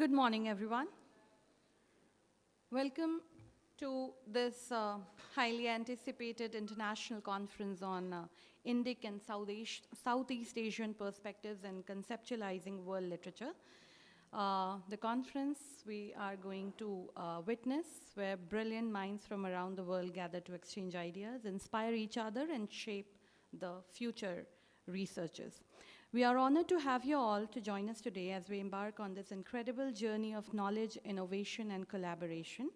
Good morning, everyone. Welcome to this highly anticipated international conference on Indic and Southeast Asian perspectives in conceptualizing world literature. The conference we are going to witness where brilliant minds from around the world gather to exchange ideas, inspire each other, and shape the future researchers. We are honored to have you all to join us today as we embark on this incredible journey of knowledge, innovation, and collaboration.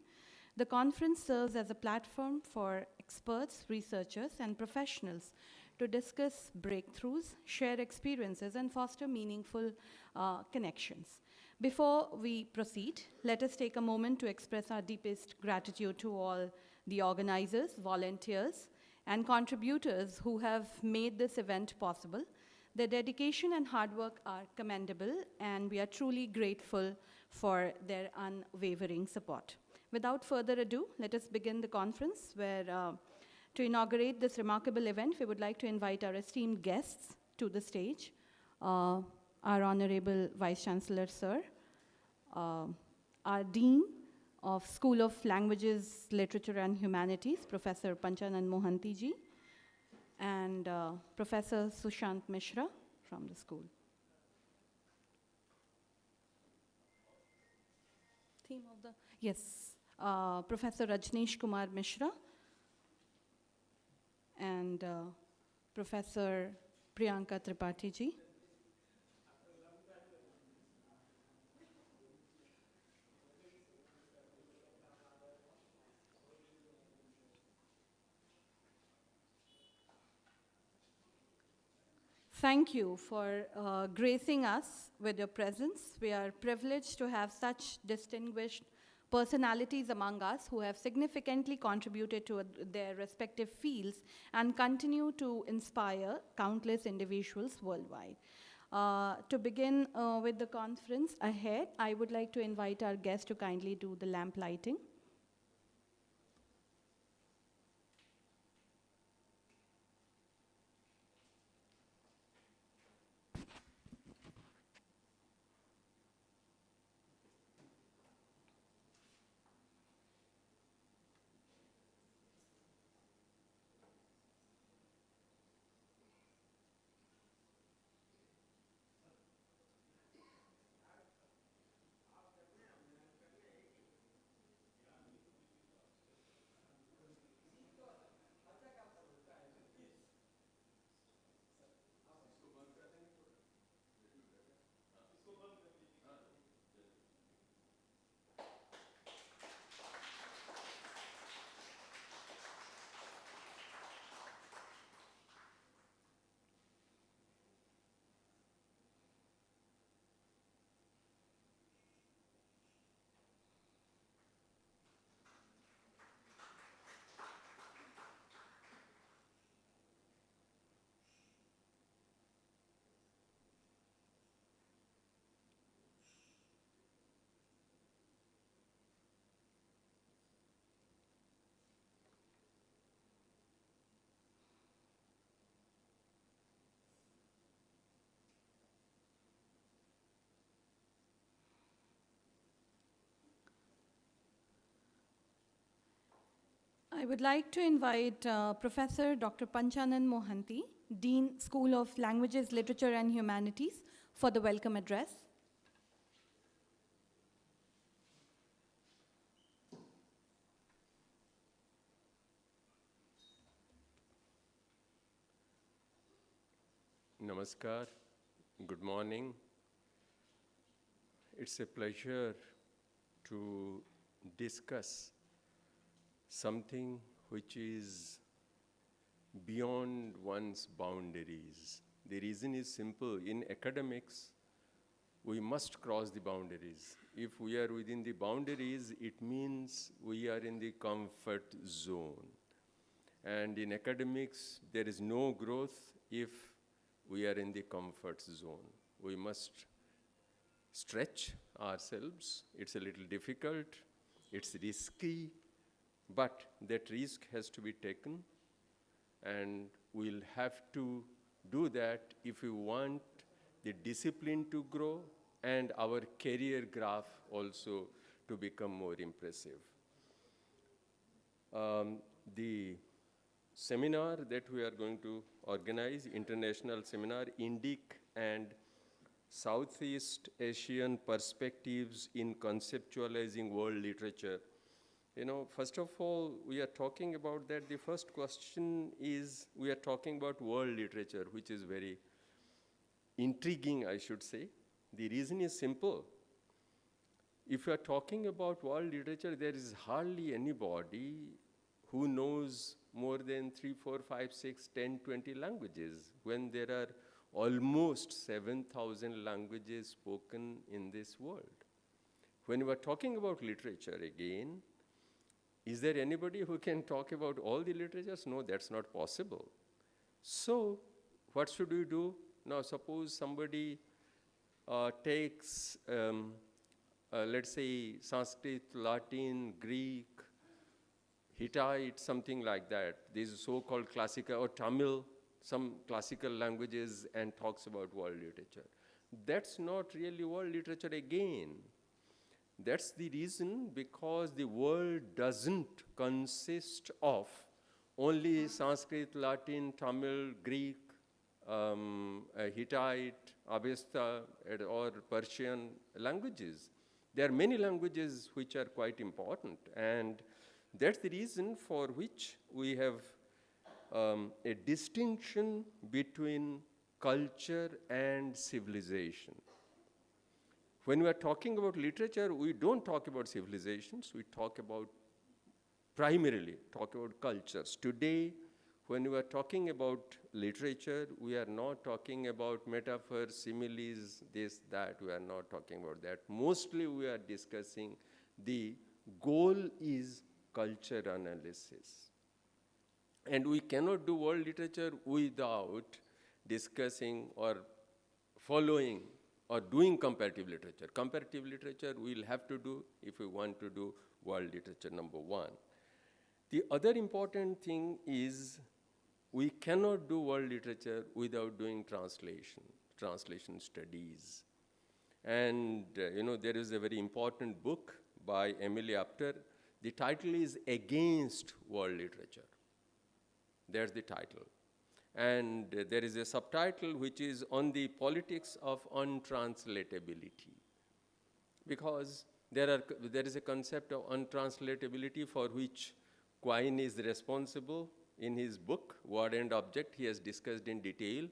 The conference serves as a platform for experts, researchers, and professionals to discuss breakthroughs, share experiences, and foster meaningful connections. Before we proceed, let us take a moment to express our deepest gratitude to all the organizers, volunteers, and contributors who have made this event possible. Their dedication and hard work are commendable, and we are truly grateful for their unwavering support. Without further ado, let us begin the conference where, to inaugurate this remarkable event, we would like to invite our esteemed guests to the stage. Our Honorable Vice Chancellor, Sir, our Dean of School of Languages, Literature and Humanities, Professor Panchanan Mohanty ji, and Professor Sushant Mishra from the school. Theme of the, yes, Professor Rajnish Kumar Mishra and Professor Priyanka Tripathi ji. Thank you for gracing us with your presence. We are privileged to have such distinguished personalities among us who have significantly contributed to their respective fields and continue to inspire countless individuals worldwide. To begin with the conference ahead, I would like to invite our guests to kindly do the lamp lighting. I would like to invite Professor Dr. Panchanan Mohanty, Dean, School of Languages, Literature and Humanities, for the welcome address. Namaskar, good morning. It's a pleasure to discuss something which is beyond one's boundaries. The reason is simple. In academics, we must cross the boundaries. If we are within the boundaries, it means we are in the comfort zone. And in academics, there is no growth if we are in the comfort zone. We must stretch ourselves. It's a little difficult, it's risky, but that risk has to be taken, and we'll have to do that if we want the discipline to grow and our career graph also to become more impressive. The seminar that we are going to organize, international seminar, Indic and Southeast Asian Perspectives in Conceptualizing World Literature. You know, first of all, we are talking about that. The first question is, we are talking about world literature, which is very intriguing, I should say. The reason is simple. If you are talking about world literature, there is hardly anybody who knows more than 3, 4, 5, 6, 10, 20 languages, when there are almost 7,000 languages spoken in this world. When we are talking about literature again, is there anybody who can talk about all the literatures? No, that's not possible. So what should we do? Now, suppose somebody takes, let's say, Sanskrit, Latin, Greek, Hittite, something like that. These so-called classical, or Tamil, some classical languages, and talks about world literature. That's not really world literature again. That's the reason, because the world doesn't consist of only Sanskrit, Latin, Tamil, Greek, Hittite, Avesta, or Persian languages. There are many languages which are quite important, and that's the reason for which we have a distinction between culture and civilization. When we are talking about literature, we don't talk about civilizations, we primarily talk about cultures. Today, when we are talking about literature, we are not talking about metaphors, similes, this, that, we are not talking about that. Mostly we are discussing the goal is culture analysis. And we cannot do world literature without discussing or following or doing comparative literature. Comparative literature we'll have to do if we want to do world literature, number one. The other important thing is we cannot do world literature without doing translation studies. And there is a very important book by Emily Apter. The title is Against World Literature. There's the title. And there is a subtitle which is on the politics of untranslatability. Because there is a concept of untranslatability for which Quine is responsible in his book, Word and Object. He has discussed in detail.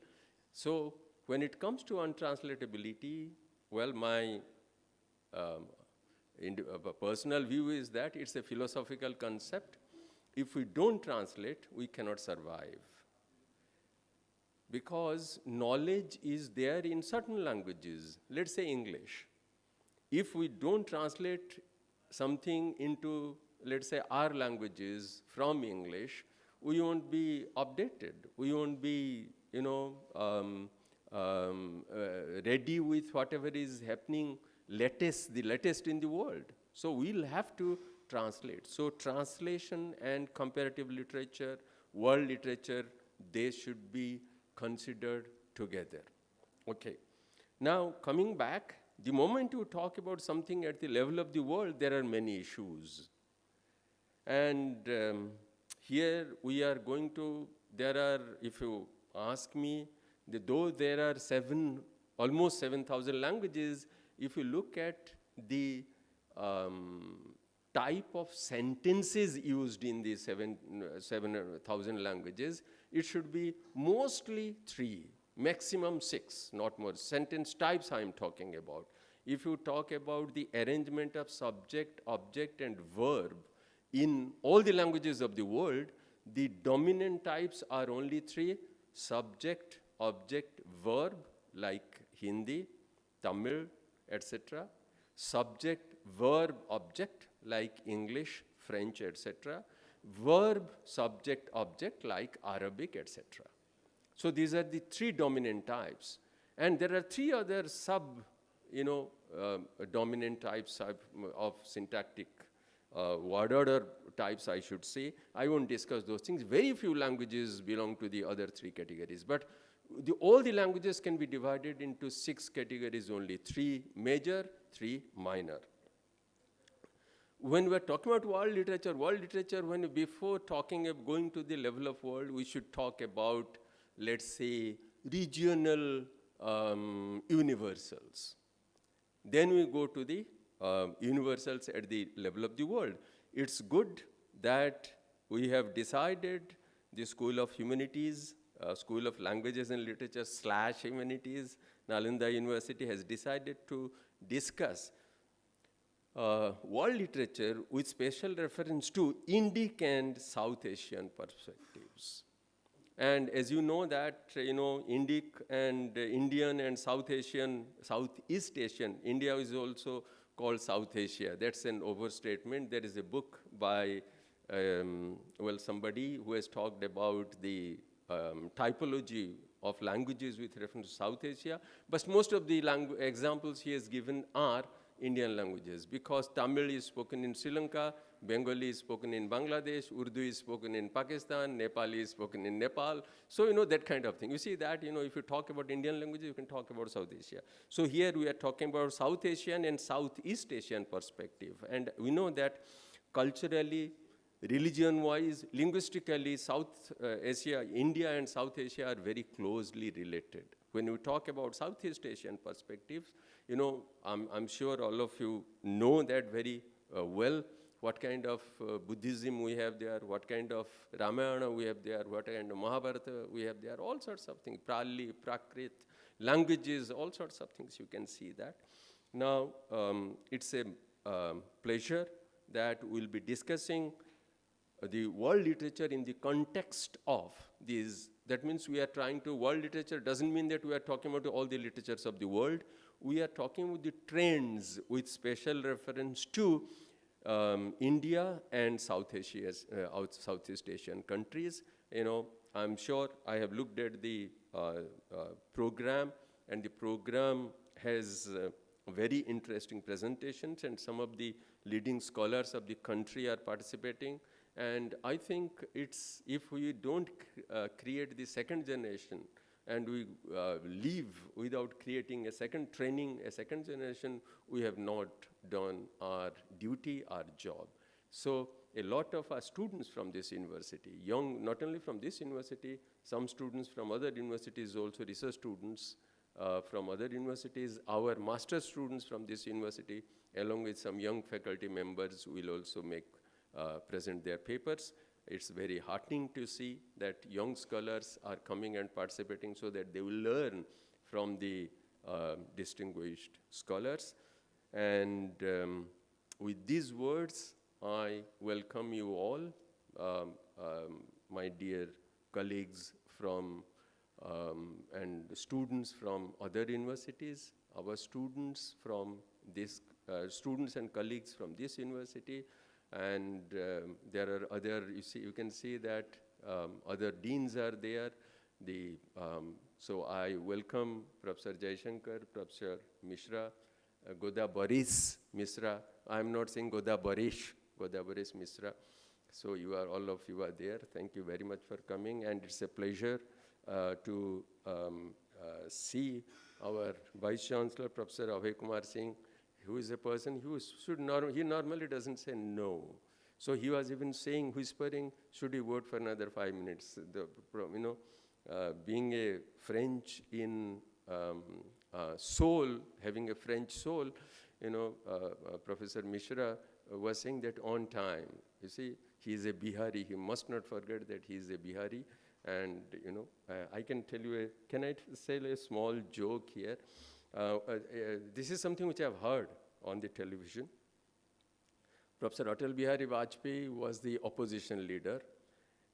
So when it comes to untranslatability, well, my personal view is that it's a philosophical concept. If we don't translate, we cannot survive. Because knowledge is there in certain languages, let's say English. If we don't translate something into, let's say, our languages from English, we won't be updated. We won't be, ready with whatever is happening the latest in the world. So we'll have to translate. So translation and comparative literature, world literature, they should be considered together. Okay. Now, coming back, the moment you talk about something at the level of the world, there are many issues. And here we are going to, if you ask me, though there are almost 7,000 languages, if you look at the type of sentences used in these 7,000 languages, it should be mostly 3, maximum 6, not more. Sentence types I am talking about. If you talk about the arrangement of subject, object, and verb in all the languages of the world, the dominant types are only 3, subject, object, verb, like Hindi, Tamil, etc. Subject, verb, object, like English, French, etc. Verb, subject, object, like Arabic, etc. So these are the 3 dominant types. And there are 3 other dominant types of syntactic word order types, I should say. I won't discuss those things. Very few languages belong to the other 3 categories. But all the languages can be divided into 6 categories only, 3 major, 3 minor. When we're talking about world literature, when before talking of going to the level of world, we should talk about, let's say, regional universals. Then we go to the universals at the level of the world. It's good that we have decided the School of Humanities, School of Languages and Literature / Humanities, Nalanda University has decided to discuss world literature with special reference to Indic and South Asian perspectives. And as you know that, Indic and Indian and South Asian, Southeast Asian, India is also called South Asia. That's an overstatement. There is a book by, somebody who has talked about the typology of languages with reference to South Asia. But most of the examples he has given are Indian languages, because Tamil is spoken in Sri Lanka, Bengali is spoken in Bangladesh, Urdu is spoken in Pakistan, Nepali is spoken in Nepal. So, that kind of thing. You see that, if you talk about Indian languages, you can talk about South Asia. So here we are talking about South Asian and Southeast Asian perspective. And we know that culturally, religion-wise, linguistically, South Asia, India and South Asia are very closely related. When we talk about Southeast Asian perspectives, I'm sure all of you know that very well, what kind of Buddhism we have there, what kind of Ramayana we have there, what kind of Mahabharata we have there, all sorts of things, Pali, Prakrit, languages, all sorts of things, you can see that. Now, it's a pleasure that we'll be discussing the world literature in the context of these. That means we are trying to, world literature doesn't mean that we are talking about all the literatures of the world. We are talking with the trends with special reference to India and Southeast Asian countries. I'm sure I have looked at the program, and the program has very interesting presentations, and some of the leading scholars of the country are participating. And I think if we don't create the second generation, and we leave without creating a second generation, we have not done our duty, our job. So a lot of our students from this university, not only from this university, some students from other universities, also research students from other universities, our master students from this university, along with some young faculty members, will also present their papers. It's very heartening to see that young scholars are coming and participating so that they will learn from the distinguished scholars. And with these words, I welcome you all, my dear colleagues from and students from other universities, our students from this, students and colleagues from this university. And there are other, you can see that other deans are there. So I welcome Professor Jaishankar, Professor Mishra, Goda Boris Mishra. I'm not saying Goda Boris Mishra. So all of you are there. Thank you very much for coming, and it's a pleasure to see our Vice Chancellor, Professor Kumar Singh, who is a person who he normally doesn't say no. So he was even saying, whispering, should he vote for another 5 minutes? Being a French in soul, having a French soul, Professor Mishra was saying that on time. You see, he is a Bihari. He must not forget that he is a Bihari. And, I can tell you, can I say a small joke here? This is something which I've heard on the television. Professor Atal Bihari Vajpayee was the opposition leader,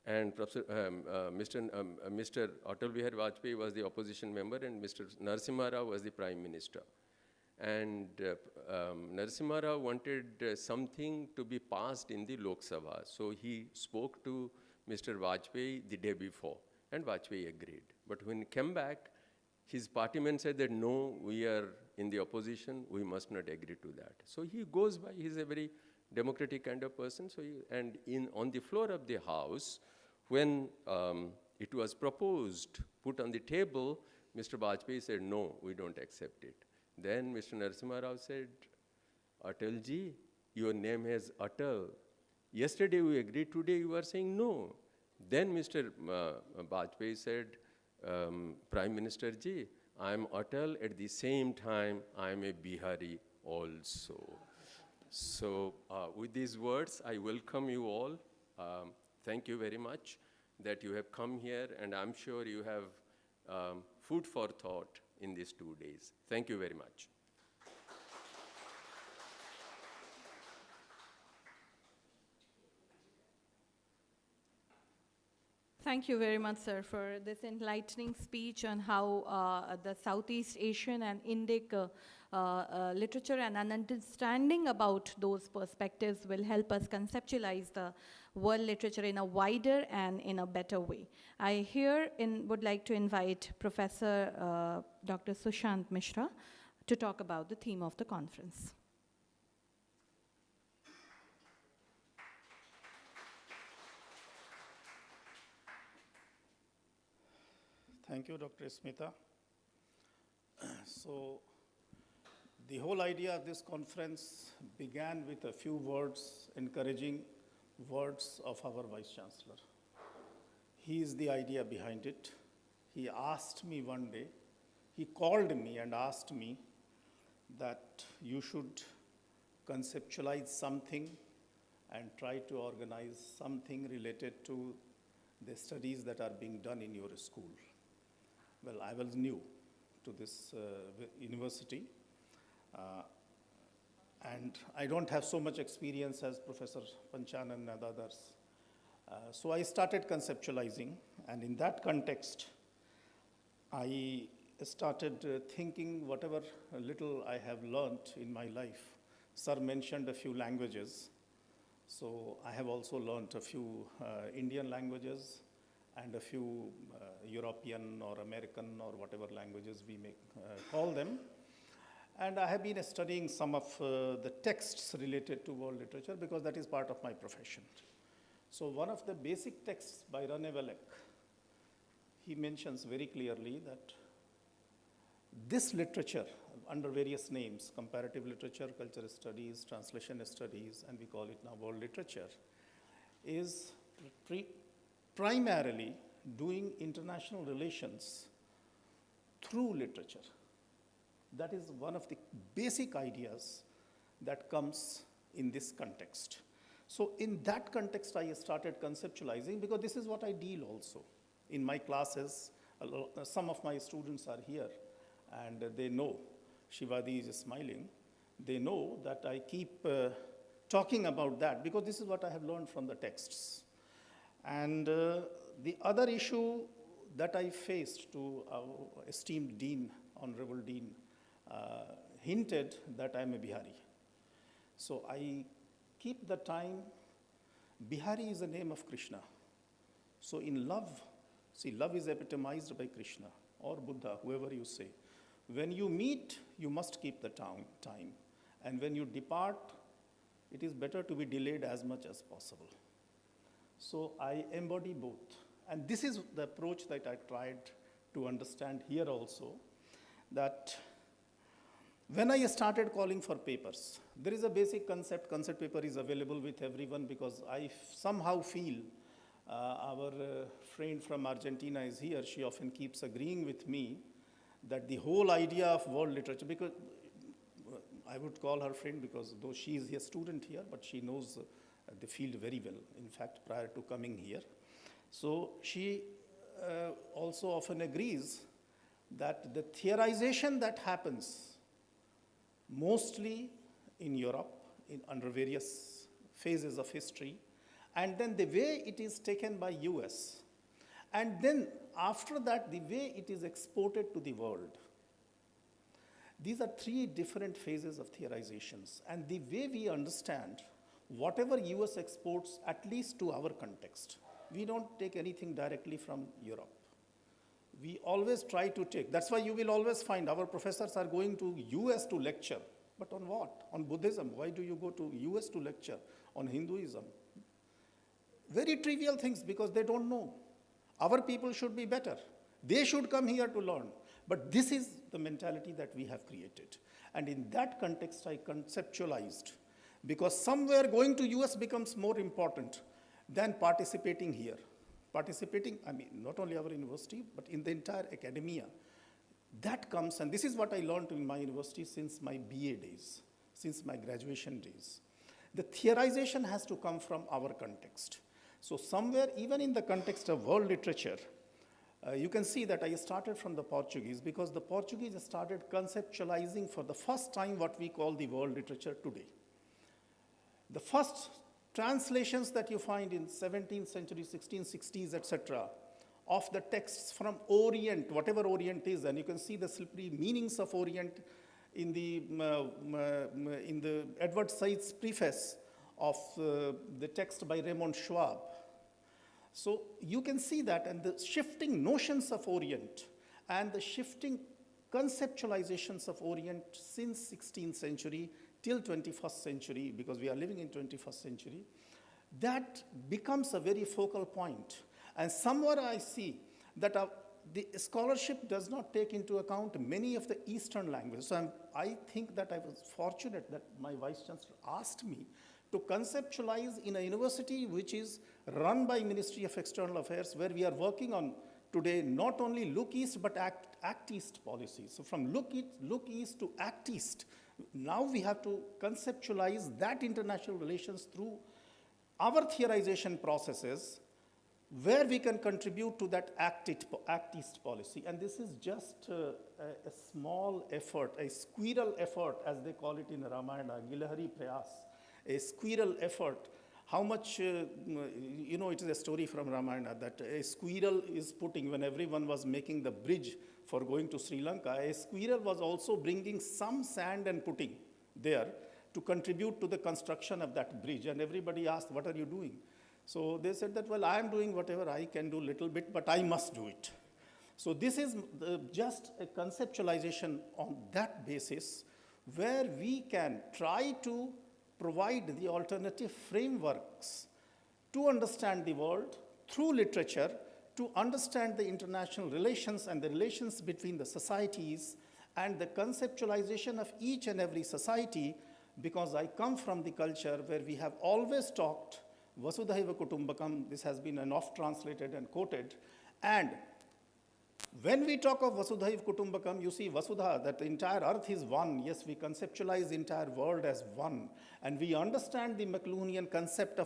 and Mr. Atal Bihari Vajpayee was the opposition member, and Mr. Narasimha Rao was the prime minister. And Narasimha Rao wanted something to be passed in the Lok Sabha. So he spoke to Mr. Vajpayee the day before, and Vajpayee agreed. But when he came back, his partymen said that, no, we are in the opposition, we must not agree to that. So he goes by, he's a very democratic kind of person. So and on the floor of the house, when it was proposed, put on the table, Mr. Bajpayee said, no, we don't accept it. Then Mr. Narasimha Rao said, Atalji, your name has Atal. Yesterday we agreed, today you are saying no. Then Mr. Bajpayee said, Prime Minister ji, I am Atal, at the same time I am a Bihari also. So with these words, I welcome you all. Thank you very much that you have come here, and I'm sure you have food for thought in these 2 days. Thank you very much. Thank you very much, sir, for this enlightening speech on how the Southeast Asian and Indic literature and an understanding about those perspectives will help us conceptualize the world literature in a wider and in a better way. I would like to invite Professor Dr. Sushant Mishra to talk about the theme of the conference. Thank you, Dr. Smita. So, the whole idea of this conference began with a few words, encouraging words of our Vice Chancellor. He is the idea behind it. He asked me one day, he called me and asked me that you should conceptualize something and try to organize something related to the studies that are being done in your school. Well, I was new to this university, and I don't have so much experience as Professor Panchanan and others. So I started conceptualizing, and in that context, I started thinking whatever little I have learned in my life. Sir mentioned a few languages, so I have also learned a few Indian languages and a few European or American or whatever languages we may call them. And I have been studying some of the texts related to world literature because that is part of my profession. So one of the basic texts by René Valek, he mentions very clearly that this literature, under various names, comparative literature, cultural studies, translation studies, and we call it now world literature, is primarily doing international relations through literature. That is one of the basic ideas that comes in this context. So in that context, I started conceptualizing because this is what I deal also. In my classes, some of my students are here and they know, Shivadi is smiling, they know that I keep talking about that because this is what I have learned from the texts. And the other issue that I faced to our esteemed Dean, Honorable Dean, hinted that I'm a Bihari. So I keep the time, Bihari is the name of Krishna. So in love, see, love is epitomized by Krishna or Buddha, whoever you say. When you meet, you must keep the time. And when you depart, it is better to be delayed as much as possible. So I embody both. And this is the approach that I tried to understand here also, that when I started calling for papers, there is a basic concept paper is available with everyone because I somehow feel our friend from Argentina is here, she often keeps agreeing with me that the whole idea of world literature, because I would call her friend because though she is a student here, but she knows the field very well, in fact, prior to coming here. So she also often agrees that the theorization that happens mostly in Europe, under various phases of history, and then the way it is taken by US, and then after that, the way it is exported to the world. These are three different phases of theorizations, and the way we understand whatever US exports, at least to our context, we don't take anything directly from Europe. We always try to take, that's why you will always find our professors are going to US to lecture, But on what? On Buddhism. Why do you go to US to lecture? On Hinduism. Very trivial things because they don't know. Our people should be better. They should come here to learn. But this is the mentality that we have created. And in that context, I conceptualized. Because somewhere going to US becomes more important than participating here. Participating, I mean, not only our university, but in the entire academia. That comes, and this is what I learned in my university since my BA days, since my graduation days. The theorization has to come from our context. So somewhere, even in the context of world literature, you can see that I started from the Portuguese because the Portuguese started conceptualizing for the first time what we call the world literature today. The first translations that you find in 17th century, 1660s, etc., of the texts from Orient, whatever Orient is, and you can see the slippery meanings of Orient in the Edward Said's preface of the text by Raymond Schwab. So you can see that, and the shifting notions of Orient and the shifting conceptualizations of Orient since 16th century till 21st century, because we are living in 21st century, that becomes a very focal point. And somewhere I see that the scholarship does not take into account many of the Eastern languages. So I think that I was fortunate that my Vice Chancellor asked me to conceptualize in a university which is run by Ministry of External Affairs, where we are working on today not only look east but act east policies. So from look east to act east, now we have to conceptualize that international relations through our theorization processes, where we can contribute to that act east policy. And this is just a small effort, a squirrel effort, as they call it in Ramayana, Gilhari Prayas, a squirrel effort. How much, you know, it is a story from Ramayana that a squirrel is putting, when everyone was making the bridge for going to Sri Lanka, a squirrel was also bringing some sand and putting there to contribute to the construction of that bridge. And everybody asked, what are you doing? So they said that, well, I am doing whatever I can do little bit, but I must do it. So this is just a conceptualization on that basis, where we can try to provide the alternative frameworks to understand the world through literature, to understand the international relations and the relations between the societies and the conceptualization of each and every society, because I come from the culture where we have always talked Vasudhaiva Kutumbakam. This has been an oft-translated and quoted. And when we talk of Vasudhaiva Kutumbakam, you see Vasudha, that the entire earth is one. Yes, we conceptualize the entire world as one. And we understand the McLuhanian concept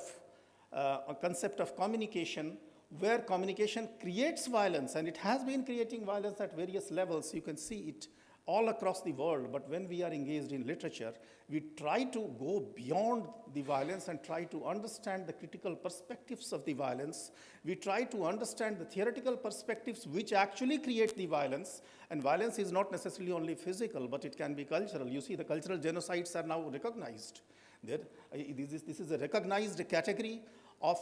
of communication, where communication creates violence, and it has been creating violence at various levels. You can see it all across the world. But when we are engaged in literature, we try to go beyond the violence and try to understand the critical perspectives of the violence. We try to understand the theoretical perspectives which actually create the violence. And violence is not necessarily only physical, but it can be cultural. You see, the cultural genocides are now recognized. This is a recognized category of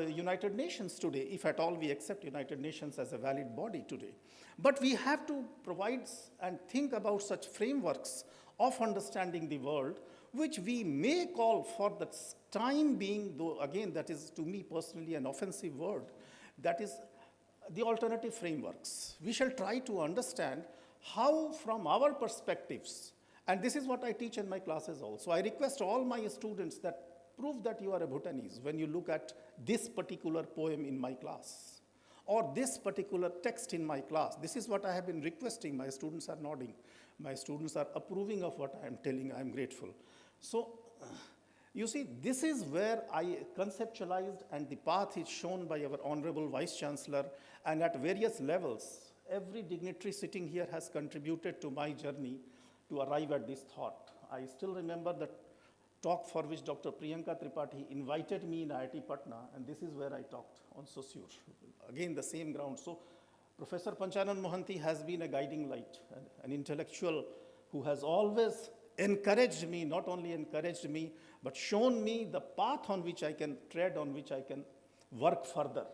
United Nations today, if at all we accept United Nations as a valid body today. But we have to provide and think about such frameworks of understanding the world, which we may call for the time being, though again that is to me personally an offensive word, that is the alternative frameworks. We shall try to understand how from our perspectives, and this is what I teach in my classes also. I request all my students that prove that you are a Bhutanese when you look at this particular poem in my class, or this particular text in my class. This is what I have been requesting. My students are nodding. My students are approving of what I am telling. I am grateful. So, you see, this is where I conceptualized, and the path is shown by our Honorable Vice Chancellor, and at various levels, every dignitary sitting here has contributed to my journey to arrive at this thought. I still remember the talk for which Dr. Priyanka Tripathi invited me in IIT Patna, and this is where I talked on Saussure. Again, the same ground. So Professor Panchanan Mohanty has been a guiding light, an intellectual who has always encouraged me, not only encouraged me, but shown me the path on which I can tread, on which I can work further.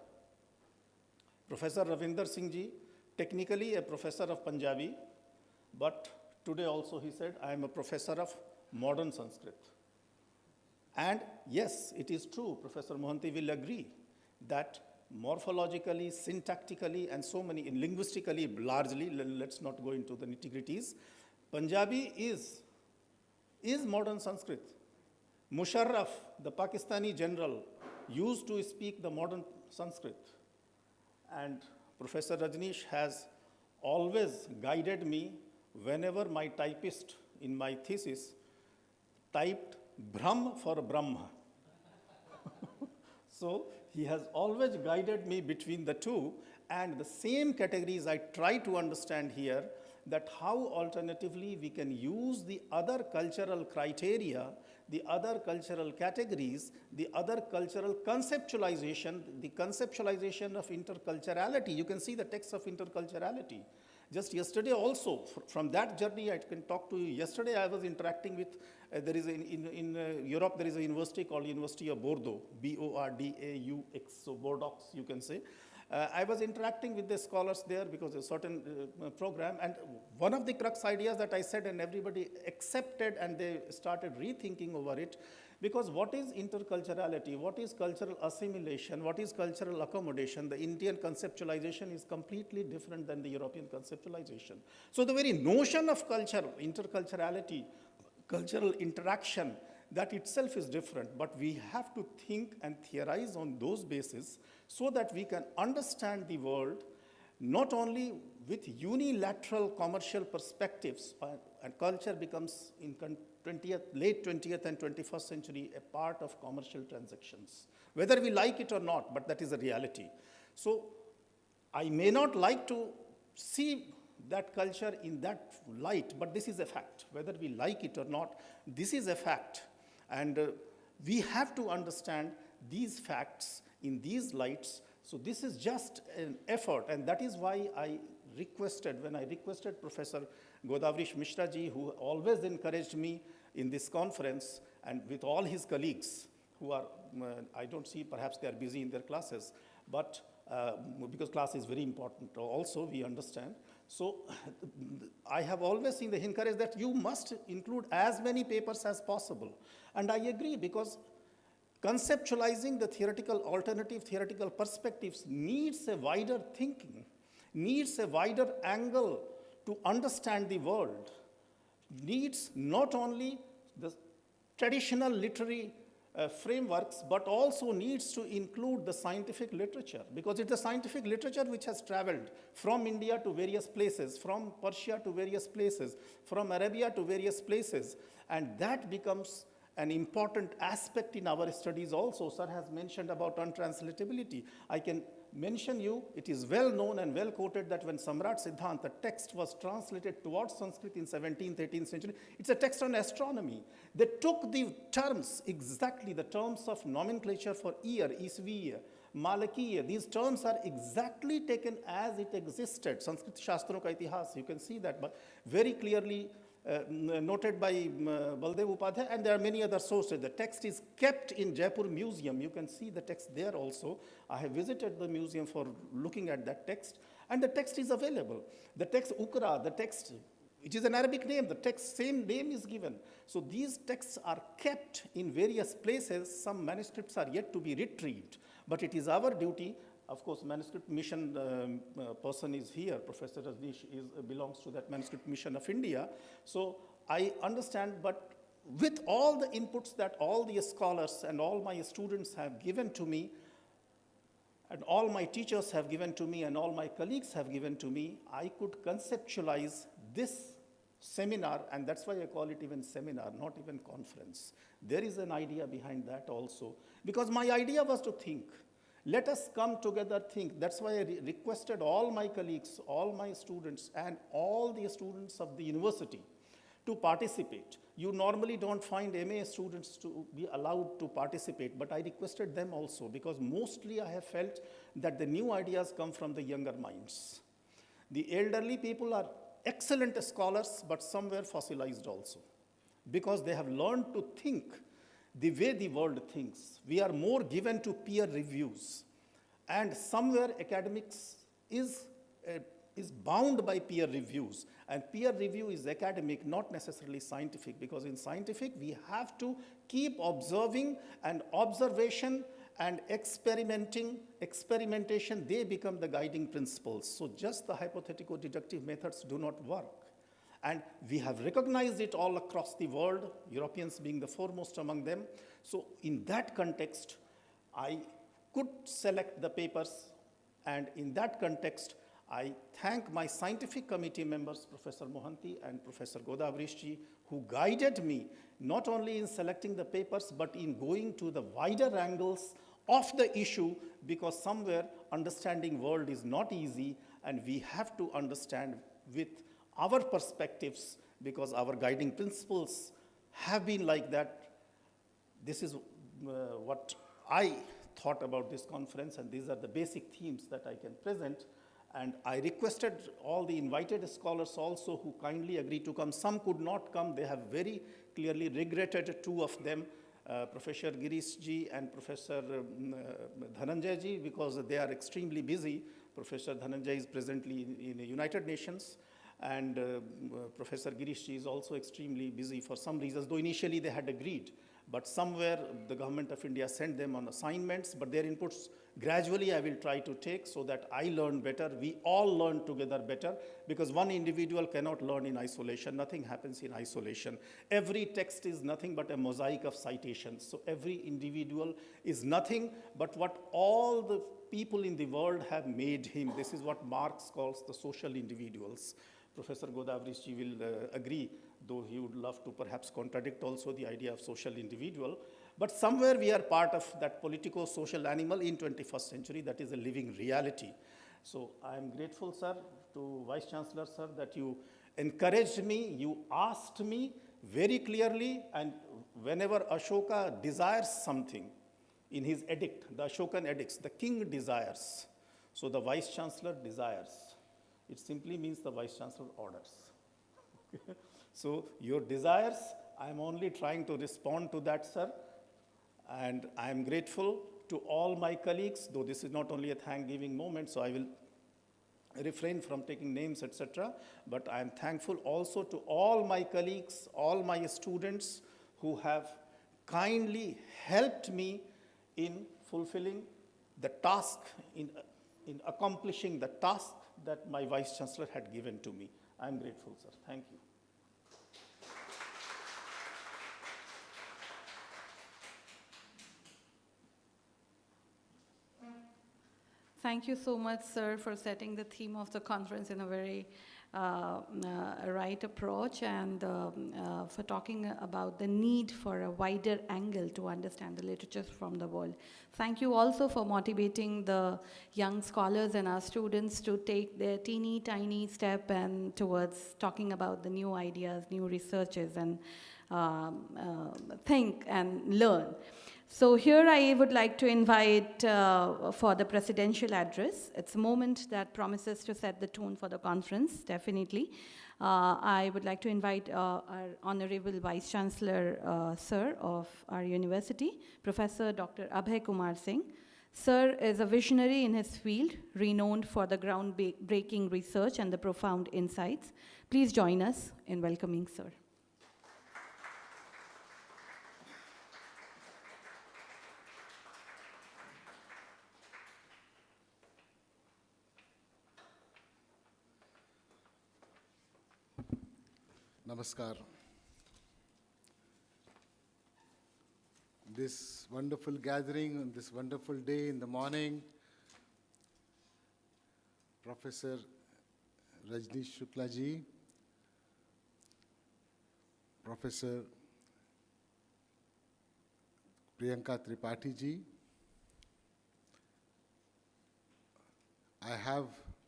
Professor Ravinder Singh ji, technically a professor of Punjabi, but today also he said, I am a professor of modern Sanskrit. And yes, it is true, Professor Mohanty will agree, that morphologically, syntactically, and so many, linguistically, largely, let's not go into the nitty-gritties, Punjabi is modern Sanskrit. Musharraf, the Pakistani general, used to speak the modern Sanskrit. And Professor Rajnish has always guided me whenever my typist in my thesis typed Brahm for Brahma. So he has always guided me between the two, and the same categories I try to understand here, that how alternatively we can use the other cultural criteria, the other cultural categories, the other cultural conceptualization, the conceptualization of interculturality. You can see the text of interculturality. Just yesterday also, from that journey I can talk to you. Yesterday I was interacting with, there is in Europe there is a university called University of Bordeaux, B-O-R-D-A-U-X, so Bordeaux you can say. I was interacting with the scholars there because a certain program, and one of the crux ideas that I said and everybody accepted and they started rethinking over it, because what is interculturality, what is cultural assimilation, what is cultural accommodation, the Indian conceptualization is completely different than the European conceptualization. So the very notion of culture, interculturality, cultural interaction, that itself is different, but we have to think and theorize on those bases so that we can understand the world not only with unilateral commercial perspectives, and culture becomes in late 20th and 21st century a part of commercial transactions, whether we like it or not, but that is a reality. So I may not like to see that culture in that light, but this is a fact. Whether we like it or not, this is a fact. And we have to understand these facts in these lights. So this is just an effort, and that is why I requested, when I requested Professor Godavrish Mishra ji, who always encouraged me in this conference, and with all his colleagues who are, I don't see, perhaps they are busy in their classes, but because class is very important also, we understand. So I have always seen the encourage that you must include as many papers as possible. And I agree, because conceptualizing the theoretical, alternative theoretical perspectives needs a wider thinking, needs a wider angle to understand the world, needs not only the traditional literary frameworks, but also needs to include the scientific literature, because it's the scientific literature which has traveled from India to various places, from Persia to various places, from Arabia to various places, and that becomes an important aspect in our studies also. Sir has mentioned about untranslatability. I can mention you, it is well known and well quoted that when Samrat Siddhant, the text was translated towards Sanskrit in 17th, 18th century, it's a text on astronomy. They took the terms, exactly the terms of nomenclature for year, Isviya, Malakiya, these terms are exactly taken as it existed. Sanskrit Shastron ka Itihas, you can see that, but very clearly noted by Baldev Upadhyay, and there are many other sources. The text is kept in Jaipur Museum. You can see the text there also. I have visited the museum for looking at that text, and the text is available. The text Ukra, the text, it is an Arabic name, the text, same name is given. So these texts are kept in various places. Some manuscripts are yet to be retrieved, but it is our duty. Of course, manuscript mission person is here. Professor Rajnish belongs to that manuscript mission of India. So I understand, but with all the inputs that all the scholars and all my students have given to me, and all my teachers have given to me, and all my colleagues have given to me, I could conceptualize this seminar, and that's why I call it even seminar, not even conference. There is an idea behind that also, because my idea was to think. Let us come together, think. That's why I requested all my colleagues, all my students, and all the students of the university to participate. You normally don't find MA students to be allowed to participate, but I requested them also, because mostly I have felt that the new ideas come from the younger minds. The elderly people are excellent scholars, but somewhere fossilized also, because they have learned to think the way the world thinks. We are more given to peer reviews. And somewhere academics is a is bound by peer reviews. And peer review is academic, not necessarily scientific, because in scientific, we have to keep observing, and observation and experimentation, they become the guiding principles. So just the hypothetico-deductive methods do not work. And we have recognized it all across the world, Europeans being the foremost among them. So in that context, I could select the papers, and in that context, I thank my scientific committee members, Professor Mohanty and Professor Godavarishji, who guided me not only in selecting the papers, but in going to the wider angles of the issue, because somewhere understanding world is not easy, and we have to understand with our perspectives, because our guiding principles have been like that. This is what I thought about this conference, and these are the basic themes that I can present. And I requested all the invited scholars also who kindly agreed to come. Some could not come. They have very clearly regretted, two of them, Professor Girishji and Professor Dhananjayji, because they are extremely busy. Professor Dhananjay is presently in the United Nations, and Professor Girishji is also extremely busy for some reasons, though initially they had agreed. But somewhere the government of India sent them on assignments, but their inputs gradually I will try to take so that I learn better. We all learn together better, because one individual cannot learn in isolation. Nothing happens in isolation. Every text is nothing but a mosaic of citations. So every individual is nothing but what all the people in the world have made him. This is what Marx calls the social individuals. Professor Godavarishji will agree, though he would love to perhaps contradict also the idea of social individual. But somewhere we are part of that politico-social animal in 21st century that is a living reality. So I am grateful, sir, to Vice Chancellor, sir, that you encouraged me, you asked me very clearly, and whenever Ashoka desires something in his edict, the Ashokan edicts, the king desires, so the Vice Chancellor desires. It simply means the Vice Chancellor orders. So your desires, I am only trying to respond to that, sir. And I am grateful to all my colleagues, though this is not only a thank-giving moment, so I will refrain from taking names, etc. But I am thankful also to all my colleagues, all my students who have kindly helped me in fulfilling the task, in accomplishing the task that my Vice Chancellor had given to me. I am grateful, sir. Thank you. Thank you so much, sir, for setting the theme of the conference in a very right approach, and for talking about the need for a wider angle to understand the literatures from the world. Thank you also for motivating the young scholars and our students to take their teeny tiny step and towards talking about the new ideas, new researches, and think and learn. So here I would like to invite for the presidential address. It's a moment that promises to set the tone for the conference, definitely. I would like to invite our Honorable Vice Chancellor, Sir, of our university, Professor Dr. Abhay Kumar Singh. Sir is a visionary in his field, renowned for the groundbreaking research and the profound insights. Please join us in welcoming Sir. Namaskar. This wonderful gathering on this wonderful day in the morning, Professor Rajnish Shukla ji, Professor Priyanka Tripathi ji, I have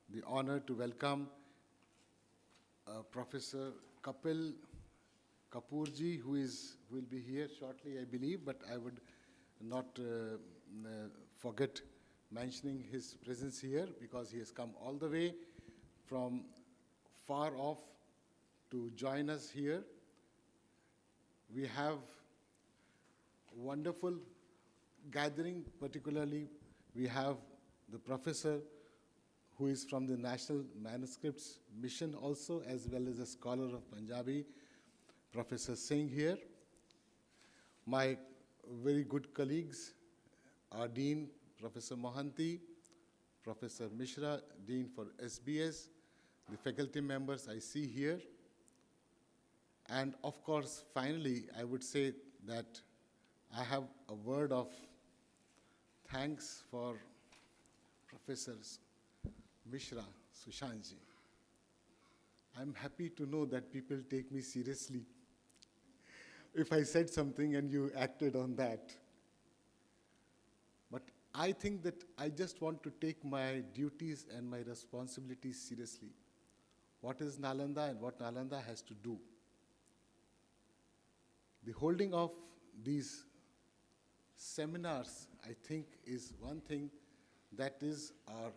the honor to welcome Professor Kapil Kapoor ji, who will be here shortly, I believe, but I would not forget mentioning his presence here because he has come all the way from far off to join us here. We have a wonderful gathering, particularly we have the professor who is from the National Manuscripts Mission also, as well as a scholar of Punjabi, Professor Singh here. My very good colleagues, our Dean, Professor Mohanty, Professor Mishra, Dean for SBS, the faculty members I see here. And of course, finally, I would say that I have a word of thanks for Professors Mishra, Sushanji. I'm happy to know that people take me seriously if I said something and you acted on that. But I think that I just want to take my duties and my responsibilities seriously. What is Nalanda and what Nalanda has to do? The holding of these seminars, I think, is one thing that is our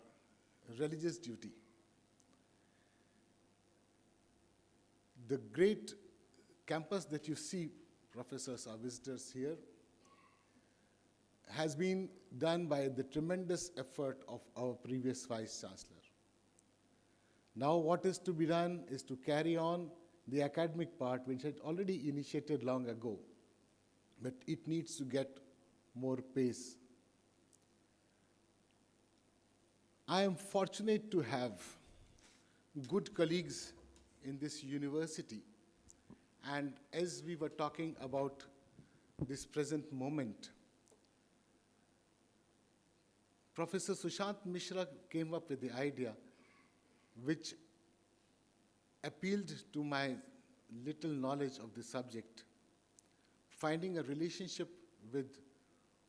religious duty. The great campus that you see, professors or visitors here, has been done by the tremendous effort of our previous Vice Chancellor. Now what is to be done is to carry on the academic part, which had already initiated long ago, but it needs to get more pace. I am fortunate to have good colleagues in this university, and as we were talking about this present moment, Professor Sushant Mishra came up with the idea which appealed to my little knowledge of the subject, finding a relationship with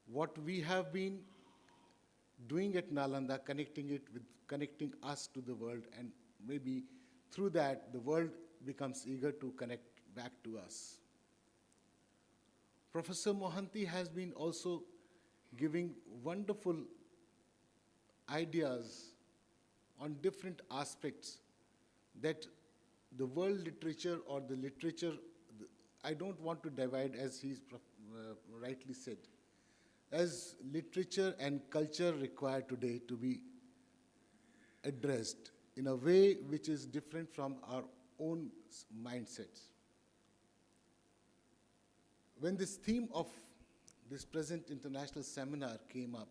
what we have been doing at Nalanda, connecting us to the world, and maybe through that the world becomes eager to connect back to us. Professor Mohanty has been also giving wonderful ideas on different aspects that the world literature or the literature, I don't want to divide, as he's rightly said, as literature and culture require today to be addressed in a way which is different from our own mindsets. When this theme of this present international seminar came up,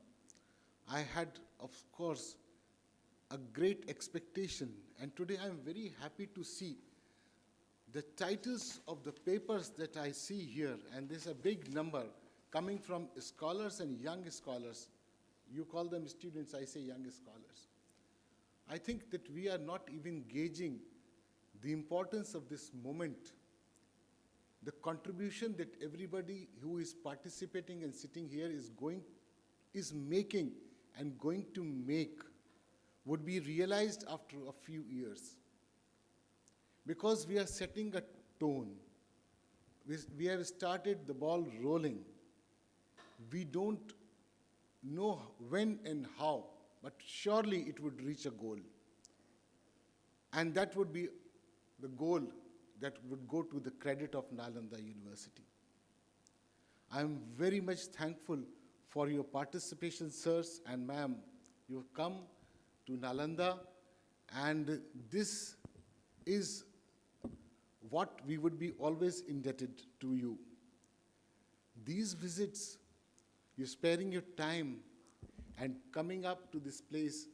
I had, of course, a great expectation, and today I'm very happy to see the titles of the papers that I see here, and there's a big number coming from scholars and young scholars. You call them students, I say young scholars. I think that we are not even gauging the importance of this moment, the contribution that everybody who is participating and sitting here is making and going to make would be realized after a few years. Because we are setting a tone. We have started the ball rolling. We don't know when and how, but surely it would reach a goal. And that would be the goal that would go to the credit of Nalanda University. I am very much thankful for your participation, sirs and ma'am. You have come to Nalanda, and this is what we would be always indebted to you. These visits, you sparing your time and coming up to this place,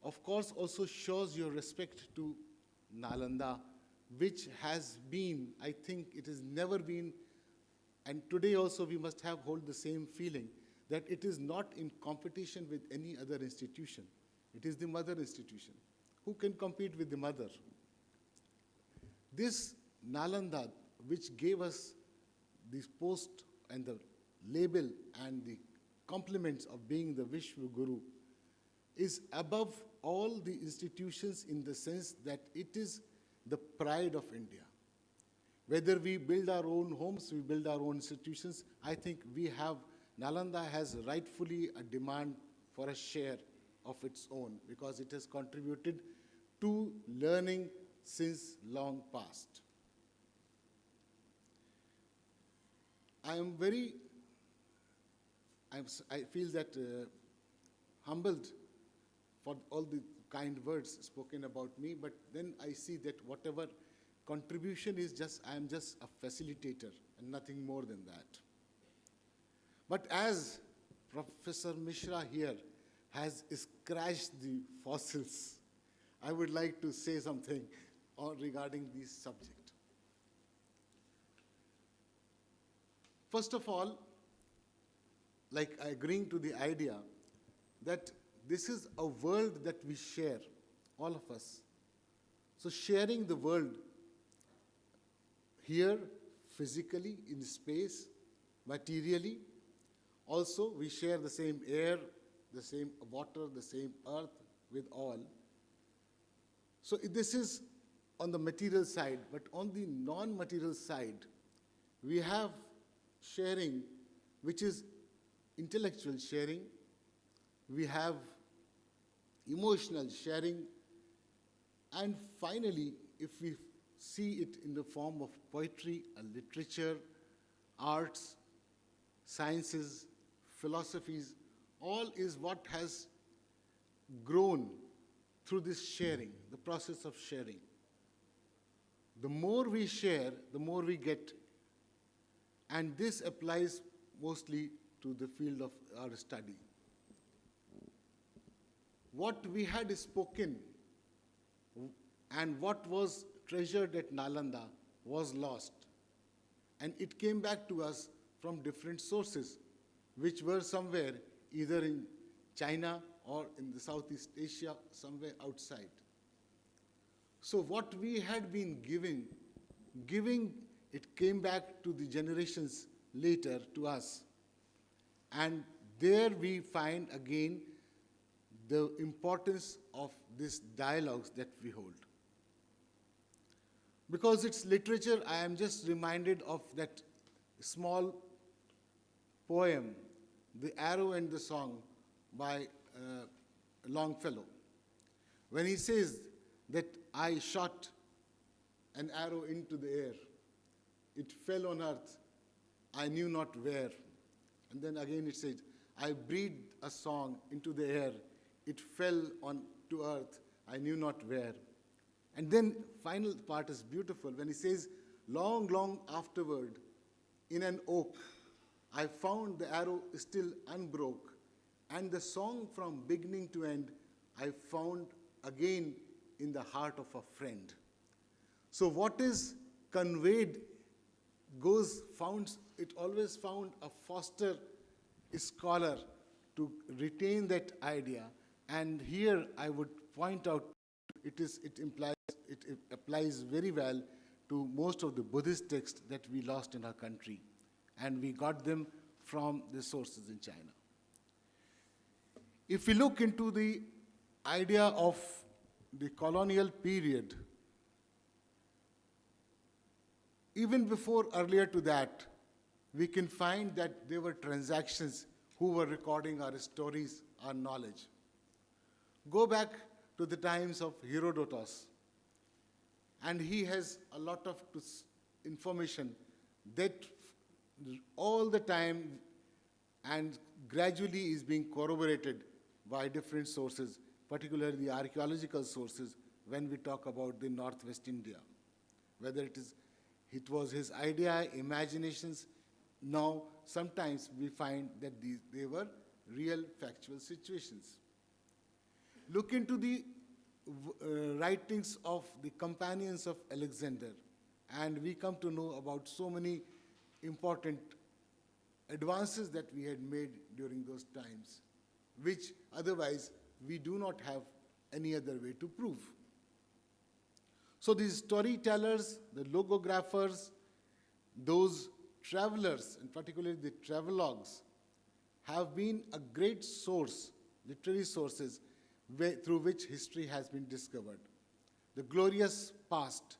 of course, also shows your respect to Nalanda, which has been, I think it has never been, and today also we must hold the same feeling, that it is not in competition with any other institution. It is the mother institution. Who can compete with the mother? This Nalanda, which gave us this post and the label and the compliments of being the Vishwa Guru, is above all the institutions in the sense that it is the pride of India. Whether we build our own homes, we build our own institutions, I think Nalanda has rightfully a demand for a share of its own, because it has contributed to learning since long past. I feel that humbled for all the kind words spoken about me, but then I see that whatever contribution is I am just a facilitator and nothing more than that. But as Professor Mishra here has scratched the fossils, I would like to say something regarding this subject. First of all, like agreeing to the idea that this is a world that we share, all of us. So sharing the world here, physically, in space, materially. Also, we share the same air, the same water, the same earth with all. So this is on the material side, but on the non-material side, we have sharing, which is intellectual sharing. We have emotional sharing. And finally, if we see it in the form of poetry, literature, arts, sciences, philosophies, all is what has grown through this sharing, the process of sharing. The more we share, the more we get. And this applies mostly to the field of our study. What we had spoken and what was treasured at Nalanda was lost. And it came back to us from different sources, which were somewhere either in China or in the Southeast Asia, somewhere outside. So what we had been giving, it came back to the generations later to us. And there we find again the importance of these dialogues that we hold. Because it's literature, I am just reminded of that small poem, The Arrow and the Song by Longfellow. When he says that I shot an arrow into the air, it fell on earth, I knew not where. And then again it says, I breathed a song into the air, it fell on to earth, I knew not where. And then final part is beautiful when he says, long, long afterward, in an oak, I found the arrow still unbroke, and the song from beginning to end, I found again in the heart of a friend. So what is conveyed it always found a foster scholar to retain that idea. And here I would point out, it applies very well to most of the Buddhist texts that we lost in our country. And we got them from the sources in China. If we look into the idea of the colonial period, even before earlier to that, we can find that there were transactions who were recording our stories, our knowledge. Go back to the times of Herodotus, and he has a lot of information that all the time and gradually is being corroborated by different sources, particularly the archaeological sources when we talk about the Northwest India. Whether it was his idea, imaginations, now sometimes we find that they were real factual situations. Look into the writings of the companions of Alexander, and we come to know about so many important advances that we had made during those times, which otherwise we do not have any other way to prove. So these storytellers, the logographers, those travelers, and particularly the travelogues, have been a great source, literary sources, through which history has been discovered. The glorious past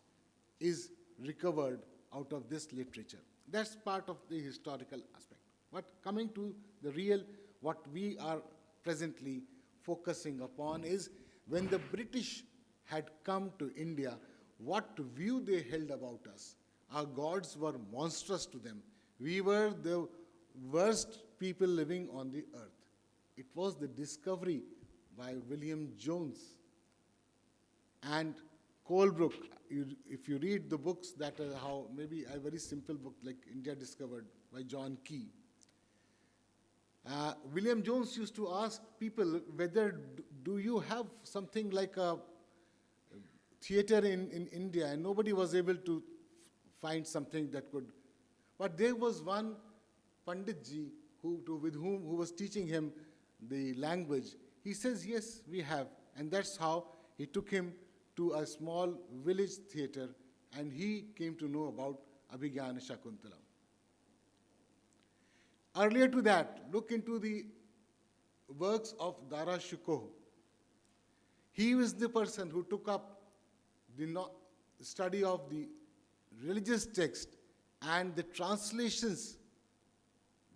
is recovered out of this literature. That's part of the historical aspect. But coming to the real, what we are presently focusing upon is when the British had come to India, what view they held about us. Our gods were monstrous to them. We were the worst people living on the earth. It was the discovery by William Jones And Colebrook, if you read the books that are how, maybe a very simple book like India Discovered by John Key. William Jones used to ask people whether do you have something like a theater in India, and nobody was able to find something that could. But there was one Panditji who was teaching him the language. He says, yes, we have. And that's how he took him to a small village theater, and he came to know about Abhigyana Shakuntalam. Earlier to that, look into the works of Dara Shikoh. He was the person who took up the study of the religious text and the translations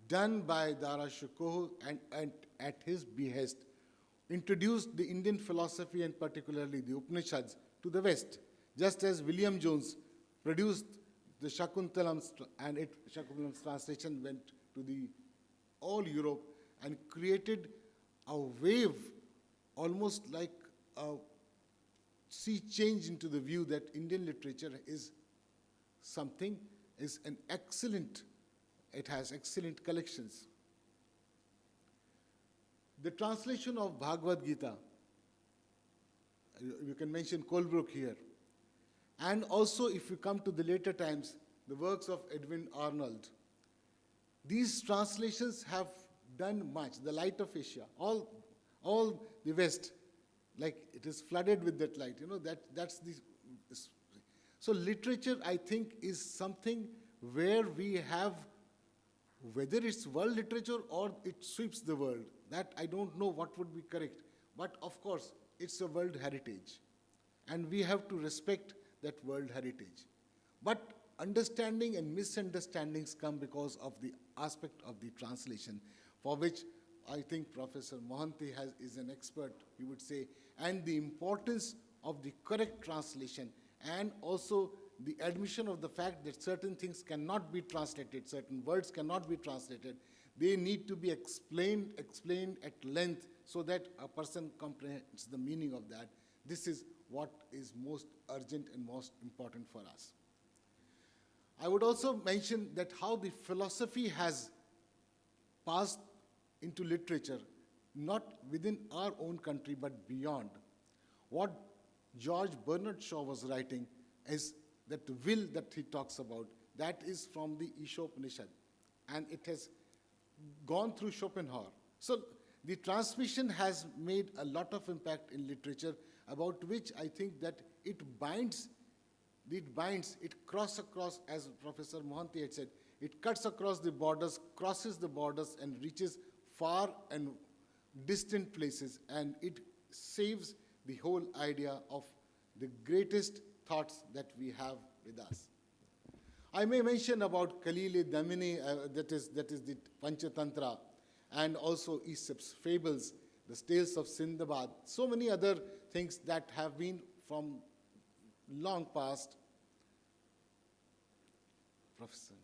done by Dara Shikoh, and at his behest introduced the Indian philosophy and particularly the Upanishads to the West, just as William Jones produced the Shakuntalam's, and Shakuntalam's translation went to all Europe and created a wave, almost like a sea change into the view that Indian literature is something, is an excellent, it has excellent collections. The translation of Bhagavad Gita, you can mention Colebrook here. And also, if you come to the later times, the works of Edwin Arnold. These translations have done much. The Light of Asia, all the West, like it is flooded with that light. You know, that's the. So literature, I think, is something where we have, whether it's world literature or it sweeps the world, that I don't know what would be correct. But of course, it's a world heritage. And we have to respect that world heritage. But understanding and misunderstandings come because of the aspect of the translation, for which I think Professor Mohanty is an expert, he would say, and the importance of the correct translation, and also the admission of the fact that certain things cannot be translated, certain words cannot be translated. They need to be explained at length so that a person comprehends the meaning of that. This is what is most urgent and most important for us. I would also mention that how the philosophy has passed into literature, not within our own country, but beyond. What George Bernard Shaw was writing is that the will that he talks about, that is from the Ishopanishad, and it has gone through Schopenhauer. So the transmission has made a lot of impact in literature, about which I think that it crosses across, as Professor Mohanty had said, it cuts across the borders, crosses the borders, and reaches far and distant places, and it saves the whole idea of the greatest thoughts that we have with us. I may mention about Kalile Damini, that is the Panchatantra, and also Aesop's fables, the tales of Sindbad, so many other things that have been from long past. Professor.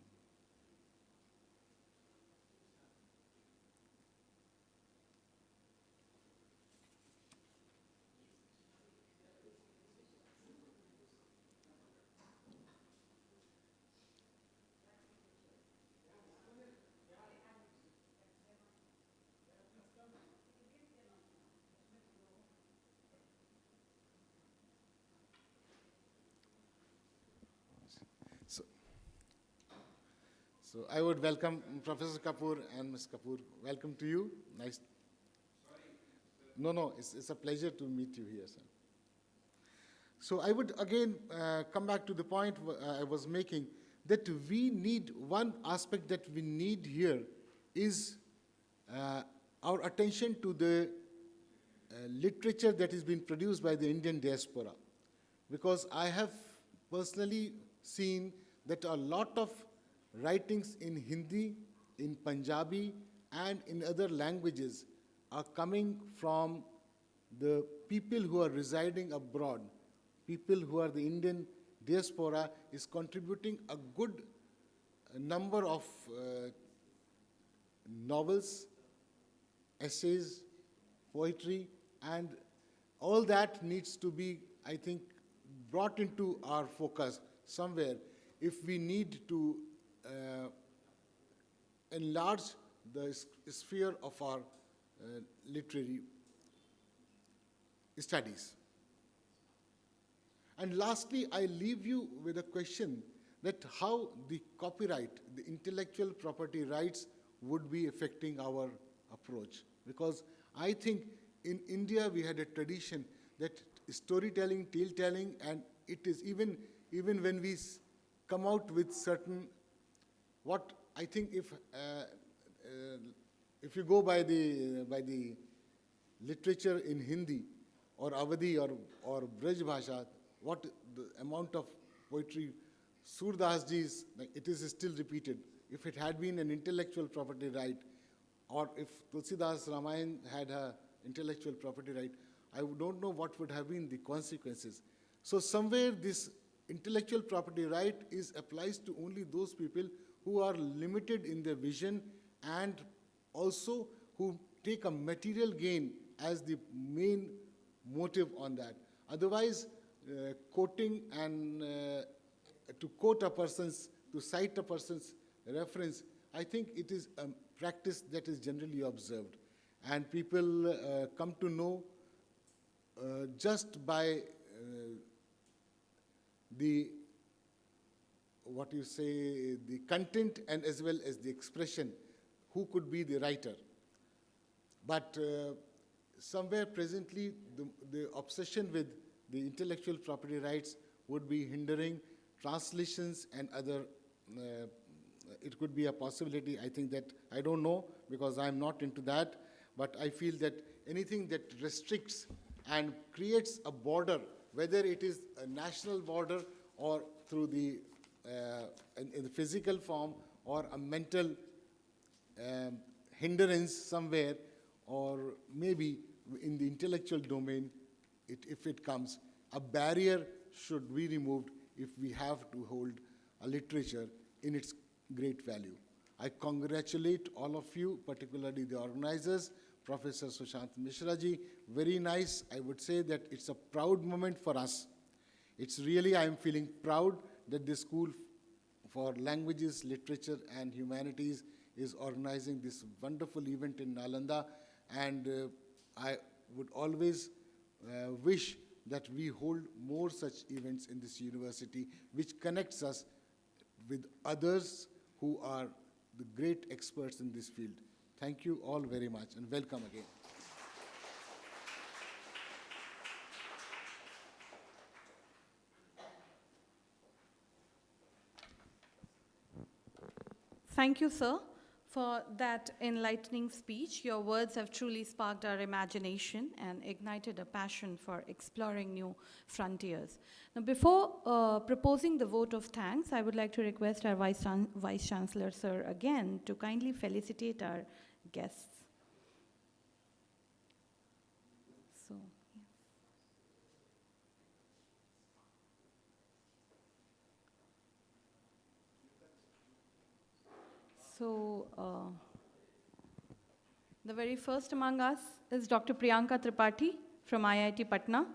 So I would welcome Professor Kapoor and Ms. Kapoor. Welcome to you. Nice. No, it's a pleasure to meet you here, sir. So I would again come back to the point I was making, that we need, one aspect that we need here is our attention to the literature that is being produced by the Indian diaspora. Because I have personally seen that a lot of writings in Hindi, in Punjabi, and in other languages are coming from the people who are residing abroad. People who are the Indian diaspora is contributing a good number of novels, essays, poetry, and all that needs to be I think, brought into our focus somewhere if we need to enlarge the sphere of our literary studies. And lastly, I leave you with a question that how the copyright, the intellectual property rights would be affecting our approach. Because I think in India we had a tradition that storytelling, tale-telling, and it is even when we come out with certain, what I think if you go by the literature in Hindi or Awardee or Braj Bhasha, what the amount of poetry Surdas ji's, like, it is still repeated. If it had been an intellectual property right, or if Tulsidas Ramayan had an intellectual property right, I don't know what would have been the consequences. So somewhere this intellectual property right applies to only those people who are limited in their vision and also who take a material gain as the main motive on that. Otherwise, quoting and to quote a person's, to cite a person's reference, I think it is a practice that is generally observed. And people come to know just by the content and as well as the expression, who could be the writer. But somewhere presently, the obsession with the intellectual property rights would be hindering translations and other, it could be a possibility. I think that, I don't know because I'm not into that, but I feel that anything that restricts and creates a border, whether it is a national border or through the, in the physical form or a mental hindrance somewhere, or maybe in the intellectual domain, if it comes, a barrier should be removed if we have to hold a literature in its great value. I congratulate all of you, particularly the organizers, Professor Sushant Mishra ji. Very nice. I would say that it's a proud moment for us. It's really, I'm feeling proud that the School for Languages, Literature and Humanities is organizing this wonderful event in Nalanda, and I would always wish that we hold more such events in this university, which connects us with others who are the great experts in this field. Thank you all very much, and welcome again. Thank you, sir, for that enlightening speech. Your words have truly sparked our imagination and ignited a passion for exploring new frontiers. Now, before proposing the vote of thanks, I would like to request our Vice Chancellor, sir, again to kindly felicitate our guests. So, yeah. So, the very first among us is Dr. Priyanka Tripathi from IIT Patna.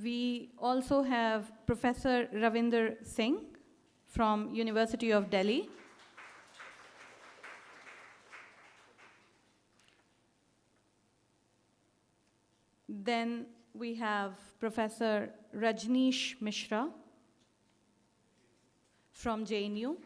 We also have Professor Ravinder Singh from University of Delhi. Then we have Professor Rajnish Mishra from JNU.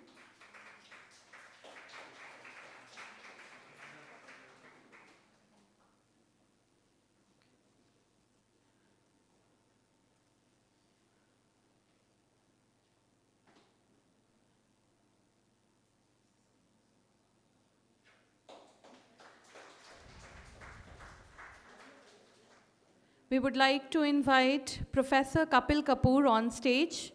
We would like to invite Professor Kapil Kapoor on stage.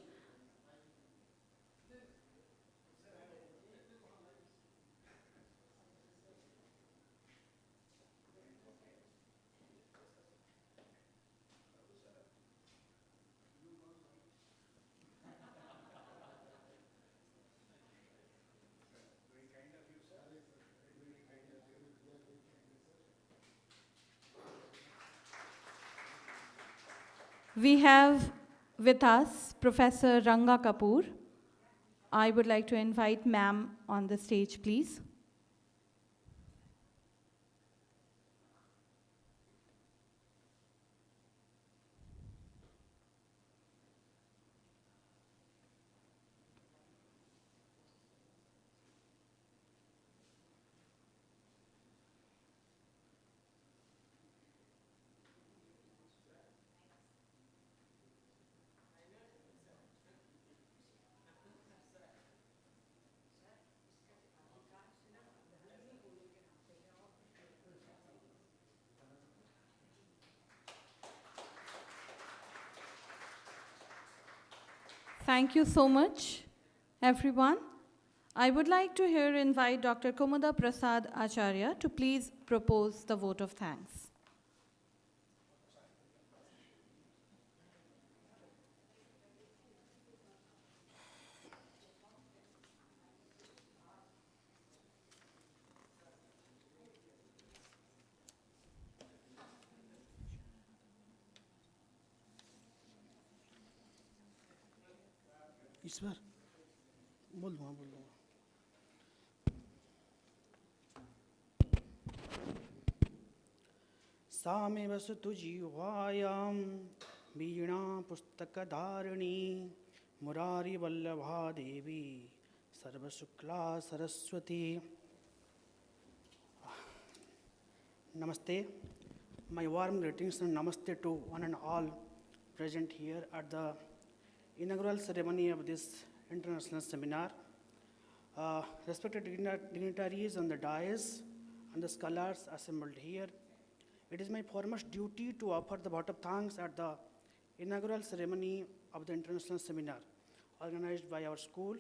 We have with us Professor Ranga Kapoor. I would like to invite ma'am on the stage, please. Thank you so much, everyone. I would like to here invite Dr. Kumar Prasad Acharya to please propose the vote of thanks. ईश्वर बोल दूंगा सामे वसतु जीवायां वीणा पुस्तकधारिणी मुरारी वल्लभा देवी सर्वशुक्ला Saraswati. Namaste. My warm greetings and namaste to one and all present here at the inaugural ceremony of this international seminar. Respected dignitaries on the dais and the scholars assembled here, it is my foremost duty to offer the vote of thanks at the inaugural ceremony of the international seminar organized by our school.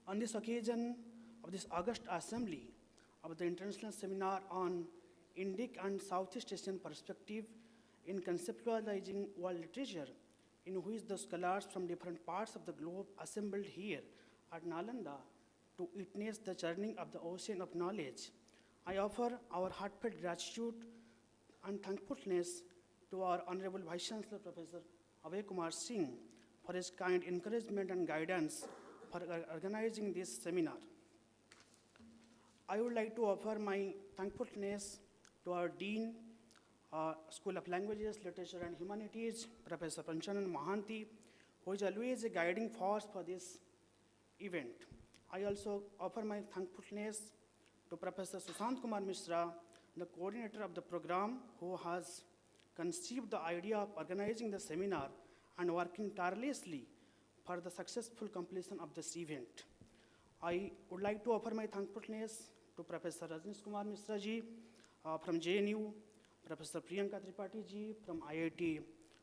On this occasion of this August assembly of the international seminar on Indic and Southeast Asian perspective in conceptualizing world literature, in which the scholars from different parts of the globe assembled here at Nalanda to witness the churning of the ocean of knowledge. I offer our heartfelt gratitude and thankfulness to our Honorable Vice Chancellor, Professor Kumar Singh, for his kind encouragement and guidance for organizing this seminar. I would like to offer my thankfulness to our Dean, School of Languages, Literature and Humanities, Professor Panchanan Mahanti, who is always a guiding force for this event. I also offer my thankfulness to Professor Sushant Kumar Mishra, the coordinator of the program, who has conceived the idea of organizing the seminar and working tirelessly for the successful completion of this event. I would like to offer my thankfulness to Professor Rajnish Kumar Mishra ji from JNU, Professor Priyanka Tripathi ji from IIT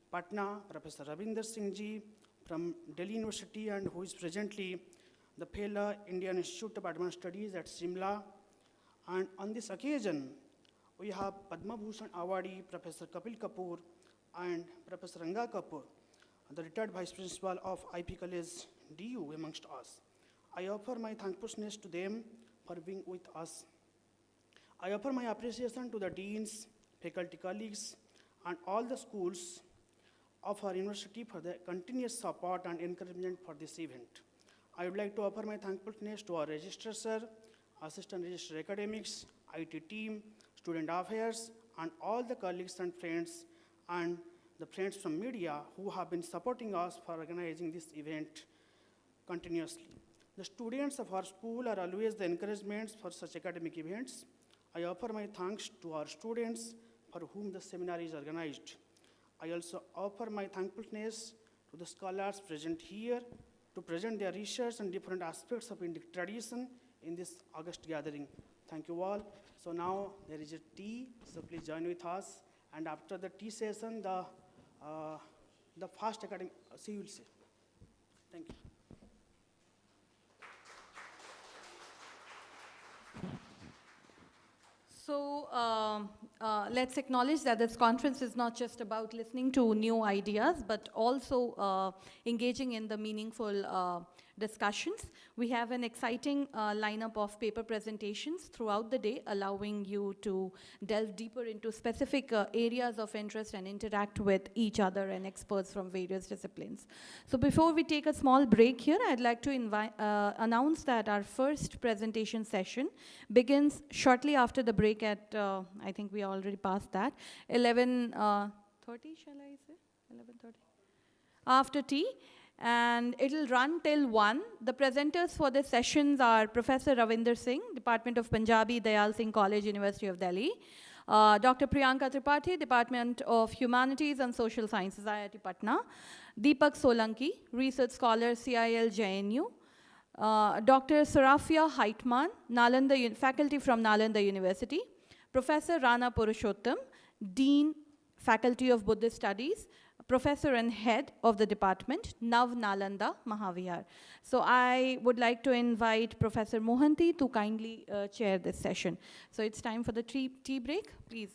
Padma, Professor Ravinder Singh ji from Delhi University, and who is presently the fellow Indian Institute of Advanced Studies at Shimla. And on this occasion, we have Padma Bhushan Awardee, Professor Kapil Kapoor and Professor Ranga Kapoor, the retired Vice Principal of IP College DU amongst us. I offer my thankfulness to them for being with us. I offer my appreciation to the deans, faculty colleagues, and all the schools of our university for their continuous support and encouragement for this event. I would like to offer my thankfulness to our registrar sir, assistant registrar academics, IT team, student affairs, and all the colleagues and the friends from media who have been supporting us for organizing this event continuously. The students of our school are always the encouragements for such academic events. I offer my thanks to our students for whom the seminar is organized. I also offer my thankfulness to the scholars present here to present their research and different aspects of Indic tradition in this August gathering. Thank you all. So now there is a tea, so please join with us. And after the tea session, the fast academic, see you will see. Thank you. So let's acknowledge that this conference is not just about listening to new ideas, but also engaging in the meaningful discussions. We have an exciting lineup of paper presentations throughout the day, allowing you to delve deeper into specific areas of interest and interact with each other and experts from various disciplines. So before we take a small break here, I'd like to announce that our first presentation session begins shortly after the break at, I think we already passed that, 11:30, shall I say? 11:30? After tea. And it'll run till 1. The presenters for the sessions are Professor Ravinder Singh, Department of Punjabi, Dayal Singh College, University of Delhi. Dr. Priyanka Tripathi, Department of Humanities and Social Sciences, IIT Patna. Deepak Solanki, Research Scholar, CIL JNU. Dr. Sarafia Heitman, faculty from Nalanda University. Professor Rana Purushottam, Dean, Faculty of Buddhist Studies. Professor and head of the department, Nav Nalanda Mahavihar. So I would like to invite Professor Mohanty to kindly chair this session. So it's time for the tea break, please.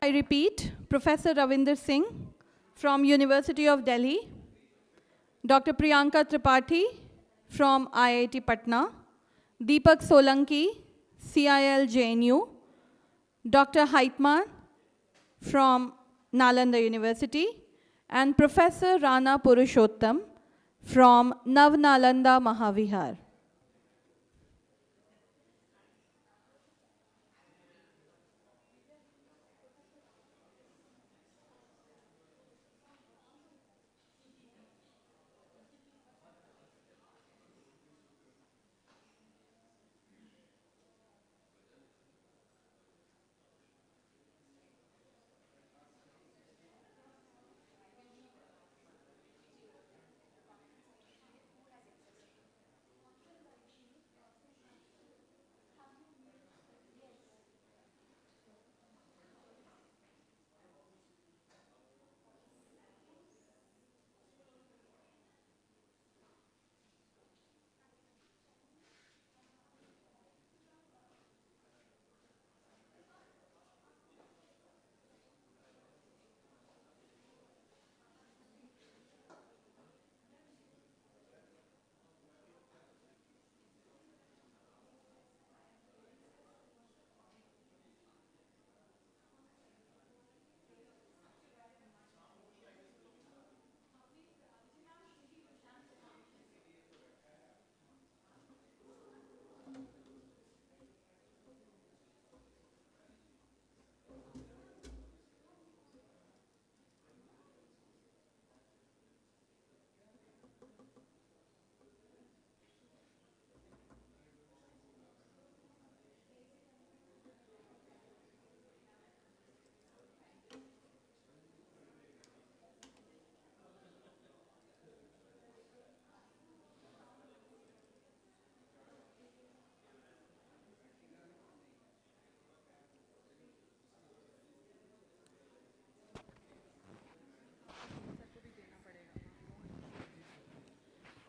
I repeat, Professor Ravinder Singh from University of Delhi, Dr. Priyanka Tripathi from IIT Patna, Deepak Solanki, CIL JNU, Dr. Haitman from Nalanda University, and Professor Rana Purushottam from Nalanda Mahavihar.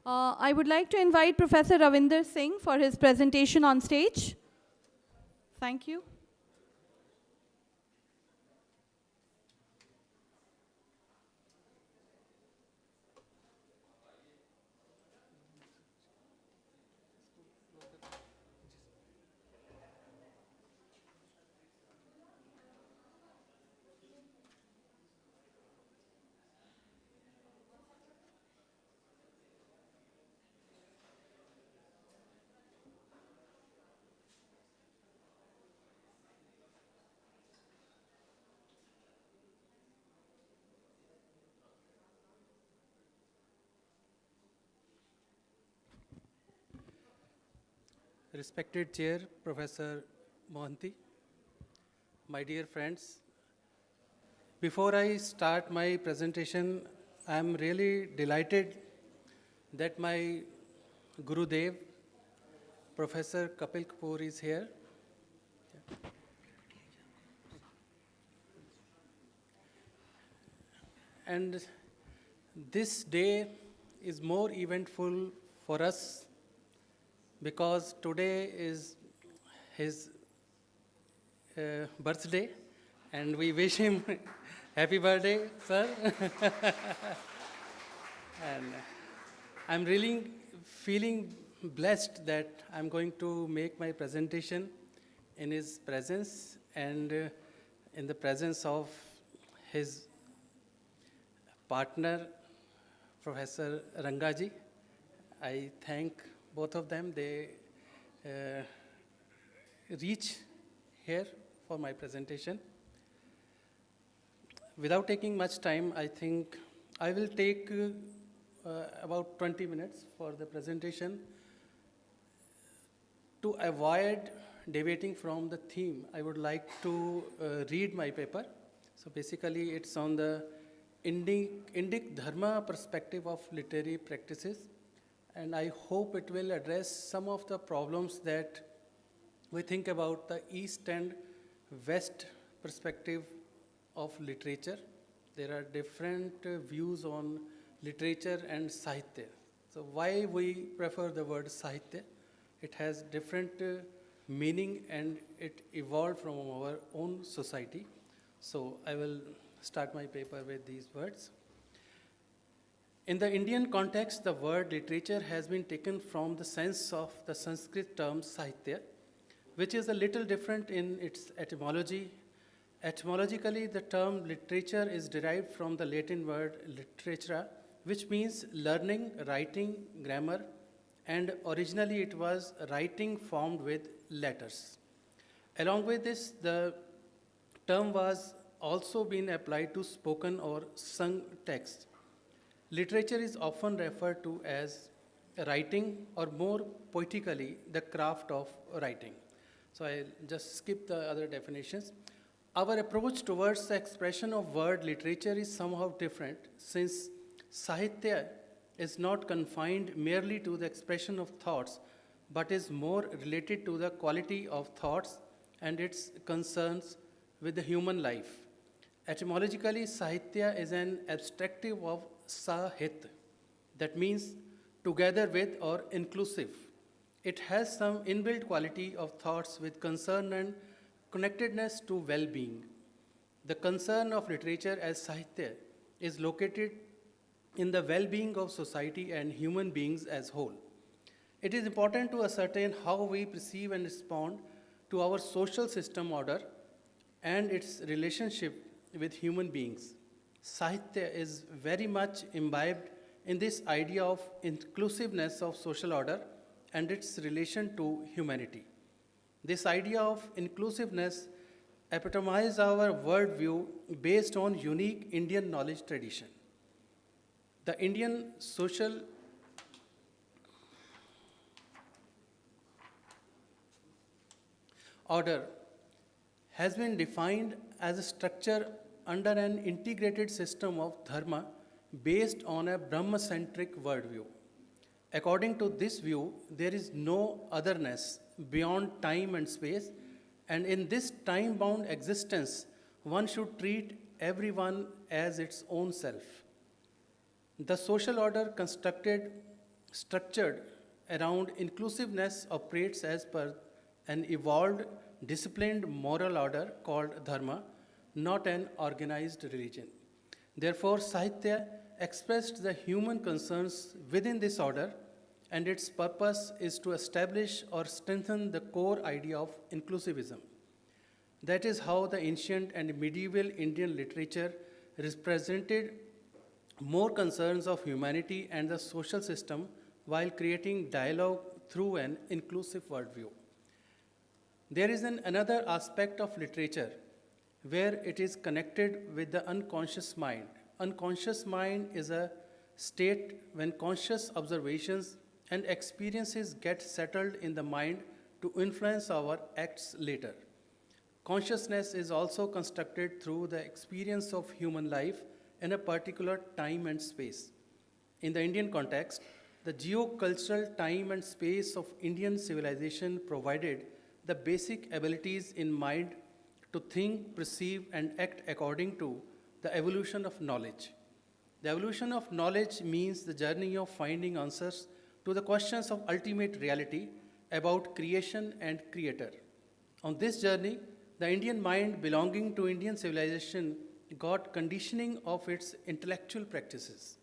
I would like to invite Professor Ravinder Singh for his presentation on stage. Thank you. Respected Chair, Professor Mohanty, my dear friends, before I start my presentation, I am really delighted that my Gurudev, Professor Kapil Kapoor is here. And this day is more eventful for us because today is his birthday, and we wish him happy birthday, sir. And I'm really feeling blessed that I'm going to make my presentation in his presence and in the presence of his partner, Professor Rangaji. I thank both of them. They reach here for my presentation. Without taking much time, I think I will take about 20 minutes for the presentation. To avoid deviating from the theme, I would like to read my paper. So basically, it's on the Indic Dharma perspective of literary practices, and I hope it will address some of the problems that we think about the East and West perspective of literature. There are different views on literature and Sahitya. So why we prefer the word Sahitya? It has different meaning and it evolved from our own society. So I will start my paper with these words. In the Indian context, the word literature has been taken from the sense of the Sanskrit term sahitya, which is a little different in its etymology. Etymologically, the term literature is derived from the Latin word literatura, which means learning, writing, grammar, and originally it was writing formed with letters. Along with this, the term was also been applied to spoken or sung text. Literature is often referred to as writing, or more poetically, the craft of writing. So I'll just skip the other definitions. Our approach towards the expression of word literature is somehow different, since sahitya is not confined merely to the expression of thoughts, but is more related to the quality of thoughts and its concerns with the human life. Etymologically, sahitya is an abstractive of sahit, that means together with or inclusive. It has some inbuilt quality of thoughts with concern and connectedness to well-being. The concern of literature as sahitya is located in the well-being of society and human beings as whole. It is important to ascertain how we perceive and respond to our social system order and its relationship with human beings. Sahitya is very much imbibed in this idea of inclusiveness of social order and its relation to humanity. This idea of inclusiveness epitomizes our worldview based on unique Indian knowledge tradition. The Indian social order has been defined as a structure under an integrated system of dharma based on a Brahma-centric worldview. According to this view, there is no otherness beyond time and space, and in this time-bound existence, one should treat everyone as its own self. The social order structured around inclusiveness operates as per an evolved, disciplined moral order called dharma, not an organized religion. Therefore, Sahitya expressed the human concerns within this order, and its purpose is to establish or strengthen the core idea of inclusivism. That is how the ancient and medieval Indian literature represented more concerns of humanity and the social system while creating dialogue through an inclusive worldview. There is another aspect of literature where it is connected with the unconscious mind. Unconscious mind is a state when conscious observations and experiences get settled in the mind to influence our acts later. Consciousness is also constructed through the experience of human life in a particular time and space. In the Indian context, the geocultural time and space of Indian civilization provided the basic abilities in mind to think, perceive, and act according to the evolution of knowledge. The evolution of knowledge means the journey of finding answers to the questions of ultimate reality about creation and creator. On this journey, the Indian mind belonging to Indian civilization got conditioning of its intellectual practices.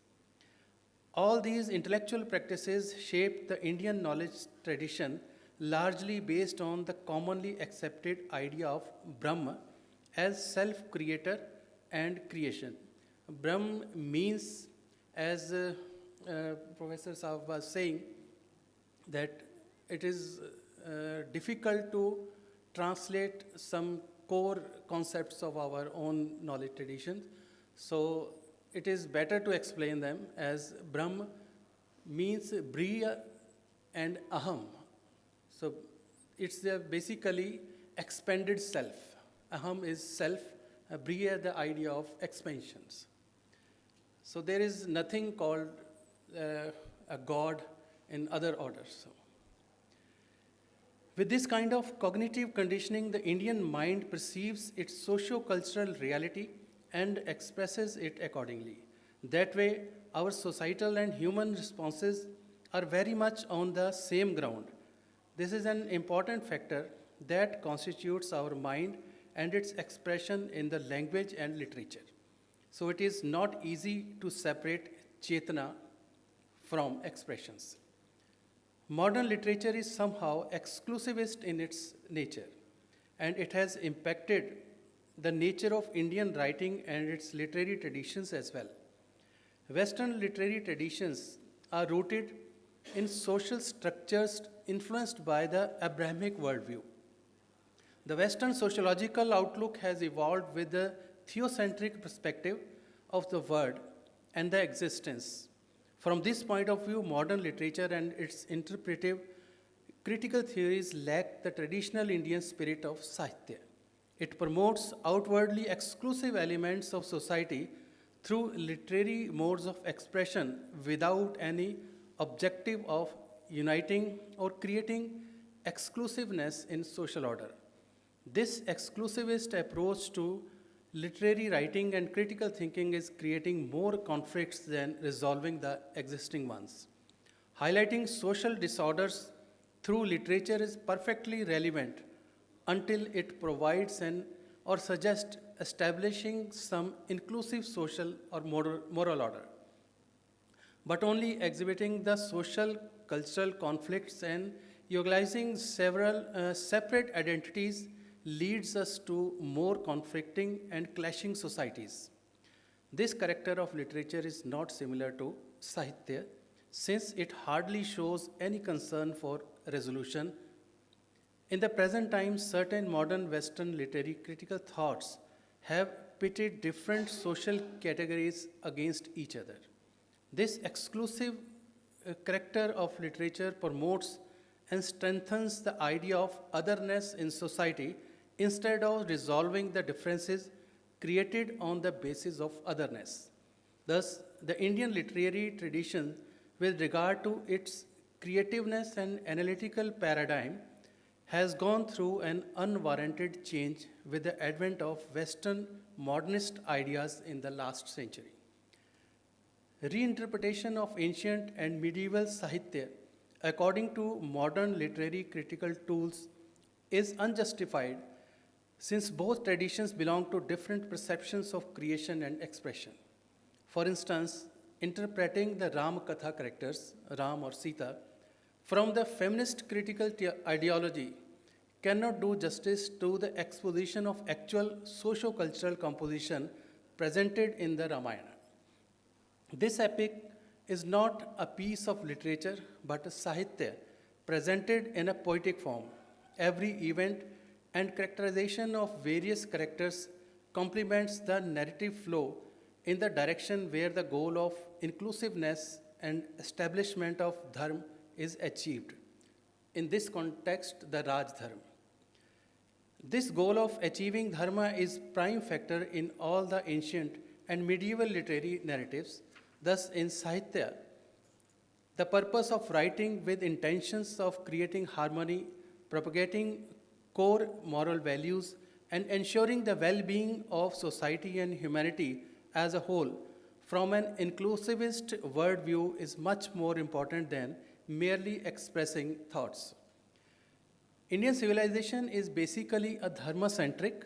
All these intellectual practices shaped the Indian knowledge tradition largely based on the commonly accepted idea of Brahma as self-creator and creation. Brahm means, as Professor Saab was saying, that it is difficult to translate some core concepts of our own knowledge traditions. So it is better to explain them as Brahm means Briya and Aham. So it's basically expanded self. Aham is self, Briya the idea of expansions. So there is nothing called a God in other orders. So, with this kind of cognitive conditioning, the Indian mind perceives its socio-cultural reality and expresses it accordingly. That way, our societal and human responses are very much on the same ground. This is an important factor that constitutes our mind and its expression in the language and literature. So it is not easy to separate Chetana from expressions. Modern literature is somehow exclusivist in its nature, and it has impacted the nature of Indian writing and its literary traditions as well. Western literary traditions are rooted in social structures influenced by the Abrahamic worldview. The Western sociological outlook has evolved with the theocentric perspective of the world and the existence. From this point of view, modern literature and its interpretive critical theories lack the traditional Indian spirit of Sahitya. It promotes outwardly exclusive elements of society through literary modes of expression without any objective of uniting or creating exclusiveness in social order. This exclusivist approach to literary writing and critical thinking is creating more conflicts than resolving the existing ones. Highlighting social disorders through literature is perfectly relevant until it provides an or suggests establishing some inclusive social or moral order. But only exhibiting the social cultural conflicts and utilizing several separate identities leads us to more conflicting and clashing societies. This character of literature is not similar to Sahitya, since it hardly shows any concern for resolution. In the present time, certain modern Western literary critical thoughts have pitted different social categories against each other. This exclusive character of literature promotes and strengthens the idea of otherness in society instead of resolving the differences created on the basis of otherness. Thus, the Indian literary tradition, with regard to its creativeness and analytical paradigm, has gone through an unwarranted change with the advent of Western modernist ideas in the last century. Reinterpretation of ancient and medieval Sahitya according to modern literary critical tools is unjustified, since both traditions belong to different perceptions of creation and expression. For instance, interpreting the Ram Katha characters, Ram or Sita, from the feminist critical ideology cannot do justice to the exposition of actual socio-cultural composition presented in the Ramayana. This epic is not a piece of literature but a Sahitya presented in a poetic form. Every event and characterization of various characters complements the narrative flow in the direction where the goal of inclusiveness and establishment of dharma is achieved. In this context, the Raj Dharma. This goal of achieving dharma is prime factor in all the ancient and medieval literary narratives. Thus, in Sahitya, the purpose of writing with intentions of creating harmony, propagating core moral values, and ensuring the well-being of society and humanity as a whole from an inclusivist worldview is much more important than merely expressing thoughts. Indian civilization is basically a dharma-centric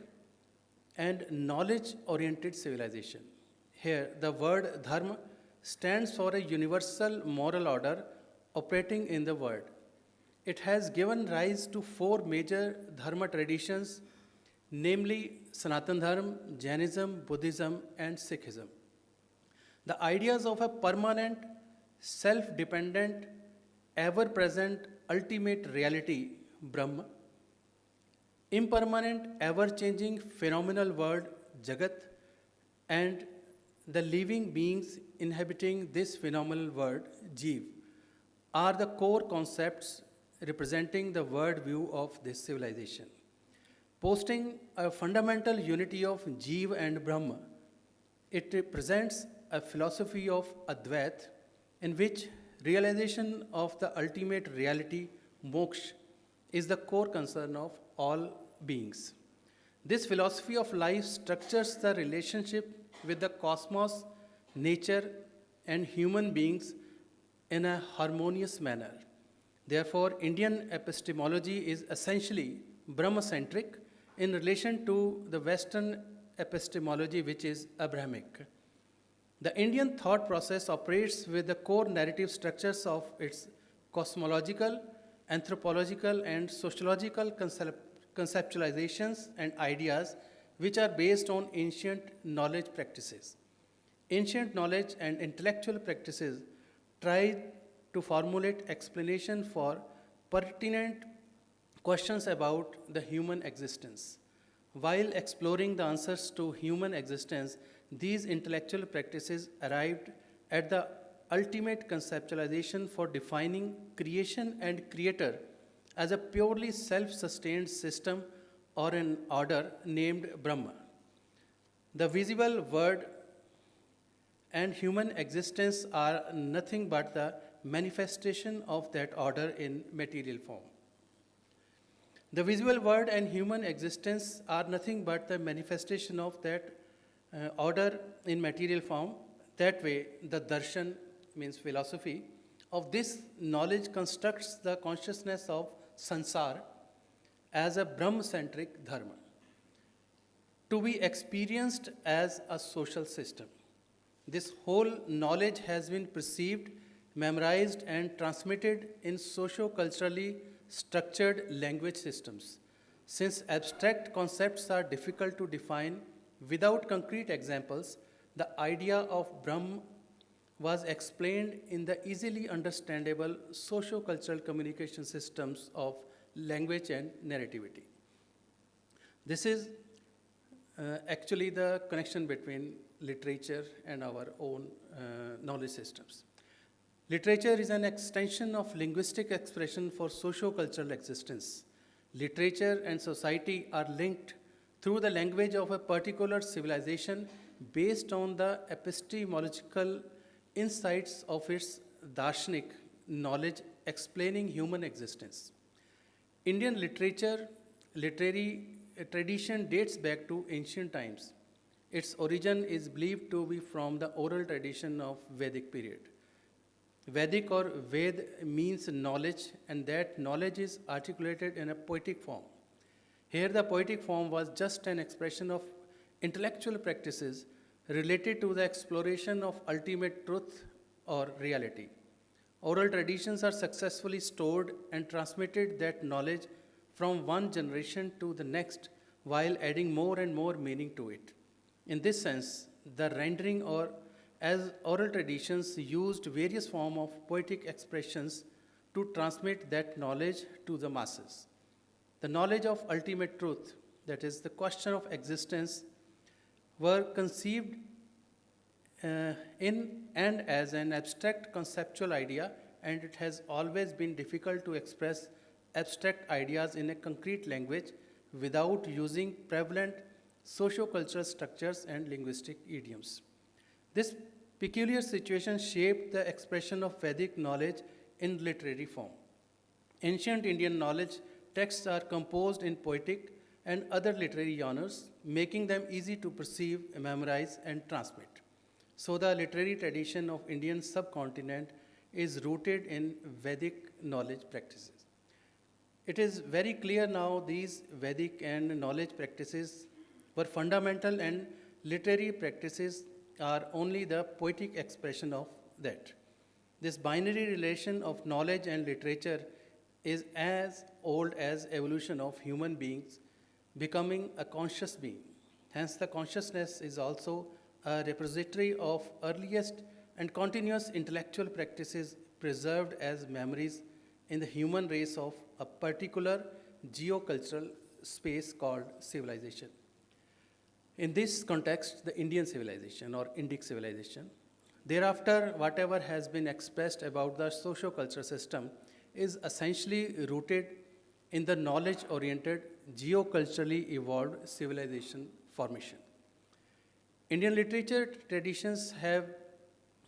and knowledge-oriented civilization. Here, the word dharma stands for a universal moral order operating in the world. It has given rise to four major dharma traditions, namely Sanatan Dharma, Jainism, Buddhism, and Sikhism. The ideas of a permanent, self-dependent, ever-present, ultimate reality, Brahma, impermanent, ever-changing, phenomenal world, Jagat, and the living beings inhabiting this phenomenal world, Jeev, are the core concepts representing the worldview of this civilization. Posting a fundamental unity of Jeev and Brahma, it represents a philosophy of Advait in which realization of the ultimate reality, moksha, is the core concern of all beings. This philosophy of life structures the relationship with the cosmos, nature, and human beings in a harmonious manner. Therefore, Indian epistemology is essentially Brahma-centric in relation to the Western epistemology, which is Abrahamic. The Indian thought process operates with the core narrative structures of its cosmological, anthropological, and sociological conceptualizations and ideas, which are based on ancient knowledge practices. Ancient knowledge and intellectual practices try to formulate explanation for pertinent questions about the human existence. While exploring the answers to human existence, these intellectual practices arrived at the ultimate conceptualization for defining creation and creator as a purely self-sustained system or an order named Brahma. The visible world and human existence are nothing but the manifestation of that order in material form. The visible world and human existence are nothing but the manifestation of that order in material form. That way, the darshan, means philosophy, of this knowledge constructs the consciousness of sansar as a Brahma-centric dharma, to be experienced as a social system. This whole knowledge has been perceived, memorized, and transmitted in socio-culturally structured language systems. Since abstract concepts are difficult to define without concrete examples, the idea of Brahma was explained in the easily understandable socio-cultural communication systems of language and narrativity. This is actually the connection between literature and our own knowledge systems. Literature is an extension of linguistic expression for socio-cultural existence. Literature and society are linked through the language of a particular civilization based on the epistemological insights of its darshanik knowledge explaining human existence. Indian literary tradition dates back to ancient times. Its origin is believed to be from the oral tradition of Vedic period. Vedic or Ved means knowledge, and that knowledge is articulated in a poetic form. Here, the poetic form was just an expression of intellectual practices related to the exploration of ultimate truth or reality. Oral traditions are successfully stored and transmitted that knowledge from one generation to the next while adding more and more meaning to it. In this sense, the rendering or as oral traditions used various forms of poetic expressions to transmit that knowledge to the masses. The knowledge of ultimate truth, that is the question of existence, were conceived in and as an abstract conceptual idea, and it has always been difficult to express abstract ideas in a concrete language without using prevalent socio-cultural structures and linguistic idioms. This peculiar situation shaped the expression of Vedic knowledge in literary form. Ancient Indian knowledge texts are composed in poetic and other literary genres, making them easy to perceive, memorize, and transmit. So the literary tradition of Indian subcontinent is rooted in Vedic knowledge practices. It is very clear now these Vedic and knowledge practices were fundamental, and literary practices are only the poetic expression of that. This binary relation of knowledge and literature is as old as evolution of human beings becoming a conscious being. Hence, the consciousness is also a repository of earliest and continuous intellectual practices preserved as memories in the human race of a particular geocultural space called civilization. In this context, the Indian civilization or Indic civilization, thereafter, whatever has been expressed about the socio-cultural system is essentially rooted in the knowledge-oriented, geoculturally evolved civilization formation. Indian literature traditions have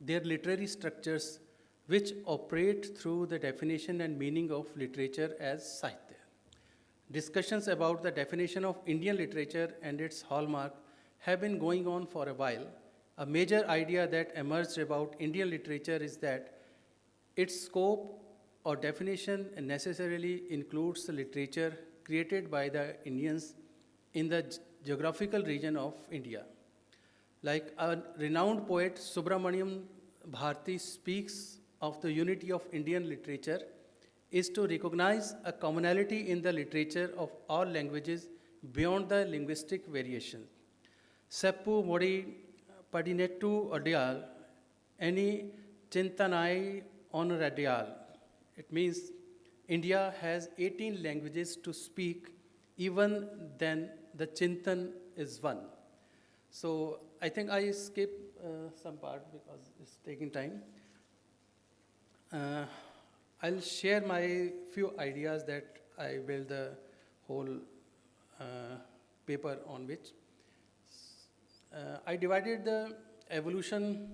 their literary structures which operate through the definition and meaning of literature as sahitya. Discussions about the definition of Indian literature and its hallmark have been going on for a while. A major idea that emerged about Indian literature is that its scope or definition necessarily includes the literature created by the Indians in the geographical region of India. Like a renowned poet Subramaniam Bharati speaks of the unity of Indian literature is to recognize a commonality in the literature of all languages beyond the linguistic variation. Seppu mori padinettu odial, any chintanai on radial. It means India has 18 languages to speak, even then the Chintan is one. So I think I skip some part because it's taking time. I'll share my few ideas that I built the whole paper on which. I divided the evolution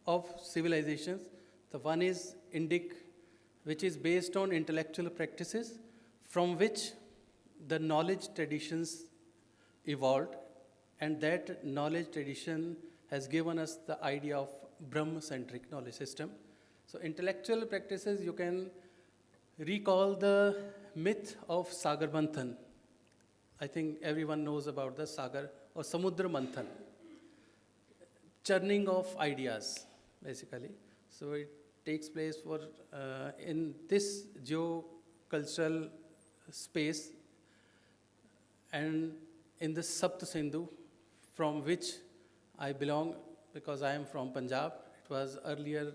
of civilizations. The one is Indic, which is based on intellectual practices from which the knowledge traditions evolved, and that knowledge tradition has given us the idea of Brahma-centric knowledge system. So intellectual practices, you can recall the myth of Sagar Manthan. I think everyone knows about the Sagar or Samudra Manthan, churning of ideas, basically. So it takes place for in this geo-cultural space and in the Sapt Sindhu, from which I belong because I am from Punjab. It was earlier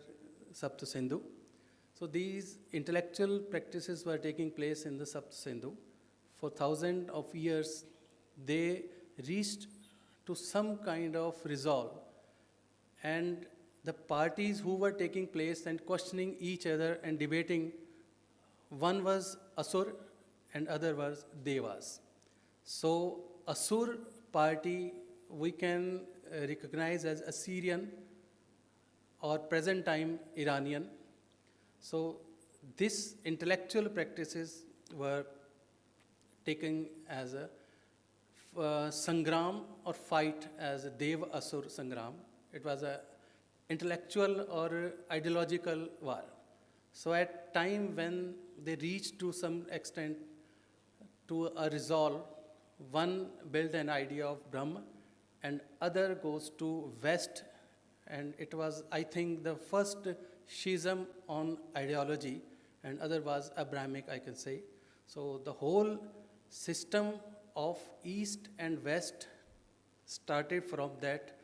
Sapt Sindhu. So these intellectual practices were taking place in the Sapt Sindhu. For thousands of years, they reached to some kind of resolve. And the parties who were taking place and questioning each other and debating, one was Asur and other was Devas. So Asur party we can recognize as Assyrian or present time Iranian. So these intellectual practices were taken as a Sangram or fight as a Dev Asur Sangram. It was a intellectual or ideological war. So at time when they reached to some extent to a resolve, one built an idea of Brahma and other goes to West, and it was, I think, the first schism on ideology, and other was Abrahamic, I can say. So the whole system of East and West started from that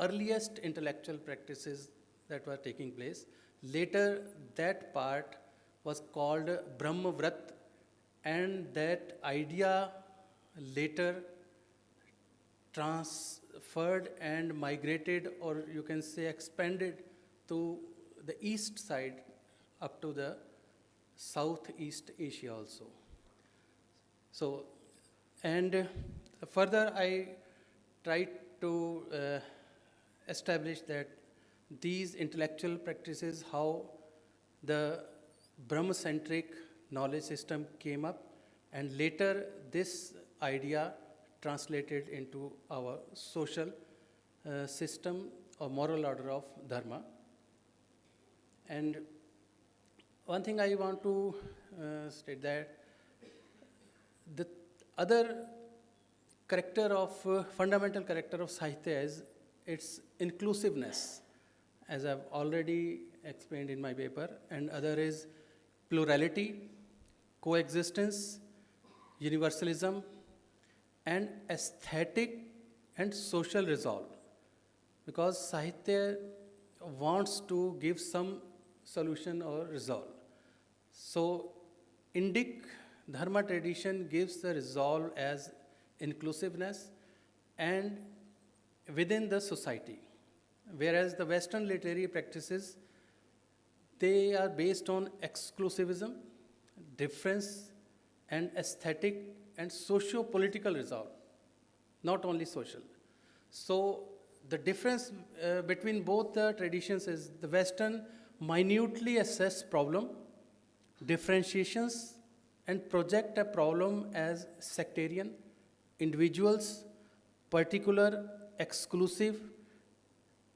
earliest intellectual practices that were taking place. Later, that part was called Brahmavrat, and that idea later transferred and migrated, or you can say expanded to the east side up to the Southeast Asia also. So, and further I tried to establish that these intellectual practices, how the Brahma-centric knowledge system came up, and later this idea translated into our social system or moral order of Dharma. And one thing I want to state that the other character of, fundamental character of Sahitya is its inclusiveness, as I've already explained in my paper, and other is plurality, coexistence, universalism, and aesthetic and social resolve. Because Sahitya wants to give some solution or resolve. So Indic Dharma tradition gives the resolve as inclusiveness and within the society. Whereas the Western literary practices, they are based on exclusivism, difference, and aesthetic and socio-political resolve, not only social. So the difference between both the traditions is the Western minutely assess problem, differentiations, and project a problem as sectarian, individuals, particular, exclusive,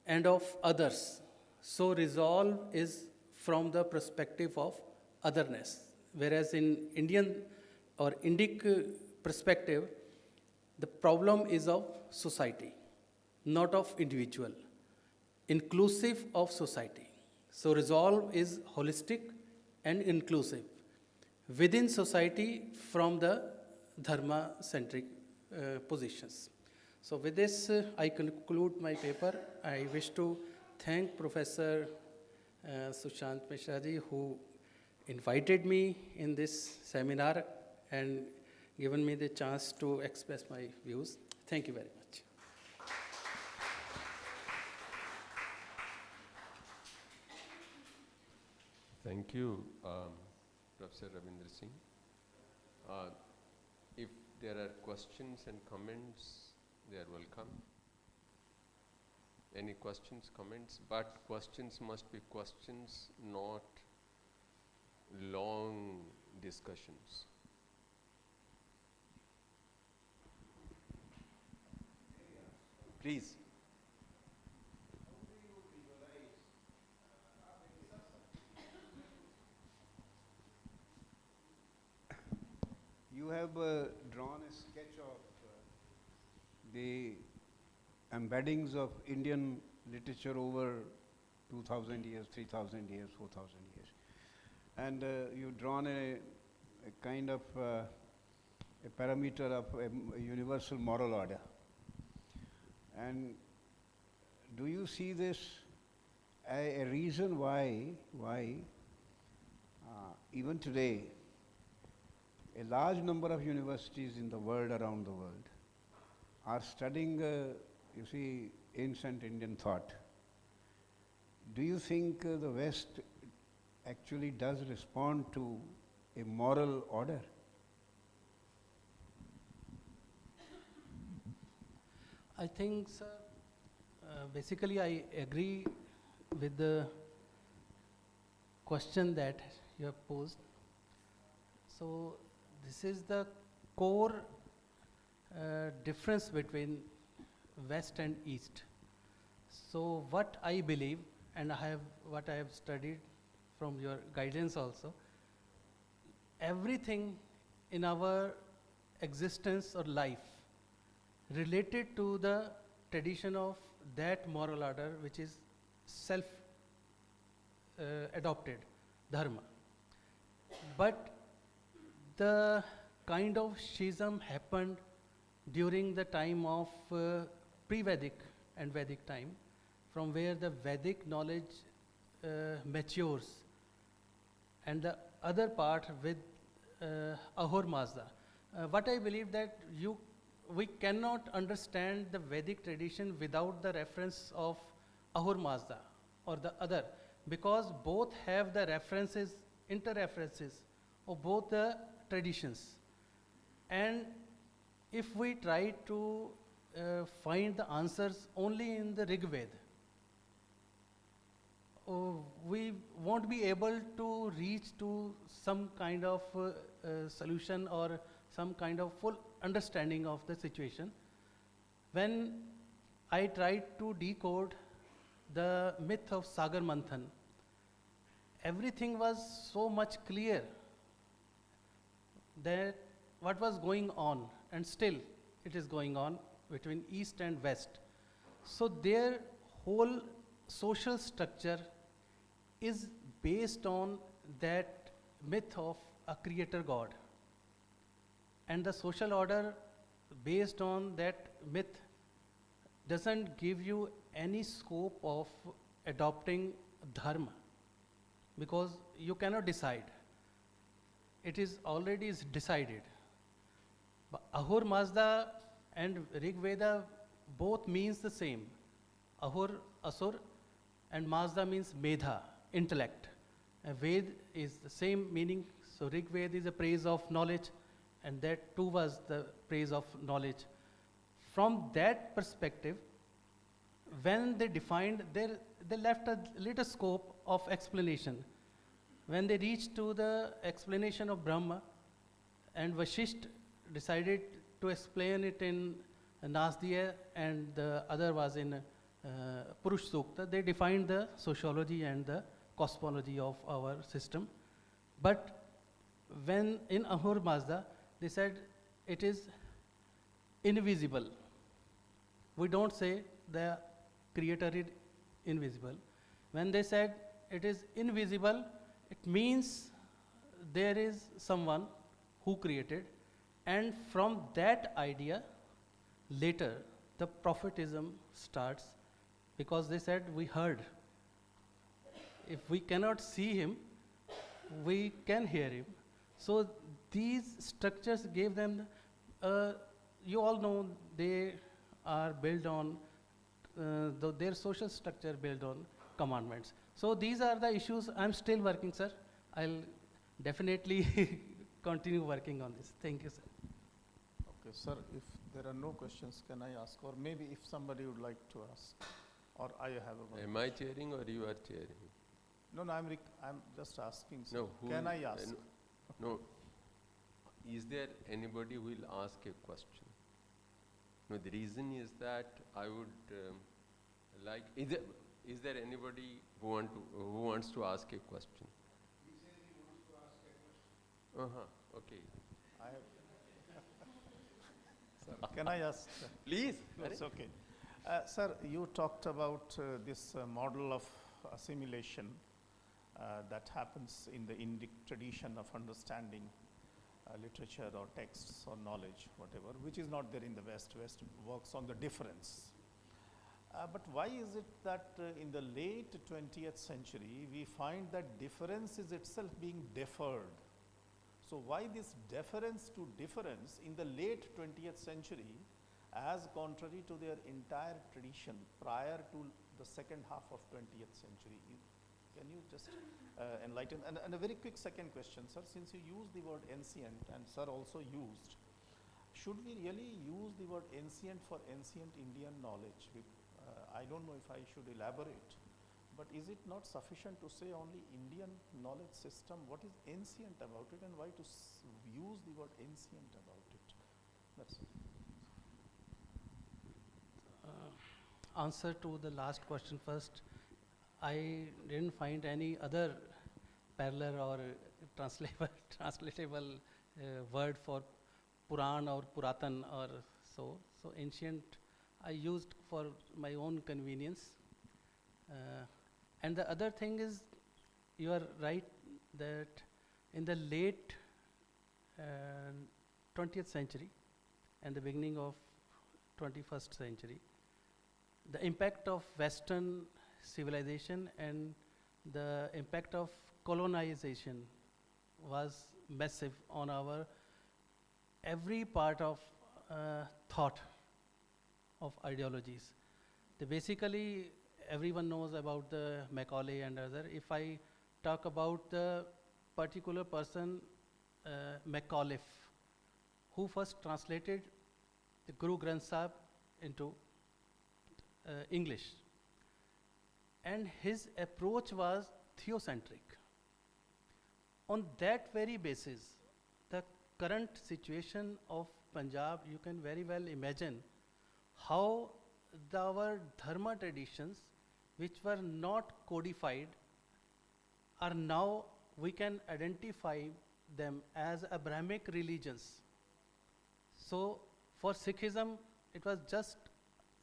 and of others. So resolve is from the perspective of otherness. Whereas in Indian or Indic perspective, the problem is of society, not of individual, inclusive of society. So resolve is holistic and inclusive within society from the dharma-centric positions. So with this, I conclude my paper. I wish to thank Professor Sushant Mishra ji, who invited me in this seminar and given me the chance to express my views. Thank you very much. Thank you, Professor Ravinder Singh. If there are questions and comments, they are welcome. Any questions, comments? But questions must be questions, not long discussions. Please. You have drawn a sketch of the embeddings of Indian literature over 2,000 years, 3,000 years, 4,000 years. And you've drawn a kind of a parameter of a universal moral order. And do you see this a reason why even today a large number of universities in the world, around the world, are studying, you see, ancient Indian thought? Do you think the West actually does respond to a moral order? I think, sir, basically I agree with the question that you have posed. So this is the core difference between West and East. So what I believe, and what I have studied from your guidance also, everything in our existence or life related to the tradition of that moral order which is self-adopted, dharma. But the kind of schism happened during the time of pre-Vedic and Vedic time, from where the Vedic knowledge matures, and the other part with Ahura Mazda. What I believe that we cannot understand the Vedic tradition without the reference of Ahura Mazda or the other, because both have the references, inter-references of both the traditions. And if we try to find the answers only in the Rig Veda, we won't be able to reach to some kind of solution or some kind of full understanding of the situation. When I tried to decode the myth of Sagar Manthan, everything was so much clear that what was going on, and still it is going on between East and West. So their whole social structure is based on that myth of a creator God. And the social order based on that myth doesn't give you any scope of adopting dharma, because you cannot decide. It is already decided. But Ahura Mazda and Rig Veda both means the same. Ahur, Asur, and Mazda means Medha, intellect. Ved is the same meaning, so Rig Veda is a praise of knowledge, and that too was the praise of knowledge. From that perspective, when they defined, they left a little scope of explanation. When they reached to the explanation of Brahma, and Vashisht decided to explain it in Nasdiya, and the other was in Purush Sukta, they defined the sociology and the cosmology of our system. But when in Ahura Mazda, they said it is invisible. We don't say the creator is invisible. When they said it is invisible, it means there is someone who created, and from that idea, later the prophetism starts, because they said we heard. If we cannot see him, we can hear him. So these structures gave them, you all know they are built on, their social structure built on commandments. So these are the issues. I'm still working, sir. I'll definitely continue working on this. Thank you, sir. Okay, sir, if there are no questions, can I ask? Or maybe if somebody would like to ask, or I have a one. Am I chairing or you are chairing? No, no, I'm just asking, sir. No. Can I ask? No. Is there anybody who will ask a question? No, the reason is that I would like, is there anybody who wants to ask a question? He says he wants to ask a question. Okay. I have. Sir, can I ask? Please. No, it's okay. Sir, you talked about this model of assimilation that happens in the Indic tradition of understanding literature or texts or knowledge, whatever, which is not there in the West. West works on the difference. But why is it that in the late 20th century, we find that difference is itself being deferred? So why this deference to difference in the late 20th century as contrary to their entire tradition prior to the second half of 20th century? Can you just enlighten? And a very quick second question, sir, since you used the word ancient and sir also used, should we really use the word ancient for ancient Indian knowledge? I don't know if I should elaborate, but is it not sufficient to say only Indian knowledge system? What is ancient about it and why to use the word ancient about it? That's it. Answer to the last question first. I didn't find any other parallel or translatable word for Puran or Puratan or so. So ancient I used for my own convenience. And the other thing is, you are right that in the late 20th century and the beginning of 21st century, the impact of Western civilization and the impact of colonization was massive on our every part of thought of ideologies. Basically, everyone knows about the Macaulay and other. If I talk about the particular person, Macaulay, who first translated the Guru Granth Sahib into English. And his approach was theocentric. On that very basis, the current situation of Punjab, you can very well imagine how our dharma traditions, which were not codified, are now, we can identify them as Abrahamic religions. So for Sikhism, it was just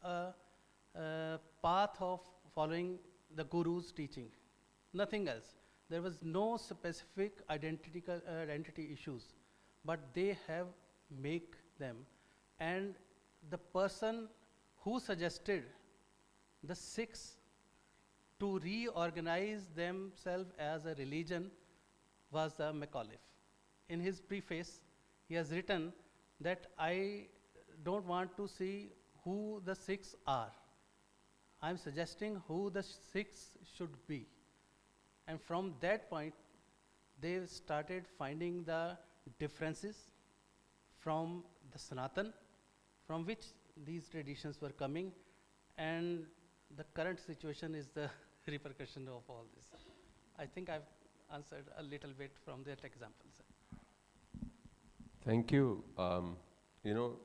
a path of following the Guru's teaching, nothing else. There was no specific identity issues, but they have make them. And the person who suggested the Sikhs to reorganize themselves as a religion was the Macaulay. In his preface, he has written that I don't want to see who the Sikhs are. I'm suggesting who the Sikhs should be. And from that point, they started finding the differences from the Sanatan, from which these traditions were coming, and the current situation is the repercussion of all this. I think I've answered a little bit from that example, sir. Thank you.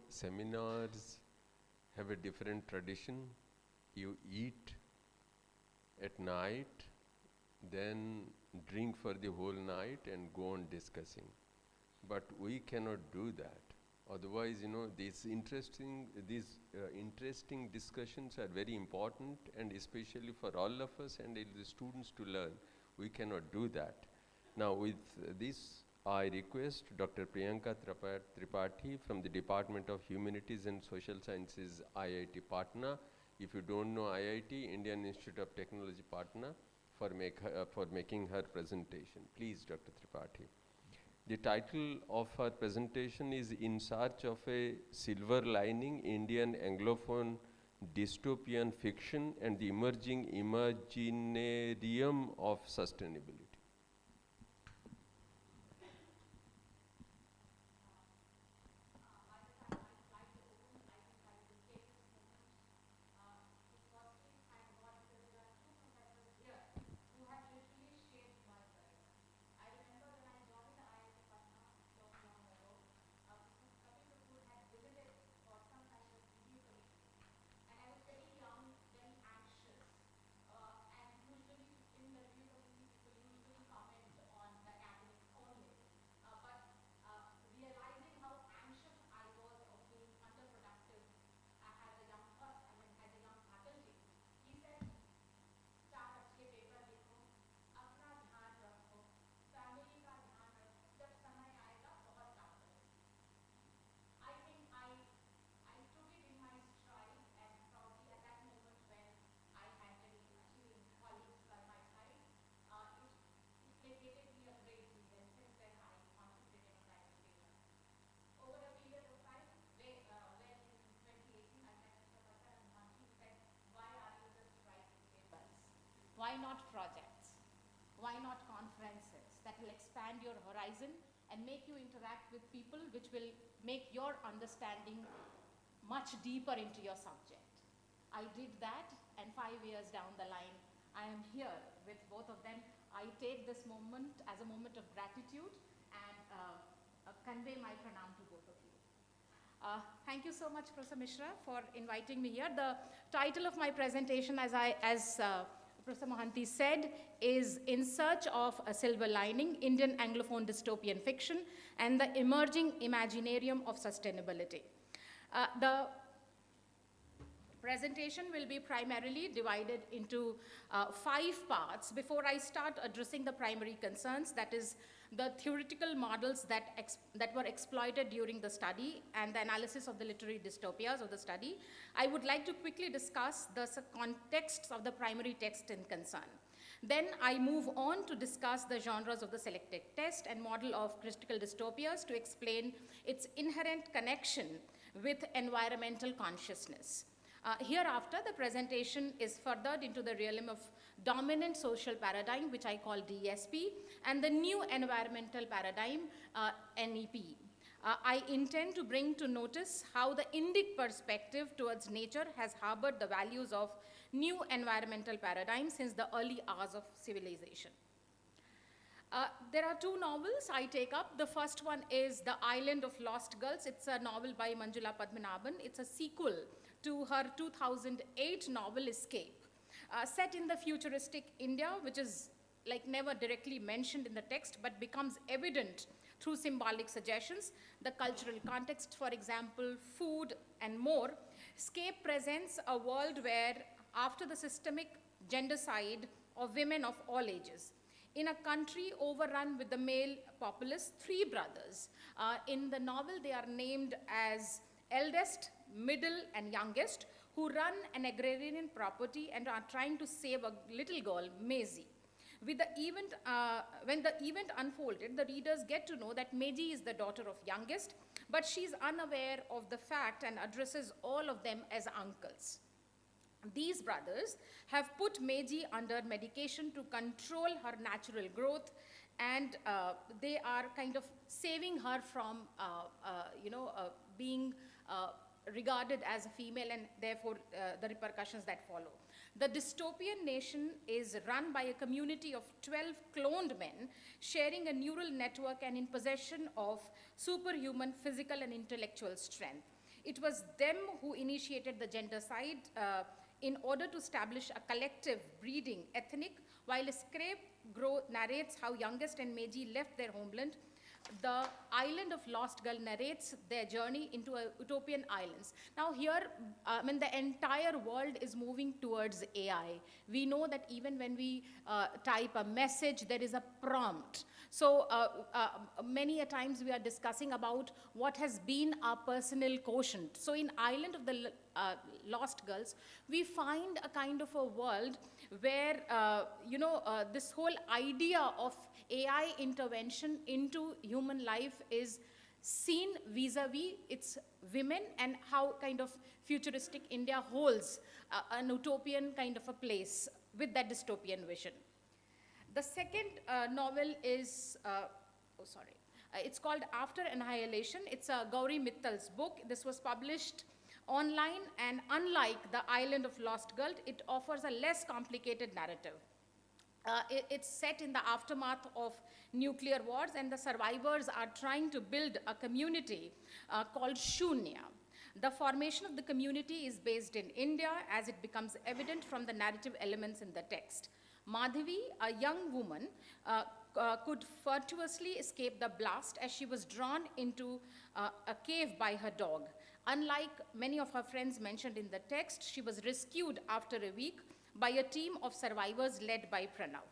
Seminars have a different tradition. You eat at night, then drink for the whole night and go on discussing. But we cannot do that. Otherwise, these interesting discussions are very important, and especially for all of us and the students to learn. We cannot do that. Now, with this, I request Dr. Priyanka Tripathi from the Department of Humanities and Social Sciences, IIT Patna. If you don't know IIT, Indian Institute of Technology Patna, for making her presentation. Please, Dr. Tripathi. The title of her presentation is In Search of a Silver Lining, Indian Anglophone Dystopian Fiction and the Emerging Imaginarium of Sustainability. Why not projects? Why not conferences that will expand your horizon and make you interact with people, which will make your understanding much deeper into your subject? I did that, and 5 years down the line, I am here with both of them. I take this moment as a moment of gratitude and convey my pranam to both of you. Thank you so much, Professor Mishra, for inviting me here. The title of my presentation, as Professor Mohanty said, is In Search of a Silver Lining, Indian Anglophone Dystopian Fiction and the Emerging Imaginarium of Sustainability. The presentation will be primarily divided into 5 parts. Before I start addressing the primary concerns, that is the theoretical models that were exploited during the study and the analysis of the literary dystopias of the study, I would like to quickly discuss the contexts of the primary text in concern. Then I move on to discuss the genres of the selected text and model of critical dystopias to explain its inherent connection with environmental consciousness. Hereafter, the presentation is furthered into the realm of dominant social paradigm, which I call DSP, and the new environmental paradigm, NEP. I intend to bring to notice how the Indic perspective towards nature has harbored the values of new environmental paradigm since the early hours of civilization. There are 2 novels I take up. The first one is The Island of Lost Girls. It's a novel by Manjula Padmanabhan. It's a sequel to her 2008 novel Escape, set in the futuristic India, which is like never directly mentioned in the text, but becomes evident through symbolic suggestions, the cultural context, for example, food and more. Escape presents a world where, after the systemic gendercide of women of all ages, in a country overrun with the male populace, 3 brothers. In the novel, they are named as eldest, middle, and youngest, who run an agrarian property and are trying to save a little girl, Maisie. With the event, when the event unfolded, the readers get to know that Maisie is the daughter of youngest, but she's unaware of the fact and addresses all of them as uncles. These brothers have put Maisie under medication to control her natural growth, and they are kind of saving her from, being regarded as a female, and therefore the repercussions that follow. The dystopian nation is run by a community of 12 cloned men sharing a neural network and in possession of superhuman physical and intellectual strength. It was them who initiated the gendercide in order to establish a collective breeding ethnic, while Escape narrates how youngest and Maisie left their homeland the island of Lost Girl narrates their journey into a utopian islands. Now here, the entire world is moving towards AI. We know that even when we type a message, there is a prompt. So many a times we are discussing about what has been our personal quotient. So in Island of the Lost Girls, we find a kind of a world where, this whole idea of AI intervention into human life is seen vis-a-vis its women, and how kind of futuristic India holds an utopian kind of a place with that dystopian vision. The second novel is, it's called After Annihilation. It's a Gauri Mittal's book. This was published online, and unlike the Island of Lost Girl, it offers a less complicated narrative. It's set in the aftermath of nuclear wars, and the survivors are trying to build a community called Shunya. The formation of the community is based in India, as it becomes evident from the narrative elements in the text. Madhavi, a young woman, could fortuitously escape the blast as she was drawn into a cave by her dog. Unlike many of her friends mentioned in the text, she was rescued after a week by a team of survivors led by Pranav.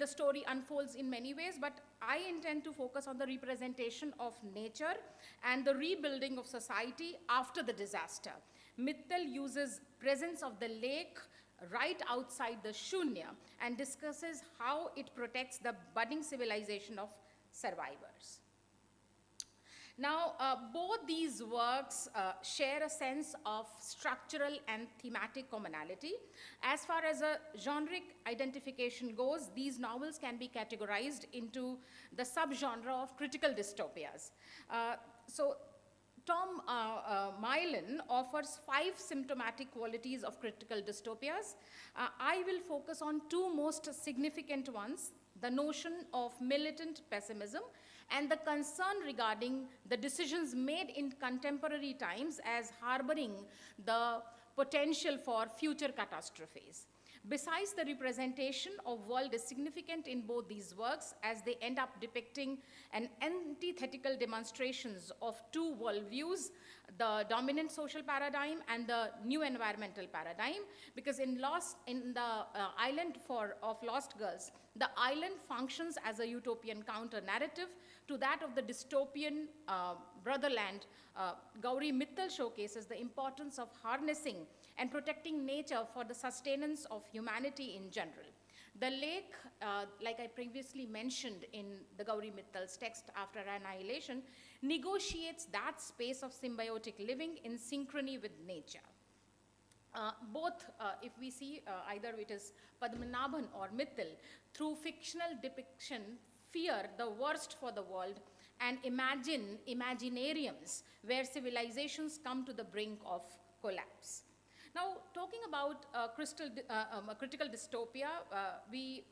The story unfolds in many ways, but I intend to focus on the representation of nature and the rebuilding of society after the disaster. Mittal uses presence of the lake right outside the Shunya and discusses how it protects the budding civilization of survivors. Now, both these works share a sense of structural and thematic commonality. As far as a generic identification goes, these novels can be categorized into the subgenre of critical dystopias. Tom Mylan offers 5 symptomatic qualities of critical dystopias. I will focus on 2 most significant ones: the notion of militant pessimism and the concern regarding the decisions made in contemporary times as harboring the potential for future catastrophes. Besides, the representation of world is significant in both these works, as they end up depicting an antithetical demonstrations of 2 worldviews, the dominant social paradigm and the new environmental paradigm. Because in the Island of Lost Girls, the island functions as a utopian counter-narrative to that of the dystopian brotherland. Gauri Mittal showcases the importance of harnessing and protecting nature for the sustenance of humanity in general. The lake, like I previously mentioned in the Gauri Mittal's text After Annihilation, negotiates that space of symbiotic living in synchrony with nature. If we see either it is Padmanabhan or Mittal, through fictional depiction, fear the worst for the world and imagine imaginariums where civilizations come to the brink of collapse. Now, talking about critical dystopia, we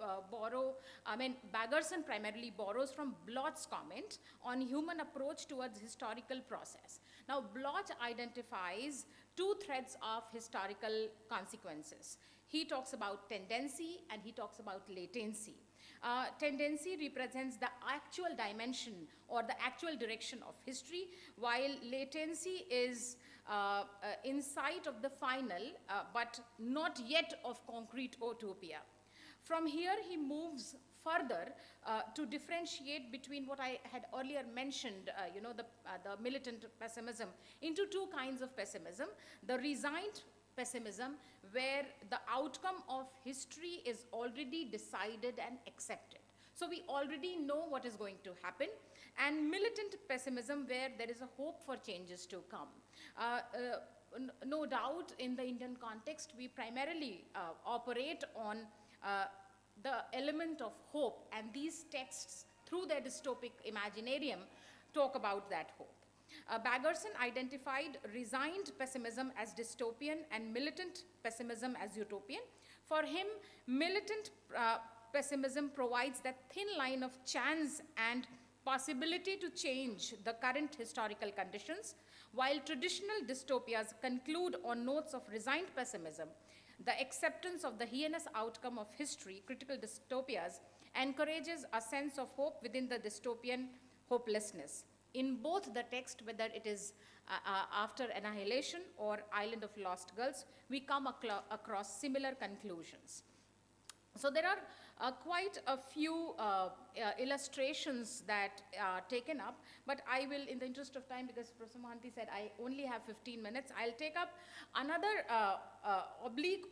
Baggerson primarily borrows from Bloch's comment on human approach towards historical process. Now, Bloch identifies 2 threads of historical consequences. He talks about tendency and he talks about latency. Tendency represents the actual dimension or the actual direction of history, while latency is insight of the final, but not yet of concrete utopia. From here, he moves further to differentiate between what I had earlier mentioned, the militant pessimism, into 2 kinds of pessimism: the resigned pessimism, where the outcome of history is already decided and accepted. So we already know what is going to happen. And militant pessimism, where there is a hope for changes to come. No doubt, in the Indian context, we primarily operate on the element of hope, and these texts, through their dystopic imaginarium, talk about that hope. Baggerson identified resigned pessimism as dystopian and militant pessimism as utopian. For him, militant pessimism provides that thin line of chance and possibility to change the current historical conditions, while traditional dystopias conclude on notes of resigned pessimism. The acceptance of the heinous outcome of history, critical dystopias, encourages a sense of hope within the dystopian hopelessness. In both the text, whether it is After Annihilation or Island of Lost Girls, we come across similar conclusions. So there are quite a few illustrations that are taken up, but I will, in the interest of time, because Professor Mohanty said I only have 15 minutes, I'll take up another oblique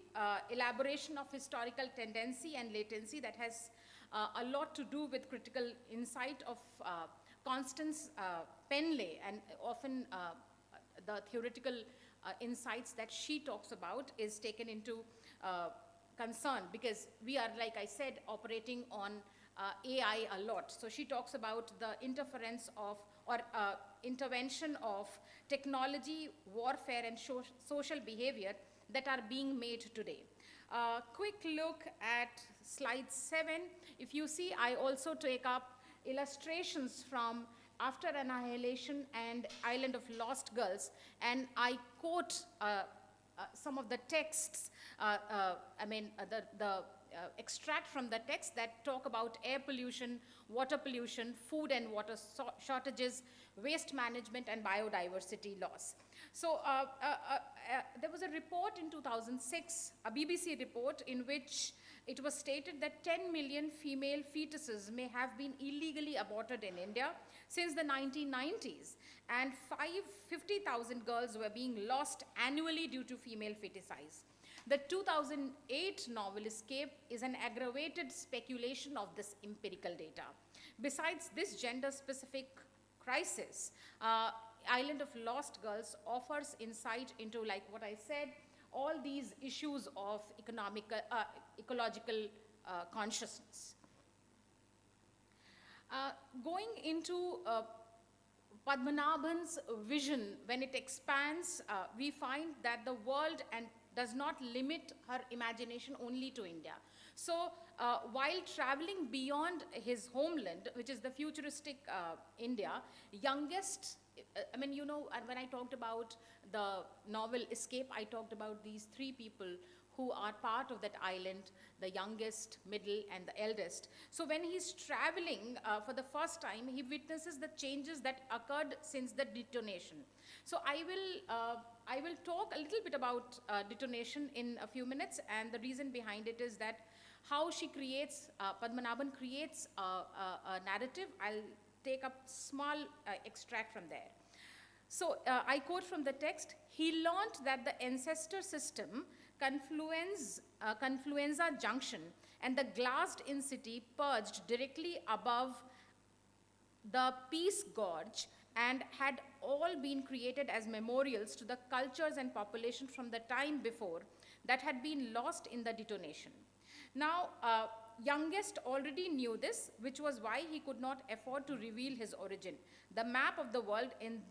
elaboration of historical tendency and latency that has a lot to do with critical insight of Constance Penley, and often the theoretical insights that she talks about is taken into concern, because we are, like I said, operating on AI a lot. So she talks about the interference of, or intervention of technology, warfare, and social behavior that are being made today. Quick look at slide 7. If you see, I also take up illustrations from After Annihilation and Island of Lost Girls, and I quote some of the texts, the extract from the text that talk about air pollution, water pollution, food and water shortages, waste management, and biodiversity loss. So there was a report in 2006, a BBC report, in which it was stated that 10 million female fetuses may have been illegally aborted in India since the 1990s, and 50,000 girls were being lost annually due to female feticide. The 2008 novel Escape is an aggravated speculation of this empirical data. Besides this gender-specific crisis, Island of Lost Girls offers insight into, like what I said, all these issues of ecological consciousness. Going into Padmanabhan's vision, when it expands, we find that the world does not limit her imagination only to India. So while traveling beyond his homeland, which is the futuristic India, youngest, when I talked about the novel Escape, I talked about these 3 people who are part of that island, the youngest, middle, and the eldest. So when he's traveling for the first time, he witnesses the changes that occurred since the detonation. So I will talk a little bit about detonation in a few minutes, and the reason behind it is that how she creates, Padmanabhan creates a narrative. I'll take a small extract from there. So I quote from the text: he learned that the ancestor system, Confluenza Junction, and the glassed-in city perched directly above the Peace Gorge, and had all been created as memorials to the cultures and population from the time before that had been lost in the detonation. Now, youngest already knew this, which was why he could not afford to reveal his origin. The map of the world in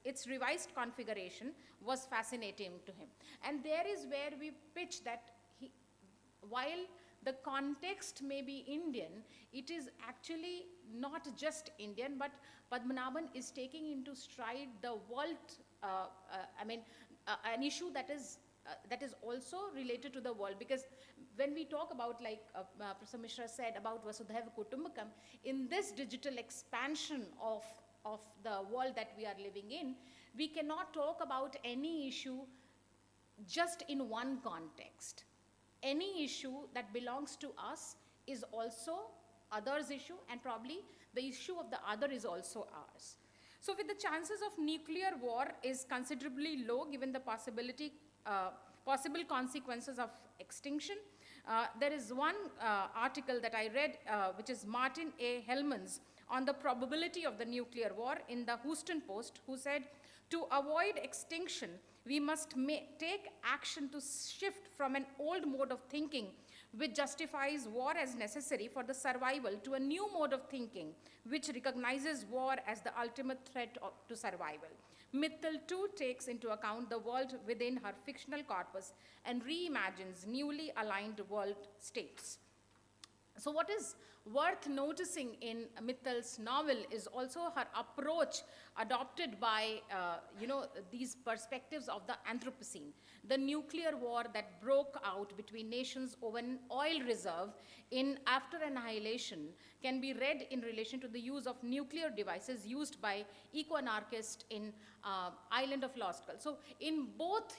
its revised configuration was fascinating to him. And there is where we pitch that while the context may be Indian, it is actually not just Indian, but Padmanabhan is taking into stride the world, an issue that is also related to the world. Because when we talk about, like Professor Mishra said, about Vasudhaiva Kutumbakam, in this digital expansion of the world that we are living in, we cannot talk about any issue just in one context. Any issue that belongs to us is also others' issue, and probably the issue of the other is also ours. So with the chances of nuclear war is considerably low given the possible consequences of extinction, there is one article that I read, which is Martin A. Hellman's on the probability of the nuclear war in the Houston Post, who said, to avoid extinction, we must take action to shift from an old mode of thinking which justifies war as necessary for the survival to a new mode of thinking which recognizes war as the ultimate threat to survival. Mittal too takes into account the world within her fictional corpus and reimagines newly aligned world states. So what is worth noticing in Mittal's novel is also her approach adopted by, these perspectives of the Anthropocene. The nuclear war that broke out between nations over an oil reserve after annihilation can be read in relation to the use of nuclear devices used by eco-anarchists in Island of Lost Girl. So in both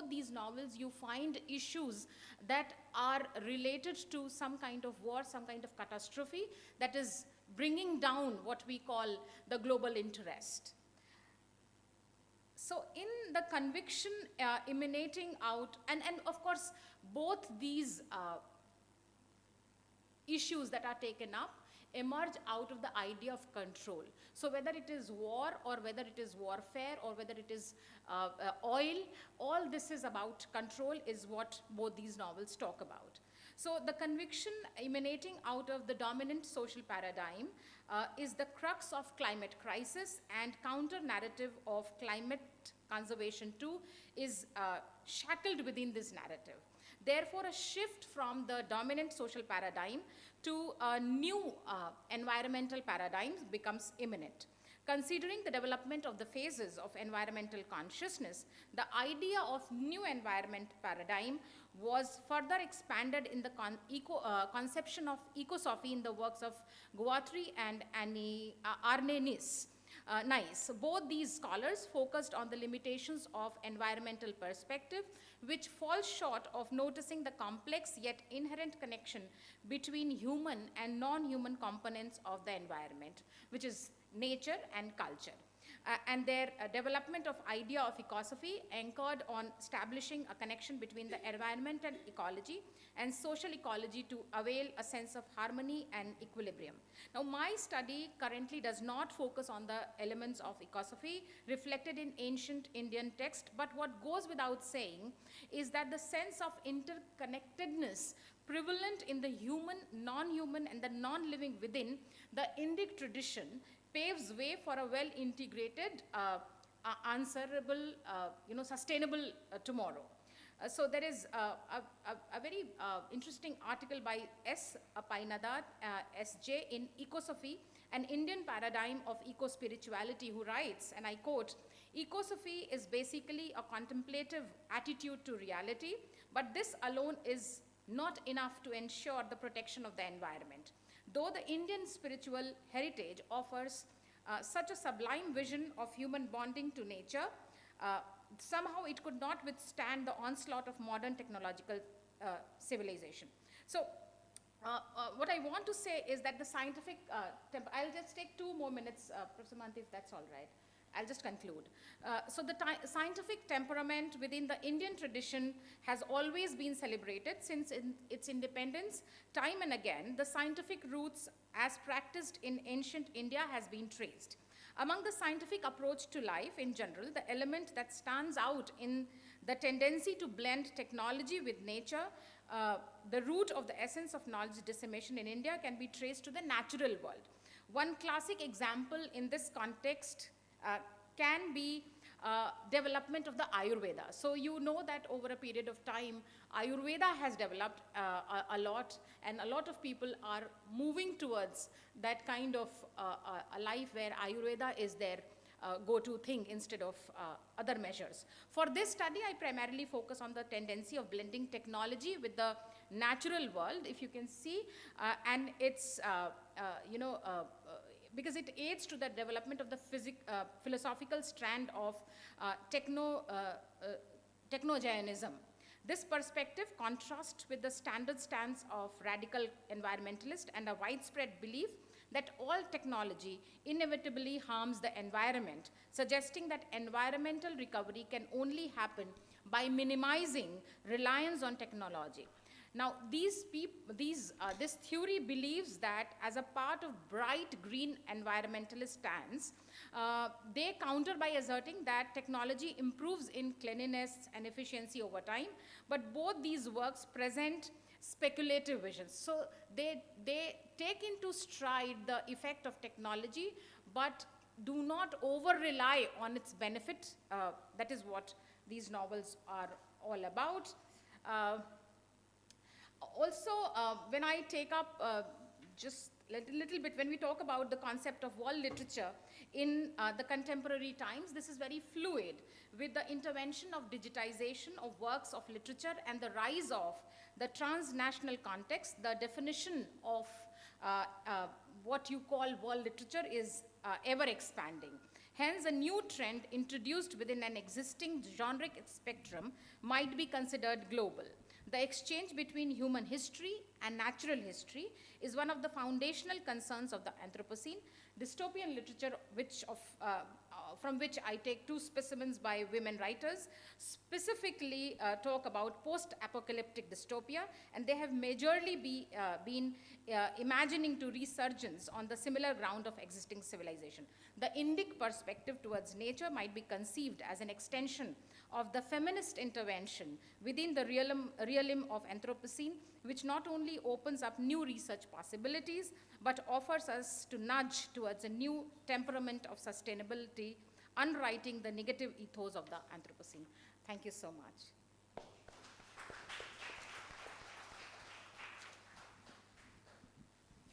these novels, you find issues that are related to some kind of war, some kind of catastrophe that is bringing down what we call the global interest. So in the conviction emanating out, and of course, both these issues that are taken up emerge out of the idea of control. So whether it is war or whether it is warfare or whether it is oil, all this is about control is what both these novels talk about. So the conviction emanating out of the dominant social paradigm is the crux of climate crisis, and counter-narrative of climate conservation too is shackled within this narrative. Therefore, a shift from the dominant social paradigm to a new environmental paradigm becomes imminent. Considering the development of the phases of environmental consciousness, the idea of new environment paradigm was further expanded in the conception of ecosophy in the works of Guattari and Arne Nice. Both these scholars focused on the limitations of environmental perspective, which falls short of noticing the complex yet inherent connection between human and non-human components of the environment, which is nature and culture. And their development of idea of ecosophy anchored on establishing a connection between the environment and ecology and social ecology to avail a sense of harmony and equilibrium. Now, my study currently does not focus on the elements of ecosophy reflected in ancient Indian text, but what goes without saying is that the sense of interconnectedness prevalent in the human, non-human, and the non-living within the Indic tradition paves way for a well-integrated, answerable, sustainable tomorrow. So there is a very interesting article by S. Painadar, S.J. in Ecosophy, an Indian paradigm of eco-spirituality, who writes, and I quote, "Ecosophy is basically a contemplative attitude to reality, but this alone is not enough to ensure the protection of the environment. Though the Indian spiritual heritage offers such a sublime vision of human bonding to nature, somehow it could not withstand the onslaught of modern technological civilization." So what I want to say is that the scientific, I'll just take 2 more minutes, Professor Manti, if that's all right. I'll just conclude. So the scientific temperament within the Indian tradition has always been celebrated since its independence. Time and again, the scientific roots as practiced in ancient India has been traced. Among the scientific approach to life in general, the element that stands out in the tendency to blend technology with nature, the root of the essence of knowledge dissemination in India can be traced to the natural world. One classic example in this context can be development of the Ayurveda. So you know that over a period of time, Ayurveda has developed a lot, and a lot of people are moving towards that kind of a life where Ayurveda is their go-to thing instead of other measures. For this study, I primarily focus on the tendency of blending technology with the natural world, if you can see, and it's, because it aids to the development of the philosophical strand of techno-Jainism. This perspective contrasts with the standard stance of radical environmentalists and a widespread belief that all technology inevitably harms the environment, suggesting that environmental recovery can only happen by minimizing reliance on technology. Now, this theory believes that as a part of bright green environmentalist stance, they counter by asserting that technology improves in cleanliness and efficiency over time, but both these works present speculative visions. So they take into stride the effect of technology, but do not over-rely on its benefit. That is what these novels are all about. Also, when I take up just little bit, when we talk about the concept of world literature in the contemporary times, this is very fluid with the intervention of digitization of works of literature and the rise of the transnational context. The definition of what you call world literature is ever expanding. Hence, a new trend introduced within an existing generic spectrum might be considered global. The exchange between human history and natural history is one of the foundational concerns of the Anthropocene. Dystopian literature, from which I take two specimens by women writers, specifically talk about post-apocalyptic dystopia, and they have majorly been imagining to resurgence on the similar ground of existing civilization. The Indic perspective towards nature might be conceived as an extension of the feminist intervention within the realm of Anthropocene, which not only opens up new research possibilities, but offers us to nudge towards a new temperament of sustainability, unwriting the negative ethos of the Anthropocene. Thank you so much.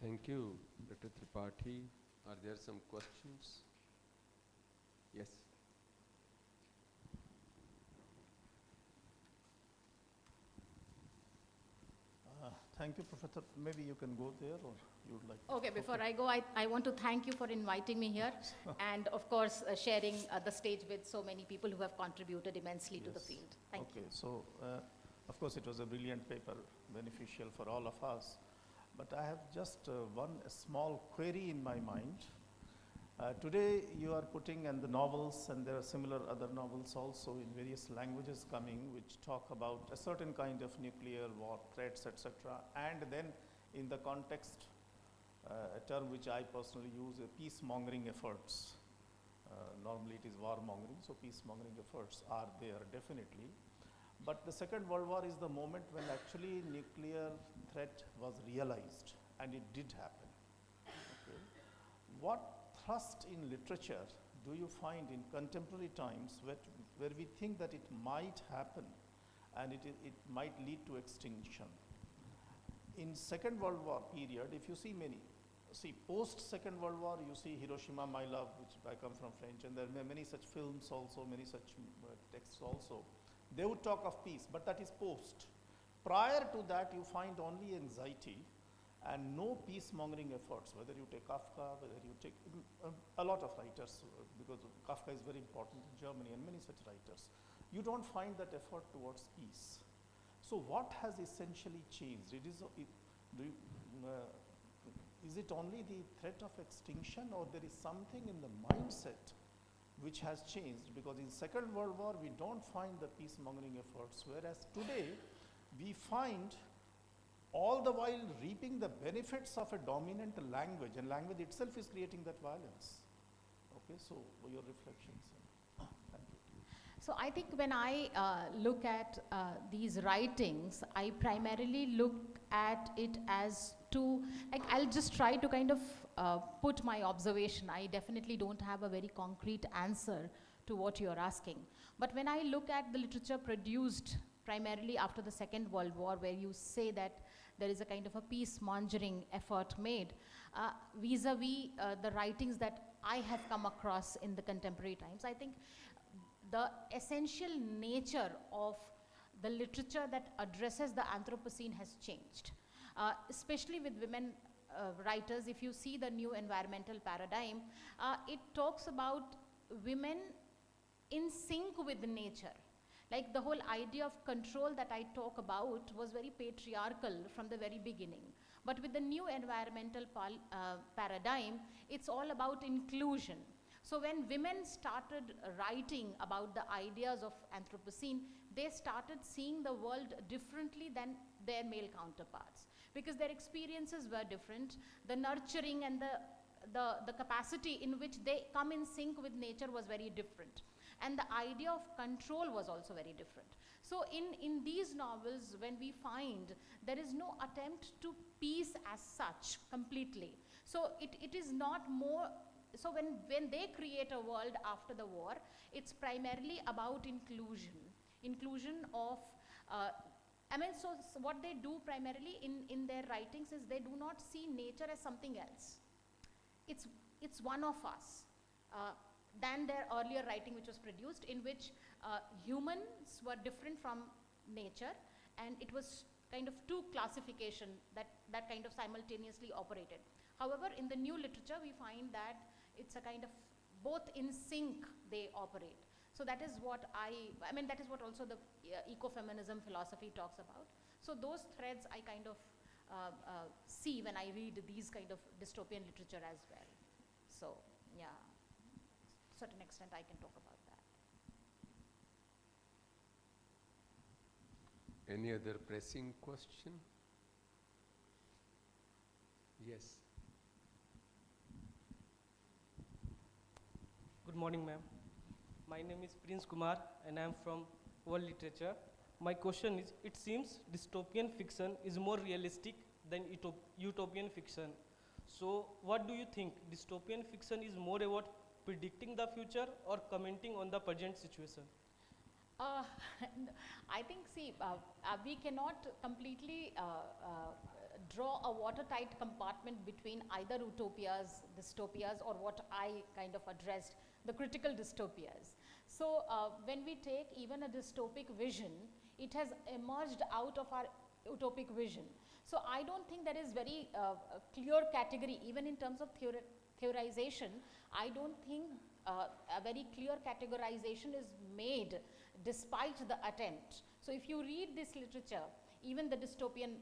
Thank you, Dr. Tripathi. Are there some questions? Yes. Thank you, Professor. Maybe you can go there, or you would like to? Okay, before I go, I want to thank you for inviting me here and, of course, sharing the stage with so many people who have contributed immensely to the field. Thank you. Okay, so, of course, it was a brilliant paper, beneficial for all of us. But I have just one small query in my mind. Today, you are putting in the novels, and there are similar other novels also in various languages coming, which talk about a certain kind of nuclear war threats, etc. And then, in the context, a term which I personally use, peace-mongering efforts. Normally, it is war-mongering, so peace-mongering efforts are there definitely. But the Second World War is the moment when actually nuclear threat was realized, and it did happen. Okay. What thrust in literature do you find in contemporary times where we think that it might happen and it might lead to extinction? In Second World War period, if you see post Second World War, you see Hiroshima, My Love, which I come from French, and there are many such films also, many such texts also. They would talk of peace, but that is post. Prior to that, you find only anxiety and no peace-mongering efforts, whether you take Kafka, whether you take a lot of writers, because Kafka is very important in Germany, and many such writers. You don't find that effort towards peace. So what has essentially changed? Is it only the threat of extinction, or there is something in the mindset which has changed? Because in Second World War, we don't find the peace-mongering efforts, whereas today, we find all the while reaping the benefits of a dominant language, and language itself is creating that violence. Okay, so your reflections. Thank you. So I think when I look at these writings, I primarily look at it as I'll just try to kind of put my observation. I definitely don't have a very concrete answer to what you're asking. But when I look at the literature produced primarily after the Second World War, where you say that there is a kind of a peace-mongering effort made, vis-a-vis the writings that I have come across in the contemporary times, I think the essential nature of the literature that addresses the Anthropocene has changed. Especially with women writers, if you see the new environmental paradigm, it talks about women in sync with nature. Like the whole idea of control that I talk about was very patriarchal from the very beginning. But with the new environmental paradigm, it's all about inclusion. So when women started writing about the ideas of Anthropocene, they started seeing the world differently than their male counterparts, because their experiences were different. The nurturing and the capacity in which they come in sync with nature was very different. And the idea of control was also very different. So in these novels, when we find there is no attempt to peace as such completely. So it is not more, so when they create a world after the war, it's primarily about inclusion of I mean, so what they do primarily in their writings is they do not see nature as something else. It's one of us. Than their earlier writing which was produced, in which humans were different from nature, and it was kind of two classification that kind of simultaneously operated. However, in the new literature we find that it's a kind of both in sync they operate. So that is what I mean, that is what also the ecofeminism philosophy talks about. So those threads I kind of see when I read these kind of dystopian literature as well. So yeah, certain extent I can talk about that. Any other pressing question? Yes. Good morning, ma'am. My name is Prince Kumar and I am from World Literature. My question is, it seems dystopian fiction is more realistic than utopian fiction. So what do you think? Dystopian fiction is more about predicting the future or commenting on the present situation? I think, see, we cannot completely draw a watertight compartment between either utopias, dystopias, or what I kind of addressed, the critical dystopias. So when we take even a dystopic vision, it has emerged out of our utopic vision. So I don't think there is very clear category, even in terms of theorization. I don't think a very clear categorization is made despite the attempt. So if you read this literature, even the dystopian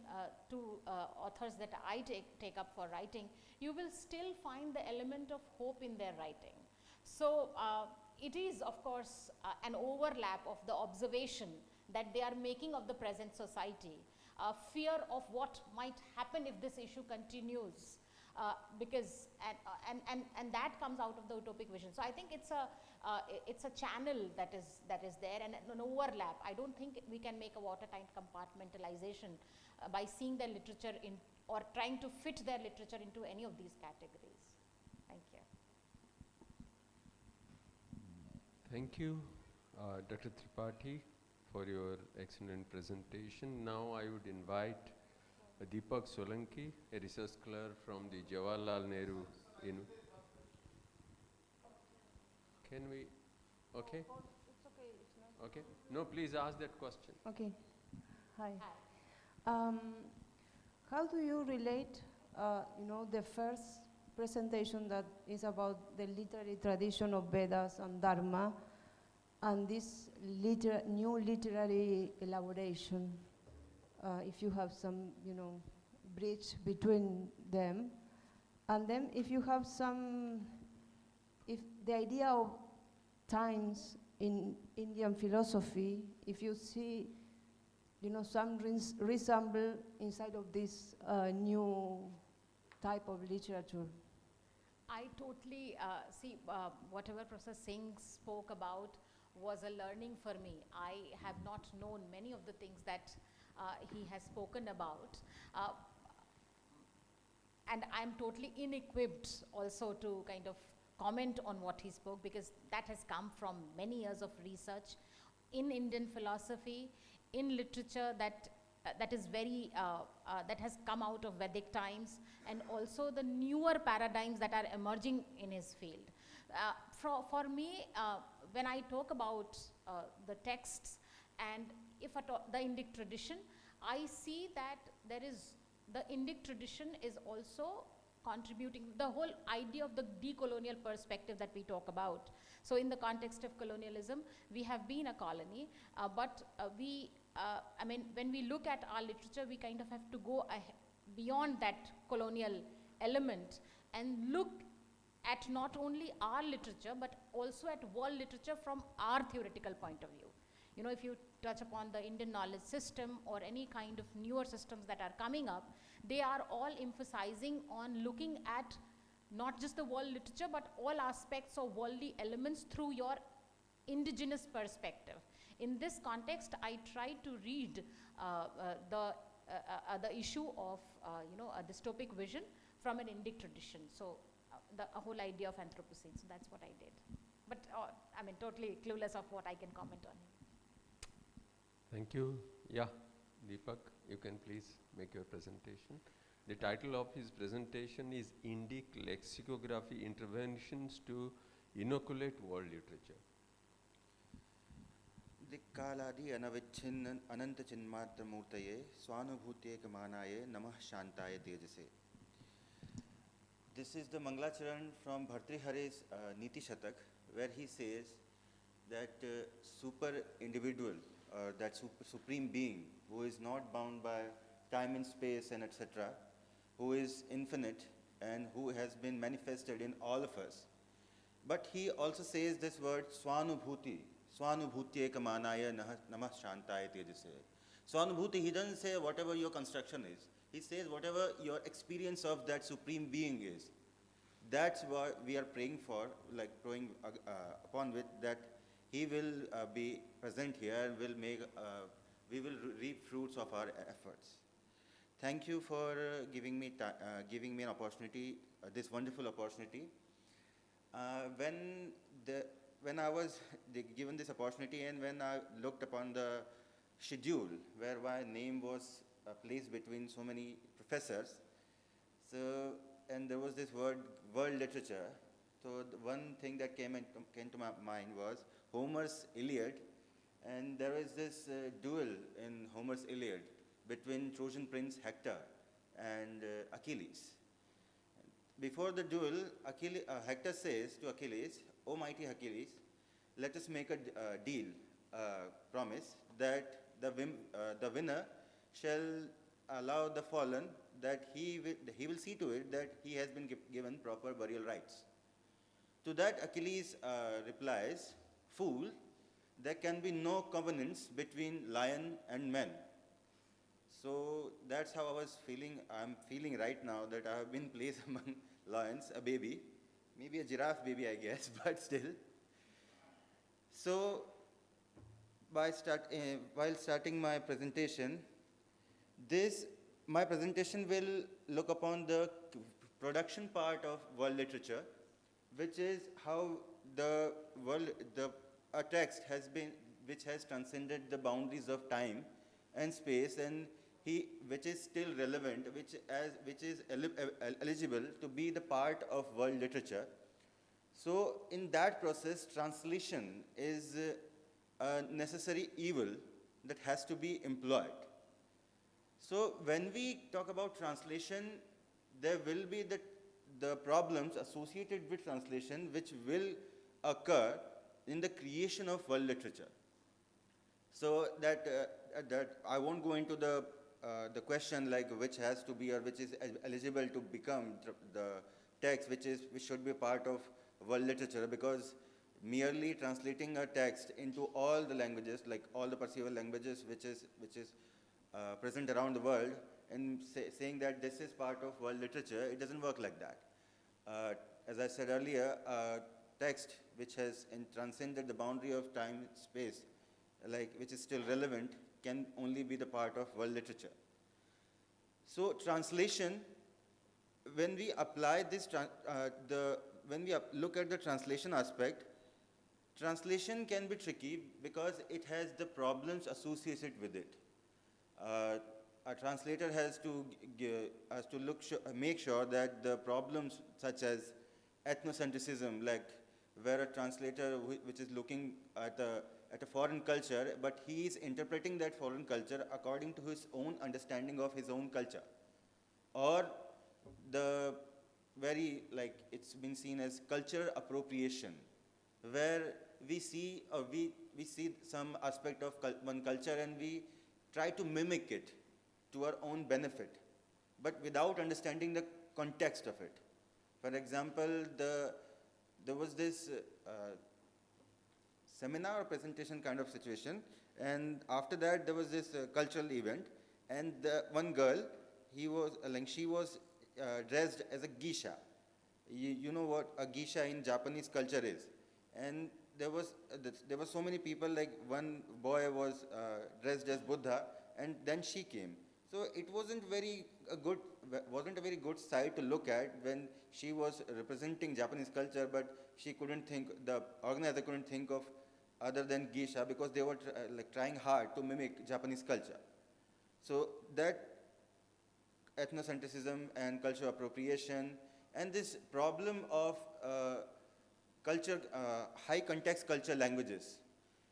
two authors that I take up for writing, you will still find the element of hope in their writing. So it is, of course, an overlap of the observation that they are making of the present society, fear of what might happen if this issue continues, because and that comes out of the utopic vision. So I think it's a channel that is there, and an overlap. I don't think we can make a watertight compartmentalization by seeing their literature in, or trying to fit their literature into any of these categories. Thank you. Thank you, Dr. Tripathi, for your excellent presentation. Now I would invite Deepak Solanki, a research scholar from the Jawaharlal Nehru University. Can we, okay? It's okay, it's not. Okay. No, please ask that question. Okay. Hi. How do you relate, the first presentation that is about the literary tradition of Vedas and Dharma, and this new literary elaboration? If you have some, bridge between them, and then if you have if the idea of times in Indian philosophy, if you see, some resemble inside of this new type of literature. I totally see whatever Professor Singh spoke about was a learning for me. I have not known many of the things that he has spoken about, and I'm totally inequipped also to kind of comment on what he spoke, because that has come from many years of research in Indian philosophy, in literature that is very that has come out of Vedic times, and also the newer paradigms that are emerging in his field. For me, when I talk about the texts, and if the Indic tradition, I see that the Indic tradition is also contributing the whole idea of the decolonial perspective that we talk about. So in the context of colonialism, we have been a colony, but I mean, when we look at our literature, we kind of have to go beyond that colonial element and look at not only our literature, but also at world literature from our theoretical point of view. If you touch upon the Indian knowledge system or any kind of newer systems that are coming up, they are all emphasizing on looking at not just the world literature, but all aspects of worldly elements through your indigenous perspective. In this context, I try to read the issue of a dystopic vision from an Indic tradition. So the whole idea of Anthropocene. So that's what I did. But I mean, totally clueless of what I can comment on. Thank you. Yeah, Deepak, you can please make your presentation. The title of his presentation is Indic Lexicography Interventions to Inoculate World Literature. दिक्कालादि अनविच्छिन्न अनंत चिन्मात्र मूर्तये स्वानुभूत्येकमानाये नमः शांताय तेजसे. This is the Mangalacharan from Bhartrihari's Niti Shatak, where he says that super individual, that supreme being, who is not bound by time and space and etc., who is infinite and who has been manifested in all of us. But he also says this word Swanubhuti, Swanubhutyekamanaya namah shantaya tejase. Swanubhuti, he doesn't say whatever your construction is. He says whatever your experience of that supreme being is. That's what we are praying for, like praying upon with, that he will be present here and will make, we will reap fruits of our efforts. Thank you for giving me an opportunity, this wonderful opportunity. When I was given this opportunity and when I looked upon the schedule where my name was placed between so many professors, and there was this word, world literature. So the one thing that came to my mind was Homer's Iliad, and there is this duel in Homer's Iliad between Trojan prince Hector and Achilles. Before the duel, Hector says to Achilles, "O mighty Achilles, let us make a deal, promise, that the winner shall allow the fallen, that he will see to it that he has been given proper burial rites." To that Achilles replies, "Fool, there can be no covenants between lion and man." So that's how I was feeling. I'm feeling right now that I have been placed among lions, a baby, maybe a giraffe baby, I guess, but still. So while starting my presentation, my presentation will look upon the production part of world literature, which is how a text which has transcended the boundaries of time and space, and which is still relevant, which is eligible to be the part of world literature. So in that process, translation is a necessary evil that has to be employed. So when we talk about translation, there will be the problems associated with translation which will occur in the creation of world literature. So that I won't go into the question like which has to be or which is eligible to become the text which should be part of world literature, because merely translating a text into all the languages, like all the perceivable languages which is present around the world, and saying that this is part of world literature, it doesn't work like that. As I said earlier, a text which has transcended the boundary of time, space, which is still relevant, can only be the part of world literature. So translation, when we apply this, when we look at the translation aspect, translation can be tricky because it has the problems associated with it. A translator has to make sure that the problems such as ethnocentrism, like where a translator which is looking at a foreign culture, but he is interpreting that foreign culture according to his own understanding of his own culture. Or the it's been seen as culture appropriation, where we see some aspect of one culture and we try to mimic it to our own benefit, but without understanding the context of it. For example, there was this seminar or presentation kind of situation, and after that there was this cultural event, and one girl, she was dressed as a geisha. You know what a geisha in Japanese culture is, and there were so many people. Like one boy was dressed as Buddha, and then she came. So it wasn't a very good sight to look at when she was representing Japanese culture, but the organizer couldn't think of other than geisha because they were trying hard to mimic Japanese culture. So that ethnocentrism and cultural appropriation and this problem of culture, high context culture languages.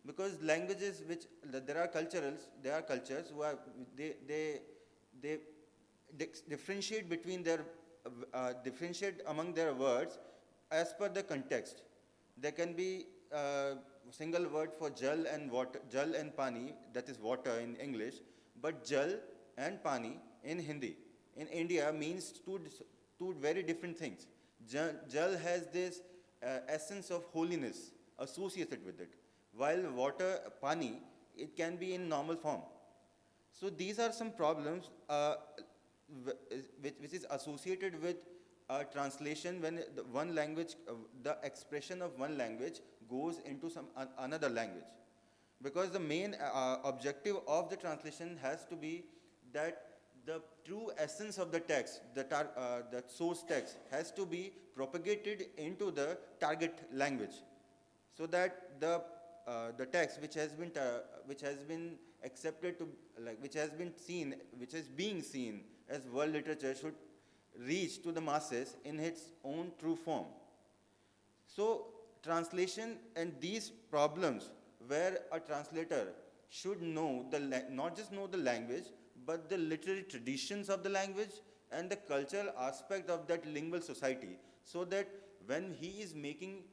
Because languages which, there are cultures who are, they differentiate between their, differentiate among their words as per the context. There can be a single word for jal and water, jal and pani, that is water in English, but jal and pani in Hindi. In India means two very different things. Jal has this essence of holiness associated with it, while water, pani, it can be in normal form. So these are some problems which is associated with translation when the one language, the expression of one language goes into some another language. Because the main objective of the translation has to be that the true essence of the text, the source text, has to be propagated into the target language, so that the text which has been accepted to, like, which has been seen, which is being seen as world literature, should reach to the masses in its own true form. So translation and these problems where a translator should know not just know the language, but the literary traditions of the language and the cultural aspect of that lingual society, so that when he is making,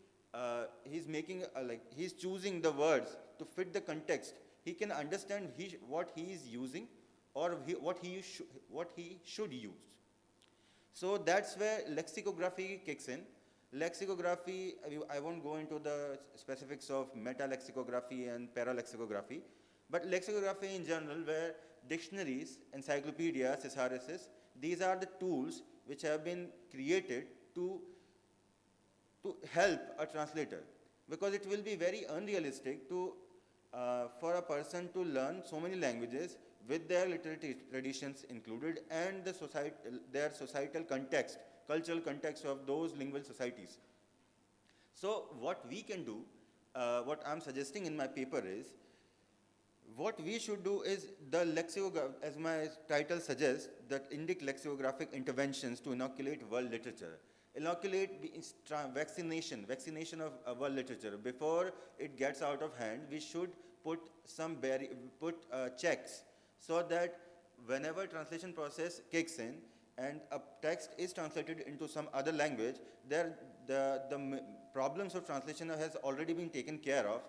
he's choosing the words to fit the context, he can understand what he is using or what he should use. So that's where lexicography kicks in. Lexicography, I won't go into the specifics of meta-lexicography and para-lexicography, but lexicography in general, where dictionaries, encyclopedias, thesauruses, these are the tools which have been created to help a translator. Because it will be very unrealistic for a person to learn so many languages with their literary traditions included and their societal context, cultural context of those lingual societies. So what we can do, what I'm suggesting in my paper is, what we should do is as my title suggests, that Indic lexicographic interventions to inoculate world literature. Inoculate vaccination of world literature. Before it gets out of hand, we should put checks, so that whenever translation process kicks in and a text is translated into some other language, the problems of translation has already been taken care of.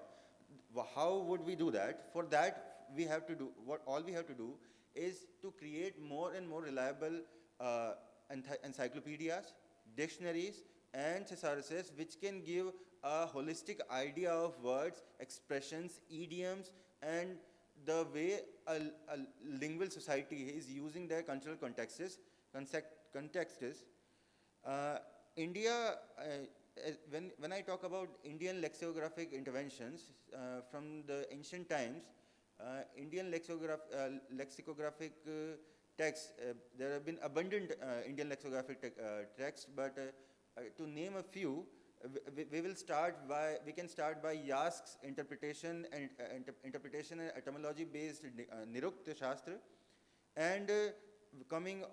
How would we do that? For that, all we have to do is to create more and more reliable encyclopedias, dictionaries, and thesauruses, which can give a holistic idea of words, expressions, idioms, and the way a lingual society is using their cultural contexts. India, when I talk about Indian lexicographic interventions from the ancient times, Indian lexicographic texts, there have been abundant Indian lexicographic texts, but to name a few, we can start by Yask's interpretation and etymology based Nirukta Shastra, and coming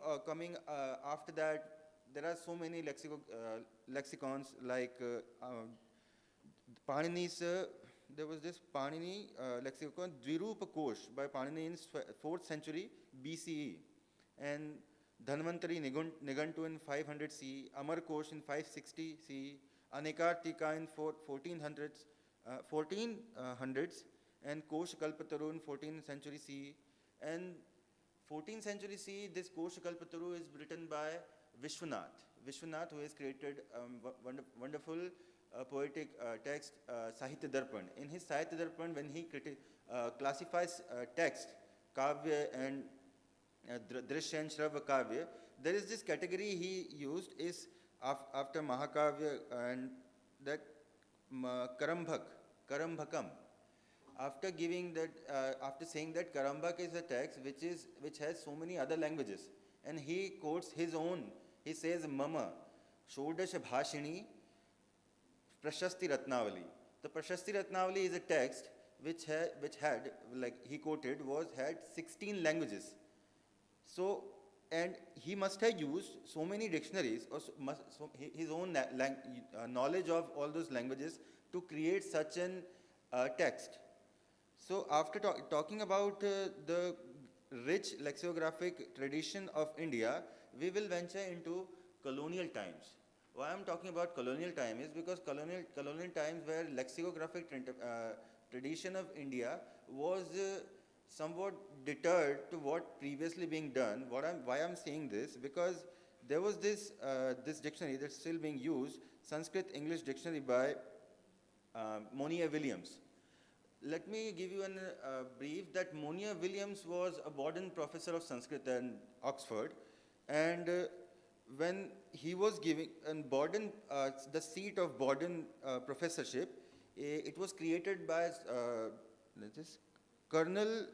after that, there are so many lexicons like Panini's. There was this Panini lexicon, Dvirupa Kosh by Panini in 4th century BCE, and Dhanvantari Nigantu in 500 CE, Amar Kosh in 560 CE, Anekartika in 1400s, and Kosh Kalpataru in 14th century CE. And 14th century CE, this Kosh Kalpataru is written by Vishwanath, who has created wonderful poetic text, Sahitya Darpan. In his Sahitya Darpan, when he classifies text, Kavya and Drishya and Shravya Kavya, there is this category he used is after Mahakavya, and that Karambhakam. After saying that Karambhak is a text which has so many other languages, and he quotes his own. He says, Mama, Shodasha Bhashini, Prashasti Ratnavali. The Prashasti Ratnavali is a text which had, like he quoted, had 16 languages. So, and he must have used so many dictionaries or his own knowledge of all those languages to create such an text. So after talking about the rich lexicographic tradition of India, we will venture into colonial times. Why I'm talking about colonial time is because colonial times where lexicographic tradition of India was somewhat deterred to what previously being done. Why I'm saying this, because there was this dictionary that's still being used, Sanskrit English dictionary by Monier Williams. Let me give you a brief that Monier Williams was a Borden professor of Sanskrit in Oxford, and when he was giving, and Borden, the seat of Borden professorship, it was created by Colonel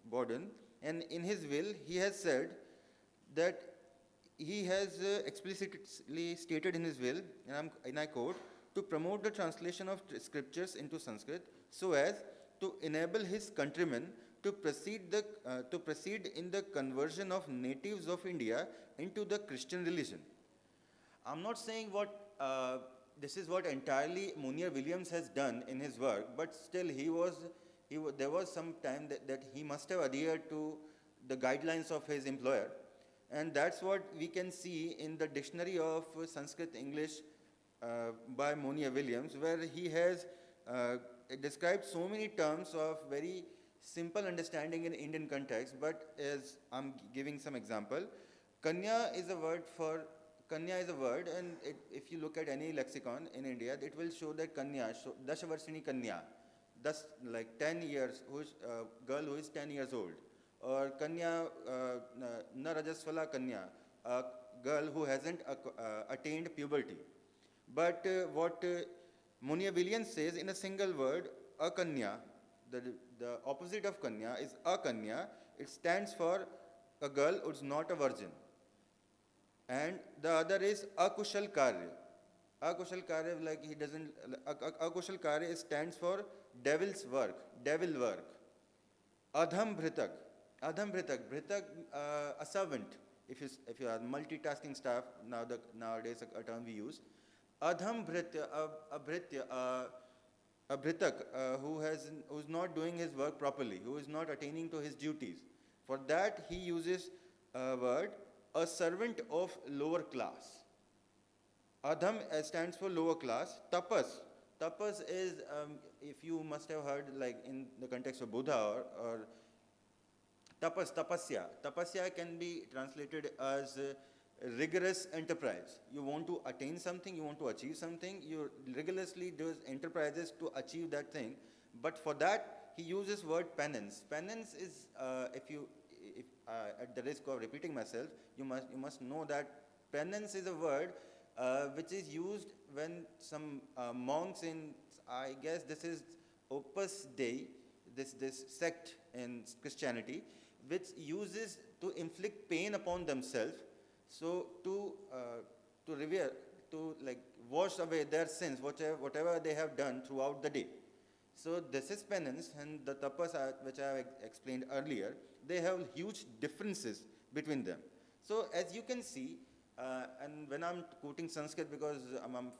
Borden, and in his will he has said that he has explicitly stated in his will, and I quote, to promote the translation of scriptures into Sanskrit so as to enable his countrymen to proceed in the conversion of natives of India into the Christian religion. I'm not saying this is what entirely Monier Williams has done in his work, but still there was some time that he must have adhered to the guidelines of his employer, and that's what we can see in the dictionary of Sanskrit English by Monier Williams, where he has described so many terms of very simple understanding in Indian context, but as I'm giving some example, Kanya is a word, and if you look at any lexicon in India, it will show that Kanya, Dashavarshini Kanya, thus like 10 years, girl who is 10 years old, or Kanya, Narajasvala Kanya, a girl who hasn't attained puberty. But what Monier Williams says in a single word, Akanya, the opposite of Kanya is Akanya. It stands for a girl who is not a virgin. And the other is Akushal Karya. Akushal Karya, like he doesn't, Akushal Karya stands for devil's work, devil work. Adham Bhritak. Bhritak, a servant. If you are multitasking staff, nowadays a term we use. Adham Bhritya, a Bhritak who is not doing his work properly, who is not attaining to his duties. For that he uses a word, a servant of lower class. Adham stands for lower class. Tapas. Tapas is, if you must have heard, like in the context of Buddha or tapas, tapasya. Tapasya can be translated as rigorous enterprise. You want to attain something, you want to achieve something, you rigorously do enterprises to achieve that thing. But for that, he uses word penance. Penance is, at the risk of repeating myself, you must know that penance is a word which is used when some monks in, I guess this is Opus Dei, this sect in Christianity, which uses to inflict pain upon themselves. So to revere, to like wash away their sins, whatever they have done throughout the day. So this is penance, and the tapas, which I have explained earlier, they have huge differences between them. So as you can see, and when I'm quoting Sanskrit, because I'm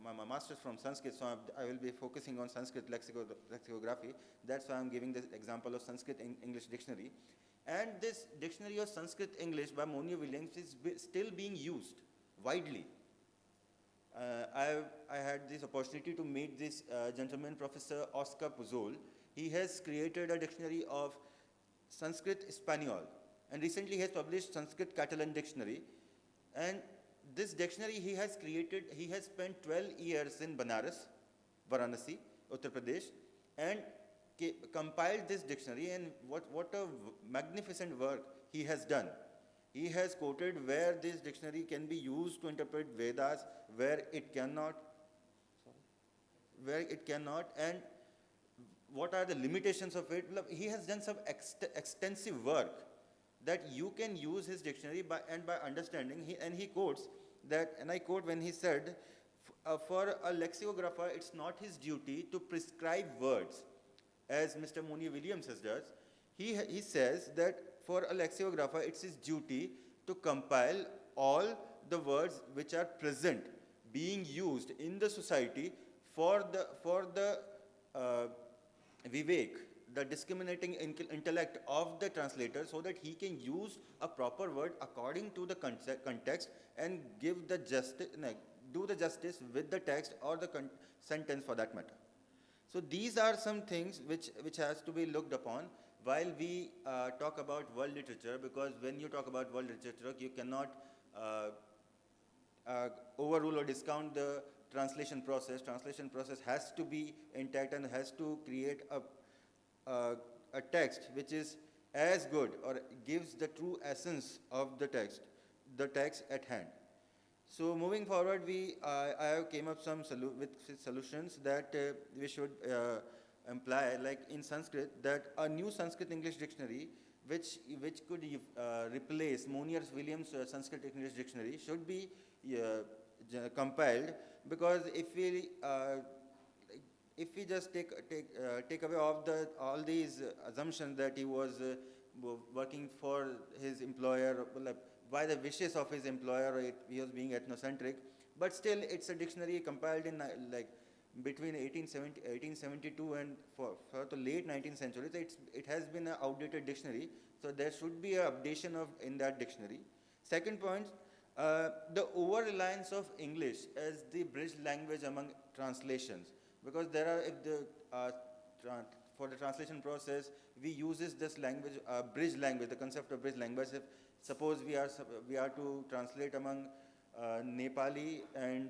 my master's from Sanskrit, so I will be focusing on Sanskrit lexicography. That's why I'm giving this example of Sanskrit English dictionary. And this dictionary of Sanskrit English by Monier Williams is still being used widely. I had this opportunity to meet this gentleman, Professor Oscar Pujol. He has created a dictionary of Sanskrit Espanol, and recently he has published Sanskrit Catalan dictionary. And this dictionary he has spent 12 years in Banaras, Varanasi, Uttar Pradesh, and compiled this dictionary, and what a magnificent work he has done. He has quoted where this dictionary can be used to interpret Vedas, where it cannot, and what are the limitations of it. He has done some extensive work that you can use his dictionary by understanding. And he quotes that, and I quote when he said, for a lexicographer, it's not his duty to prescribe words, as Mr. Monier Williams does. he says that for a lexicographer, it's his duty to compile all the words which are present, being used in the society for the vivek, the discriminating intellect of the translator, so that he can use a proper word according to the context and give the justice, do the justice with the text or the sentence for that matter. So these are some things which has to be looked upon while we talk about world literature, because when you talk about world literature, you cannot overrule or discount the translation process. Translation process has to be intact and has to create a text which is as good or gives the true essence of the text at hand. So moving forward, I have came up with solutions that we should imply, like in Sanskrit, that a new Sanskrit English dictionary, which could replace Monier-Williams Sanskrit English dictionary, should be compiled, because if we just take away all these assumptions that he was working for his employer, by the wishes of his employer, or he was being ethnocentric, but still it's a dictionary compiled in between 1872 and for the late 19th century. So it has been an outdated dictionary, so there should be an updation in that dictionary. Second point, the over-reliance of English as the bridge language among translations, because there are, for the translation process, we uses this language, bridge language, the concept of bridge language. If suppose we are to translate among Nepali and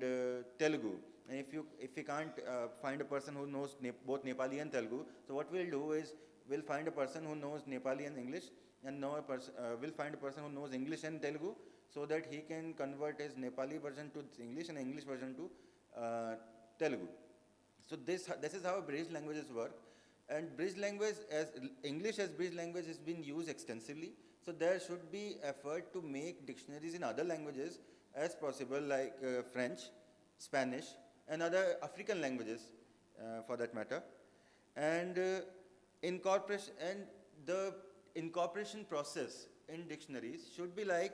Telugu, and if we can't find a person who knows both Nepali and Telugu, so what we'll do is we'll find a person who knows Nepali and English, and we'll find a person who knows English and Telugu, so that he can convert his Nepali version to English and English version to Telugu. So this is how bridge languages work, and bridge language as English as bridge language has been used extensively. So there should be effort to make dictionaries in other languages as possible, like French, Spanish, and other African languages, for that matter. And the incorporation process in dictionaries should be like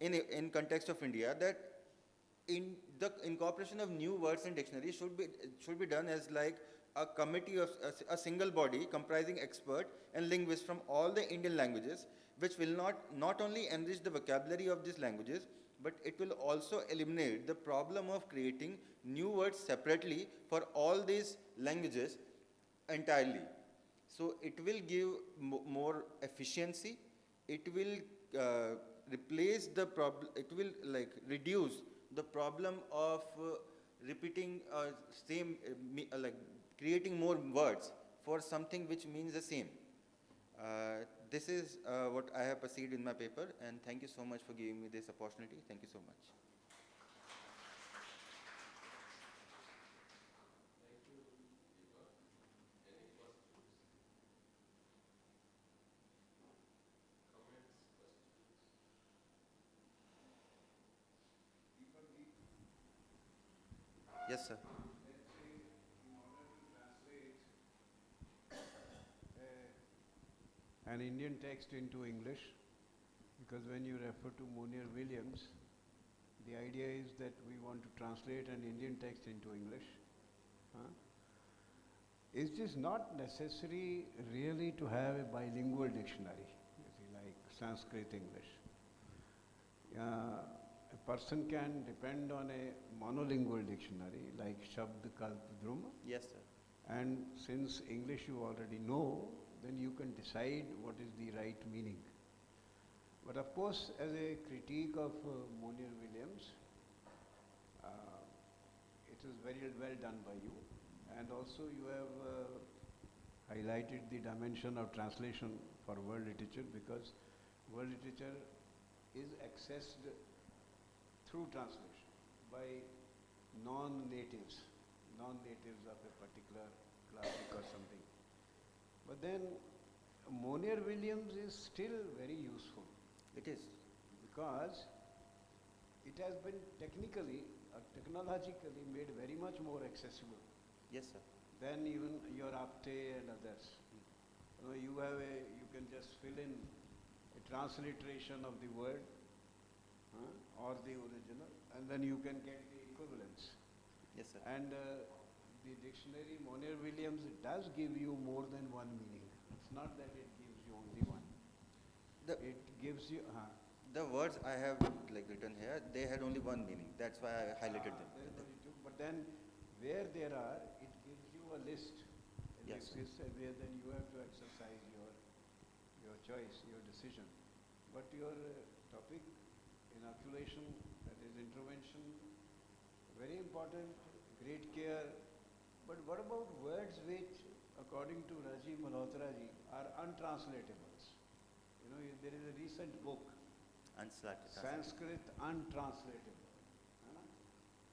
in context of India, that in the incorporation of new words in dictionaries should be done as like a committee of a single body comprising expert and linguists from all the Indian languages, which will not only enrich the vocabulary of these languages, but it will also eliminate the problem of creating new words separately for all these languages entirely. So it will give more efficiency. It will replace the problem. It will reduce the problem of repeating creating more words for something which means the same. This is what I have perceived in my paper, and thank you so much for giving me this opportunity. Thank you so much. Yes, sir. An Indian text into English, because when you refer to Monier-Williams, the idea is that we want to translate an Indian text into English. Is this not necessary really to have a bilingual dictionary, like Sanskrit English? A person can depend on a monolingual dictionary like Shabd Kalp Dhrum. Yes, sir. And since English you already know, then you can decide what is the right meaning. But of course, as a critique of Monier-Williams, it is very well done by you. And also you have highlighted the dimension of translation for world literature, because world literature is accessed through translation by non-natives of a particular classic or something. But then Monier-Williams is still very useful. It is. Because it has been technically or technologically made very much more accessible. Yes, sir. Than even your Apte and others. You have you can just fill in a transliteration of the word or the original, and then you can get the equivalence. Yes, sir. And the dictionary, Monier-Williams, it does give you more than one meaning. It's not that it gives you only one. It gives you, the words I have written here, they had only one meaning. That's why I highlighted them. there's only two. But then where there are, it gives you a list. Yes, sir. And where then you have to exercise your choice, your decision. But your topic, inoculation, that is intervention, very important, great care. But what about words which, according to Rajiv Malhotra ji, are untranslatables? There is a recent book, Sanskrit Untranslatable.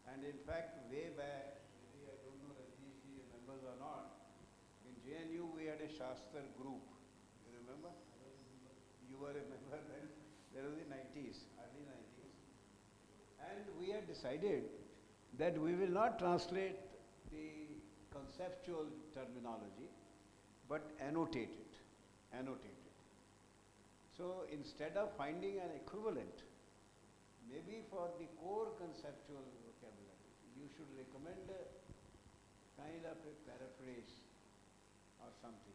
And in fact, way back, maybe I don't know Rajnish ji remembers or not, in JNU we had a Shastra group. You remember? You were a member then. There was the 90s, early 90s. And we had decided that we will not translate the conceptual terminology, but annotate it. So instead of finding an equivalent, maybe for the core conceptual vocabulary, you should recommend a kind of a paraphrase or something.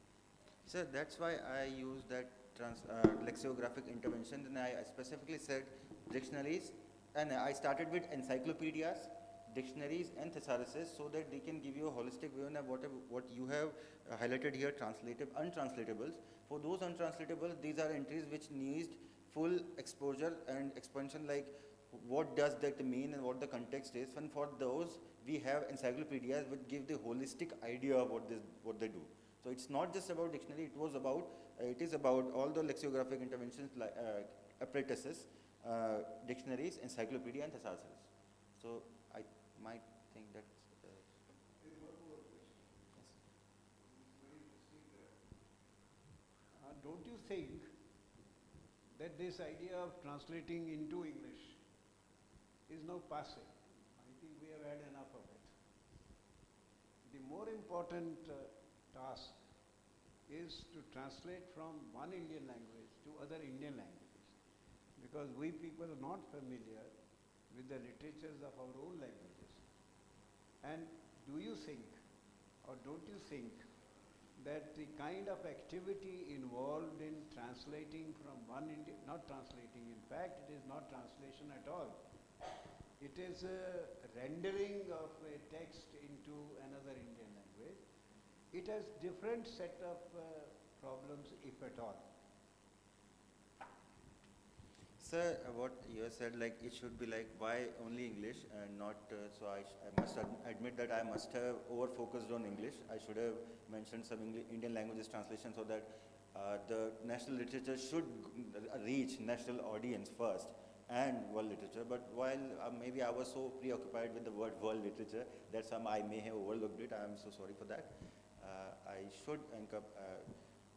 Sir, that's why I use that lexicographic intervention, and I specifically said dictionaries, and I started with encyclopedias, dictionaries and thesauruses, so that they can give you a holistic view on what you have highlighted here, untranslatables. For those untranslatable, these are entries which need full exposure and expansion, like what does that mean and what the context is. And for those, we have encyclopedias which give the holistic idea of what they do. So it's not just about dictionary, it is about all the lexicographic interventions like apparatuses, dictionaries, encyclopedia and thesauruses. So I might think that Don't you think that this idea of translating into English is now passé? I think we have had enough of it. The more important task is to translate from one Indian language to other Indian languages, because we people are not familiar with the literatures of our own languages. And do you think, or don't you think, that the kind of activity involved in translating from one Indian, not translating, in fact it is not translation at all. It is a rendering of a text into another Indian language. It has different set of problems, if at all. Sir, what you have said, it should be why only English and not, so I must admit that I must have over-focused on English. I should have mentioned some Indian languages translation, so that the national literature should reach national audience first and world literature. But while maybe I was so preoccupied with the word world literature, that's I may have overlooked it. I am so sorry for that. I should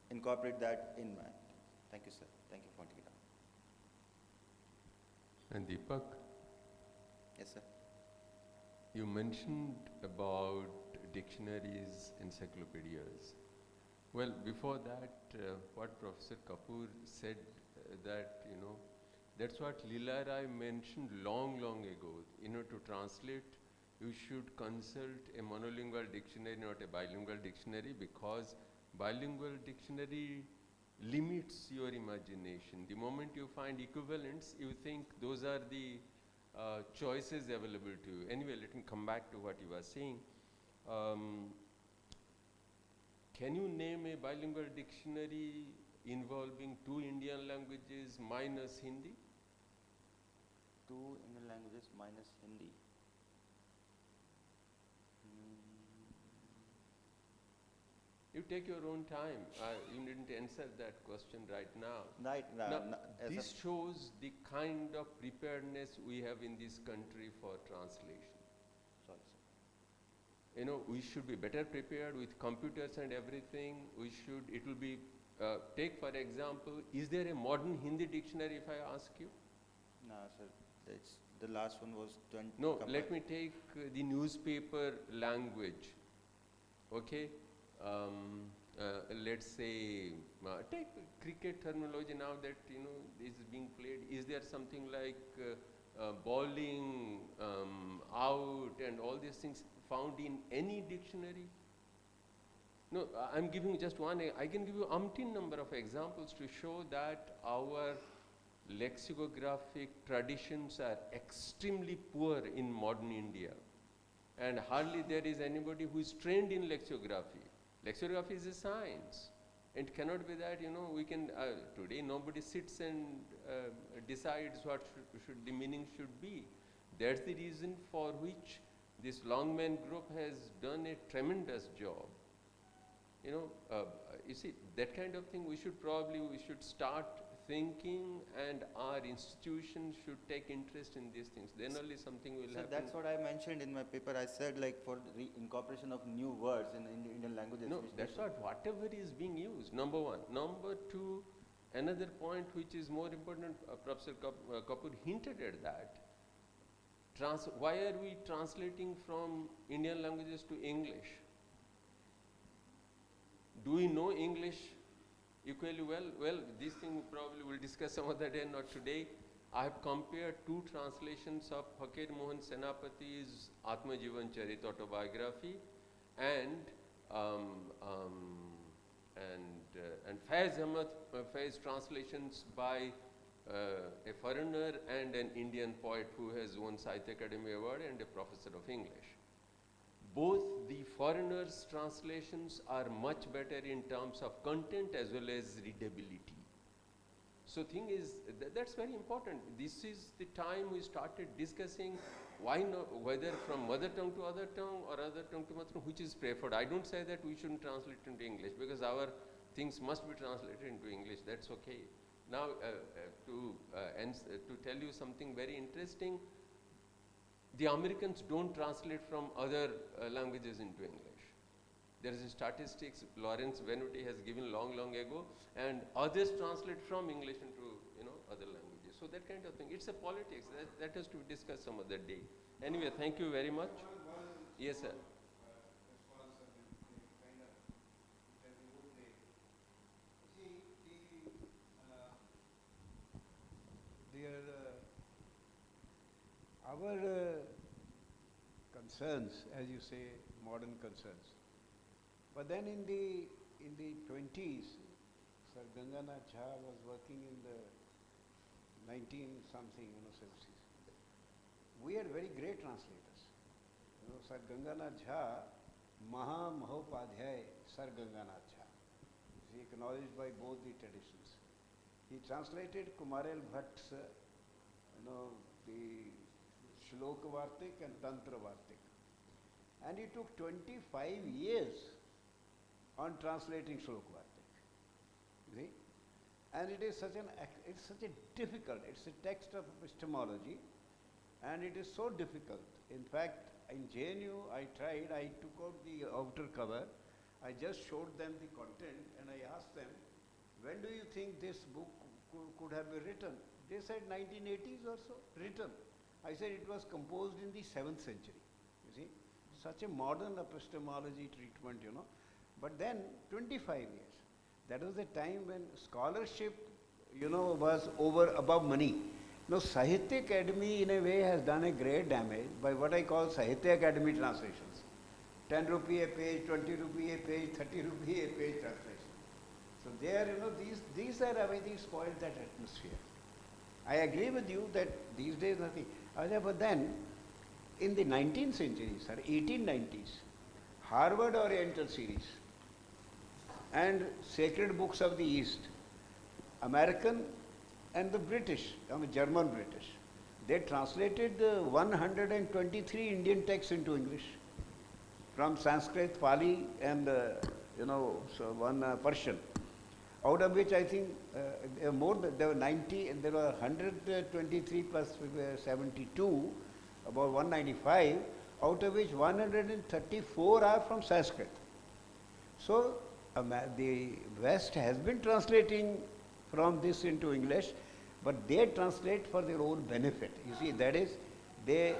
incorporate that in my. Thank you, sir. Thank you for pointing it out. And Deepak? Yes, sir. You mentioned about dictionaries, encyclopedias. Well, before that, what Professor Kapoor said, that, that's what Leela Rai mentioned long ago. To translate, you should consult a monolingual dictionary, not a bilingual dictionary, because bilingual dictionary limits your imagination. The moment you find equivalents, you think those are the choices available to you. Anyway, let me come back to what you were saying. Can you name a bilingual dictionary involving 2 Indian languages minus Hindi? 2 Indian languages minus Hindi. You take your own time. You needn't answer that question right now. Right now this shows the kind of preparedness we have in this country for translation. Sorry, sir. We should be better prepared with computers and everything. It will be, take for example, is there a modern Hindi dictionary, if I ask you? No, sir. The last one was 20. No, let me take the newspaper language. Okay? let's say, take cricket terminology now that is being played. Is there something like bowling, out, and all these things found in any dictionary? No, I'm giving just one. I can give you umpteen number of examples to show that our lexicographic traditions are extremely poor in modern India. And hardly there is anybody who is trained in lexicography. Lexicography is a science. It cannot be that, we can, today nobody sits and decides what the meaning should be. That's the reason for which this Longman group has done a tremendous job. You see, that kind of thing we should start thinking, and our institutions should take interest in these things. Then only something will happen. That's what I mentioned in my paper. I said, like, for the incorporation of new words in Indian languages. No, that's not whatever is being used, number one. Number two, another point which is more important, Professor Kapoor hinted at that. Why are we translating from Indian languages to English? Do we know English equally well? Well, this thing we probably will discuss some other day, not today. I have compared two translations of Fakir Mohan Senapati's Atmajivan Charit autobiography and Faiz Ahmad Faiz translations by a foreigner and an Indian poet who has won Sahitya Academy Award and a professor of English. Both the foreigners' translations are much better in terms of content as well as readability. So thing is, that's very important. This is the time we started discussing whether from mother tongue to other tongue or other tongue to mother tongue, which is preferred. I don't say that we shouldn't translate into English, because our things must be translated into English. That's okay. Now, to tell you something very interesting, the Americans don't translate from other languages into English. There is a statistics Lawrence Venuti has given long ago, and others translate from English into other languages. So that kind of thing. It's a politics. That has to be discussed some other day. Anyway, thank you very much. Yes, sir. Our concerns, as you say, modern concerns. But then in the 20s, Sir Ganganath Jha was working in the 19-something, 70s. We are very great translators. Sir Ganganath Jha, Maha Mahopadhyay Sir Ganganath Jha. He is acknowledged by both the traditions. He translated Kumaril Bhatt's, the Shloka Vartik and Tantra Vartik. And it took 25 years on translating Shloka Vartik. See? And it is such a difficult, it's a text of epistemology, and it is so difficult. In fact, in JNU, I took out the outer cover, I just showed them the content, and I asked them, when do you think this book could have been written? They said 1980s or so, written. I said it was composed in the 7th century, you see. Such a modern epistemology treatment, But then, 25 years. That was the time when scholarship, was above money. Sahitya Academy, in a way, has done a great damage by what I call Sahitya Academy translations. 10 rupee a page, 20 rupee a page, 30 rupee a page translation. So there, these are everything spoiled that atmosphere. I agree with you that these days nothing. But then, in the 19th century, 1890s, Harvard Oriental series and Sacred Books of the East, American and the British, German British, they translated the 123 Indian texts into English from Sanskrit, Pali, and one Persian. Out of which I think there were 90, and there were 123 plus 72, about 195, out of which 134 are from Sanskrit. So the West has been translating from this into English, but they translate for their own benefit. You see, that is, they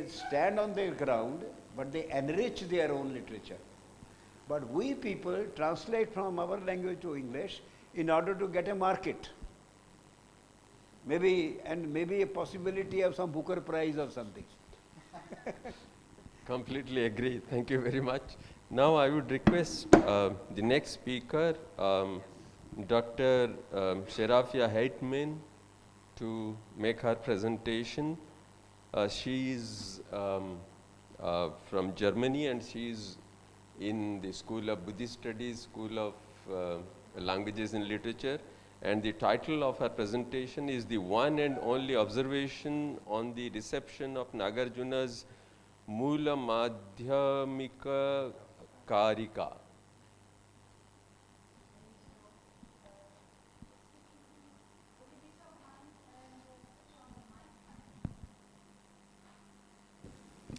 stand on their ground, but they enrich their own literature. But we people translate from our language to English in order to get a market. Maybe a possibility of some Booker Prize or something. Completely agree. Thank you very much. Now I would request the next speaker, Dr. Sherafia Heitman, to make her presentation. She is from Germany, and she is in the School of Buddhist Studies, School of Languages and Literature. And the title of her presentation is The One and Only Observation on the Reception of Nagarjuna's Mula Madhyamika Karika.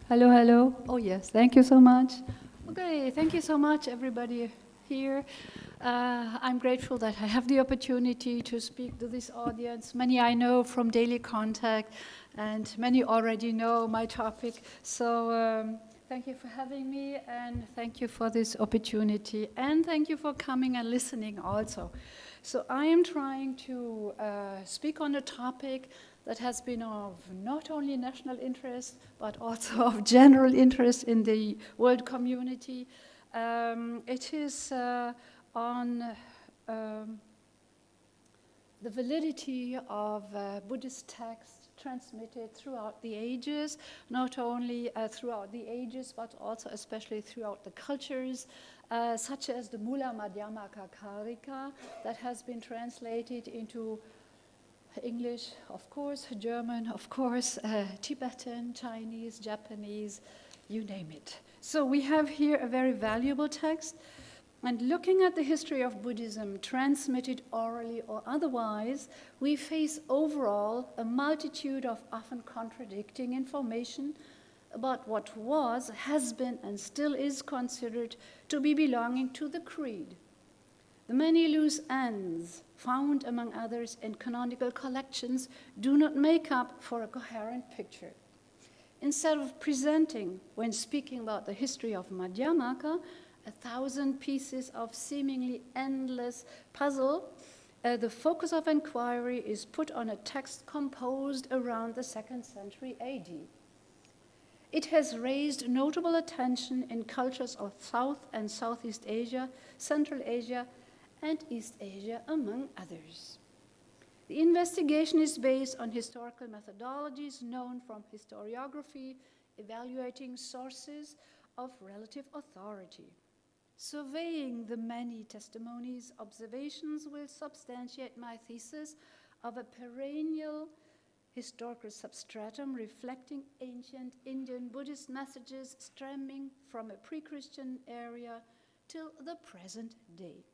Hello, hello. Oh, yes, thank you so much. Okay, thank you so much, everybody here. I'm grateful that I have the opportunity to speak to this audience. Many I know from daily contact, and many already know my topic. So thank you for having me, and thank you for this opportunity, and thank you for coming and listening also. So I am trying to speak on a topic that has been of not only national interest, but also of general interest in the world community. It is on the validity of Buddhist texts transmitted throughout the ages, not only throughout the ages, but also especially throughout the cultures, such as the Mula Madhyamaka Karika that has been translated into English, of course, German, of course, Tibetan, Chinese, Japanese, you name it. So we have here a very valuable text. And looking at the history of Buddhism, transmitted orally or otherwise, we face overall a multitude of often contradicting information about what was, has been, and still is considered to be belonging to the creed. The many loose ends found, among others, in canonical collections do not make up for a coherent picture. Instead of presenting, when speaking about the history of Madhyamaka, 1,000 pieces of seemingly endless puzzle, the focus of inquiry is put on a text composed around the 2nd century AD. It has raised notable attention in cultures of South and Southeast Asia, Central Asia, and East Asia, among others. The investigation is based on historical methodologies known from historiography, evaluating sources of relative authority. Surveying the many testimonies, observations will substantiate my thesis of a perennial historical substratum reflecting ancient Indian Buddhist messages stemming from a pre-Christian era till the present day.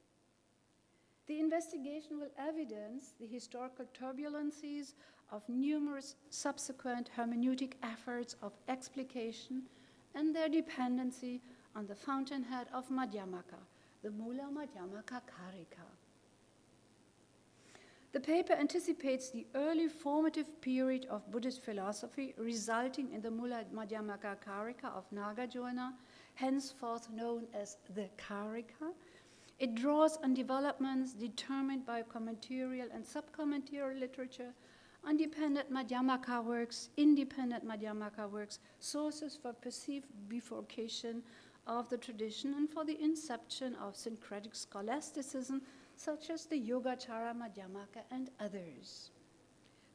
The investigation will evidence the historical turbulences of numerous subsequent hermeneutic efforts of explication and their dependency on the fountainhead of Madhyamaka, the Mula Madhyamaka Karika. The paper anticipates the early formative period of Buddhist philosophy resulting in the Mula Madhyamaka Karika of Nagarjuna, henceforth known as the Karika. It draws on developments determined by commentarial and subcommentarial literature, independent Madhyamaka works, sources for perceived bifurcation of the tradition and for the inception of syncretic scholasticism, such as the Yogacara Madhyamaka and others.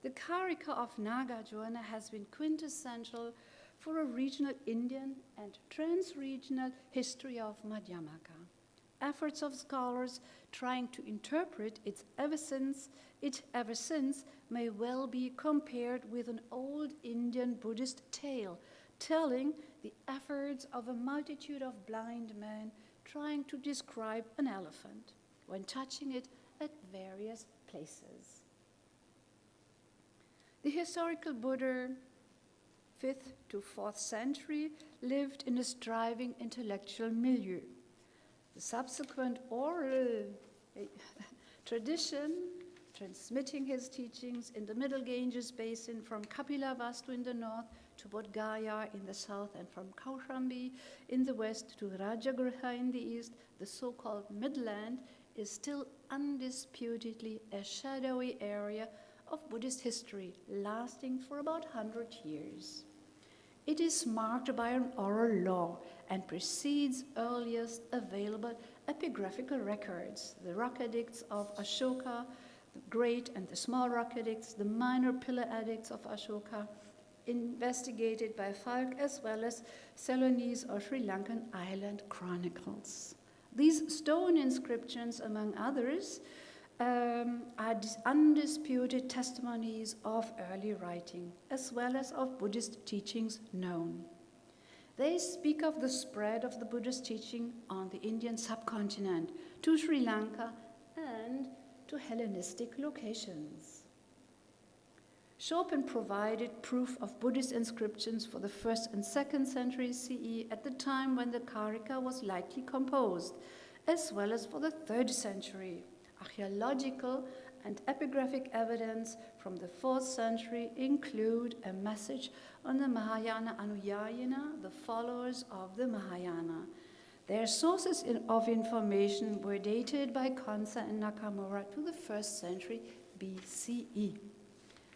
The Karika of Nagarjuna has been quintessential for a regional Indian and trans-regional history of Madhyamaka. Efforts of scholars trying to interpret it ever since may well be compared with an old Indian Buddhist tale, telling the efforts of a multitude of blind men trying to describe an elephant when touching it at various places. The historical Buddha, 5th to 4th century, lived in a striving intellectual milieu. The subsequent oral tradition, transmitting his teachings in the Middle Ganges basin from Kapilavastu in the north to Bodh Gaya in the south and from Kaushambi in the west to Rajagriha in the east, the so-called Midland is still undisputedly a shadowy area of Buddhist history lasting for about 100 years. It is marked by an oral law and precedes earliest available epigraphical records, the rock edicts of Ashoka, the great and the small rock edicts, the minor pillar edicts of Ashoka, investigated by Falk, as well as Ceylonese or Sri Lankan island chronicles. These stone inscriptions, among others, are undisputed testimonies of early writing, as well as of Buddhist teachings known. They speak of the spread of the Buddhist teaching on the Indian subcontinent to Sri Lanka and to Hellenistic locations. Chopin provided proof of Buddhist inscriptions for the 1st and 2nd centuries CE at the time when the Karika was likely composed, as well as for the 3rd century. Archaeological and epigraphic evidence from the 4th century include a message on the Mahayana Anuyayina, the followers of the Mahayana. Their sources of information were dated by Kansa and Nakamura to the 1st century BCE.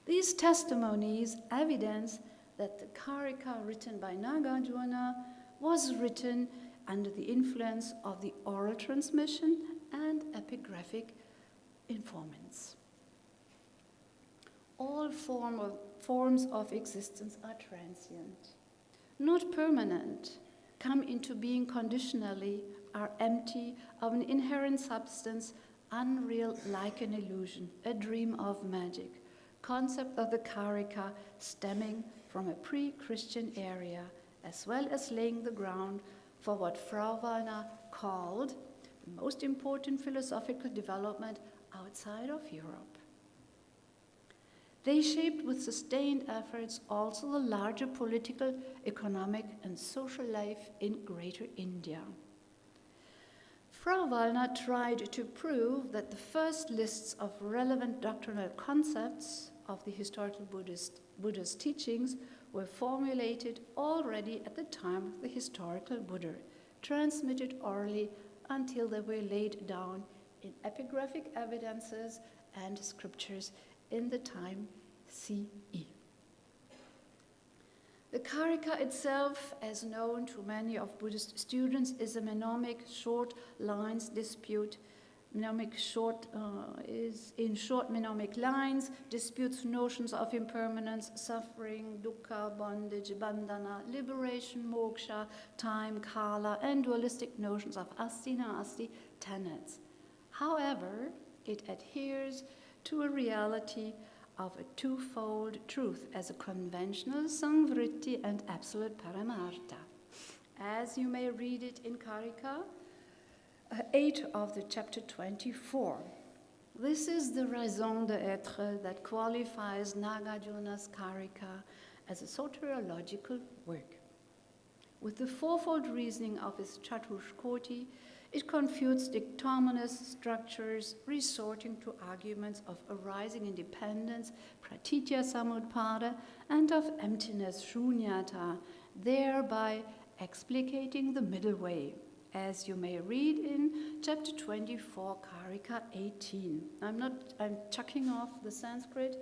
These testimonies evidence that the Karika written by Nagarjuna was written under the influence of the oral transmission and epigraphic informants. All forms of existence are transient, not permanent, come into being conditionally, are empty of an inherent substance, unreal like an illusion, a dream of magic. Concept of the Karika stemming from a pre-Christian area, as well as laying the ground for what Frau Wallner called the most important philosophical development outside of Europe. They shaped with sustained efforts also the larger political, economic, and social life in Greater India. Frau Wallner tried to prove that the first lists of relevant doctrinal concepts of the historical Buddhist teachings were formulated already at the time of the historical Buddha, transmitted orally until they were laid down in epigraphic evidences and scriptures in the time CE. The Karika itself, as known to many of Buddhist students, is a mnemonic short lines dispute. Is in short mnemonic lines, disputes notions of impermanence, suffering, dukkha, bondage, bandhana, liberation, moksha, time, kala, and dualistic notions of asti, na-asti, tenets. However, it adheres to a reality of a twofold truth as a conventional samvritti and absolute paramartha. As you may read it in Karika 8 of the chapter 24. This is the raison d'être that qualifies Nagarjuna's Karika as a soteriological work. With the fourfold reasoning of his Chatushkoti, it confutes dictominous structures resorting to arguments of arising independence, pratitya samudpada, and of emptiness, shunyata, thereby explicating the middle way, as you may read in chapter 24, Karika 18. I'm chucking off the Sanskrit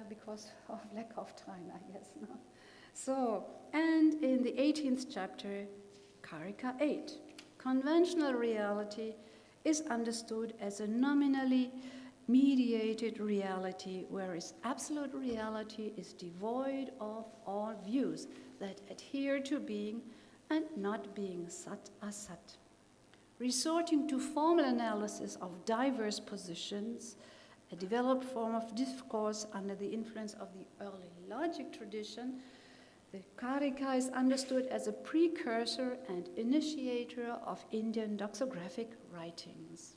because of lack of time, I guess. No? So, and in the 18th chapter, Karika 8, conventional reality is understood as a nominally mediated reality, whereas absolute reality is devoid of all views that adhere to being and not being sat asat. Resorting to formal analysis of diverse positions, a developed form of discourse under the influence of the early logic tradition, the Karika is understood as a precursor and initiator of Indian doxographic writings.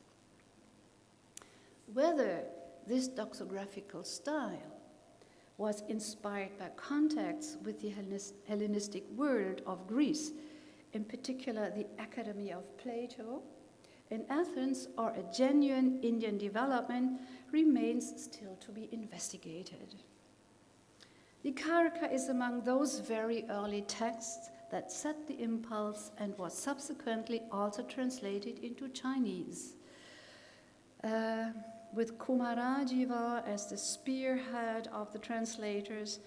Whether this doxographical style was inspired by contacts with the Hellenistic world of Greece, in particular the Academy of Plato, in Athens, or a genuine Indian development remains still to be investigated. The Karika is among those very early texts that set the impulse and was subsequently also translated into Chinese. With Kumarajiva as the spearhead of the translators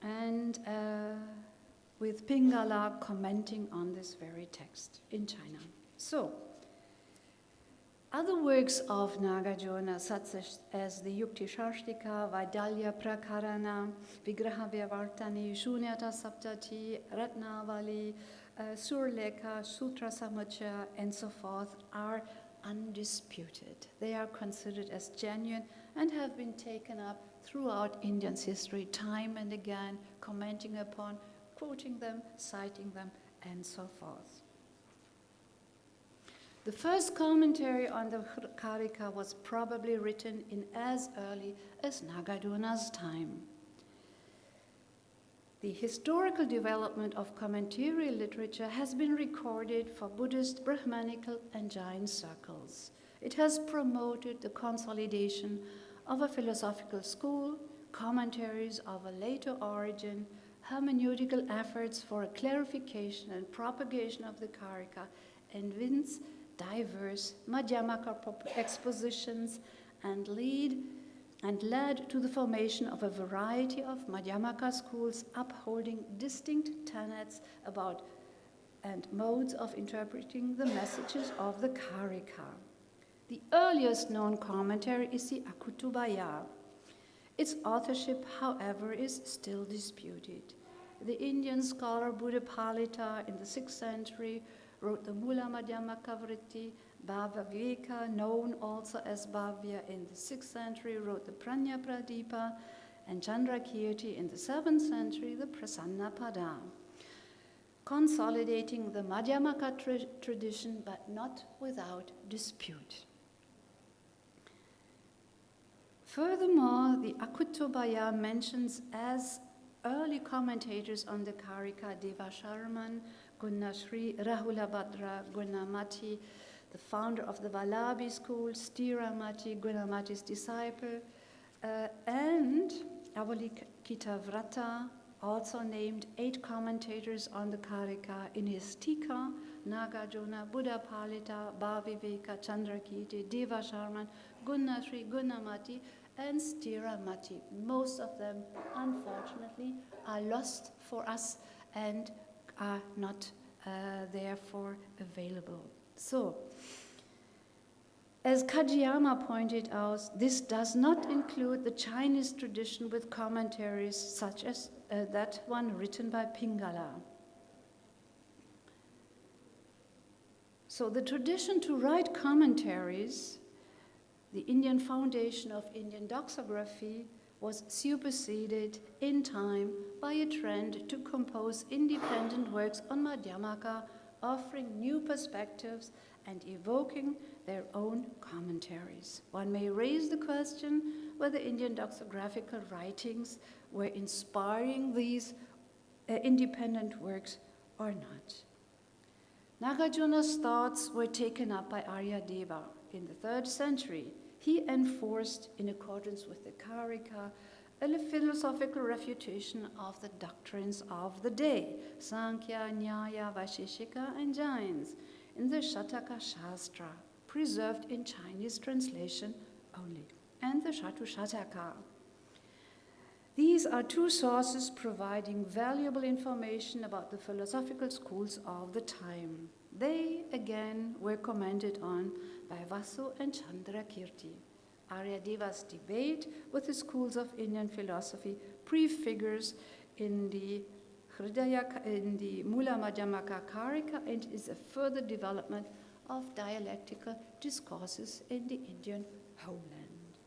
and with Pingala commenting on this very text in China. So, other works of Nagarjuna, such as the Yukti Shashtika, Vaidalya Prakarana, Vigraha Vyavartani, Shunyata Saptati, Ratnavali, Surleka, Sutra Samuchaya, and so forth, are undisputed. They are considered as genuine and have been taken up throughout India's history, time and again, commenting upon, quoting them, citing them, and so forth. The first commentary on the Karika was probably written in as early as Nagarjuna's time. The historical development of commentary literature has been recorded for Buddhist, Brahmanical, and Jain circles. It has promoted the consolidation of a philosophical school, commentaries of a later origin, hermeneutical efforts for a clarification and propagation of the Karika, and evince diverse Madhyamaka expositions and led to the formation of a variety of Madhyamaka schools upholding distinct tenets about and modes of interpreting the messages of the Karika. The earliest known commentary is the Akutubaya. Its authorship, however, is still disputed. The Indian scholar Buddhapalita in the 6th century wrote the Mula Madhyamaka Vritti. Bhava Viveka, known also as Bhavya in the 6th century, wrote the Pranya Pradipa, and Chandrakirti in the 7th century, the Prasanna Pada, consolidating the Madhyamaka tradition, but not without dispute. Furthermore, the Akutubaya mentions as early commentators on the Karika Deva Sharman, Gunnashri, Rahulabhadra, Gunnamati, the founder of the Vallabhi school, Stiramati, Gunnamati's disciple, and Avalokitavrata also named 8 commentators on the Karika in his Tika, Nagarjuna, Buddhapalita, Bhaviveka, Chandrakirti, Deva Sharman, Gunnashri, Gunnamati, and Stiramati. Most of them, unfortunately, are lost for us and are not therefore available. So, as Kajiyama pointed out, this does not include the Chinese tradition with commentaries such as that one written by Pingala. So the tradition to write commentaries, the Indian foundation of Indian doxography, was superseded in time by a trend to compose independent works on Madhyamaka, offering new perspectives and evoking their own commentaries. One may raise the question whether Indian doxographical writings were inspiring these independent works or not. Nagarjuna's thoughts were taken up by Aryadeva in the 3rd century. He enforced, in accordance with the Karika, a philosophical refutation of the doctrines of the day, Sankhya, Nyaya, Vaisheshika, and Jains, in the Shataka Shastra, preserved in Chinese translation only, and the Shatu Shataka. These are 2 sources providing valuable information about the philosophical schools of the time. They, again, were commented on by Vasu and Chandrakirti. Aryadeva's debate with the schools of Indian philosophy prefigures in the Mula Madhyamaka Karika and is a further development of dialectical discourses in the Indian homeland.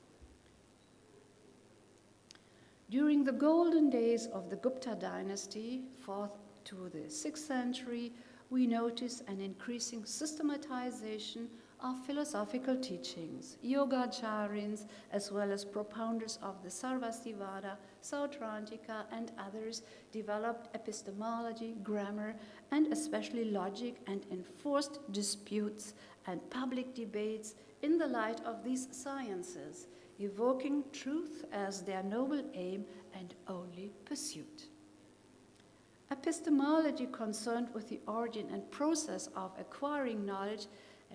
During the golden days of the Gupta dynasty, 4th to the 6th century, we notice an increasing systematization of philosophical teachings. Yogacharyans, as well as propounders of the Sarvastivada, Sautrantika, and others, developed epistemology, grammar, and especially logic, and enforced disputes and public debates in the light of these sciences. evoking truth as their noble aim and only pursuit. Epistemology concerned with the origin and process of acquiring knowledge,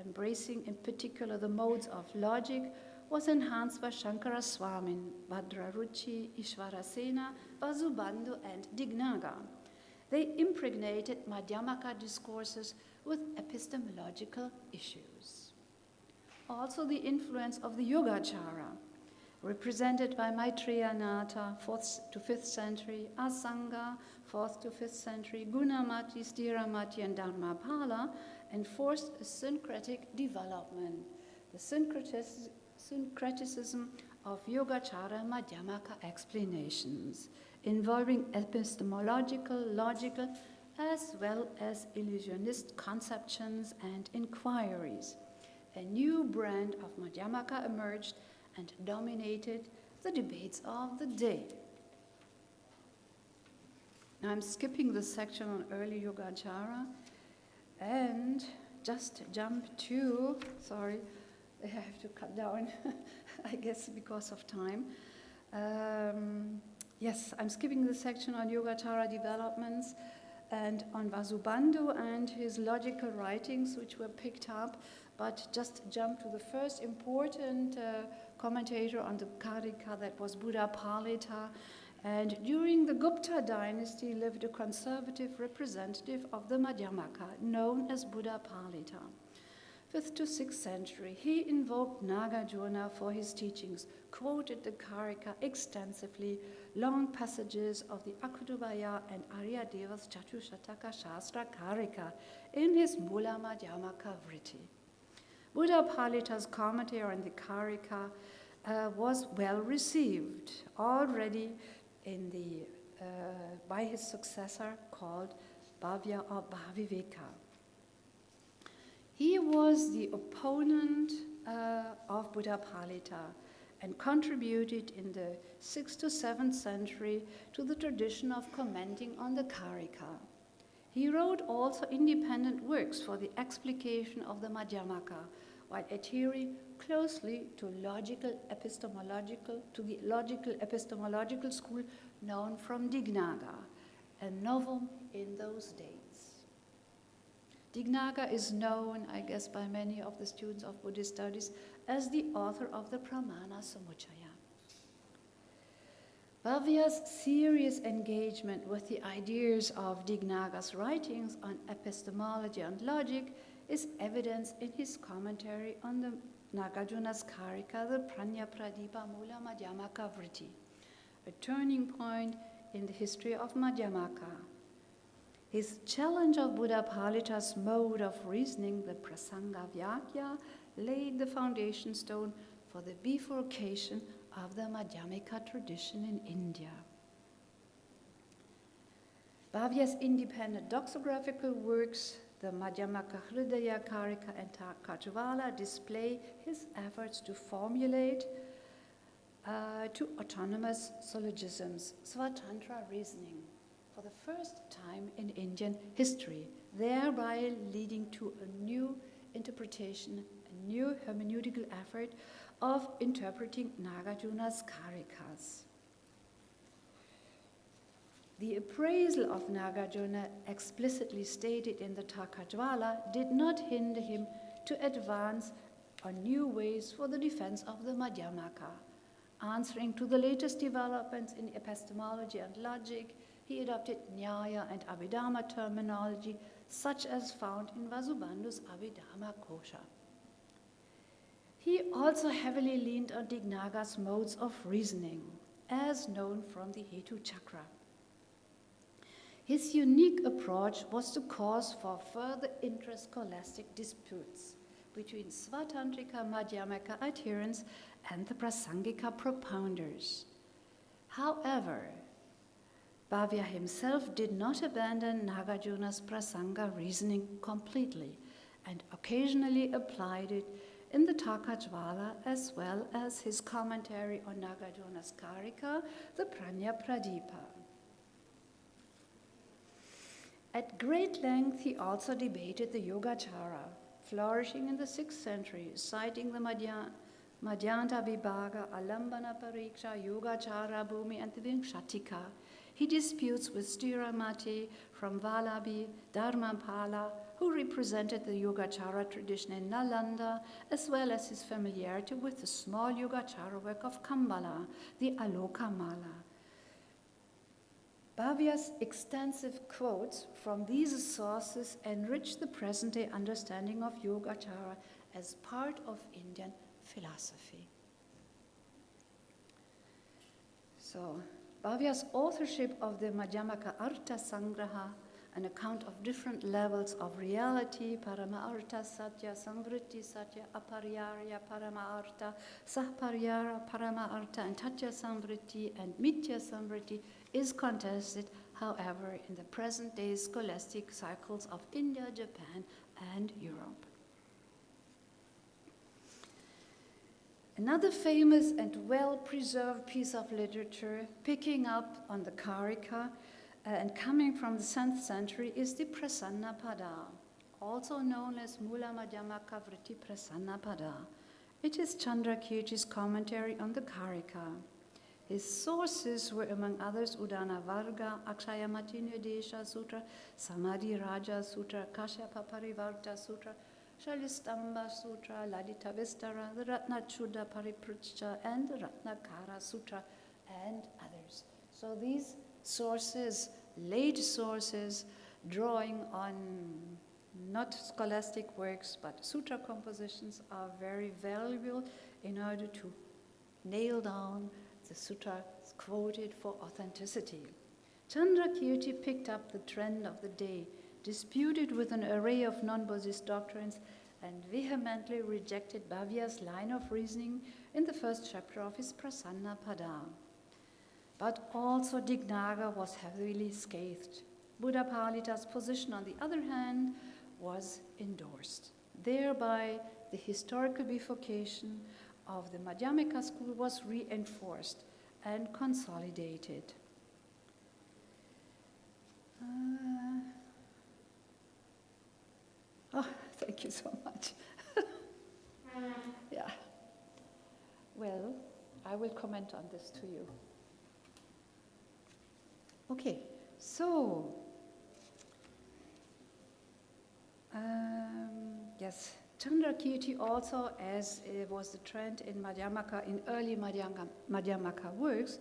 embracing in particular the modes of logic, was enhanced by Shankara Swamin, Bhadraruchi, Ishwarasena, Vasubandhu, and Dignaga. They impregnated Madhyamaka discourses with epistemological issues. Also the influence of the Yogacara, represented by Maitreya Natha, 4th to 5th century, Asanga, 4th to 5th century, Gunamati, Stiramati, and Dharmapala, enforced a syncretic development, the syncretism of Yogacara Madhyamaka explanations, involving epistemological, logical, as well as illusionist conceptions and inquiries. A new brand of Madhyamaka emerged and dominated the debates of the day. Now I'm skipping the section on early Yogacara and just jump to, sorry, I have to cut down, I guess because of time. Yes, I'm skipping the section on Yogacara developments and on Vasubandhu and his logical writings, which were picked up, but just jump to the first important commentator on the Karika, that was Buddha Palita. And during the Gupta dynasty lived a conservative representative of the Madhyamaka, known as Buddha Palita. 5th to 6th century, he invoked Nagarjuna for his teachings, quoted the Karika extensively, long passages of the Akutubaya and Aryadeva's Chatushataka Shastra Karika in his Mula Madhyamaka Vritti. Buddha Palita's commentary on the Karika was well received already in by his successor called Bhavya or Bhaviveka. He was the opponent of Buddha Palita and contributed in the 6th to 7th century to the tradition of commenting on the Karika. He wrote also independent works for the explication of the Madhyamaka, while adhering closely to the logical epistemological school known from Dignaga, a novum in those days. Dignaga is known, I guess, by many of the students of Buddhist studies as the author of the Pramana Samuchaya. Bhavya's serious engagement with the ideas of Dignaga's writings on epistemology and logic is evidenced in his commentary on the Nagarjuna's Karika, the Pranya Pradipa Mula Madhyamaka Vritti, a turning point in the history of Madhyamaka. His challenge of Buddha Palita's mode of reasoning, the Prasanga Vyakya, laid the foundation stone for the bifurcation of the Madhyamika tradition in India. Bhavya's independent doxographical works, the Madhyamaka Hridaya Karika and Kachvala, display his efforts to formulate to autonomous syllogisms, Svatantra reasoning, for the first time in Indian history, thereby leading to a new interpretation, a new hermeneutical effort of interpreting Nagarjuna's Karikas. The appraisal of Nagarjuna, explicitly stated in the Takajwala, did not hinder him to advance on new ways for the defense of the Madhyamaka. Answering to the latest developments in epistemology and logic, he adopted Nyaya and Abhidhamma terminology, such as found in Vasubandhu's Abhidhamma Kosha. He also heavily leaned on Dignaga's modes of reasoning, as known from the Hetu Chakra. His unique approach was to cause for further interscholastic disputes between Svatantrika Madhyamaka adherents and the Prasangika propounders. However, Bhavya himself did not abandon Nagarjuna's Prasanga reasoning completely and occasionally applied it in the Takajwala as well as his commentary on Nagarjuna's Karika, the Pranya Pradipa. At great length, he also debated the Yogacara, flourishing in the 6th century, citing the Madhyanta Vibhaga, Alambana Pariksha, Yogachara Bhumi, and Vingshatika. He disputes with Stiramati from Vallabhi, Dharmapala, who represented the Yogacara tradition in Nalanda, as well as his familiarity with the small Yogacara work of Kambala, the Aloka Mala. Bhavia's extensive quotes from these sources enrich the present-day understanding of Yogacara as part of Indian philosophy. So, Bhavia's authorship of the Madhyamaka Artha Sangraha, an account of different levels of reality, Parama Artha Satya, Samvritti Satya, Aparyarya Parama Artha, Sahparyara Parama Artha, and Tatya Samvritti and Mithya Samvritti, is contested, however, in the present-day scholastic cycles of India, Japan, and Europe. Another famous and well-preserved piece of literature, picking up on the Karika and coming from the 10th century, is the Prasanna Pada, also known as Mula Madhyamaka Vritti Prasanna Pada. It is Chandrakirti's commentary on the Karika. His sources were, among others, Udana Varga, Akshayamati Nidesha Sutra, Samadhi Raja Sutra, Kashyapa Parivarta Sutra, Shalistamba Sutra, Lalita Vistara, the Ratnachuda Pariprachcha, and the Ratnakara Sutra, and others. So these sources, late sources, drawing on not scholastic works, but sutra compositions, are very valuable in order to nail down the sutra quoted for authenticity. Chandrakirti picked up the trend of the day, disputed with an array of non-Buddhist doctrines, and vehemently rejected Bhavia's line of reasoning in the first chapter of his Prasanna Pada. But also Dignaga was heavily scathed. Buddhapalita's position, on the other hand, was endorsed. Thereby, the historical bifurcation of the Madhyamika school was reinforced and consolidated. Thank you so much. Yeah. Well, I will comment on this to you. Okay, so, yes, Chandrakirti also, as it was the trend in Madhyamaka, in early Madhyamaka works,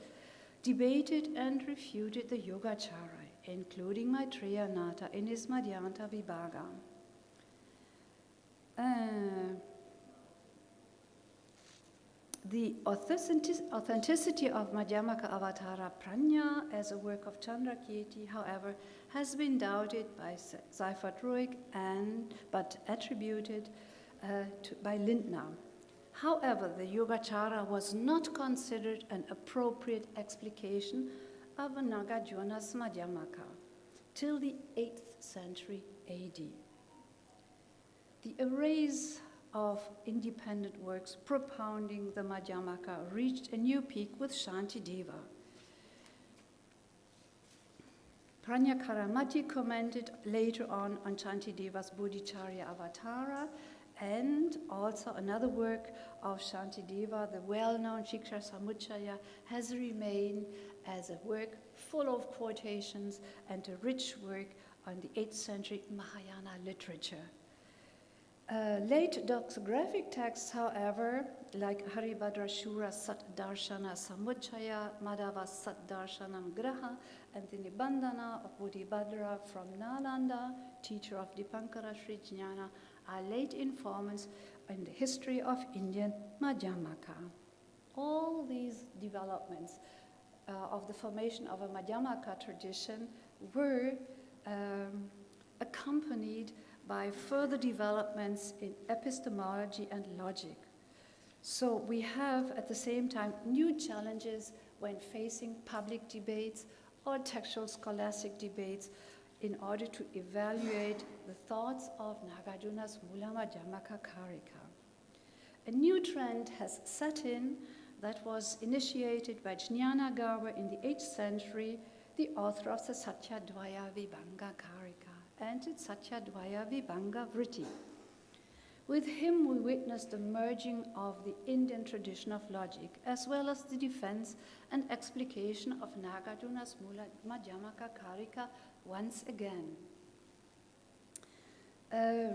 debated and refuted the Yogacara, including Maitreya Natha in his Madhyanta Vibhaga. The authenticity of Madhyamaka Avatara Prajna as a work of Chandrakirti, however, has been doubted by Seifert Ruig but attributed by Lindner. However, the Yogacara was not considered an appropriate explication of Nagarjuna's Madhyamaka till the 8th century AD. The arrays of independent works propounding the Madhyamaka reached a new peak with Shantideva. Prajnakaramati commented later on Shantideva's Bodhicharya Avatara, and also another work of Shantideva, the well-known Shiksha Samuchaya, has remained as a work full of quotations and a rich work on the 8th century Mahayana literature. Late doxographic texts, however, like Haribhadra Shura Sat Darshana Samuchaya, Madhava Sat Darshanam Graha, and the Nibandhana of Bodhibhadra from Nalanda, teacher of Dipankara Sri Jnana, are late informants in the history of Indian Madhyamaka. All these developments of the formation of a Madhyamaka tradition were accompanied by further developments in epistemology and logic. So we have at the same time new challenges when facing public debates or textual scholastic debates in order to evaluate the thoughts of Nagarjuna's Mula Madhyamaka Karika. A new trend has set in that was initiated by Jnana Garba in the 8th century, the author of the Satyadvaya Vibhanga Karika and its Satyadvaya Vibhanga Vritti. With him, we witnessed the merging of the Indian tradition of logic, as well as the defense and explication of Nagarjuna's Madhyamaka Karika once again.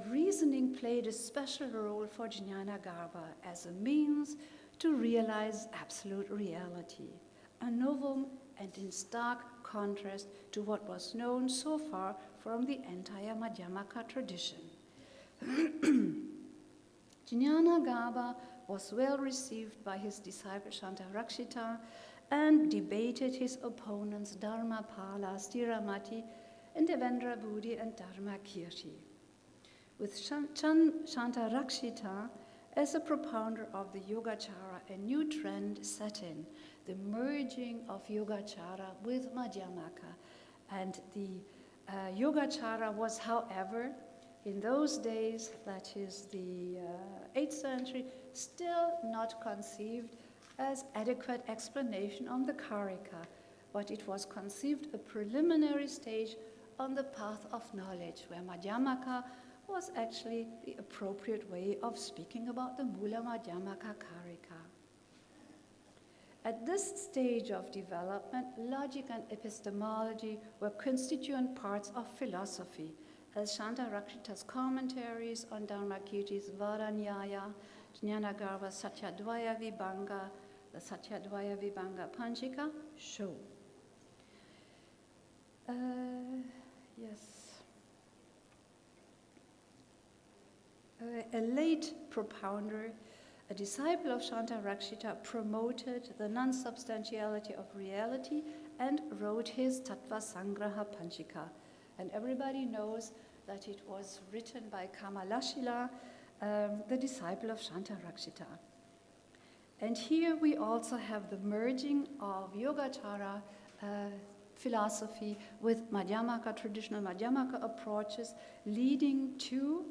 Reasoning played a special role for Jnanagarbha as a means to realize absolute reality, a novum and in stark contrast to what was known so far from the entire Madhyamaka tradition. Jnanagarbha was well received by his disciple Shantarakshita and debated his opponents Dharmapala, Stiramati, and Devendra Budi and Dharmakirti. With Shantarakshita as a propounder of the Yogacara, a new trend set in, the merging of Yogacara with Madhyamaka. And the Yogacara was, however, in those days, that is the 8th century, still not conceived as adequate explanation on the Karika, but it was conceived a preliminary stage on the path of knowledge, where Madhyamaka was actually the appropriate way of speaking about the Mula Madhyamaka Karika. At this stage of development, logic and epistemology were constituent parts of philosophy, as Shantarakshita's commentaries on Dharmakirti's Varanyaya, Jnanagarbha Satyadvaya Vibhanga, the Satyadvaya Vibhanga Panchika show. A late propounder, a disciple of Shantarakshita, promoted the non-substantiality of reality and wrote his Tattva Sangraha Panchika. And everybody knows that it was written by Kamalashila, the disciple of Shantarakshita. And here we also have the merging of Yogacara philosophy with Madhyamaka, traditional Madhyamaka approaches, leading to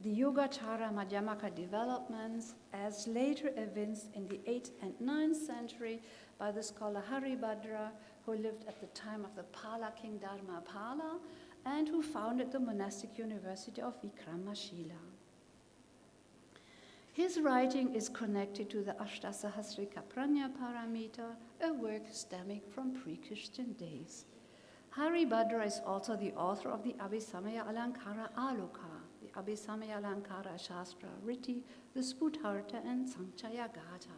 the Yogacara Madhyamaka developments as later evinced in the 8th and 9th century by the scholar Haribhadra, who lived at the time of the Pala king Dharmapala, and who founded the monastic university of Vikramashila. His writing is connected to the Ashtasahasrika Pranya Paramita, a work stemming from pre-Christian days. Haribhadra is also the author of the Abhisamaya Alankara Aloka, the Abhisamaya Alankara Shastra Riti, the Sputharta and Sanchaya Gata.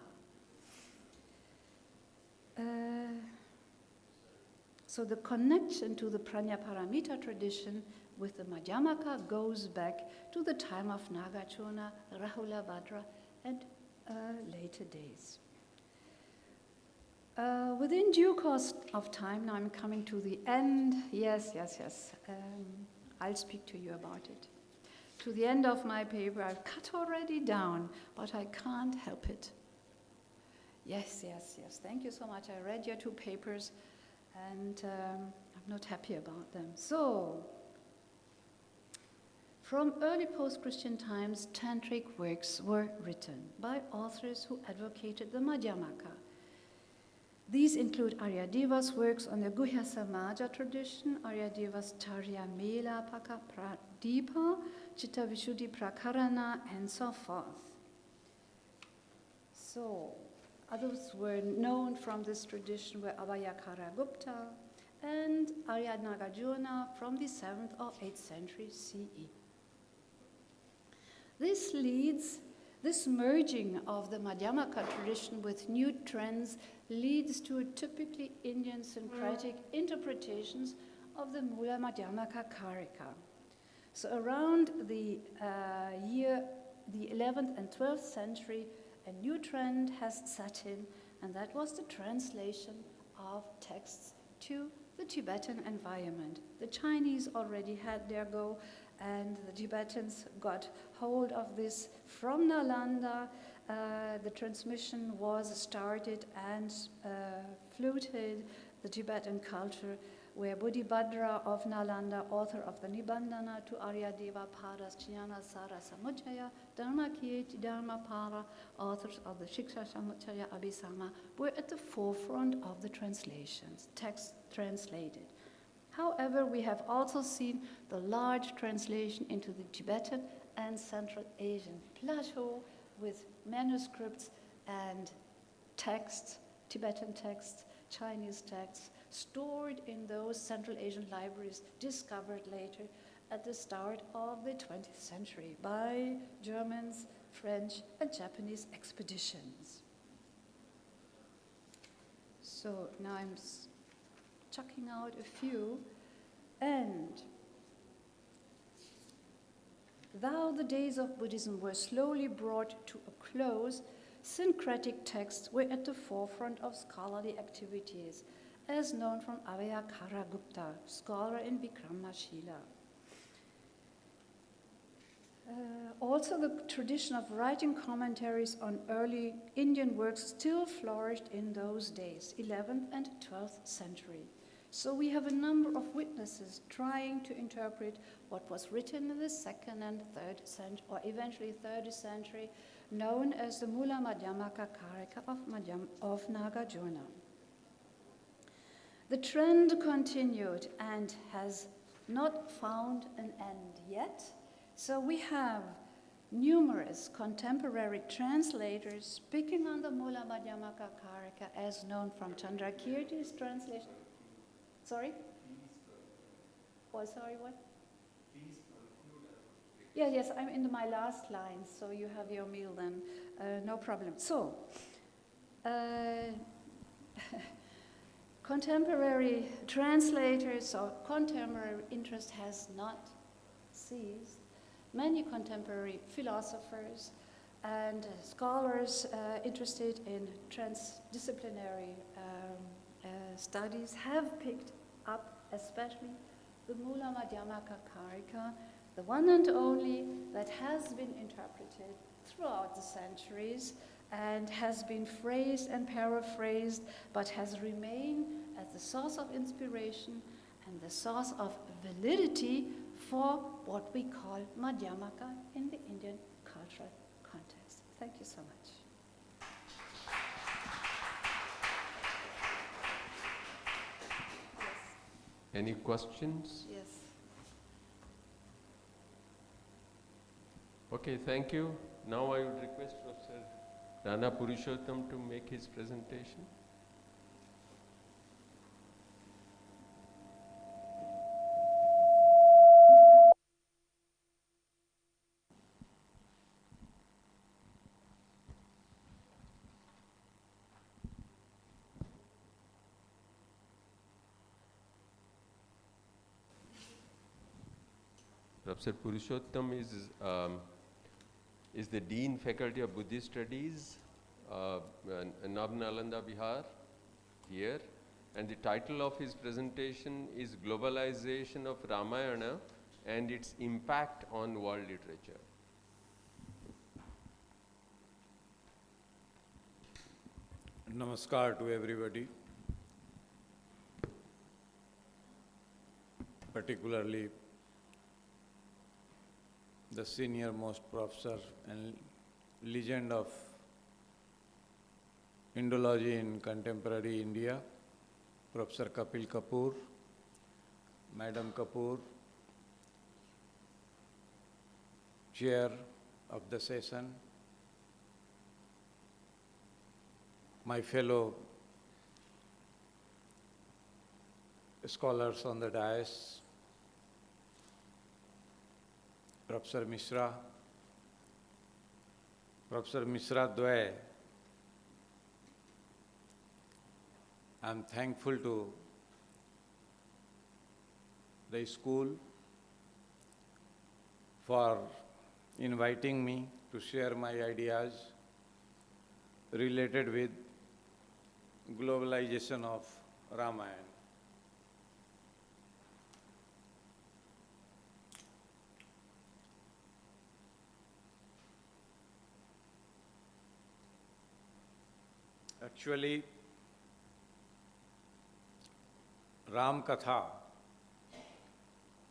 So the connection to the Pranya-Paramita tradition with the Madhyamaka goes back to the time of Nagarjuna, Rahula Bhadra, and later days. Within due course of time, now I'm coming to the end. Yes. I'll speak to you about it. To the end of my paper, I've cut already down, but I can't help it. Yes. Thank you so much. I read your 2 papers, and I'm not happy about them. So, from early post-Christian times, tantric works were written by authors who advocated the Madhyamaka. These include Aryadeva's works on the Guhya Samaja tradition, Aryadeva's Tarya Mela Paka Pradipa, Chitta Vishuddhi Prakarana, and so forth. So, others were known from this tradition were Abhayakara Gupta and Arya Nagarjuna from the 7th or 8th century CE. This merging of the Madhyamaka tradition with new trends leads to typically Indian syncretic interpretations of the Mula Madhyamaka Karika. So around the year the 11th and 12th century, a new trend has set in, and that was the translation of texts to the Tibetan environment. The Chinese already had their go, and the Tibetans got hold of this from Nalanda. The transmission was started and fluted the Tibetan culture, where Bodhibhadra of Nalanda, author of the Nibandhana to Aryadeva Padas Jnana Sara Samuchaya, Dharmakirti Dharmapala, authors of the Shiksha Samuchaya Abhisama, were at the forefront of the translations, text translated. However, we have also seen the large translation into the Tibetan and Central Asian plateau with manuscripts and texts, Tibetan texts, Chinese texts, stored in those Central Asian libraries discovered later at the start of the 20th century by Germans, French, and Japanese expeditions. So now I'm chucking out a few. And though the days of Buddhism were slowly brought to a close, syncretic texts were at the forefront of scholarly activities, as known from Abhayakara Gupta, scholar in Vikramashila. Also, the tradition of writing commentaries on early Indian works still flourished in those days, 11th and 12th century. So we have a number of witnesses trying to interpret what was written in the 2nd and 3rd century, or eventually 3rd century, known as the Mula Madhyamaka Karika of Nagarjuna. The trend continued and has not found an end yet. So we have numerous contemporary translators speaking on the Mula Madhyamaka Karika, as known from Chandrakirti's translation. Sorry? Oh, sorry, what? Yes, I'm in my last line, so you have your meal then. No problem. So, contemporary translators or contemporary interest has not ceased. Many contemporary philosophers and scholars interested in transdisciplinary studies have picked up especially the Mula Madhyamaka Karika, the one and only that has been interpreted throughout the centuries and has been phrased and paraphrased, but has remained as the source of inspiration and the source of validity for what we call Madhyamaka in the Indian cultural context. Thank you so much. Any questions? Yes. Okay, thank you. Now I would request Professor Rana Purushottam to make his presentation. Professor Purushottam is the Dean Faculty of Buddhist Studies, Nalanda Bihar, here. And the title of his presentation is Globalization of Ramayana and its Impact on World Literature. Namaskar to everybody, particularly the senior most professor and legend of Indology in contemporary India, Professor Kapil Kapoor, Madam Kapoor, chair of the session, my fellow scholars on the dais, Professor Mishra, Professor Mishra Dway, I'm thankful to the school for inviting me to share my ideas related with globalization of Ramayana. Actually, Ram Katha,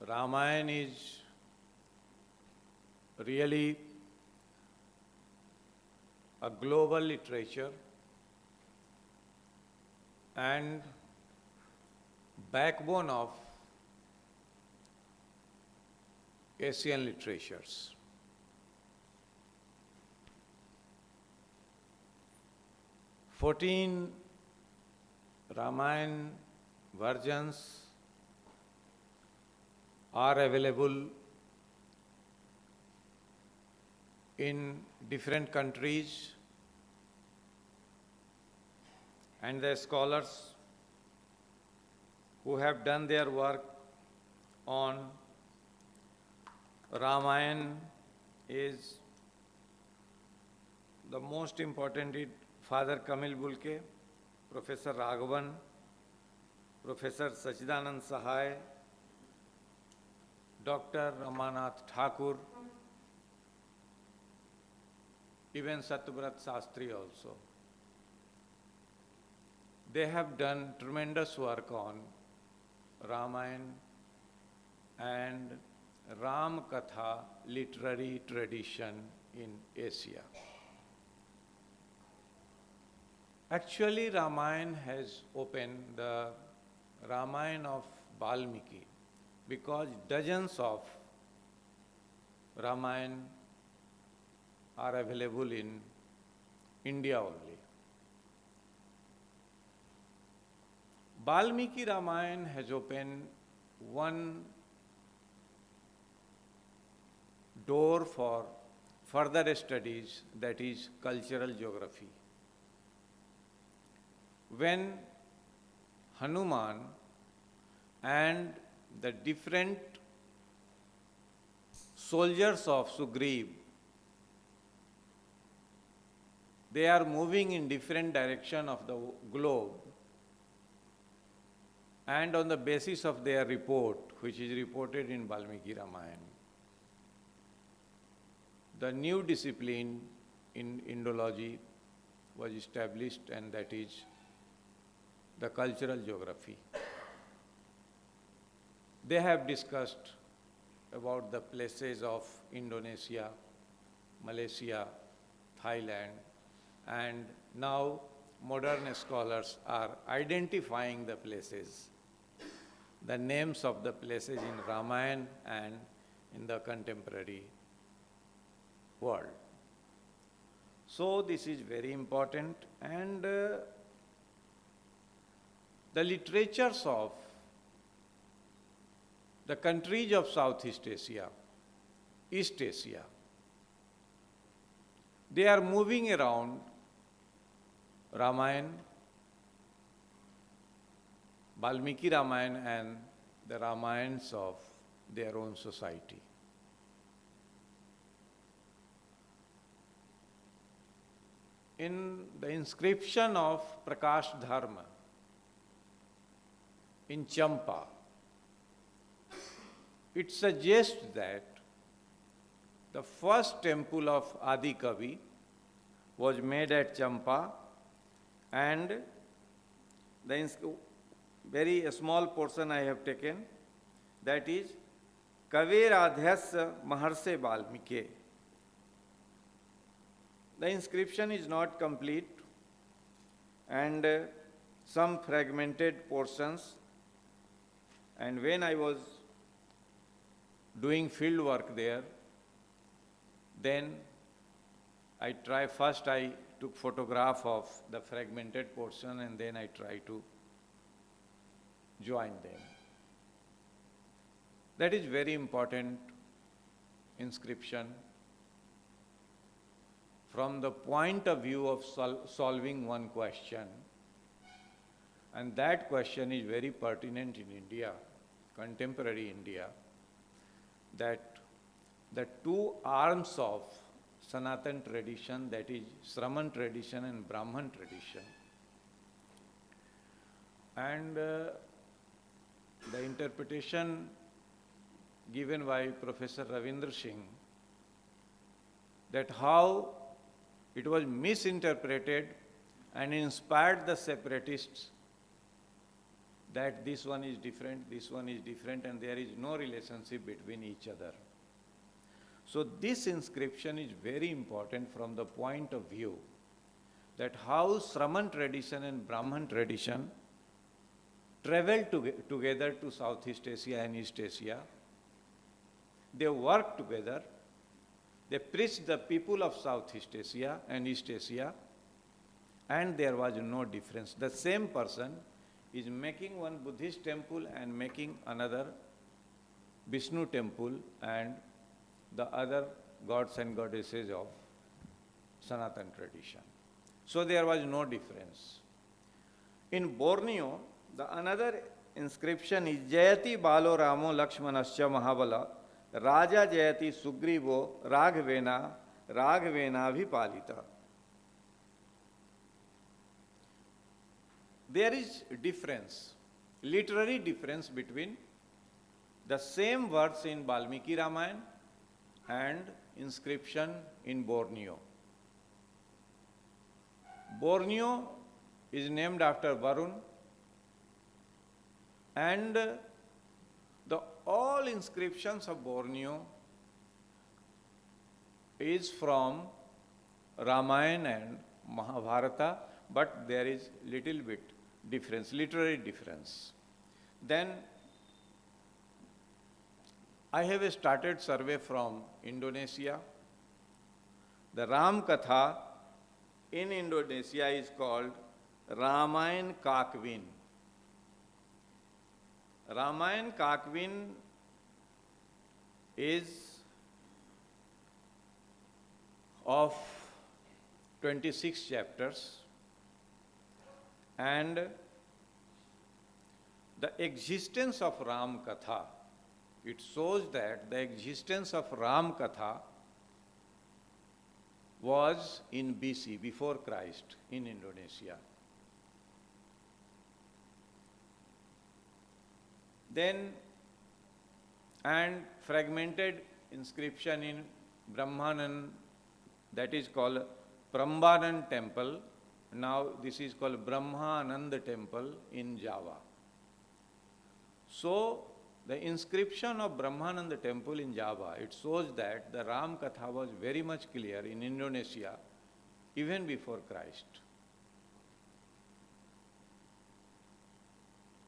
Ramayana is really a global literature and backbone of Asian literatures. 14 Ramayana versions are available in different countries, and the scholars who have done their work on Ramayana is the most important is Father Kamil Bulke, Professor Raghavan, Professor Sachidanand Sahai, Dr. Ramanath Thakur, even Satyabrat Sastri also. They have done tremendous work on Ramayana and Ram Katha literary tradition in Asia. Actually, Ramayana has opened the Ramayana of Valmiki because dozens of Ramayana are available in India only. Valmiki Ramayana has opened one door for further studies, that is cultural geography. When Hanuman and the different soldiers of Sugriv, they are moving in different direction of the globe, and on the basis of their report, which is reported in Valmiki Ramayana, the new discipline in Indology was established, and that is the cultural geography. They have discussed about the places of Indonesia, Malaysia, Thailand, and now modern scholars are identifying the places, the names of the places in Ramayana and in the contemporary world. So this is very important, and the literatures of the countries of Southeast Asia, East Asia, they are moving around Ramayana, Valmiki Ramayana, and the Ramayans of their own society. In the inscription of Prakash Dharma in Champa, it suggests that the first temple of Adi Kavi was made at Champa, and the very small portion I have taken, that is Kavir Adhyasya Maharse Valmiki. The inscription is not complete, and some fragmented portions, and when I was doing field work there, then I took photograph of the fragmented portion, and then I try to join them. That is very important inscription from the point of view of solving one question. And that question is very pertinent in India, contemporary India, that the two arms of Sanatan tradition, that is Shraman tradition and Brahman tradition, and the interpretation given by Professor Ravinder Singh, that how it was misinterpreted and inspired the separatists that this one is different, and there is no relationship between each other. So this inscription is very important from the point of view that how Shraman tradition and Brahman tradition traveled together to Southeast Asia and East Asia. They worked together. They preached the people of Southeast Asia and East Asia and there was no difference. The same person is making one Buddhist temple and making another Vishnu temple and the other gods and goddesses of Sanatan tradition. So there was no difference. In Borneo, the another inscription is Jayati Balo Ramo Lakshmanascha Mahabala Raja Jayati Sugrivo Raghavena Vipalita. There is difference, literary difference between the same words in Valmiki Ramayana and inscription in Borneo. Borneo is named after Varun, and the all inscriptions of Borneo is from Ramayana and Mahabharata, but there is little bit difference, literary difference. Then I have started survey from Indonesia. The Ram Katha in Indonesia is called Ramayan Kakwin. Ramayan Kakwin is of 26 chapters, and the existence of Ram Katha, it shows that the existence of Ram Katha was in BC, before Christ, in Indonesia. Then, and fragmented inscription in Brahmanan, that is called Prambanan temple. Now this is called Brahmananda temple in Java. So the inscription of Brahmananda temple in Java, it shows that the Ram Katha was very much clear in Indonesia even before Christ.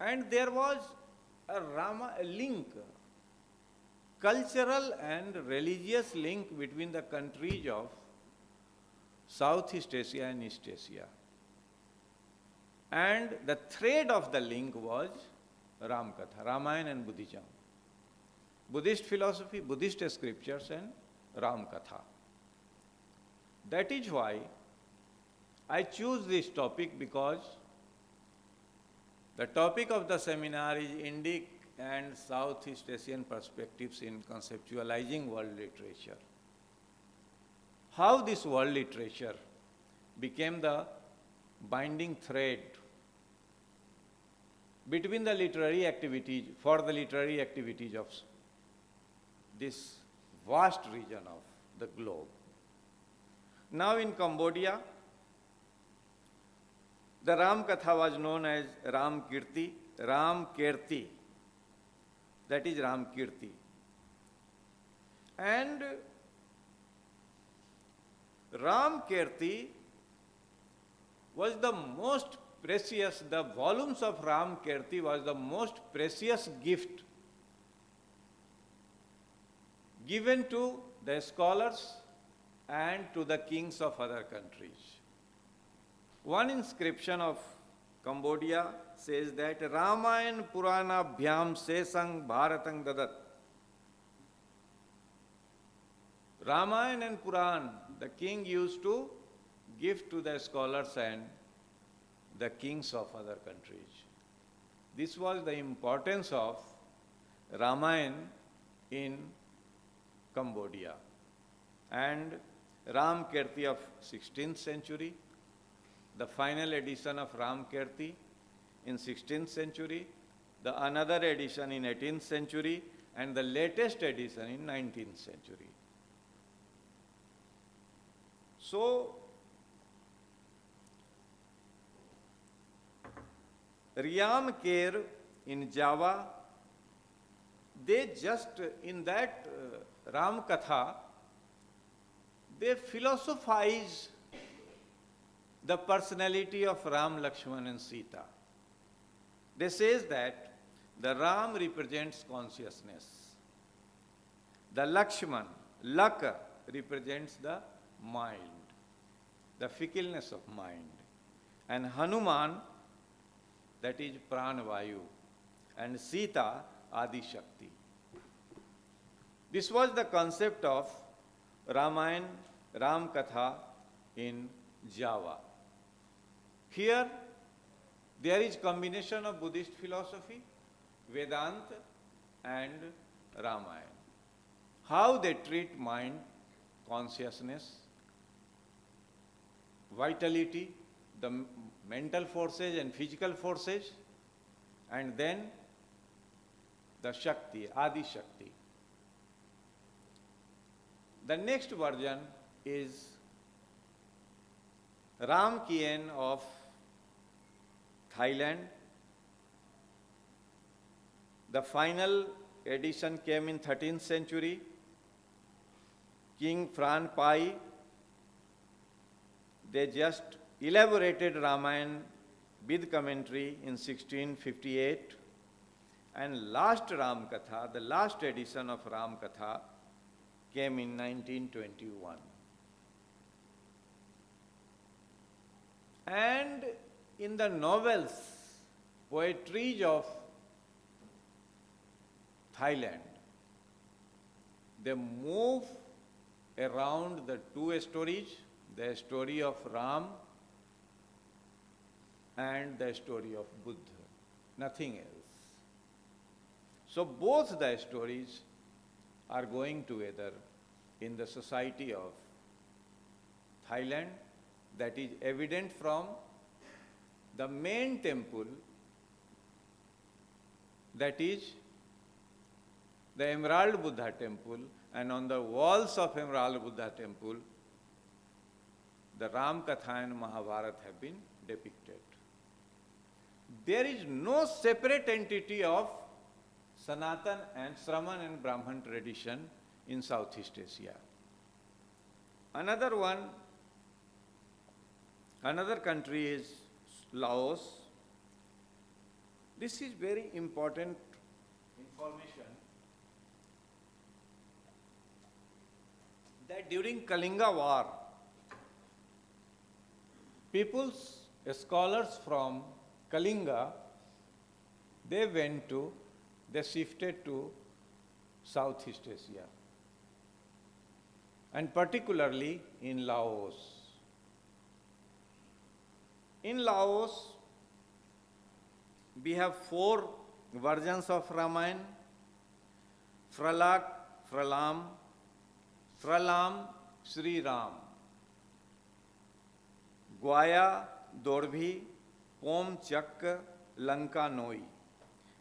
And there was a link, cultural and religious link between the countries of Southeast Asia and East Asia. And the thread of the link was Ram Katha, Ramayana and Buddhism. Buddhist philosophy, Buddhist scriptures and Ram Katha. That is why I choose this topic, because the topic of the seminar is Indic and Southeast Asian perspectives in conceptualizing world literature. How this world literature became the binding thread between the literary activities, for the literary activities of this vast region of the globe. Now in Cambodia, the Ram Katha was known as Ram Kirti, that is Ram Kirti. And Ram Kirti was the most precious, the volumes of Ram Kirti was the most precious gift given to the scholars and to the kings of other countries. One inscription of Cambodia says that Ramayan Purana Bhyam Sesang Bharatang Dadat. Ramayana and Puran, the king used to give to the scholars and the kings of other countries. This was the importance of Ramayana in Cambodia. And Ram Kirti of 16th century, the final edition of Ram Kirti in 16th century, the another edition in 18th century, and the latest edition in 19th century. So, Riam Kher in Java, they just, in that Ram Katha, they philosophize the personality of Ram, Lakshman and Sita. They says that the Ram represents consciousness. The Lakshman, Laka, represents the mind, the fickleness of mind. and Hanuman, that is Pranavayu, and Sita, Adi Shakti. This was the concept of Ramayana, Ram Katha in Java. Here, there is combination of Buddhist philosophy, Vedanta, and Ramayana. How they treat mind, consciousness, vitality, the mental forces and physical forces, and then the Shakti, Adi Shakti. The next version is Ram Kien of Thailand. The final edition came in 13th century. King Phan Pai, they just elaborated Ramayana with commentary in 1658, and last Ram Katha, the last edition of Ram Katha, came in 1921. And in the novels, poetries of Thailand, they move around the two stories, the story of Ram and the story of Buddha, nothing else. So both the stories are going together in the society of Thailand. That is evident from the main temple, that is the Emerald Buddha temple, and on the walls of Emerald Buddha temple, the Ram Katha and Mahabharata have been depicted. There is no separate entity of Sanatan and Sraman and Brahman tradition in Southeast Asia. Another country is Laos. This is very important information, that during Kalinga War, scholars from Kalinga, they shifted to Southeast Asia, and particularly in Laos. In Laos, we have 4 versions of Ramayana: Fralak, Fralam, Sri Ram, Gwaya, Dorbhi, Pom Chak, Lanka Noi,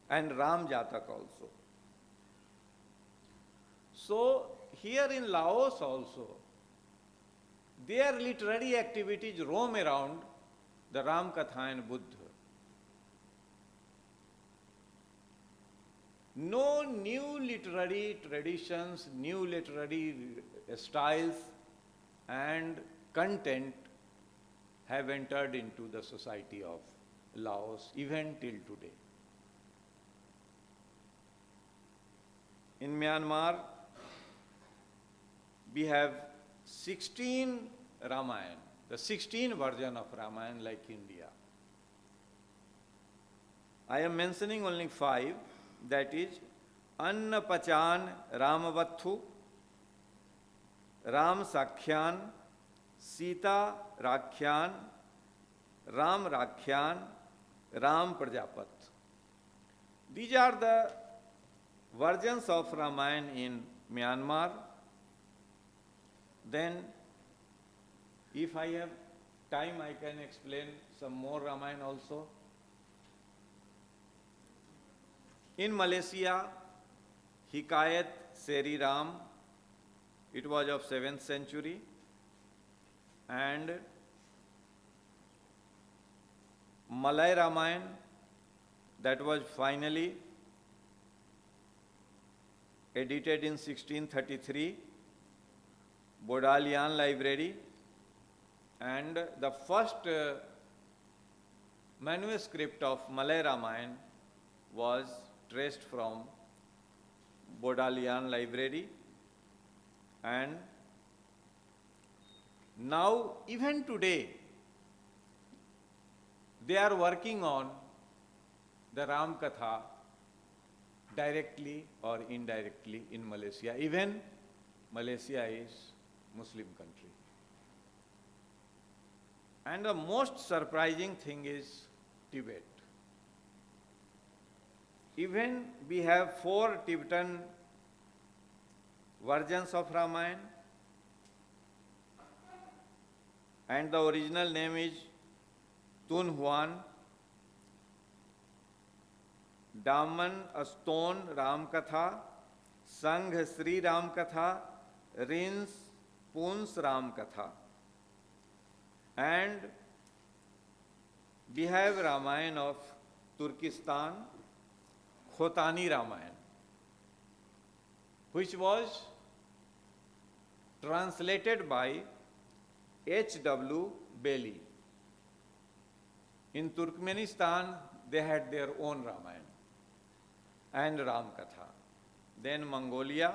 and Ram Jatak also. So here in Laos also, their literary activities roam around the Ram Katha and Buddha. No new literary traditions, new literary styles and content have entered into the society of Laos even till today. In Myanmar, we have 16 Ramayana, the 16 version of Ramayana like India. I am mentioning only 5, that is Annapachan Ramavathu, Ram Sakhyan, Sita Rakhyan, Ram Rakhyan, Ram Prajapat. These are the versions of Ramayana in Myanmar. Then, if I have time, I can explain some more Ramayana also. In Malaysia, Hikayat Seri Ram, it was of 7th century, and Malay Ramayana, that was finally edited in 1633, Bodleian Library, and the first manuscript of Malay Ramayana was traced from Bodleian Library. And now, even today, they are working on the Ram Katha directly or indirectly in Malaysia. Even Malaysia is Muslim country. And the most surprising thing is Tibet. Even we have 4 Tibetan versions of Ramayana, and the original name is Tun Huan, Daman a stone Ram Katha, Sangh Sri Ram Katha, Rins Puns Ram Katha. And we have Ramayana of Turkestan, Khotani Ramayana, which was translated by H.W. Bailey. In Turkmenistan, they had their own Ramayana and Ram Katha. Then Mongolia,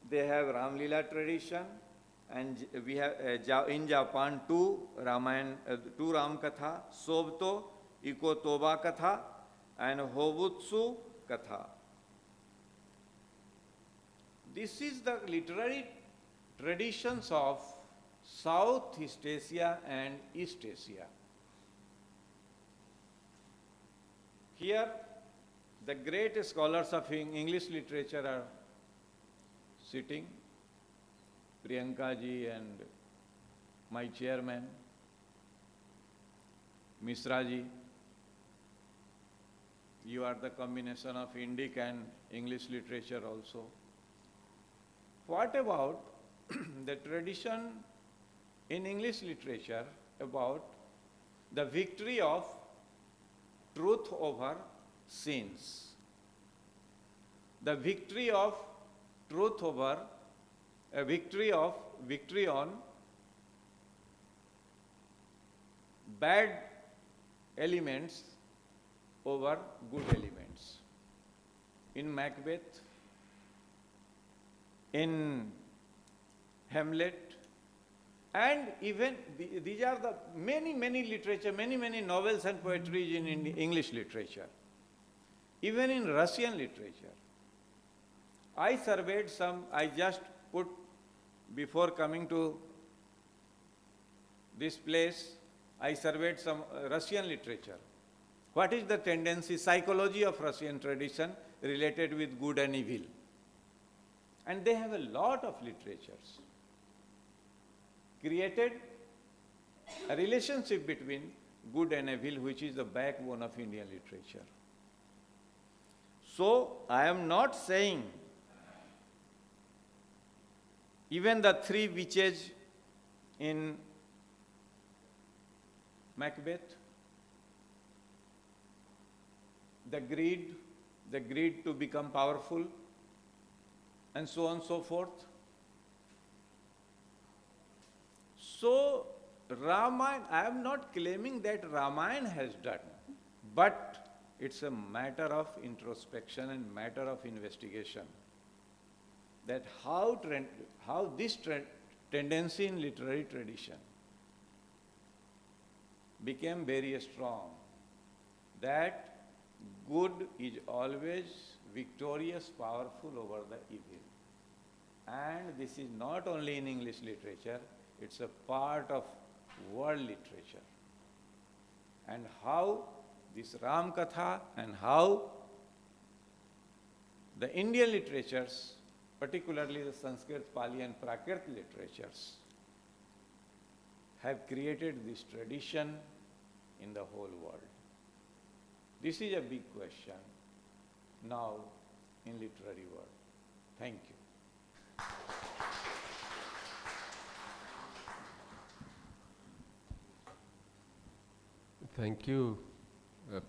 they have Ram Lila tradition, and we have in Japan 2 Ram Katha, Sobto, Ikotoba Katha, and Hobutsu Katha. This is the literary traditions of Southeast Asia and East Asia. Here, the great scholars of English literature are sitting, Priyanka ji and my chairman, Mishra ji. You are the combination of Indic and English literature also. What about the tradition in English literature about the victory of truth over sins? The victory of truth over a victory on bad elements over good elements. In Macbeth, in Hamlet, and even these are the many literature, many novels and poetry in English literature. Even in Russian literature. I surveyed some, I just put, before coming to this place, I surveyed some Russian literature. What is the tendency, psychology of Russian tradition related with good and evil? And they have a lot of literatures. Created a relationship between good and evil, which is the backbone of Indian literature. So, I am not saying even the 3 witches in Macbeth, the greed to become powerful, and so on and so forth. So, Ramayana, I am not claiming that Ramayana has done, but it's a matter of introspection and matter of investigation. That how this tendency in literary tradition became very strong, that good is always victorious, powerful over the evil. And this is not only in English literature, it's a part of world literature. And how this Ram Katha and how the Indian literatures, particularly the Sanskrit, Pali and Prakrit literatures, have created this tradition in the whole world. This is a big question now in literary world. Thank you. Thank you,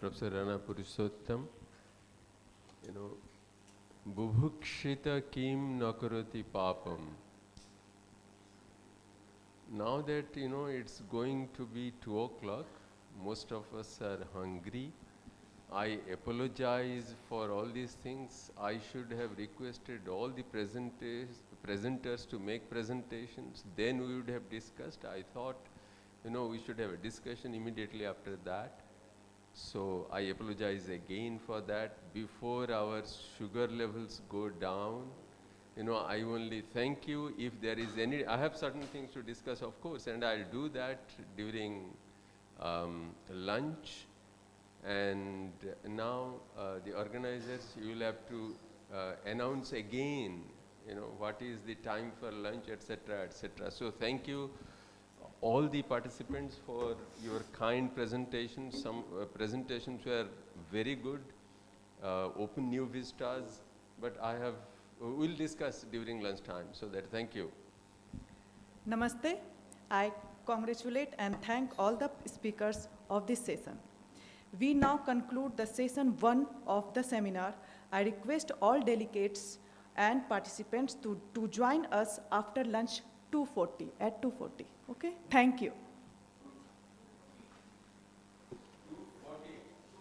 Professor Rana Purushottam. You know, Bubhukshita kim nakarati papam. Now that, you know, it's going to be 2 o'clock, most of us are hungry. I apologize for all these things. I should have requested all the presenters to make presentations. Then we would have discussed. I thought we should have a discussion immediately after that. So I apologize again for that. Before our sugar levels go down, I only thank you. If there is any, I have certain things to discuss, of course, and I'll do that during lunch. And now the organizers, you will have to announce again, what is the time for lunch, etc., etc. So thank you all the participants for your kind presentations. Some presentations were very good, open new vistas, but we'll discuss during lunchtime, so that thank you. Namaste. I congratulate and thank all the speakers of this session. We now conclude the session 1 of the seminar. I request all delegates and participants to join us after lunch at 2:40. Okay? Thank you.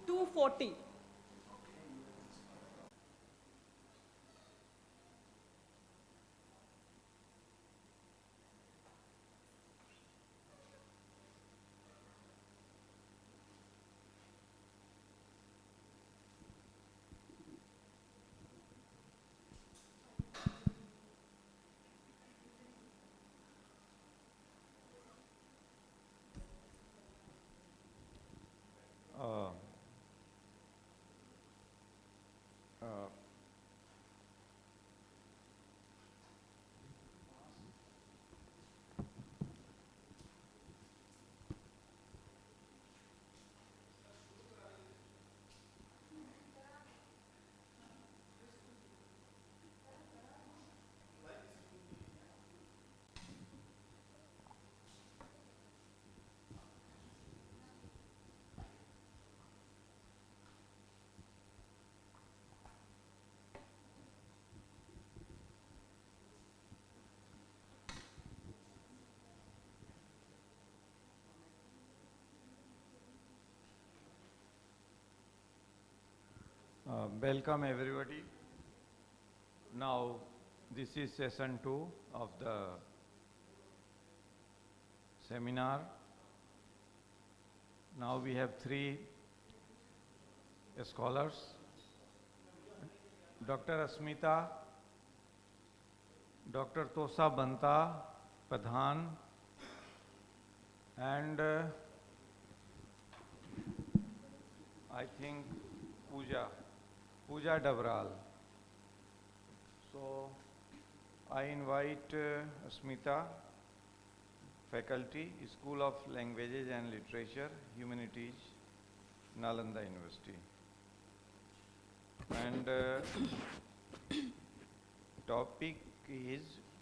2:40. Welcome everybody. Now this is session 2 of the seminar. Now we have 3 scholars, Dr. Asmita, Dr. Tosa Banta Pradhan, and I think Pooja Dabral. So I invite Asmita, faculty, School of Languages and Literature, Humanities, Nalanda University. And topic is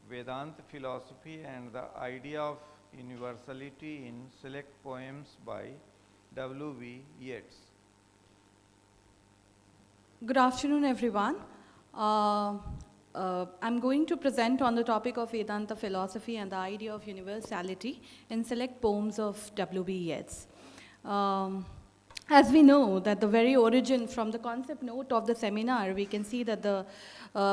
Vedanta philosophy and the idea of universality in select poems by W.B. Yeats. Good afternoon, everyone. I'm going to present on the topic of Vedanta philosophy and the idea of universality in select poems of W.B. Yeats. As we know that the very origin, from the concept note of the seminar, we can see that the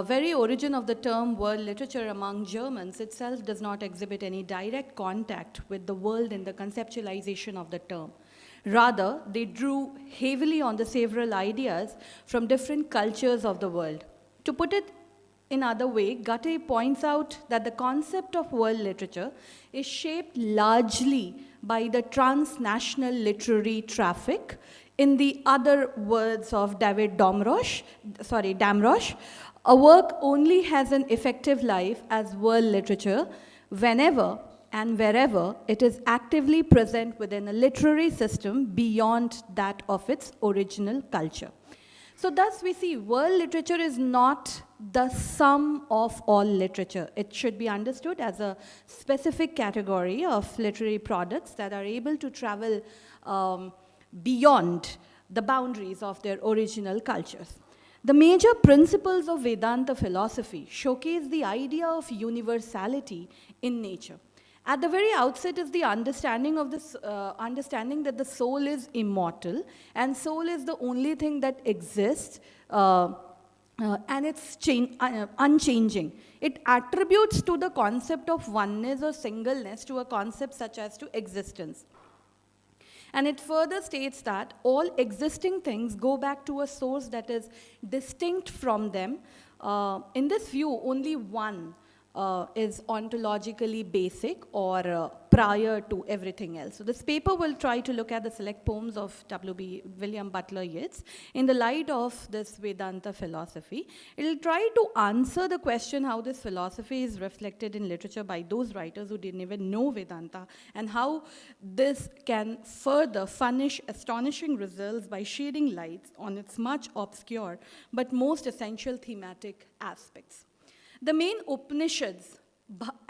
very origin of the term world literature among Germans itself does not exhibit any direct contact with the world in the conceptualization of the term. Rather, they drew heavily on the several ideas from different cultures of the world. To put it in other way, Goethe points out that the concept of world literature is shaped largely by the transnational literary traffic. In the other words of David Damrosch, a work only has an effective life as world literature whenever and wherever it is actively present within a literary system beyond that of its original culture. So thus we see world literature is not the sum of all literature. It should be understood as a specific category of literary products that are able to travel beyond the boundaries of their original cultures. The major principles of Vedanta philosophy showcase the idea of universality in nature. At the very outset is the understanding of this, understanding that the soul is immortal and soul is the only thing that exists and it's unchanging. it attributes to the concept of oneness or singleness to a concept such as to existence. And it further states that all existing things go back to a source that is distinct from them. In this view, only one is ontologically basic or prior to everything else. So this paper will try to look at the select poems of W.B. William Butler Yeats in the light of this Vedanta philosophy. It will try to answer the question how this philosophy is reflected in literature by those writers who didn't even know Vedanta, and how this can further furnish astonishing results by shedding light on its much obscure but most essential thematic aspects. The main Upanishads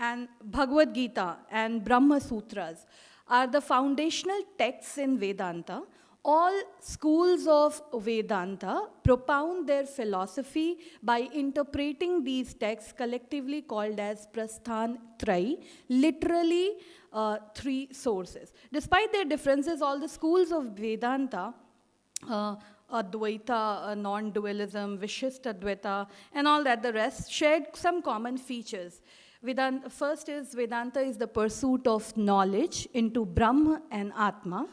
and Bhagavad Gita and Brahma Sutras are the foundational texts in Vedanta. All schools of Vedanta propound their philosophy by interpreting these texts, collectively called as Prasthan Trai, literally three sources. Despite their differences, all the schools of Vedanta, Advaita, non-dualism, Vishishtadvaita, and all that, the rest, shared some common features. First is Vedanta is the pursuit of knowledge into Brahma and Atma.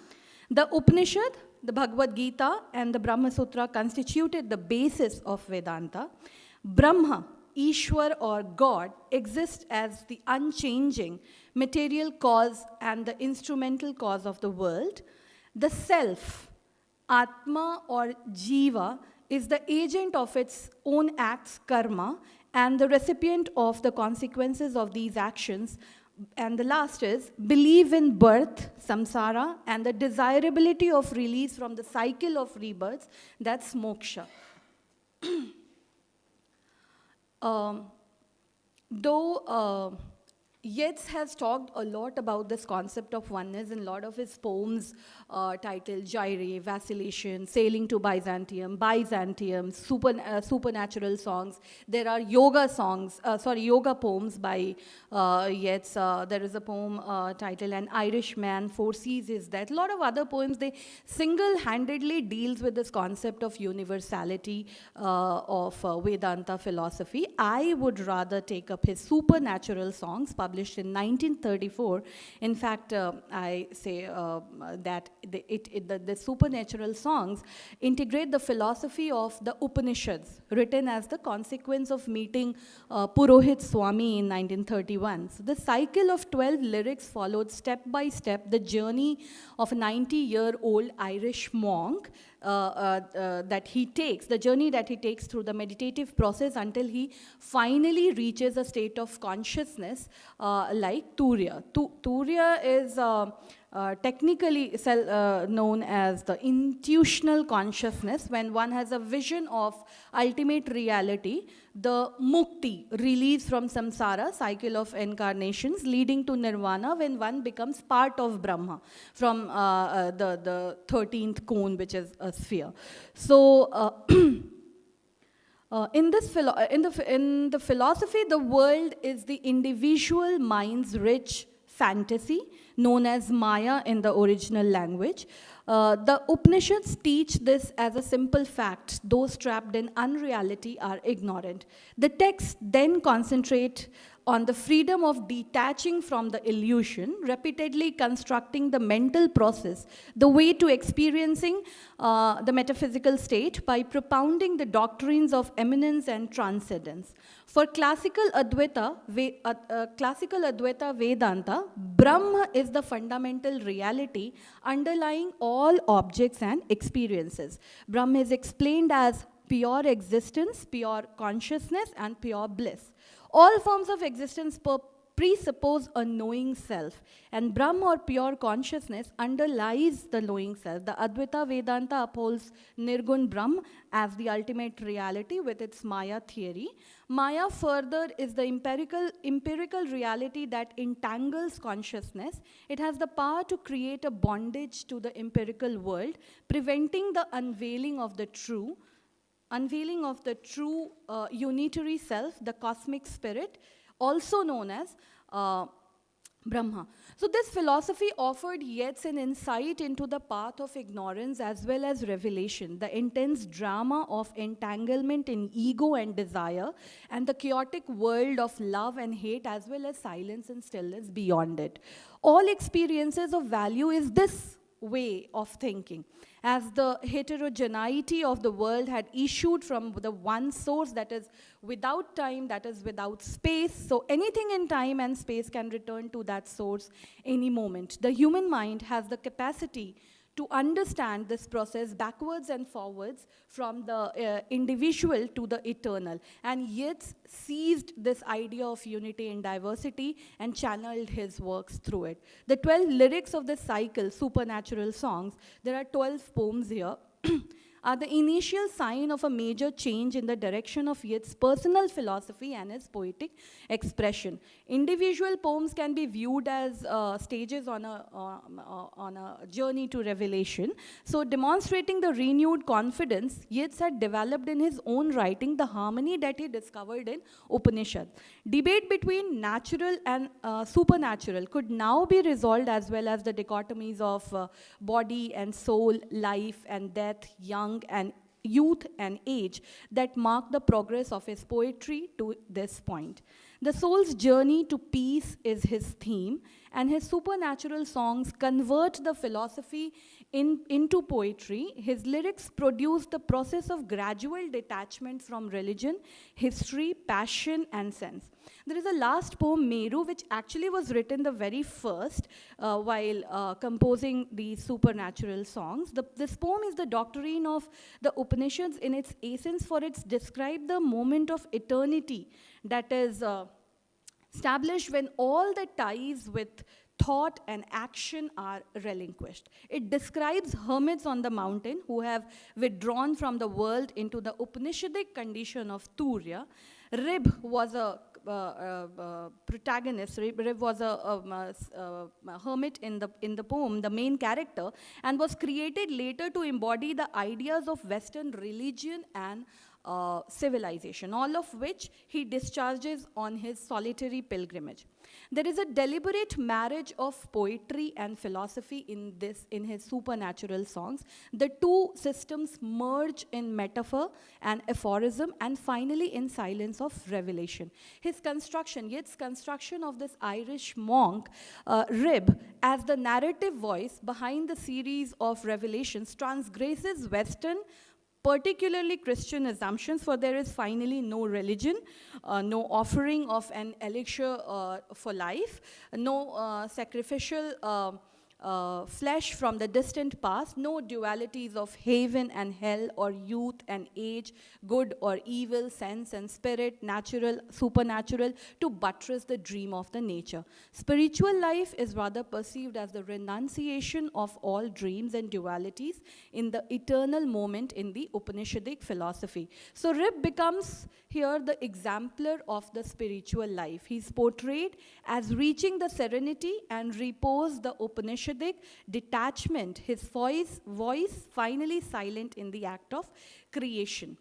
The Upanishad, the Bhagavad Gita, and the Brahma Sutra constituted the basis of Vedanta. Brahma, Ishwar or God, exists as the unchanging material cause and the instrumental cause of the world. The self, Atma or Jiva, is the agent of its own acts, karma, and the recipient of the consequences of these actions. And the last is believe in birth, samsara, and the desirability of release from the cycle of rebirths, that's moksha. Though Yeats has talked a lot about this concept of oneness in a lot of his poems titled Gyre, Vacillation, Sailing to Byzantium, Supernatural Songs. There are yoga poems by Yeats. There is a poem titled An Irishman Foresees His Death. A lot of other poems, they single-handedly deals with this concept of universality of Vedanta philosophy. I would rather take up his Supernatural Songs, published in 1934. In fact, I say that the supernatural songs integrate the philosophy of the Upanishads, written as the consequence of meeting Purohit Swami in 1931. So the cycle of 12 lyrics followed step by step the journey of a 90-year-old Irish monk that he takes, the journey that he takes through the meditative process until he finally reaches a state of consciousness like Turiya. Turiya is technically known as the intuitional consciousness, when one has a vision of ultimate reality, the mukti, release from samsara, cycle of incarnations, leading to nirvana when one becomes part of Brahma, from the 13th cone, which is a sphere. So, in the philosophy, the world is the individual mind's rich fantasy, known as Maya in the original language. The Upanishads teach this as a simple fact. Those trapped in unreality are ignorant. The texts then concentrate on the freedom of detaching from the illusion, repeatedly constructing the mental process, the way to experiencing the metaphysical state by propounding the doctrines of immanence and transcendence. For classical Advaita Vedanta, Brahma is the fundamental reality underlying all objects and experiences. Brahma is explained as pure existence, pure consciousness, and pure bliss. All forms of existence presuppose a knowing self, and Brahma or pure consciousness underlies the knowing self. The Advaita Vedanta upholds Nirgun Brahma as the ultimate reality with its Maya theory. Maya further is the empirical reality that entangles consciousness. It has the power to create a bondage to the empirical world, preventing the unveiling of the true unitary self, the cosmic spirit, also known as Brahma. So this philosophy offered Yeats an insight into the path of ignorance as well as revelation, the intense drama of entanglement in ego and desire, and the chaotic world of love and hate as well as silence and stillness beyond it. All experiences of value is this way of thinking, as the heterogeneity of the world had issued from the one source that is without time, that is without space. So anything in time and space can return to that source any moment. The human mind has the capacity to understand this process backwards and forwards from the individual to the eternal. And Yeats seized this idea of unity in diversity and channeled his works through it. The 12 lyrics of the cycle, Supernatural Songs, there are 12 poems here, are the initial sign of a major change in the direction of Yeats' personal philosophy and his poetic expression. Individual poems can be viewed as stages on a journey to revelation. So demonstrating the renewed confidence Yeats had developed in his own writing, the harmony that he discovered in Upanishads. Debate between natural and supernatural could now be resolved, as well as the dichotomies of body and soul, life and death, young and youth and age that mark the progress of his poetry to this point. The soul's journey to peace is his theme, and his supernatural songs convert the philosophy into poetry. His lyrics produce the process of gradual detachment from religion, history, passion, and sense. There is a last poem, Meru, which actually was written the very first while composing these supernatural songs. This poem is the doctrine of the Upanishads in its essence, for it's described the moment of eternity that is established when all the ties with thought and action are relinquished. It describes hermits on the mountain who have withdrawn from the world into the Upanishadic condition of Turya. Rib was a protagonist. Rib was a hermit in the poem, the main character, and was created later to embody the ideas of Western religion and civilization, all of which he discharges on his solitary pilgrimage. There is a deliberate marriage of poetry and philosophy in his supernatural songs. The two systems merge in metaphor and aphorism, and finally in silence of revelation. His construction, Yeats' construction of this Irish monk, Rib, as the narrative voice behind the series of revelations, transgresses Western, particularly Christian assumptions, for there is finally no religion, no offering of an elixir for life, no sacrificial flesh from the distant past, no dualities of heaven and hell, or youth and age, good or evil, sense and spirit, natural, supernatural, to buttress the dream of the nature. Spiritual life is rather perceived as the renunciation of all dreams and dualities in the eternal moment in the Upanishadic philosophy. So Rib becomes here the exemplar of the spiritual life. He's portrayed as reaching the serenity and repose, the Upanishadic detachment, his voice finally silent in the act of creation.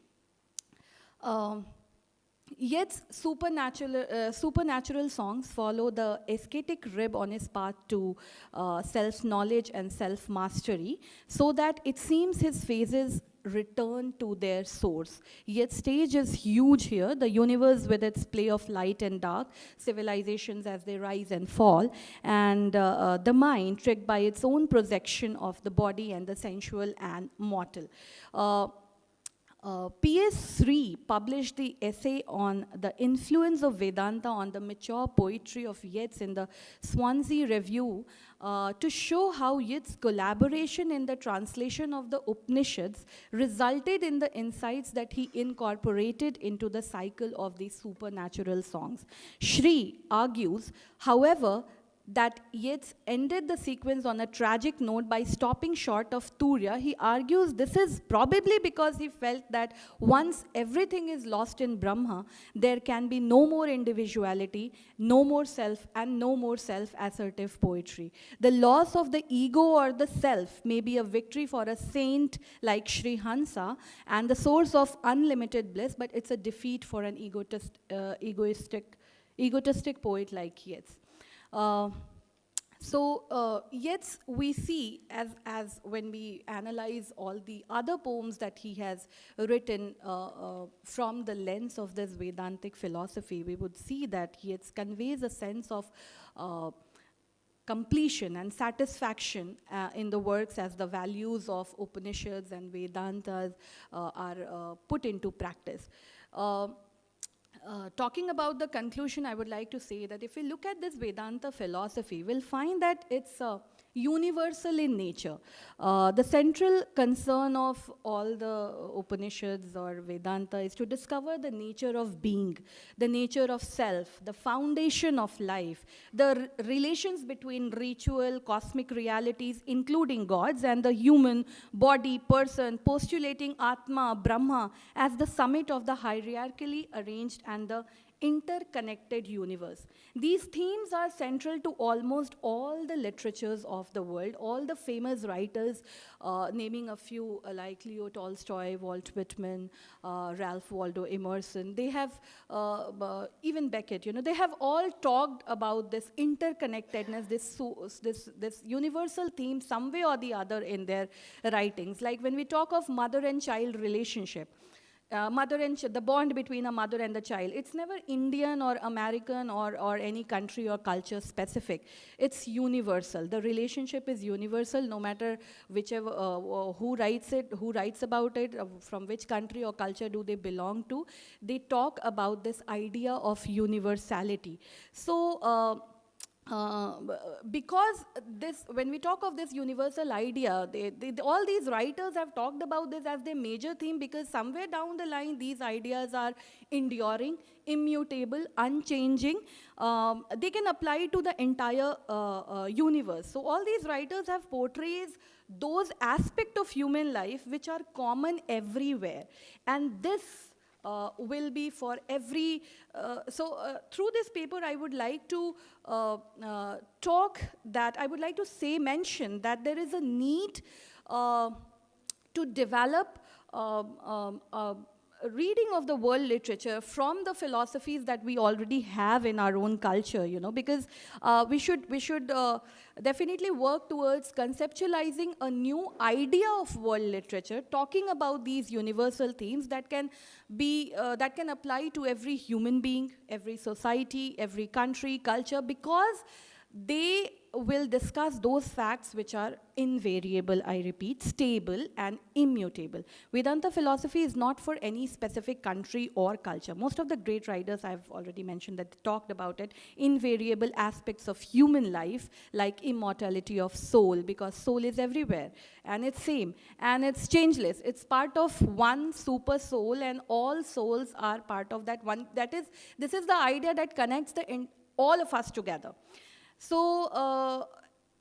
Yeats' supernatural songs follow the ascetic Rib on his path to self-knowledge and self-mastery, so that it seems his phases return to their source. Yet stage is huge here, the universe with its play of light and dark, civilizations as they rise and fall, and the mind tricked by its own projection of the body and the sensual and mortal. PS3 published the essay on the influence of Vedanta on the mature poetry of Yeats in the Swansea Review to show how Yeats' collaboration in the translation of the Upanishads resulted in the insights that he incorporated into the cycle of these supernatural songs. Shri argues, however, that Yeats ended the sequence on a tragic note by stopping short of Turya. He argues this is probably because he felt that once everything is lost in Brahma, there can be no more individuality, no more self, and no more self-assertive poetry. The loss of the ego or the self may be a victory for a saint like Sri Hansa and the source of unlimited bliss, but it's a defeat for an egotistic poet like Yeats. So yet we see, as when we analyze all the other poems that he has written from the lens of this Vedantic philosophy, we would see that he conveys a sense of completion and satisfaction in the works as the values of Upanishads and Vedantas are put into practice. Talking about the conclusion, I would like to say that if we look at this Vedanta philosophy, we'll find that it's universal in nature. The central concern of all the Upanishads or Vedanta is to discover the nature of being, the nature of self, the foundation of life, the relations between ritual, cosmic realities, including gods, and the human body, person, postulating Atma, Brahma, as the summit of the hierarchically arranged and the interconnected universe. These themes are central to almost all the literatures of the world. All the famous writers, naming a few like Leo Tolstoy, Walt Whitman, Ralph Waldo Emerson, they have, even Beckett, they have all talked about this interconnectedness, this universal theme some way or the other in their writings. Like when we talk of mother and child relationship, the bond between a mother and the child, it's never Indian or American or any country or culture specific. It's universal. The relationship is universal, no matter whichever, who writes about it, from which country or culture do they belong to. They talk about this idea of universality. So, because when we talk of this universal idea, all these writers have talked about this as their major theme, because somewhere down the line, these ideas are enduring, immutable, unchanging. They can apply to the entire universe. So all these writers have portrays those aspects of human life which are common everywhere. And this will be for every, through this paper I would like to mention that there is a need to develop reading of the world literature from the philosophies that we already have in our own culture, because we should definitely work towards conceptualizing a new idea of world literature, talking about these universal themes that can apply to every human being, every society, every country, culture, because they will discuss those facts which are invariable, I repeat, stable and immutable. Vedanta philosophy is not for any specific country or culture. Most of the great writers, I've already mentioned that talked about it, invariable aspects of human life, like immortality of soul, because soul is everywhere, and it's same, and it's changeless. It's part of one super soul, and all souls are part of that one. This is the idea that connects all of us together. So,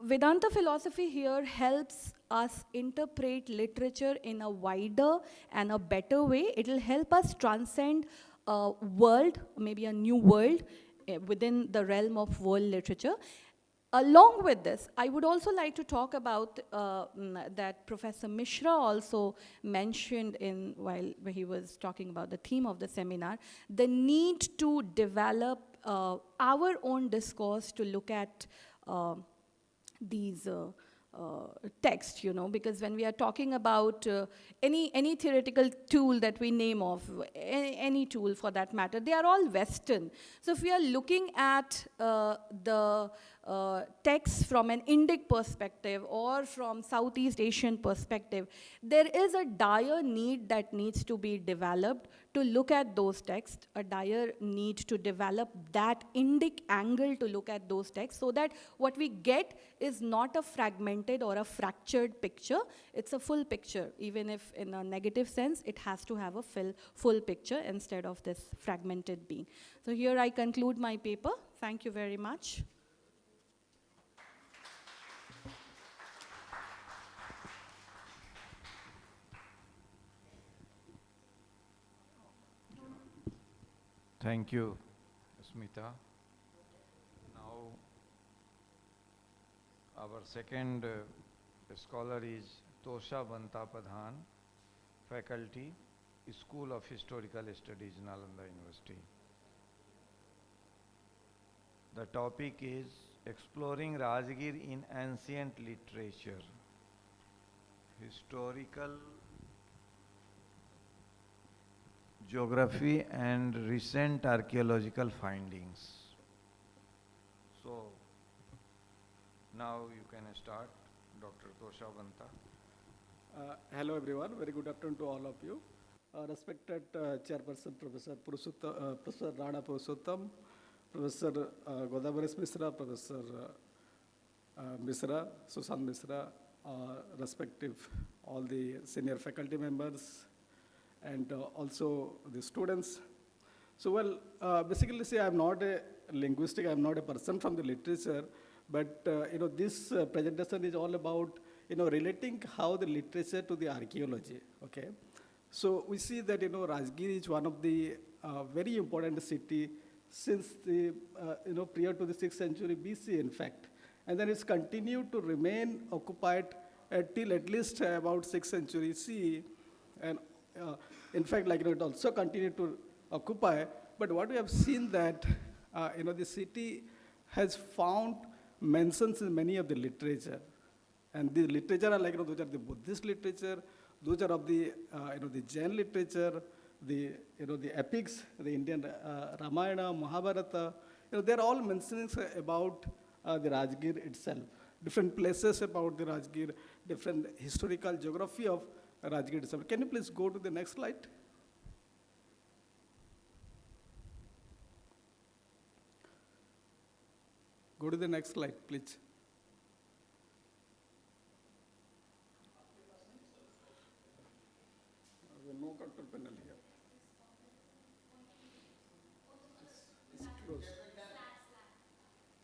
Vedanta philosophy here helps us interpret literature in a wider and a better way. It will help us transcend a world, maybe a new world, within the realm of world literature. Along with this, I would also like to talk about that Professor Mishra also mentioned while he was talking about the theme of the seminar, the need to develop our own discourse to look at these texts, because when we are talking about any theoretical tool that we name of, any tool for that matter, they are all Western. So if we are looking at the texts from an Indic perspective or from Southeast Asian perspective, there is a dire need that needs to be developed to look at those texts, a dire need to develop that Indic angle to look at those texts, so that what we get is not a fragmented or a fractured picture. It's a full picture. Even if in a negative sense, it has to have a full picture instead of this fragmented being. So here I conclude my paper. Thank you very much. Thank you, Smita. Now, our second scholar is Tosha Banta Pradhan, faculty, School of Historical Studies, Nalanda University. The topic is exploring Rajgir in ancient literature, historical geography and recent archaeological findings. So, now you can start, Dr. Tosha Banta. Hello everyone, very good afternoon to all of you. Respected Chairperson Professor Rana Purushottam, Professor Godavari Mishra, Professor Mishra, Susan Mishra, respective all the senior faculty members, and also the students. So well, basically say I'm not a linguistic, I'm not a person from the literature, but this presentation is all about relating how the literature to the archaeology, okay? So we see that Rajgir is one of the very important city since the prior to the 6th century BC in fact, and then it's continued to remain occupied till at least about 6th century CE, and in fact it also continued to occupy. But what we have seen that the city has found mentions in many of the literature, and the literature are those are the Buddhist literature, those are of the the Jain literature, the the epics, the Indian Ramayana, Mahabharata. They're all mentionings about the Rajgir itself, different places about the Rajgir, different historical geography of Rajgir itself. Can you please go to the next slide? Go to the next slide, please. No control panel here. It's closed.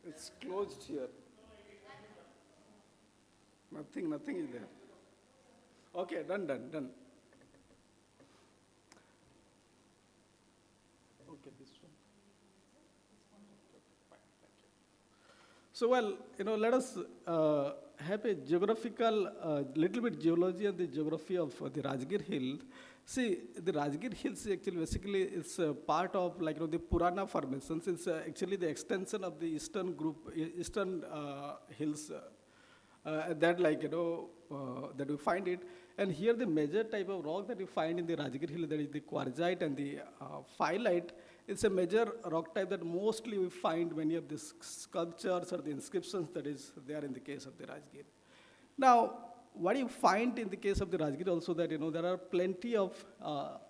It's closed here. Nothing is there. Okay, done. Okay, this one. Fine, thank you. So well, let us have a geographical, little bit geology and the geography of the Rajgir Hill. See, the Rajgir Hills actually basically is part of the Purana formations. It's actually the extension of the eastern hills that that we find it. And here the major type of rock that we find in the Rajgir Hill, that is the quartzite and the phyllite. It's a major rock type that mostly we find many of the sculptures or the inscriptions that is there in the case of the Rajgir. Now, what you find in the case of the Rajgir also that there are plenty of the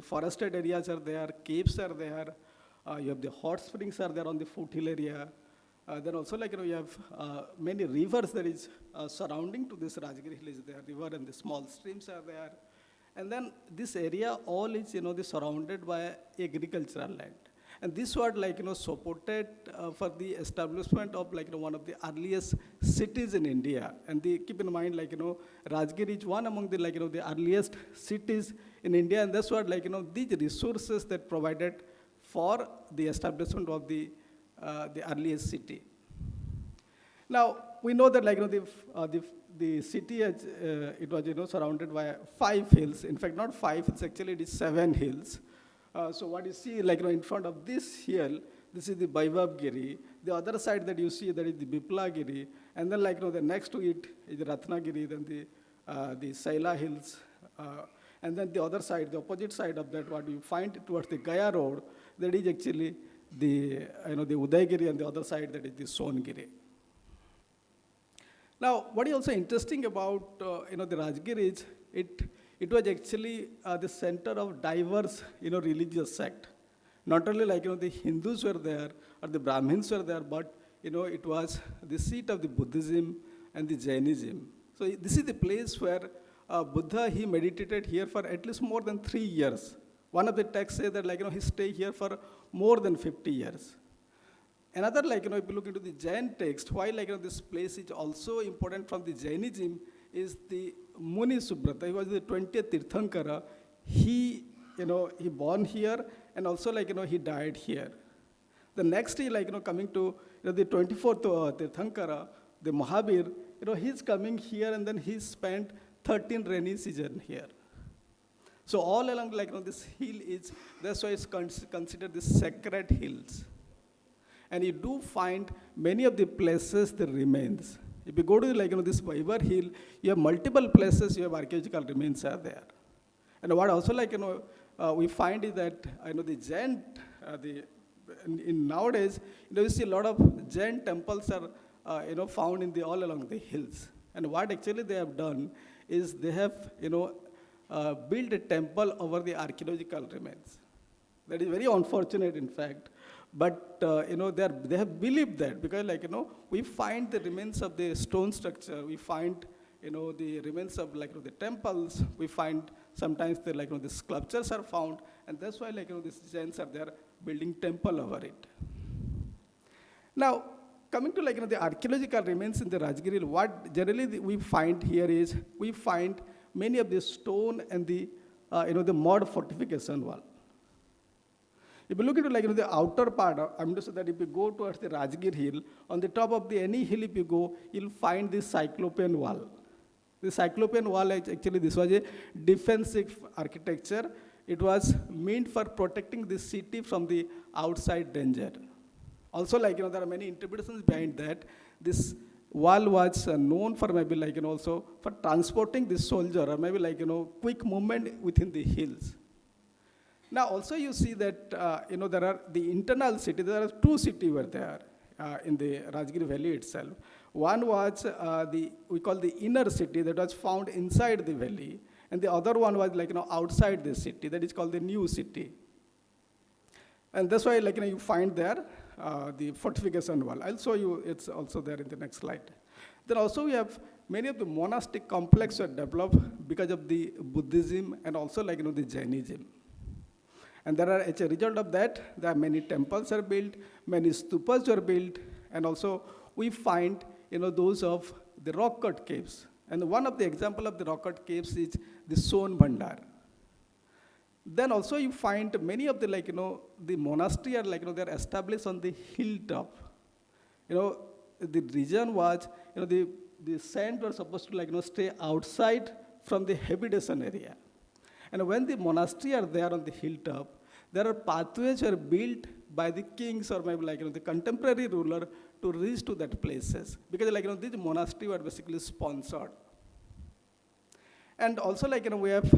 forested areas are there, caves are there, you have the hot springs are there on the foothill area. Then also you have many rivers that is surrounding to this Rajgir Hill is there, river and the small streams are there. And then this area all is surrounded by agricultural land. And this was supported for the establishment of one of the earliest cities in India. And keep in mind Rajgir is one among the the earliest cities in India, and that's what these resources that provided for the establishment of the earliest city. Now we know that the city has, it was surrounded by 5 hills. In fact, not 5; it's actually it is 7 hills. So what you see in front of this hill, this is the Vaibhavgiri. The other side that you see, that is the Biplagiri. And then the next to it is the Ratnagiri, then the Saila Hills. And then the other side, the opposite side of that, what you find towards the Gaya Road, that is actually the, the Udaygiri, and the other side, that is the Songiri. Now, what is also interesting about, the Rajgir is, it was actually the center of diverse, religious sect. Not only the Hindus were there or the Brahmins were there, but it was the seat of the Buddhism and the Jainism. So this is the place where Buddha, he meditated here for at least more than 3 years. One of the texts says that he stayed here for more than 50 years. Another if you look into the Jain text, why this place is also important from the Jainism is the Muni Subrata. He was the 20th Tirthankara. He born here, and also he died here. The next year, coming to the 24th Tirthankara, the Mahabir, he's coming here, and then he spent 13 rainy season here. So all along this hill is, that's why it's considered the sacred hills. And you do find many of the places the remains. If you go to this Viber Hill, you have multiple places, you have archaeological remains are there. And what also we find is that the Jain, in nowadays, you see a lot of Jain temples are found in all along the hills. And what actually they have done is they have built a temple over the archaeological remains. That is very unfortunate, in fact. But they have believed that because we find the remains of the stone structure, we find the remains of the temples, we find sometimes the sculptures are found, and that's why these Jains are there building temple over it. Now, coming to the archaeological remains in the Rajgiri, what generally we find here is we find many of the stone and the mud fortification wall. If you look into the outer part, I'm just saying that if you go towards the Rajgir hill, on the top of any hill if you go, you'll find this cyclopean wall. The cyclopean wall, actually this was a defensive architecture. It was meant for protecting the city from the outside danger. Also there are many interpretations behind that. This wall was known for maybe also for transporting the soldier or maybe quick movement within the hills. Now also you see that there are the internal city. There are two cities were there in the Rajgiri Valley itself. One was we call the inner city that was found inside the valley, and the other one was outside the city, that is called the new city. And that's why you find there the fortification wall. I'll show you, it's also there in the next slide. Then also we have many of the monastic complexes were developed because of the Buddhism and also the Jainism. And there are, as a result of that, there are many temples are built, many stupas were built, and also we find those of the rock-cut caves. And one of the example of the rock-cut caves is the Son Bhandar. Then also you find many of the the monastery are they're established on the hilltop. The reason was the saints were supposed to stay outside from the habitation area. And when the monastery are there on the hilltop, there are pathways were built by the kings or maybe the contemporary ruler to reach to that places. Because these monasteries were basically sponsored. And also we have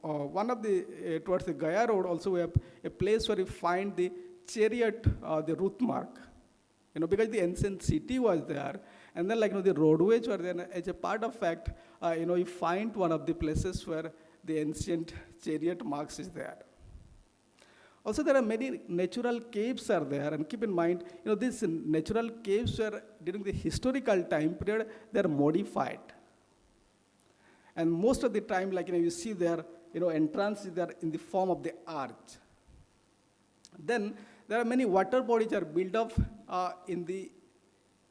one of the, towards the Gaya road also we have a place where we find the chariot, the route mark. Because the ancient city was there, and then the roadways were there. As a part of fact, you find one of the places where the ancient chariot marks is there. Also, there are many natural caves are there, and keep in mind, these natural caves were during the historical time period, they are modified. And most of the time, you see there, entrance is there in the form of the arch. Then there are many water bodies are built up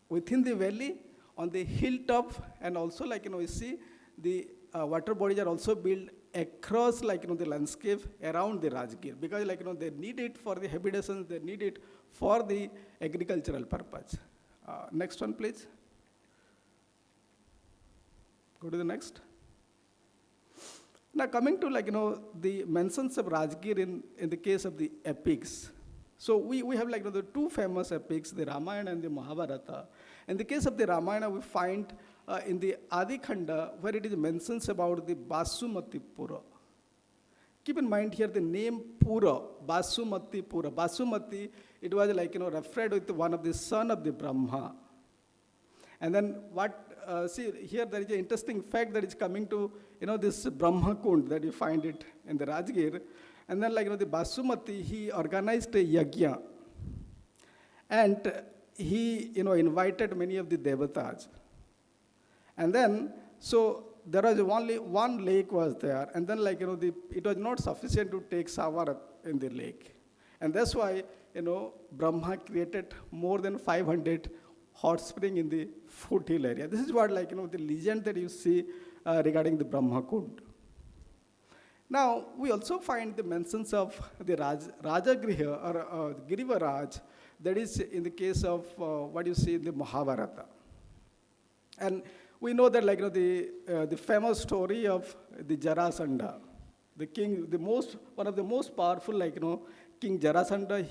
within the valley, on the hilltop, and also you see the water bodies are also built across the landscape around the Rajgir, because they need it for the habitations, they need it for the agricultural purpose. Next one, please. Go to the next. Now coming to the mentions of Rajgir in the case of the epics. So we have the two famous epics, the Ramayana and the Mahabharata. In the case of the Ramayana, we find in the Adi Khanda where it is mentions about the Basumati Pura. Keep in mind here the name Pura, Basumati Pura. Basumati, it was referred with one of the son of the Brahma. And then see here there is an interesting fact that is coming to this Brahma Kund that you find it in the Rajgir. And then the Basumati, he organized a yajna. And he invited many of the devatas. And then, so there was only one lake was there, and then it was not sufficient to take shower in the lake. And that's why, Brahma created more than 500 hot spring in the foothill area. This is what the legend that you see regarding the Brahma Kund. Now, we also find the mentions of the Rajagriha or Girivaraj, that is in the case of what you see in the Mahabharata. And we know that the famous story of the Jarasandha, the king, one of the most powerful King Jarasandha,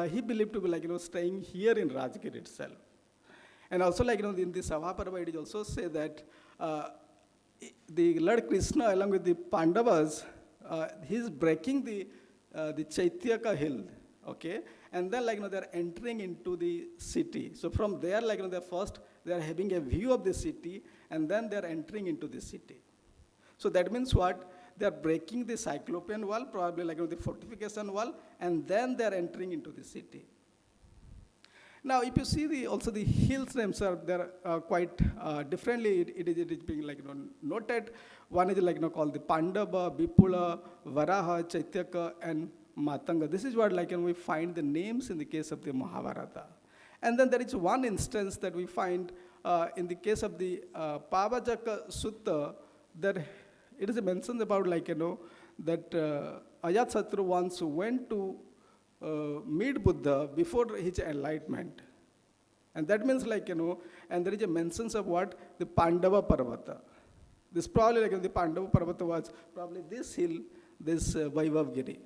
he believed to be like, staying here in Rajgir itself. And also like, in the Sabhaparva, it is also say that the Lord Krishna along with the Pandavas, he's breaking the Chaityaka hill, okay? And then like, they're entering into the city. So from there, like, they're having a view of the city, and then they're entering into the city. So that means what? They're breaking the Cyclopean wall, probably like the fortification wall, and then they're entering into the city. Now, if you see also the hills themselves, they're quite differently. It is being like noted. One is like called the Pandava, Vipula, Varaha, Chaityaka, and Matanga. This is what like we find the names in the case of the Mahabharata. And then there is one instance that we find in the case of the Pavajaka Sutta, that it is mentioned about like that Ajatasattu once went to meet Buddha before his enlightenment. And that means like, and there is a mentions of what? The Pandava Parvata. This probably like the Pandava Parvata was probably this hill, this Vaibhavgiri.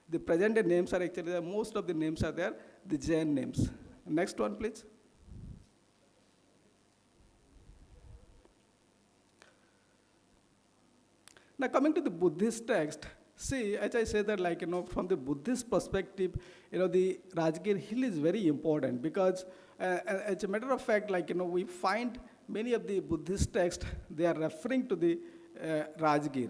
The present day names are actually, most of the names are there, the Jain names. Next one, please. Now coming to the Buddhist text, see, as I say that like, from the Buddhist perspective, the Rajgir hill is very important because as a matter of fact, like, we find many of the Buddhist texts, they are referring to the Rajgir.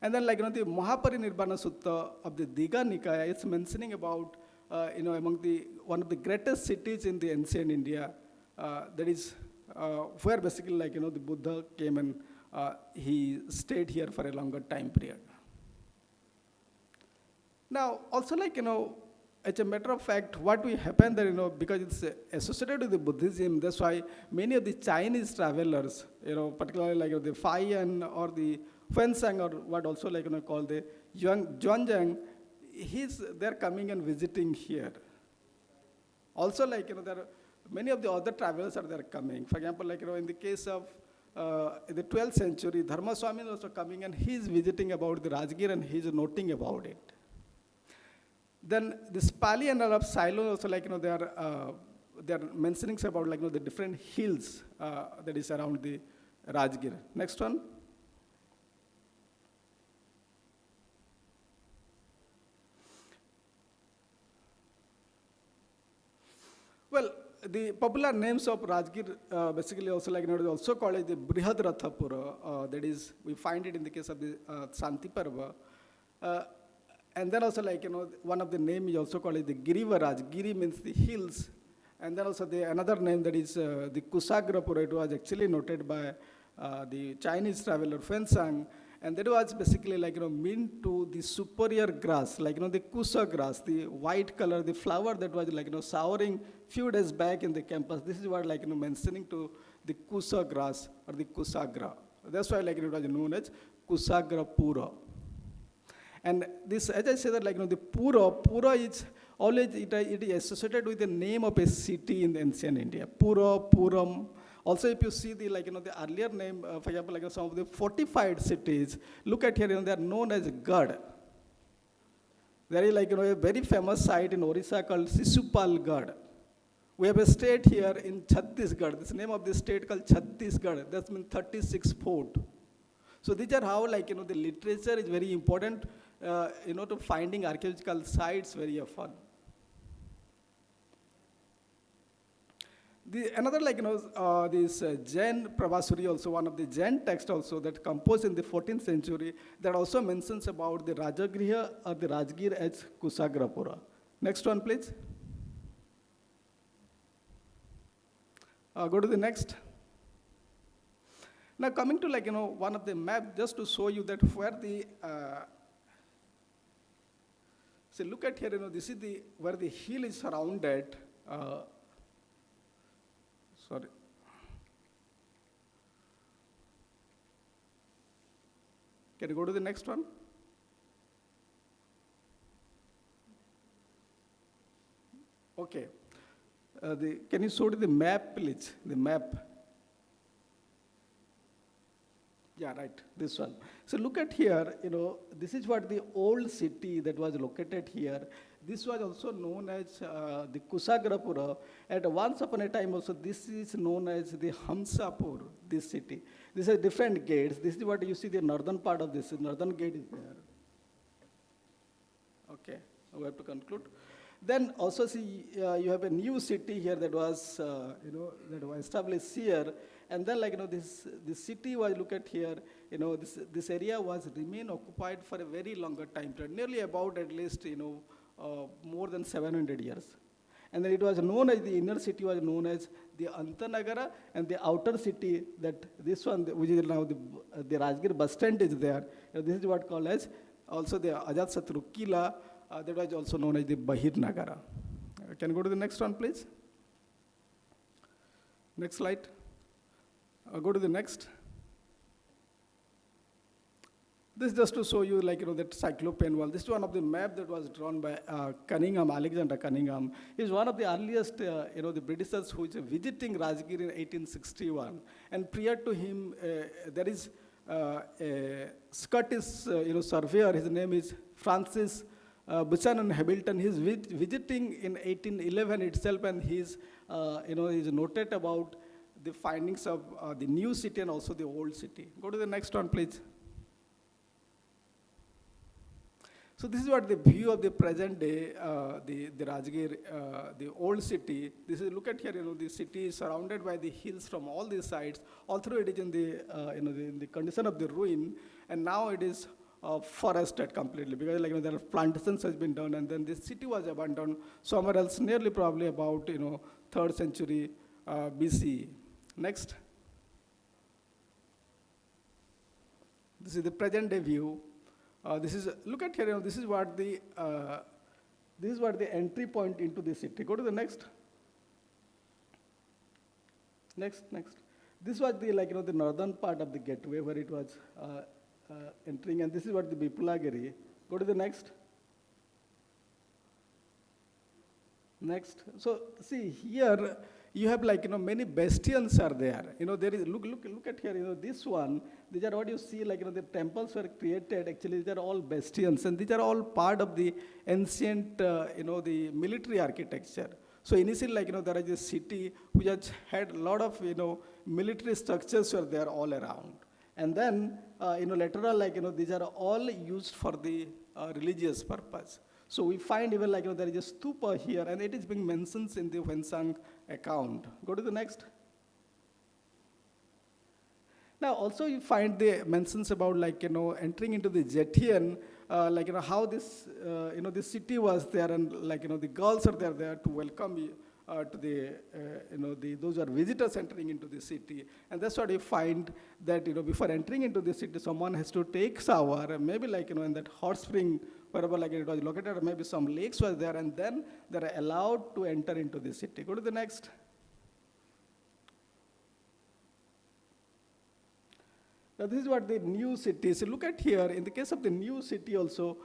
And then like, the Mahaparinirvana Sutta of the Digha Nikaya is mentioning about, among the, one of the greatest cities in the ancient India, that is where basically like, the Buddha came and he stayed here for a longer time period. Now, also like, as a matter of fact, what will happen that, because it's associated with the Buddhism, that's why many of the Chinese travelers, particularly like the Faiyan or the Fensang or what also like, called the Zhuangjiang, they're coming and visiting here. Also like, there are many of the other travelers are there coming. For example, like, in the case of in the 12th century, Dharma Swami is also coming and he's visiting about the Rajgir and he's noting about it. Then this Pali and Arab Ceylon also like, they are mentioning about like, the different hills that is around the Rajgir. Next one. Well, the popular names of Rajgir basically also like, is also called as the Brihadrathapura, that is, we find it in the case of the Santiparva. And then also like, one of the name is also called as the Girivaraj. Giri means the hills. And then also another name that is the Kusagrapura. It was actually noted by the Chinese traveler Fensang. And that was basically like, meant to the superior grass, like, the Kusa grass, the white color, the flower that was like, souring few days back in the campus. This is what like, mentioning to the Kusa grass or the Kusagra. That's why like, it was known as Kusagrapura. And this, as I said, that like, the Pura is always, it is associated with the name of a city in ancient India. Pura, Puram. Also, if you see the, like, the earlier name, for example, like some of the fortified cities, look at here, they are known as Gad. There is like, a very famous site in Orissa called Sisupal Gad. We have a state here in Chhattisgarh. This name of the state called Chhattisgarh. That means 36 fort. So these are how, like, the literature is very important, to finding archaeological sites very often. Another, like, this Jain Pravasuri, also one of the Jain texts also that composed in the 14th century, that also mentions about the Rajagriha or the Rajgir as Kusagrapura. Next one, please. Go to the next. Now coming to like, one of the map, just to show you that where the, so look at here, this is the, where the hill is surrounded. Sorry. Can you go to the next one? Okay. Can you show the map, please? The map. Yeah, right, this one. So look at here, this is what the old city that was located here. This was also known as the Kusagrapura. And once upon a time also, this is known as the Hamsapur, this city. These are different gates. This is what you see, the northern part of this, northern gate is there. Okay, we have to conclude. Then also see, you have a new city here that was, that was established here. And then this city was, look at here, this area was remain occupied for a very longer time period, nearly about at least, more than 700 years. And then it was known as, the inner city was known as the Antanagara, and the outer city, that this one, which is now the Rajgir bus stand is there. This is what called as, also the Ajatsatru Kila, that was also known as the Bahir Nagara. Can you go to the next one, please? Next slide. Go to the next. This is just to show you, that cyclopean wall. This is one of the map that was drawn by Cunningham, Alexander Cunningham. He's one of the earliest, the Britishers who is visiting Rajgir in 1861. And prior to him, there is a Scottish, surveyor. His name is Francis Bhushan and Hamilton. He's visiting in 1811 itself, and he's, he's noted about the findings of the new city and also the old city. Go to the next one, please. So this is what the view of the present day, the Rajgir, the old city. This is, look at here, the city is surrounded by the hills from all these sides. All through it is in the, in the condition of the ruin, and now it is forested completely, because there are plantations has been done, and then this city was abandoned somewhere else, nearly probably about 3rd century BC. Next. This is the present day view. This is, look at here, this is what the entry point into the city. Go to the next. Next. This was the, the northern part of the gateway where it was entering, and this is what the Bipulagiri. Go to the next. Next. So see here, you have many bastions are there. There is, look at here, this one, these are what you see, the temples were created, actually these are all bastions, and these are all part of the ancient, the military architecture. So initially, there is a city which has had a lot of, military structures were there all around. And then, later on, these are all used for the religious purpose. So we find even there is a stupa here, and it is being mentioned in the Hwensang account. Go to the next. Now also you find the mentions about entering into the Jetian, how this, this city was there, and the girls are there to welcome you. To the, those are visitors entering into the city. And that's what you find that, before entering into the city, someone has to take shower, and maybe in that hot spring, wherever it was located, or maybe some lakes were there, and then they're allowed to enter into the city. Go to the next. Now this is what the new city. So look at here, in the case of the new city also,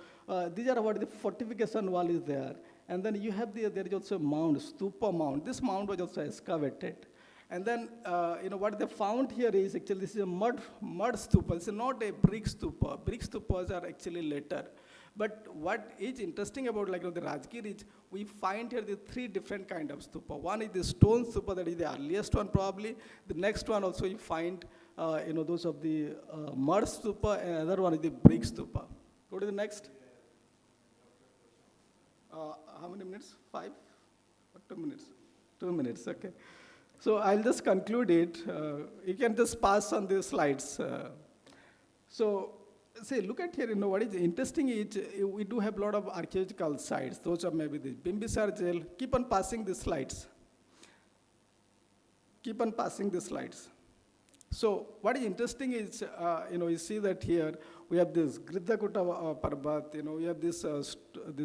these are what the fortification wall is there. And then you have there is also a mound, stupa mound. This mound was also excavated. And then, what they found here is actually this is a mud stupa. It's not a brick stupa. Brick stupas are actually later. But what is interesting about the Rajgir is we find here the 3 different kind of stupa. One is the stone stupa, that is the earliest one probably. The next one also you find, those of the mud stupa, and another one is the brick stupa. Go to the next. How many minutes? 5 or 2 minutes? 2 minutes, okay. So I'll just conclude it. You can just pass on the slides. So, see, look at here, what is interesting is we do have a lot of archaeological sites. Those are maybe the Bimbisar jail. Keep on passing the slides. Keep on passing the slides. So what is interesting is, you see that here we have this Gridhakuta Parbat, we have this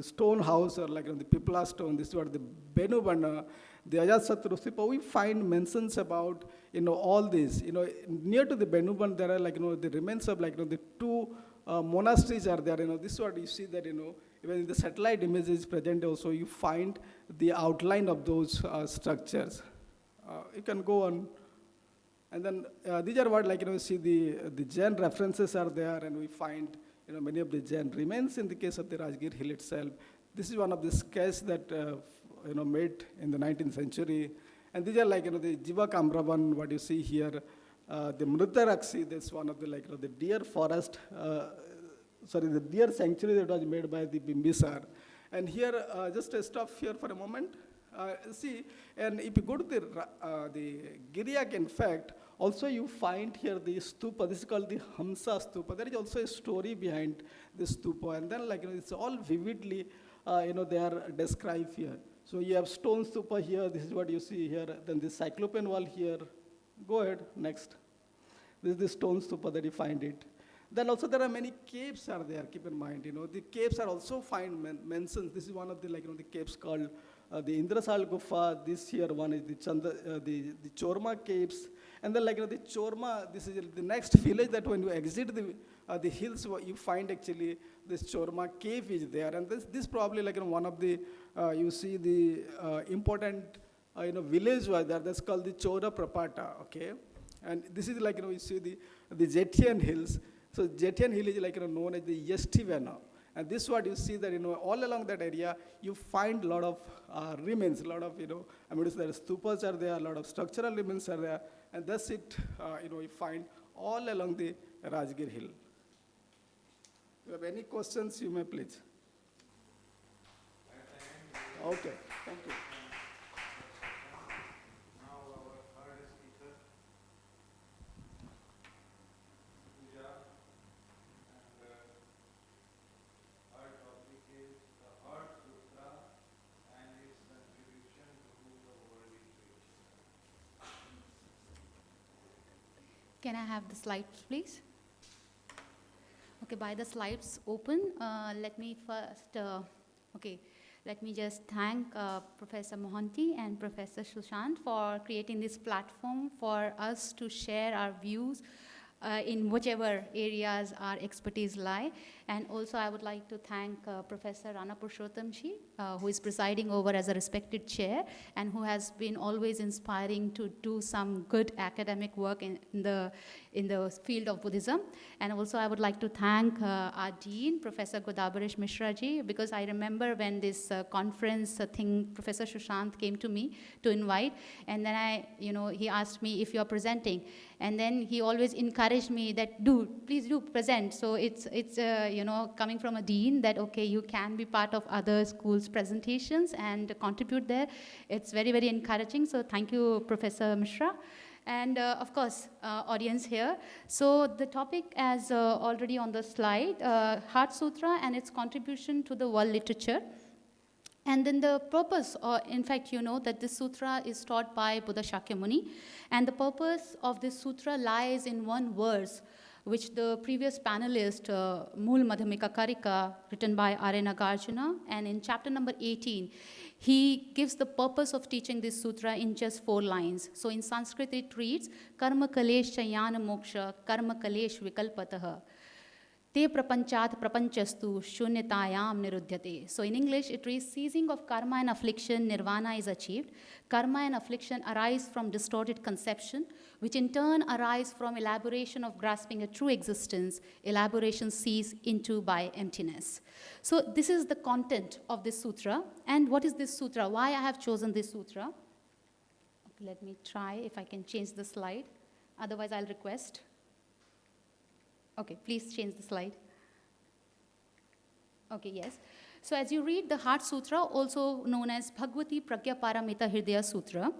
stone house, or the Pipla stone. This is what the Benubana, the Ajatsatru Stupa. We find mentions about, all these. Near to the Benuban, there are the remains of the 2 monasteries are there. This is what you see that, even in the satellite images present also, you find the outline of those structures. You can go on. And then these are what, like, see the Jain references are there, and we find, many of the Jain remains in the case of the Rajgir Hill itself. This is one of the sketches that, made in the 19th century. And these are like, the Jiva Kamravan, what you see here, the Mrutarakshi, that's one of the, like, the deer forest, the deer sanctuary that was made by the Bimbisar. And here, just stop here for a moment. See, and if you go to the Giriyak, in fact, also you find here the stupa. This is called the Hamsa stupa. There is also a story behind this stupa, and then, like, it's all vividly, they are described here. So you have stone stupa here. This is what you see here. Then the cyclopean wall here. Go ahead, next. This is the stone stupa that you find it. Then also there are many caves are there. Keep in mind, the caves are also mentioned. This is one of the, like, the caves called the Indrasal Gufa. This here one is the Chorma caves. And then, like, the Chorma, this is the next village that when you exit the hills, you find actually this Chorma cave is there. And this probably, like, one of the, you see the important, village was there. That's called the Chora Prapata, okay? And this is, like, you see the Jetian hills. So Jetian hill is, like, known as the Yestivana. And this is what you see that, all along that area, you find a lot of remains, a lot of, there are stupas are there, a lot of structural remains are there. And that's it, you find all along the Rajgir Hill. If you have any questions, you may please. Okay, thank you. Can I have the slides, please? Okay, by the slides open, let me first, let me just thank Professor Mohanty and Professor Sushant for creating this platform for us to share our views in whichever areas our expertise lie. And also I would like to thank Professor Rana Purushottamji, who is presiding over as a respected chair and who has been always inspiring to do some good academic work in the field of Buddhism. And also I would like to thank our Dean, Professor Godabaresh Mishra ji, because I remember when this conference thing, Professor Sushant came to me to invite, and then he asked me if you're presenting. And then he always encouraged me that please do present. So it's coming from a dean that, okay, you can be part of other schools' presentations and contribute there. It's very, very encouraging. So thank you, Professor Mishra. And of course, audience here. So the topic, as already on the slide, Heart Sutra and its contribution to the world literature. And then the purpose, in fact, that this sutra is taught by Buddha Shakyamuni. And the purpose of this sutra lies in one verse, which the previous panelist, Mool Madhyamika Karika, written by R.A. Nagarjuna. And in chapter number 18, he gives the purpose of teaching this sutra in just 4 lines. So in Sanskrit, it reads, Karma Kalesh Chayana Moksha, Karma Kalesh Vikalpataha. Te prapanchat prapanchastu shunyatayam nirudhyate. So in English, it reads, ceasing of karma and affliction, nirvana is achieved. Karma and affliction arise from distorted conception, which in turn arise from elaboration of grasping a true existence. Elaboration cease into by emptiness. So this is the content of this sutra. And what is this sutra? Why I have chosen this sutra? Okay, let me try if I can change the slide. Otherwise, I'll request. Okay, please change the slide. Okay, yes. So as you read the Heart Sutra, also known as Bhagavati Pragya Paramita Hridaya Sutra,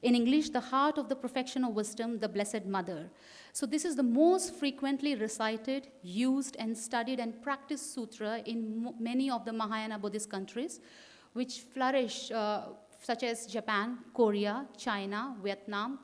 in English, the heart of the perfection of wisdom, the Blessed Mother. So this is the most frequently recited, used, and studied and practiced sutra in many of the Mahayana Buddhist countries, which flourish, such as Japan, Korea, China, Vietnam,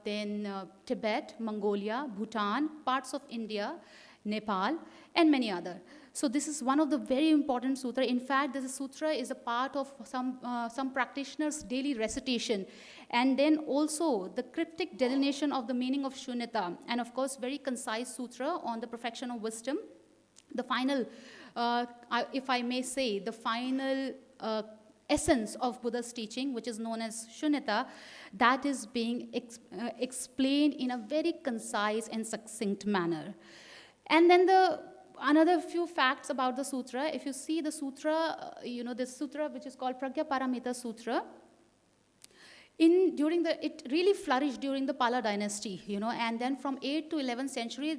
then Tibet, Mongolia, Bhutan, parts of India, Nepal, and many other. So this is one of the very important sutra. In fact, this sutra is a part of some practitioners' daily recitation. And then also the cryptic delineation of the meaning of shunyata. And of course, very concise sutra on the perfection of wisdom. The final, if I may say, the final essence of Buddha's teaching, which is known as Shunyata, that is being explained in a very concise and succinct manner. And then another few facts about the sutra. If you see the sutra, this sutra which is called Pragyaparamita Sutra, it really flourished during the Pala dynasty, and then from 8th to 11th century,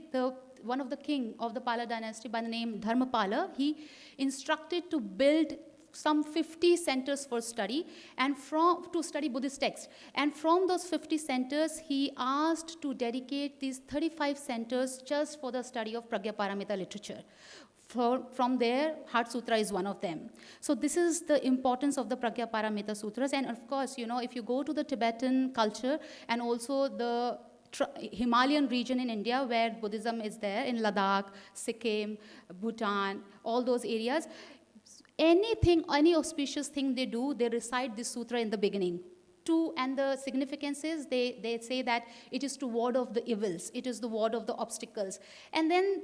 one of the king of the Pala dynasty by the name Dharmapala, he instructed to build some 50 centers for study and to study Buddhist texts. And from those 50 centers, he asked to dedicate these 35 centers just for the study of Pragyaparamita literature. From there, Heart Sutra is one of them. So this is the importance of the Pragyaparamita Sutras. And of course, if you go to the Tibetan culture and also the Himalayan region in India where Buddhism is there, in Ladakh, Sikkim, Bhutan, all those areas, any auspicious thing they do, they recite this sutra in the beginning. And the significance is they say that it is to ward off the evils, it is the ward of the obstacles. And then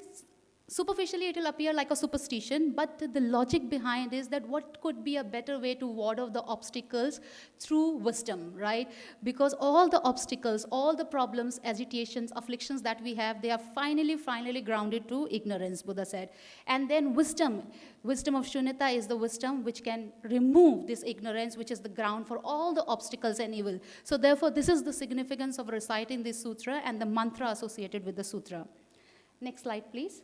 superficially it will appear like a superstition, but the logic behind is that what could be a better way to ward off the obstacles through wisdom, right? Because all the obstacles, all the problems, agitations, afflictions that we have, they are finally grounded to ignorance, Buddha said. And then wisdom of Shunyata is the wisdom which can remove this ignorance, which is the ground for all the obstacles and evil. So therefore, this is the significance of reciting this sutra and the mantra associated with the sutra. Next slide, please.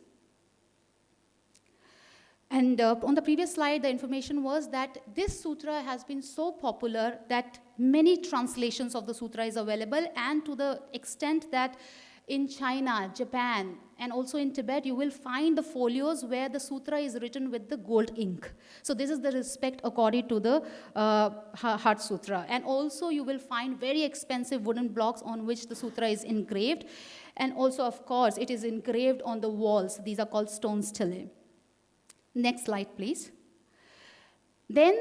And on the previous slide, the information was that this sutra has been so popular that many translations of the sutra is available, and to the extent that in China, Japan, and also in Tibet, you will find the folios where the sutra is written with the gold ink. So this is the respect accorded to the Heart Sutra. And also you will find very expensive wooden blocks on which the sutra is engraved. And also, of course, it is engraved on the walls. These are called stone stelae. Next slide, please. Then,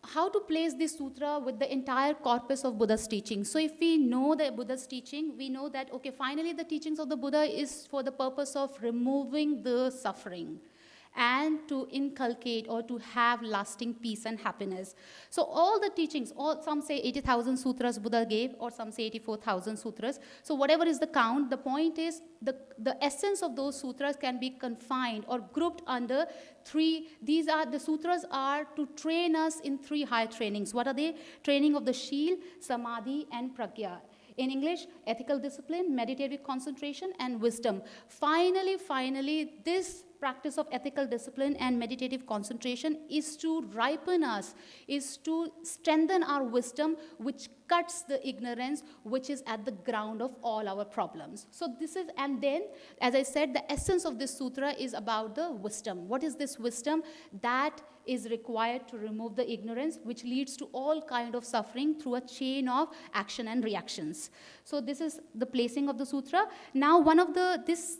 how to place this sutra with the entire corpus of Buddha's teaching. So if we know the Buddha's teaching, we know that, okay, finally the teachings of the Buddha is for the purpose of removing the suffering and to inculcate or to have lasting peace and happiness. So all the teachings, some say 80,000 sutras Buddha gave, or some say 84,000 sutras. So whatever is the count, the point is the essence of those sutras can be confined or grouped under three. The sutras are to train us in three high trainings. What are they? Training of the Shil, Samadhi, and Pragya. In English, ethical discipline, meditative concentration, and wisdom. Finally, this practice of ethical discipline and meditative concentration is to ripen us, is to strengthen our wisdom, which cuts the ignorance, which is at the ground of all our problems. So this is, and then, as I said, the essence of this sutra is about the wisdom. What is this wisdom? That is required to remove the ignorance, which leads to all kind of suffering through a chain of action and reactions. So this is the placing of the sutra. Now, one of this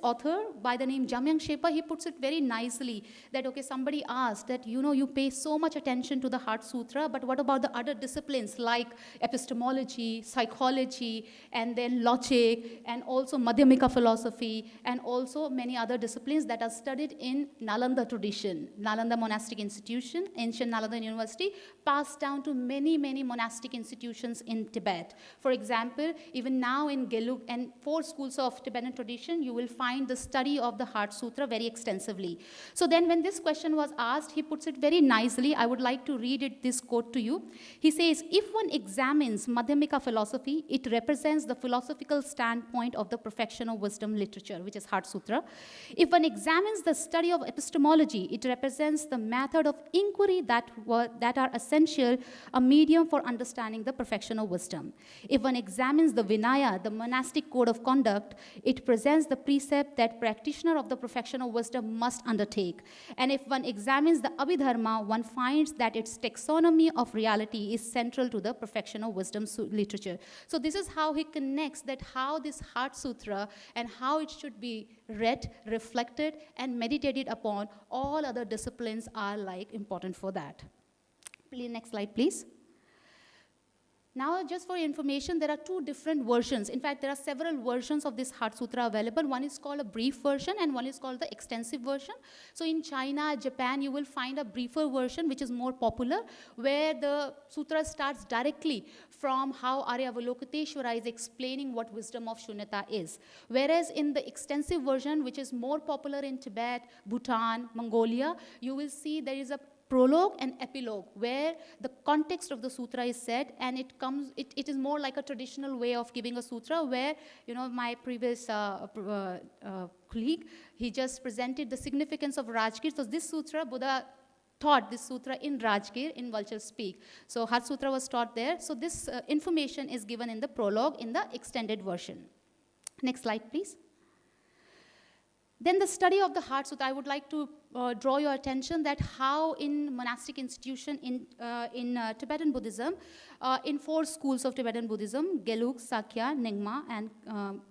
author by the name Jamyang Shepa, he puts it very nicely that, okay, somebody asked that, you pay so much attention to the Heart Sutra, but what about the other disciplines like epistemology, psychology, and then logic, and also Madhyamika philosophy, and also many other disciplines that are studied in Nalanda tradition, Nalanda monastic institution, ancient Nalanda University, passed down to many monastic institutions in Tibet. For example, even now in Gelug and 4 schools of Tibetan tradition, you will find the study of the Heart Sutra very extensively. So then when this question was asked, he puts it very nicely. I would like to read this quote to you. He says, if one examines Madhyamika philosophy, it represents the philosophical standpoint of the perfection of wisdom literature, which is Heart Sutra. If one examines the study of epistemology, it represents the method of inquiry that are essential, a medium for understanding the perfection of wisdom. If one examines the Vinaya, the monastic code of conduct, it presents the precept that practitioner of the perfection of wisdom must undertake. And if one examines the Abhidharma, one finds that its taxonomy of reality is central to the perfection of wisdom literature. So this is how he connects that how this Heart Sutra and how it should be read, reflected, and meditated upon. All other disciplines are like important for that. Please, next slide, please. Now, just for information, there are two different versions. In fact, there are several versions of this Heart Sutra available. One is called a brief version, and one is called the extensive version. So in China, Japan, you will find a briefer version, which is more popular, where the sutra starts directly from how Arya Avalokiteshvara is explaining what wisdom of Shunyata is. Whereas in the extensive version, which is more popular in Tibet, Bhutan, Mongolia, you will see there is a prologue and epilogue, where the context of the sutra is said, and it is more like a traditional way of giving a sutra, where, you know, my previous colleague, he just presented the significance of Rajgir. So this sutra, Buddha taught this sutra in Rajgir, in Vulture Speak. So Heart Sutra was taught there. So this information is given in the prologue in the extended version. Next slide, please. Then the study of the Heart Sutra, I would like to draw your attention that how in monastic institution in Tibetan Buddhism, in 4 schools of Tibetan Buddhism, Gelug, Sakya, Nyingma,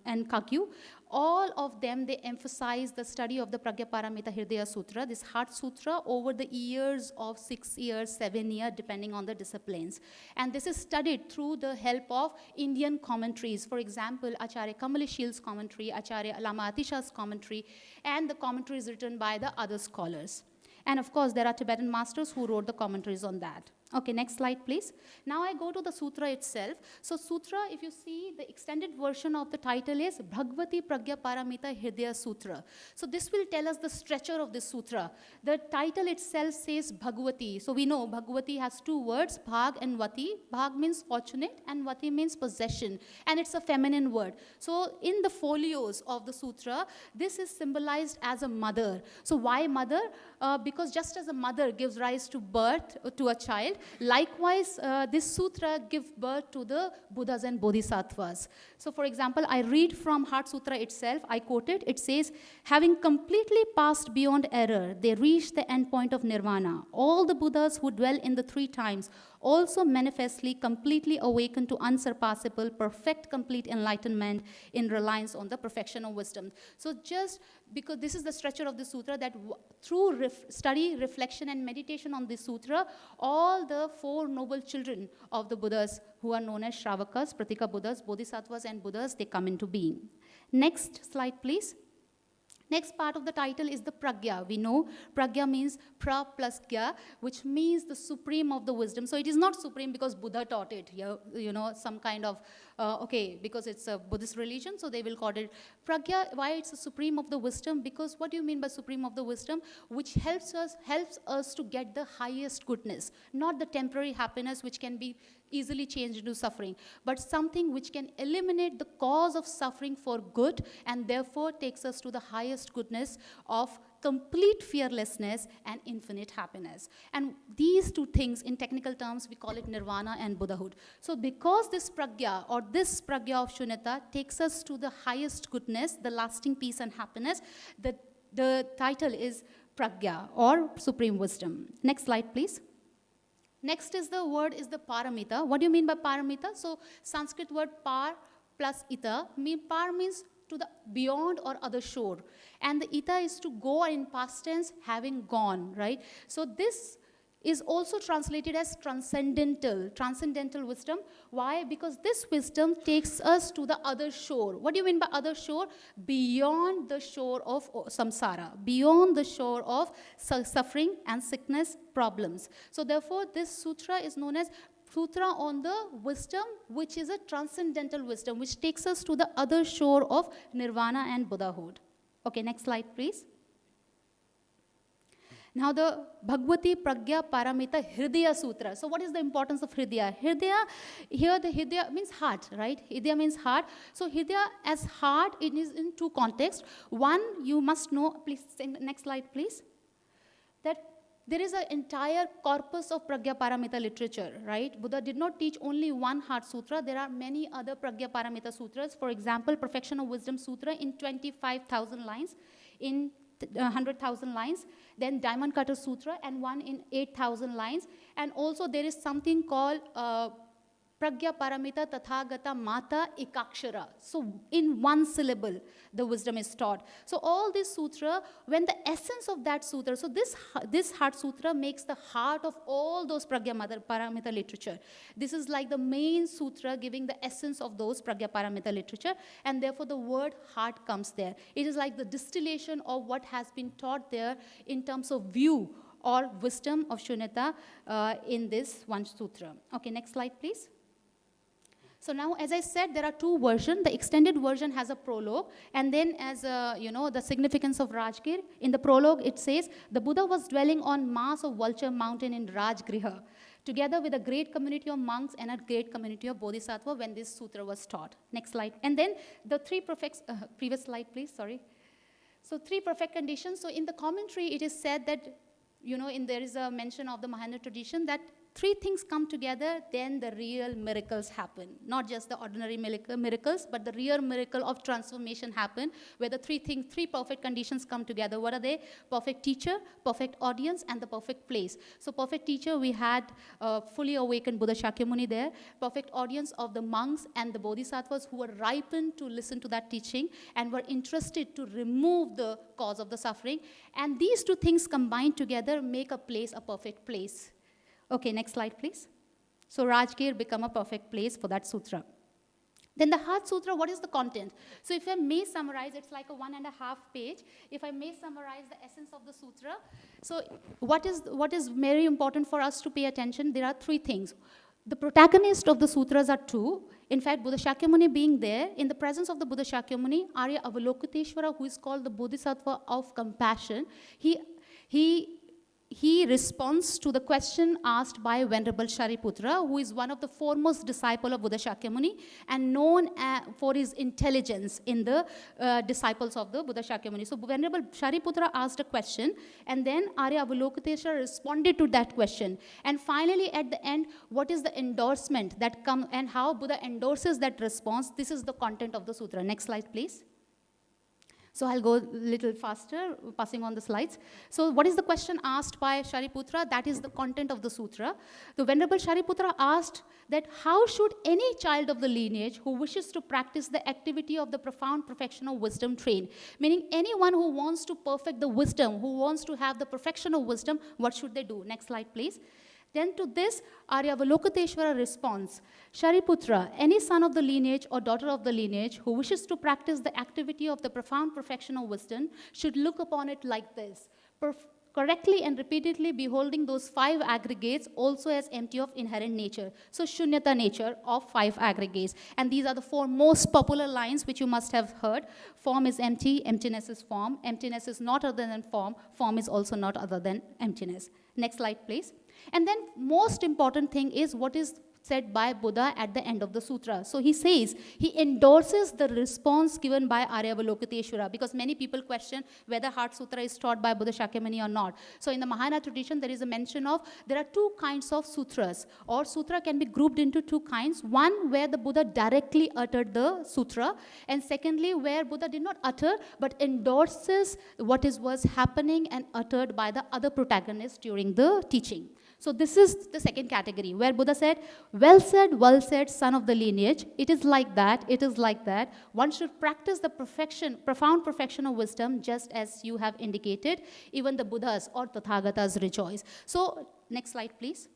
and Kagyu, all of them, they emphasize the study of the Pragyaparamita Hridaya Sutra, this Heart Sutra, over the years of 6 years, 7 years, depending on the disciplines. And this is studied through the help of Indian commentaries. For example, Acharya Kamalishil's commentary, Acharya Lama Atisha's commentary, and the commentaries written by the other scholars. And of course, there are Tibetan masters who wrote the commentaries on that. Okay, next slide, please. Now I go to the sutra itself. So sutra, if you see, the extended version of the title is Bhagavati Pragya Paramita Hridaya Sutra. So this will tell us the stretcher of this sutra. The title itself says Bhagavati. So we know Bhagavati has 2 words, Bhag and Vati. Bhag means fortunate and Vati means possession. And it's a feminine word. So in the folios of the sutra, this is symbolized as a mother. So why mother? Because just as a mother gives rise to birth to a child, likewise, this sutra gives birth to the Buddhas and Bodhisattvas. So for example, I read from Heart Sutra itself, I quote it, it says, having completely passed beyond error, they reach the end point of nirvana. All the Buddhas who dwell in the 3 times also manifestly completely awaken to unsurpassable, perfect, complete enlightenment in reliance on the perfection of wisdom. So just because this is the structure of the sutra, that through study, reflection, and meditation on this sutra, all the 4 noble children of the Buddhas, who are known as Shravakas, Pratika Buddhas, Bodhisattvas, and Buddhas, they come into being. Next slide, please. Next part of the title is the pragya. We know pragya means pra plus gya, which means the supreme of the wisdom. So it is not supreme because Buddha taught it. You know, some kind of, because it's a Buddhist religion, so they will call it pragya. Why it's the supreme of the wisdom? Because what do you mean by supreme of the wisdom? Which helps us to get the highest goodness, not the temporary happiness which can be easily changed into suffering, but something which can eliminate the cause of suffering for good, and therefore takes us to the highest goodness of complete fearlessness and infinite happiness. And these 2 things, in technical terms, we call it nirvana and Buddhahood. So because this pragya, or this pragya of Shunyata, takes us to the highest goodness, the lasting peace and happiness, the title is pragya, or supreme wisdom. Next slide, please. Next is the word is the paramita. What do you mean by paramita? So Sanskrit word par plus ita. Par means to the beyond or other shore. And the ita is to go, in past tense, having gone, right? So this is also translated as transcendental wisdom. Why? Because this wisdom takes us to the other shore. What do you mean by other shore? Beyond the shore of samsara, beyond the shore of suffering and sickness problems. So therefore, this sutra is known as Sutra on the wisdom, which is a transcendental wisdom, which takes us to the other shore of nirvana and Buddhahood. Okay, next slide, please. Now the Bhagavati Pragya Paramita Hridaya Sutra. So what is the importance of Hridaya? Hridaya, here the Hridaya means heart, right? Hridaya means heart. So Hridaya as heart, it is in 2 contexts. One, you must know, please, next slide, please, that there is an entire corpus of Pragya Paramita literature, right? Buddha did not teach only one Heart Sutra. There are many other Pragya Paramita Sutras. For example, Perfection of Wisdom Sutra in 25,000 lines, in 100,000 lines, then Diamond Cutter Sutra, and one in 8,000 lines. And also there is something called Pragya Paramita Tathagata Mata Ekakshara. So in one syllable, the wisdom is taught. So all this sutra, when the essence of that sutra, so this Heart Sutra makes the heart of all those Pragya Paramita literature. This is like the main sutra giving the essence of those Pragya Paramita literature, and therefore the word heart comes there. It is like the distillation of what has been taught there in terms of view or wisdom of Shunyata in this one sutra. Okay, next slide, please. So now, as I said, there are two versions. The extended version has a prologue, and then as the significance of Rajgir. In the prologue, it says, the Buddha was dwelling on mass of Vulture Mountain in Rajgriha, together with a great community of monks and a great community of bodhisattva when this sutra was taught. Next slide. And then the three perfect, previous slide, please, sorry. So three perfect conditions. So in the commentary, it is said that, there is a mention of the Mahayana tradition that three things come together, then the real miracles happen. Not just the ordinary miracles, but the real miracle of transformation happen, where the three perfect conditions come together. What are they? Perfect teacher, perfect audience, and the perfect place. So perfect teacher, we had fully awakened Buddha Shakyamuni there. Perfect audience of the monks and the bodhisattvas who were ripened to listen to that teaching and were interested to remove the cause of the suffering. And these two things combined together make a place a perfect place. Okay, next slide, please. So Rajgir become a perfect place for that sutra. Then the Heart Sutra, what is the content? So if I may summarize, it's like a 1.5 page. If I may summarize the essence of the sutra, so what is very important for us to pay attention, there are three things. The protagonist of the sutras are two. In fact, Buddha Shakyamuni being there, in the presence of the Buddha Shakyamuni, Arya Avalokiteshvara, who is called the Bodhisattva of compassion, he responds to the question asked by Venerable Shariputra, who is one of the foremost disciples of Buddha Shakyamuni and known for his intelligence in the disciples of the Buddha Shakyamuni. So Venerable Shariputra asked a question, and then Arya Avalokiteshvara responded to that question. And finally, at the end, what is the endorsement that comes and how Buddha endorses that response? This is the content of the sutra. Next slide, please. So I'll go a little faster, passing on the slides. So what is the question asked by Shariputra? That is the content of the sutra. The Venerable Shariputra asked that how should any child of the lineage who wishes to practice the activity of the profound perfection of wisdom train? Meaning anyone who wants to perfect the wisdom, who wants to have the perfection of wisdom, what should they do? Next slide, please. Then to this, Arya Avalokiteshvara responds, Shariputra, any son of the lineage or daughter of the lineage who wishes to practice the activity of the profound perfection of wisdom should look upon it like this, correctly and repeatedly beholding those 5 aggregates also as empty of inherent nature. So Shunyata nature of 5 aggregates. And these are the 4 most popular lines which you must have heard. Form is empty, emptiness is form, emptiness is not other than form, form is also not other than emptiness. Next slide, please. And then most important thing is what is said by Buddha at the end of the sutra. So he says, he endorses the response given by Arya Avalokiteshvara, because many people question whether Heart Sutra is taught by Buddha Shakyamuni or not. So in the Mahayana tradition, there is a mention of, there are 2 kinds of sutras, or sutra can be grouped into 2 kinds. One where the Buddha directly uttered the sutra, and secondly where Buddha did not utter, but endorses what was happening and uttered by the other protagonists during the teaching. So this is the second category, where Buddha said, well said, son of the lineage. It is like that, it is like that. One should practice the profound perfection of wisdom, just as you have indicated. Even the Buddhas or Tathagatas rejoice. So next slide, please.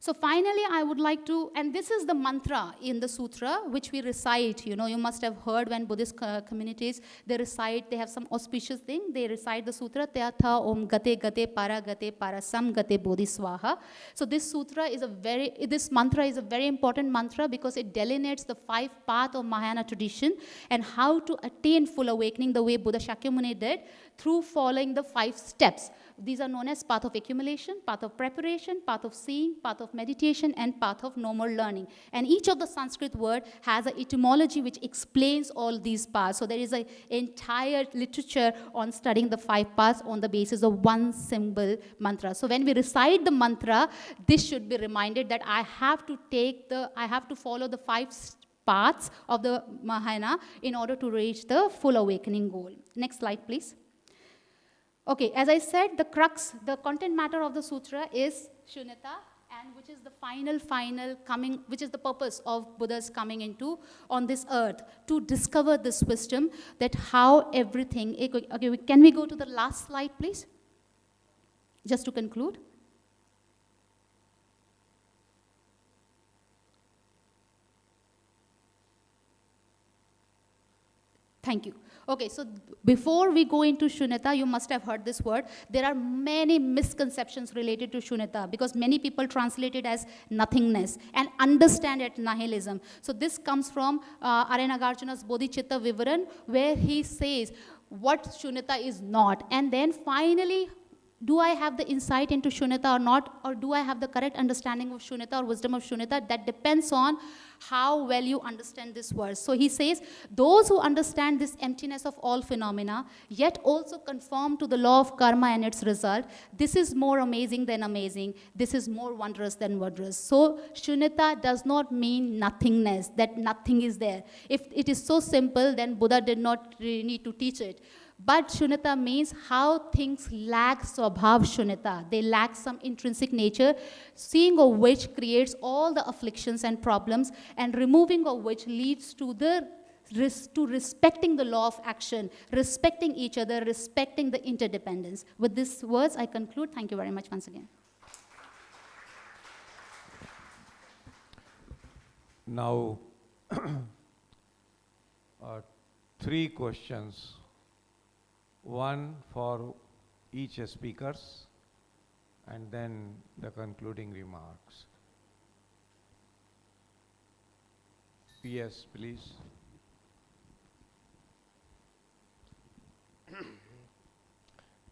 So finally, I would like to, and this is the mantra in the sutra, which we recite. You must have heard when Buddhist communities, they recite, they have some auspicious thing. They recite the sutra, Tyatha Om Gate Gate Para Gate Para Sam Gate Bodhiswaha. So this mantra is a very important mantra because it delineates the 5 paths of Mahayana tradition and how to attain full awakening the way Buddha Shakyamuni did through following the 5 steps. These are known as path of accumulation, path of preparation, path of seeing, path of meditation, and path of normal learning. And each of the Sanskrit word has an etymology which explains all these paths. So there is an entire literature on studying the 5 paths on the basis of one symbol mantra. So when we recite the mantra, this should be reminded that I have to follow the 5 paths of the Mahayana in order to reach the full awakening goal. Next slide, please. Okay, as I said, the content matter of the sutra is Shunyata and which is the final coming, which is the purpose of Buddha's coming into on this earth, to discover this wisdom, that how everything, okay, can we go to the last slide, please? Just to conclude. Thank you. Okay, so before we go into Shunyata, you must have heard this word. There are many misconceptions related to Shunyata because many people translate it as nothingness and understand it nihilism. So this comes from Nagarjuna's Bodhicitta Vivaran, where he says what Shunyata is not. And then finally, do I have the insight into Shunyata or not? Or do I have the correct understanding of Shunyata or wisdom of Shunyata? That depends on how well you understand this verse. So he says, those who understand this emptiness of all phenomena, yet also conform to the law of karma and its result, this is more amazing than amazing. This is more wondrous than wondrous. So Shunyata does not mean nothingness, that nothing is there. If it is so simple, then Buddha did not really need to teach it. But Shunyata means how things lack swabhav Shunyata. They lack some intrinsic nature, seeing of which creates all the afflictions and problems, and removing of which leads to respecting the law of action, respecting each other, respecting the interdependence. With these words, I conclude. Thank you very much once again. Now, 3 questions. One for each speakers, and then the concluding remarks. PS, please.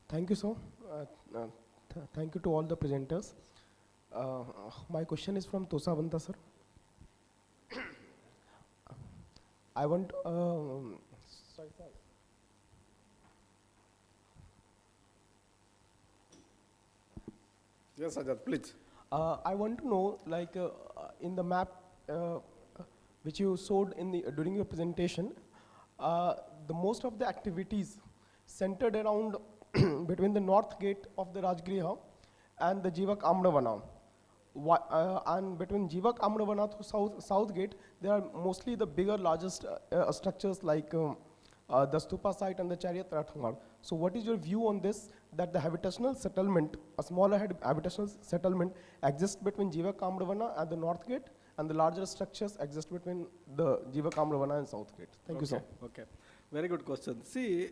Thank you, sir. Thank you to all the presenters. My question is from Tosavanta, sir. I want, sorry, sir. Yes, Ajat, please. I want to know, like, in the map which you showed during your presentation, the most of the activities centered around between the north gate of the Rajgriha and the Jivak Amravana. And between Jivak Amravana to south gate, there are mostly the bigger, largest structures like the stupa site and the chariot Rathmarg. So what is your view on this, that the habitational settlement, a smaller habitational settlement exists between Jivak Amravana and the north gate, and the larger structures exist between the Jivak Amravana and south gate? Thank you, sir. Okay, very good question. See,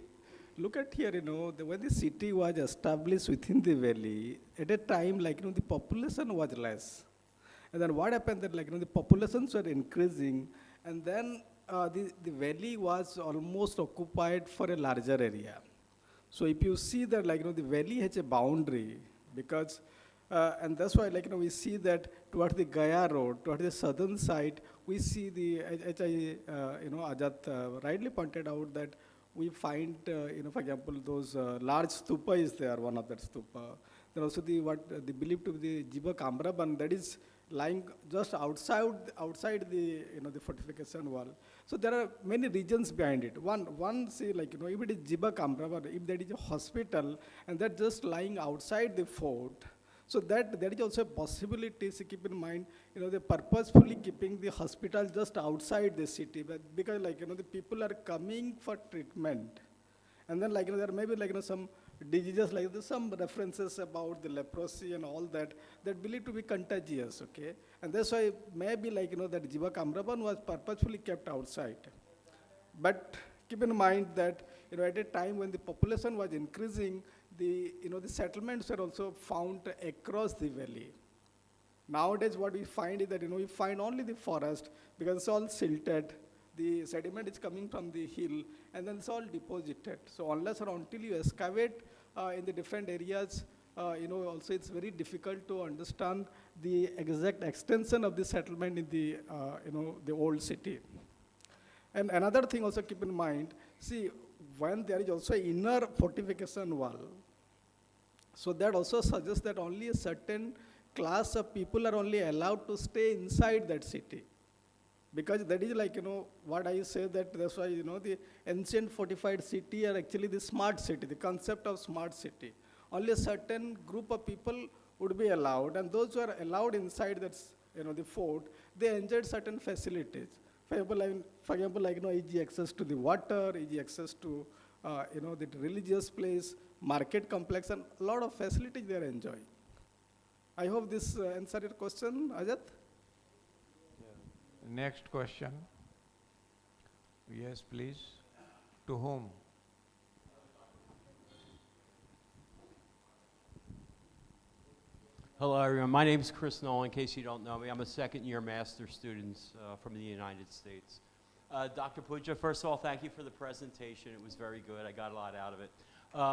look at here, when the city was established within the valley, at a time, the population was less. And then what happened that, the populations were increasing, and then the valley was almost occupied for a larger area. So if you see that, the valley has a boundary, because, and that's why, we see that towards the Gaya road, towards the southern side, we see the, as Ajat rightly pointed out, that we find, for example, those large stupa is there, one of that stupa. Then also they believe to be the Jivak Amravan, that is lying just outside the, the fortification wall. So there are many regions behind it. One say, if it is Jivak Amravan, if there is a hospital, and that just lying outside the fort, so that there is also a possibility to keep in mind, they purposefully keeping the hospital just outside the city, but because the people are coming for treatment. And then there may be some diseases, there's some references about the leprosy and all that believed to be contagious, okay? And that's why maybe that Jivak Amravan was purposefully kept outside. But keep in mind that, at a time when the population was increasing, the settlements were also found across the valley. Nowadays, what we find is that, we find only the forest, because it's all silted. The sediment is coming from the hill, and then it's all deposited. So unless or until you excavate in the different areas, also it's very difficult to understand the exact extension of the settlement in the, the old city. And another thing also keep in mind, see, when there is also inner fortification wall, so that also suggests that only a certain class of people are only allowed to stay inside that city. Because that is what I say, that that's why, the ancient fortified city are actually the smart city, the concept of smart city. Only a certain group of people would be allowed, and those who are allowed inside that's, the fort, they enjoyed certain facilities. For example, like, easy access to the water, easy access to, the religious place, market complex, and a lot of facilities they are enjoying. I hope this answered your question, Ajat. Next question. Yes, please. To whom? Hello, everyone. My name is Chris Nolan. In case you don't know me, I'm a second-year master's student from the United States. Dr. Puja, first of all, thank you for the presentation. It was very good. I got a lot out of it.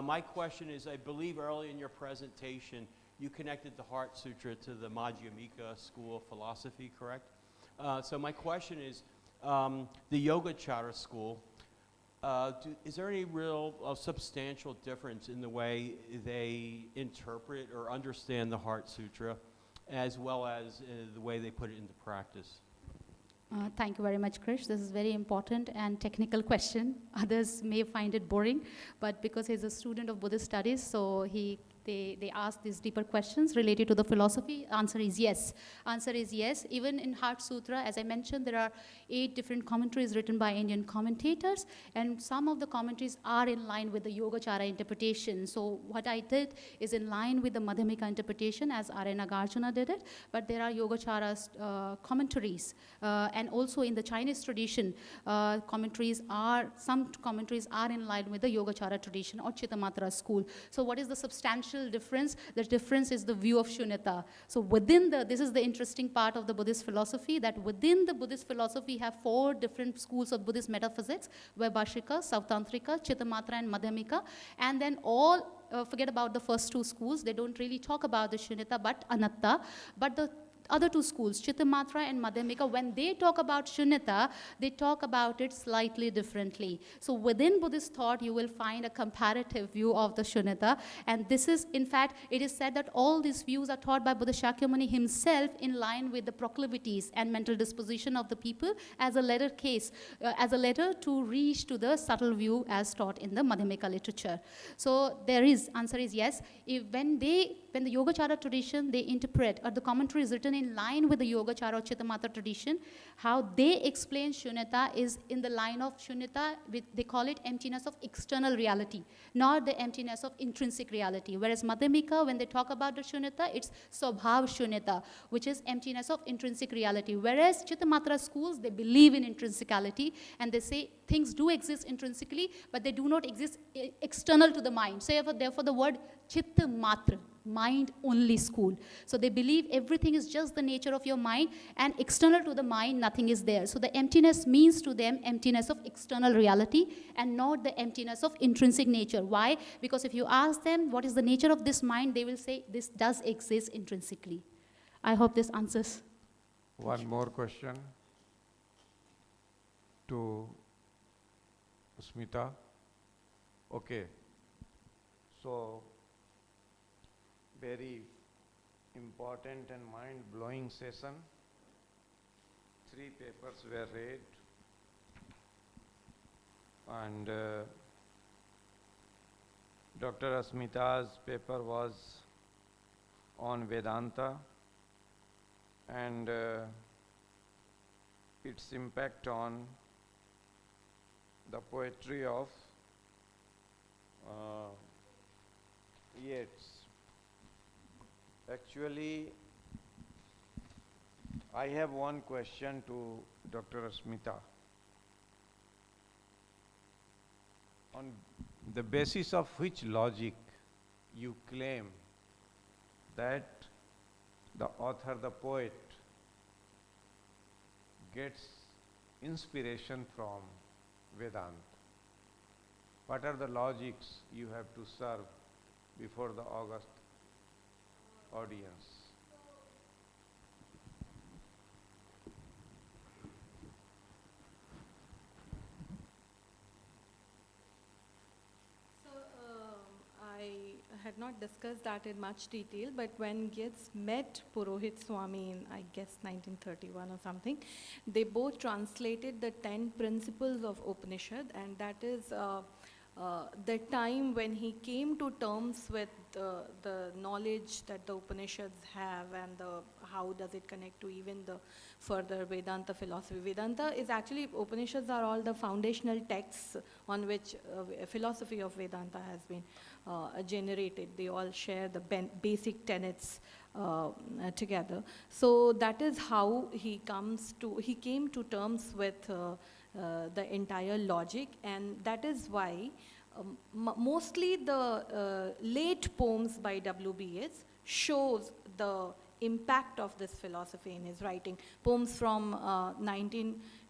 My question is, I believe early in your presentation, you connected the Heart Sutra to the Madhyamika School of Philosophy, correct? So my question is, the Yogacara School, is there any real substantial difference in the way they interpret or understand the Heart Sutra, as well as the way they put it into practice? Thank you very much, Krish. This is very important and technical question. Others may find it boring, but because he's a student of Buddhist studies, so they ask these deeper questions related to the philosophy. Answer is yes. Answer is yes. Even in Heart Sutra, as I mentioned, there are 8 different commentaries written by Indian commentators, and some of the commentaries are in line with the Yogacara interpretation. So what I did is in line with the Madhyamika interpretation, as R.N. Nagarjuna did it, but there are Yogacara commentaries. And also in the Chinese tradition, some commentaries are in line with the Yogacara tradition or Chittamatra school. So what is the substantial difference? The difference is the view of Shunyata. So within this is the interesting part of the Buddhist philosophy, that within the Buddhist philosophy have 4 different schools of Buddhist metaphysics, Vaibhashika, Sautantrika, Chittamatra, and Madhyamika. And then all, forget about the first 2 schools, they don't really talk about the Shunyata but Anatta. But the other 2 schools, Chittamatra and Madhyamika, when they talk about Shunyata, they talk about it slightly differently. So within Buddhist thought, you will find a comparative view of the Shunyata. And this is, in fact, it is said that all these views are taught by Buddha Shakyamuni himself in line with the proclivities and mental disposition of the people as a letter to reach to the subtle view as taught in the Madhyamika literature. So answer is yes. When the Yogacara tradition, they interpret, or the commentary is written in line with the Yogacara or Chittamatra tradition, how they explain Shunyata is in the line of Shunyata, they call it emptiness of external reality, not the emptiness of intrinsic reality. Whereas Madhyamika, when they talk about the Shunyata, it's Swabhav Shunyata, which is emptiness of intrinsic reality. Whereas Chittamatra schools, they believe in intrinsicality, and they say things do exist intrinsically, but they do not exist external to the mind. So therefore the word Chittamatra, mind-only school. So they believe everything is just the nature of your mind, and external to the mind, nothing is there. So the emptiness means to them emptiness of external reality and not the emptiness of intrinsic nature. Why? Because if you ask them what is the nature of this mind, they will say this does exist intrinsically. I hope this answers. One more question to Smita. Okay. So, very important and mind-blowing session. 3 papers were read, and Dr. Asmita's paper was on Vedanta and its impact on the poetry of Yeats. Actually, I have one question to Dr. Asmita. On the basis of which logic you claim that the author, the poet, gets inspiration from Vedanta? What are the logics you have to serve before the august audience? So I had not discussed that in much detail, but when Yeats met Purohit Swami in, I guess, 1931 or something, they both translated the 10 principles of Upanishad, and that is the time when he came to terms with the knowledge that the Upanishads have and how does it connect to even the further Vedanta philosophy. Vedanta is actually, Upanishads are all the foundational texts on which philosophy of Vedanta has been generated. They all share the basic tenets together. So that is how he came to terms with the entire logic, and that is why mostly the late poems by W.B. Yeats shows the impact of this philosophy in his writing. Poems from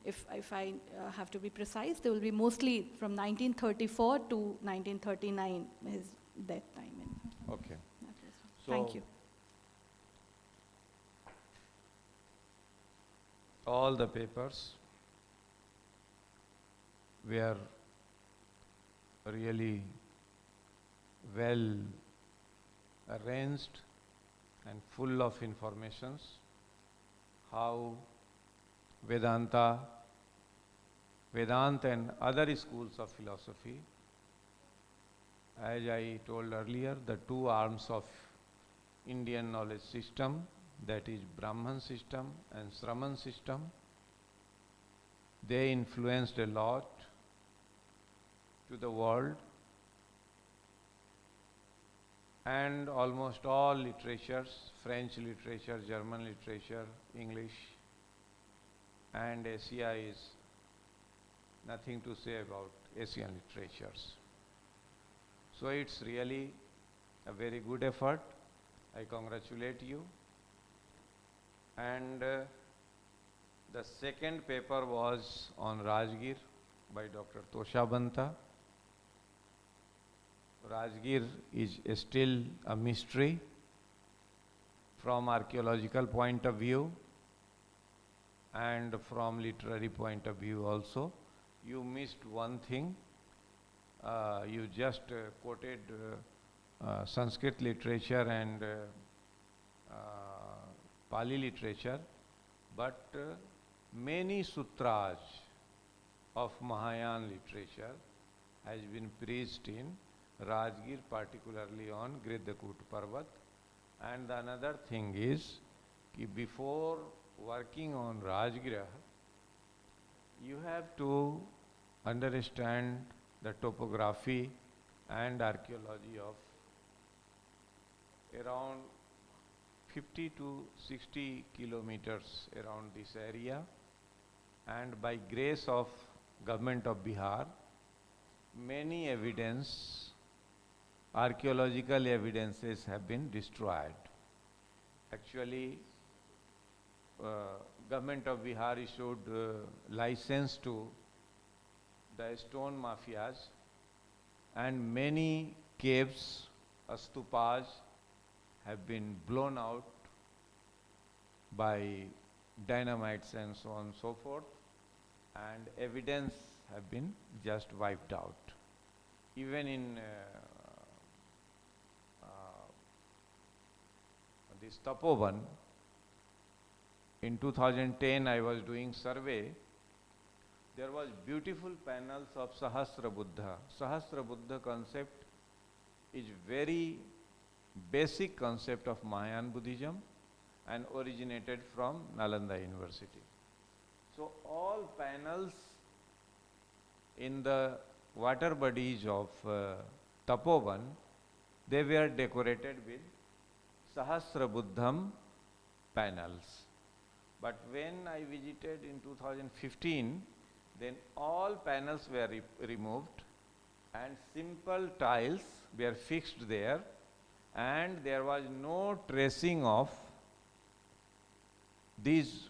if I have to be precise, they will be mostly from 1934 to 1939, his death time. Okay. Thank you. All the papers were really well arranged and full of informations, how Vedanta and other schools of philosophy, as I told earlier, the two arms of Indian knowledge system, that is Brahman system and Shraman system, they influenced a lot to the world, and almost all literatures, French literature, German literature, English, and Asia is nothing to say about Asian literatures. So it's really a very good effort. I congratulate you. And the second paper was on Rajgir by Dr. Tosha Banta. Rajgir is still a mystery from archaeological point of view and from literary point of view also. You missed one thing. You just quoted Sanskrit literature and Pali literature, but many sutras of Mahayana literature has been preached in Rajgir, particularly on Gridakut Parvat. And another thing is, before working on Rajgir, you have to understand the topography and archaeology of around 50 to 60 kilometers around this area, and by grace of government of Bihar, many archaeological evidences have been destroyed. Actually, government of Bihar issued license to the stone mafias, and many caves, stupas, have been blown out by dynamites and so on and so forth, and evidence have been just wiped out. Even in this Tapovan, in 2010 I was doing survey. There was beautiful panels of Sahasra Buddha. Sahasra Buddha concept is very basic concept of Mahayana Buddhism and originated from Nalanda University. So all panels in the water bodies of Tapovan, they were decorated with Sahasra Buddham panels. But when I visited in 2015, then all panels were removed and simple tiles were fixed there, and there was no tracing of these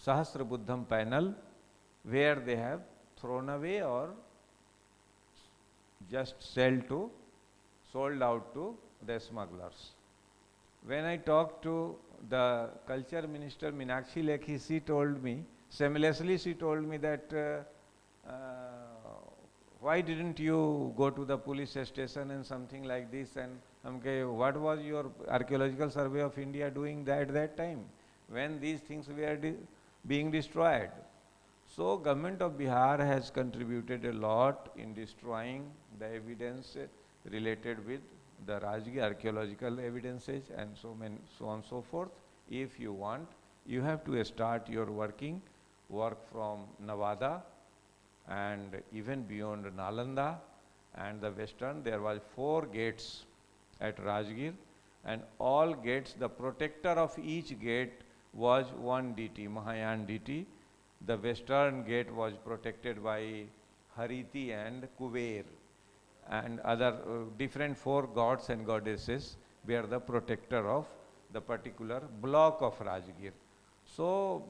Sahasra Buddham panel where they have thrown away or just sold out to the smugglers. When I talked to the culture minister Meenakshi Lekhi, she told me, seamlessly she told me that why didn't you go to the police station and something like this, and what was your Archaeological Survey of India doing at that time when these things were being destroyed? So government of Bihar has contributed a lot in destroying the evidence related with the Rajgir archaeological evidences and so on and so forth. If you want, you have to start your work from Nevada and even beyond Nalanda and the western. There was 4 gates at Rajgir, and all gates, the protector of each gate was one deity, Mahayan deity. The western gate was protected by Hariti and Kuber, and other different 4 gods and goddesses were the protector of the particular block of Rajgir. So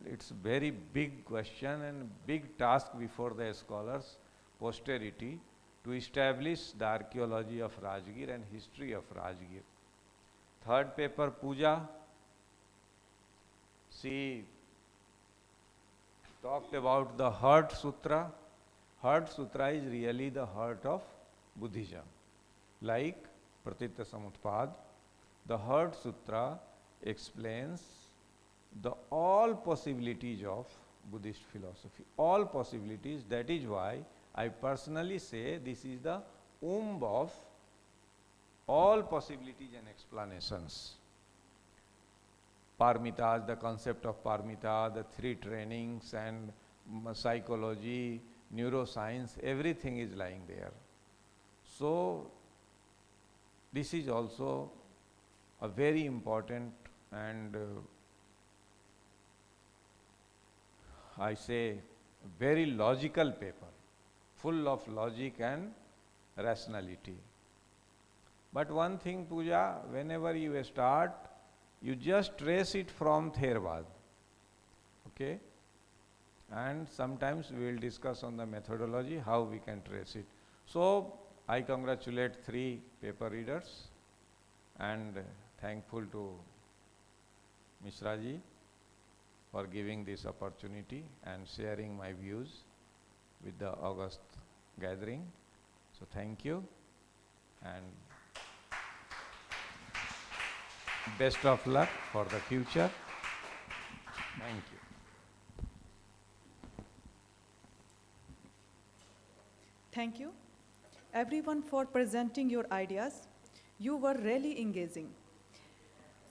it's very big question and big task before the scholars, posterity, to establish the archaeology of Rajgir and history of Rajgir. Third paper, Puja, she talked about the Heart Sutra. Heart Sutra is really the heart of Buddhism. Like Pratitya Samutpad, the Heart Sutra explains the all possibilities of Buddhist philosophy. All possibilities, that is why I personally say this is the womb of all possibilities and explanations. Parmitas, the concept of Parmita, the 3 trainings and psychology, neuroscience, everything is lying there. So this is also a very important and I say very logical paper, full of logic and rationality. But one thing, Puja, whenever you start, you just trace it from Theravada, okay? And sometimes we will discuss on the methodology, how we can trace it. So I congratulate 3 paper readers and thankful to Mishra ji for giving this opportunity and sharing my views with the August gathering. So thank you and best of luck for the future. Thank you. Thank you, everyone, for presenting your ideas. You were really engaging.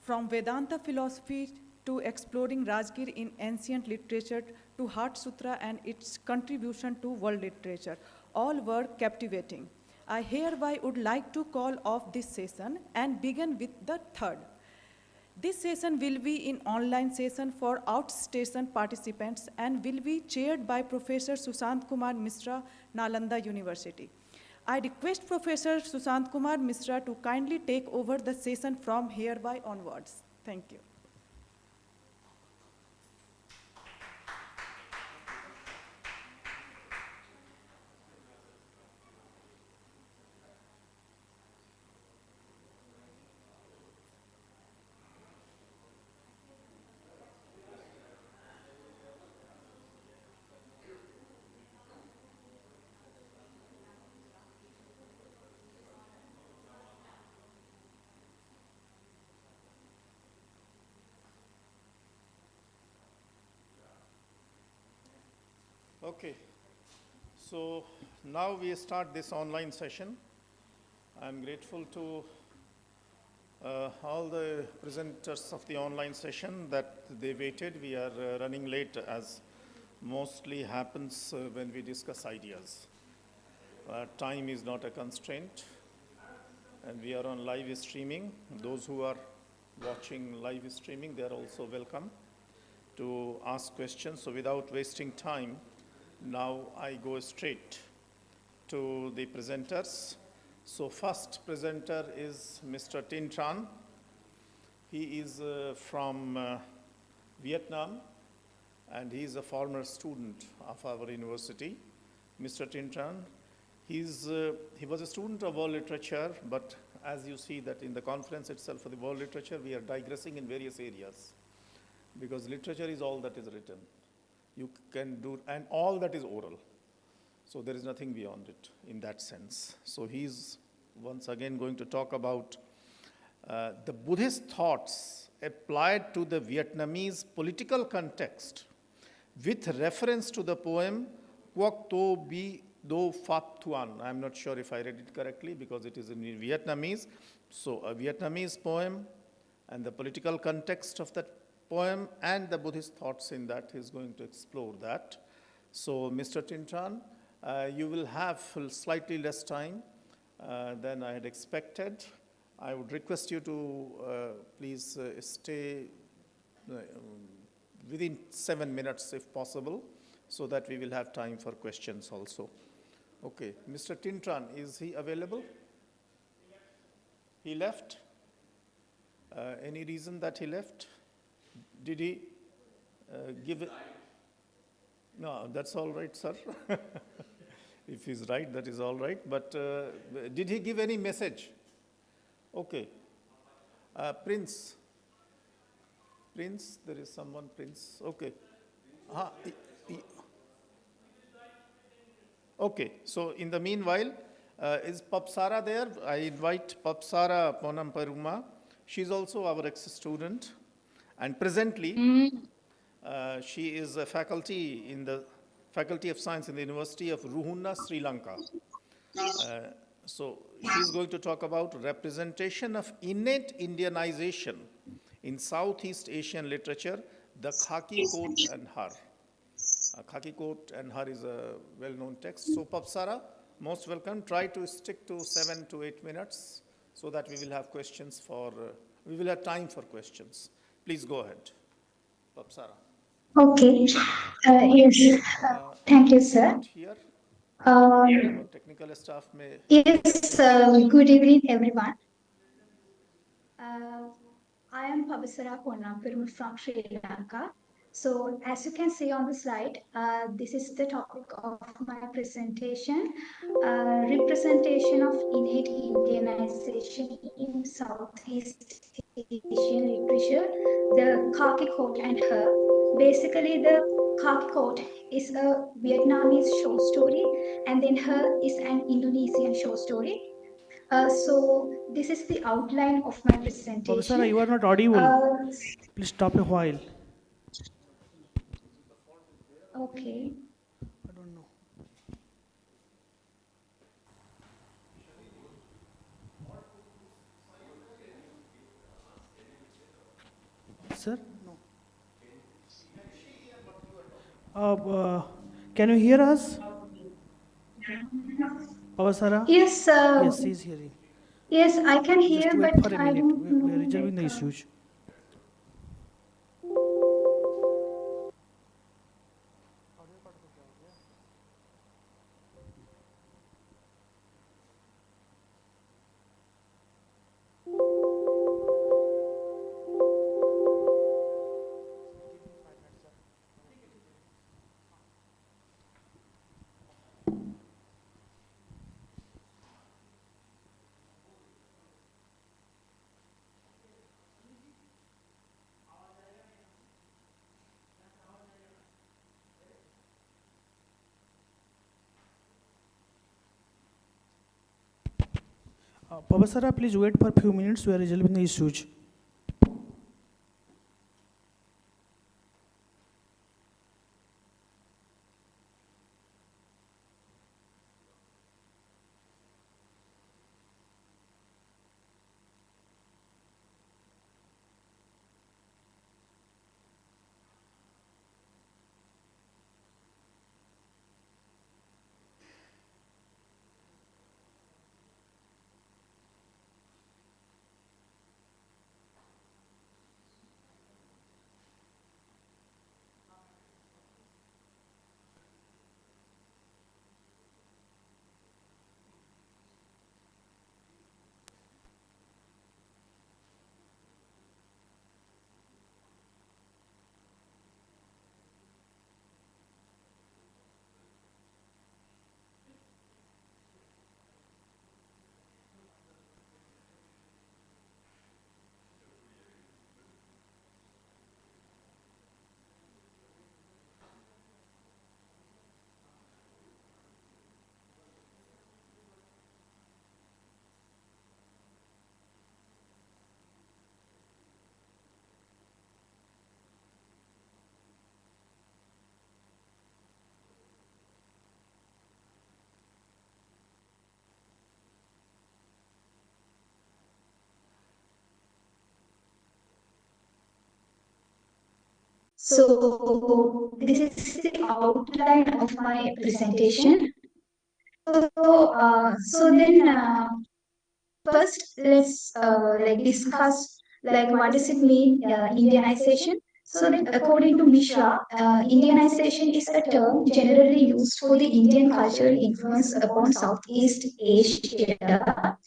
From Vedanta philosophy to exploring Rajgir in ancient literature to Heart Sutra and its contribution to world literature, all were captivating. I hereby would like to call off this session and begin with the third. This session will be an online session for outstation participants and will be chaired by Professor Sushant Kumar Mishra, Nalanda University. I request Professor Sushant Kumar Mishra to kindly take over the session from hereby onwards. Thank you. Okay, so now we start this online session. I'm grateful to all the presenters of the online session that they waited. We are running late, as mostly happens when we discuss ideas. Time is not a constraint, and we are on live streaming. Those who are watching live streaming, they are also welcome to ask questions. So without wasting time, now I go straight to the presenters. So first presenter is Mr. Tin Tran. He is from Vietnam, and he is a former student of our university. Mr. Tin Tran, he was a student of world literature, but as you see that in the conference itself for the world literature, we are digressing in various areas, because literature is all that is written. You can do, and all that is oral. So there is nothing beyond it in that sense. So he's once again going to talk about the Buddhist thoughts applied to the Vietnamese political context with reference to the poem Quoc To Bi Do Phat Thuan. I'm not sure if I read it correctly because it is in Vietnamese. So a Vietnamese poem and the political context of that poem and the Buddhist thoughts in that, he's going to explore that. So Mr. Tintran, you will have slightly less time than I had expected. I would request you to please stay within 7 minutes if possible, so that we will have time for questions also. Okay, Mr. Tintran, is he available? He left? Any reason that he left? Did he give it? No, that's all right, sir. If he's right, that is all right. But did he give any message? Okay. Prince. Prince, there is someone, Prince. Okay. Okay, so in the meanwhile, is Papsara there? I invite Papsara Ponam Peruma. She's also our ex-student. And presently, she is a faculty in the Faculty of Science in the University of Ruhuna, Sri Lanka. So she's going to talk about representation of innate Indianization in Southeast Asian literature, the Khaki Coat and Her. Khaki Coat and Her is a well-known text. So Papsara, most welcome. Try to stick to 7 to 8 minutes so that we will have questions for, we will have time for questions. Please go ahead, Papsara. Okay. Yes. Thank you, sir. Here, technical staff may. Yes. Good evening, everyone. I am Pabasara Ponnampiruma from Sri Lanka. So, as you can see on the slide, this is the topic of my presentation: representation of innate Indianization in Southeast Asian literature, the Khaki Coat and Her. Basically, the Khaki Coat is a Vietnamese short story, and then Her is an Indonesian short story. So this is the outline of my presentation. Professor, you are not audible. Please stop a while. Okay. I don't know. Sir? No. Can you hear us? Pavasara? Yes, yes, he is hearing. Yes, I can hear, Just wait but for a I minute. don't know. We are resolving the issues. Pavasara, please wait for a few minutes. We are resolving the issues. So this is the outline of my presentation. So then first let's like discuss like what does it mean Indianization. So then according to Mishra, Indianization is a term generally used for the Indian cultural influence upon Southeast Asia.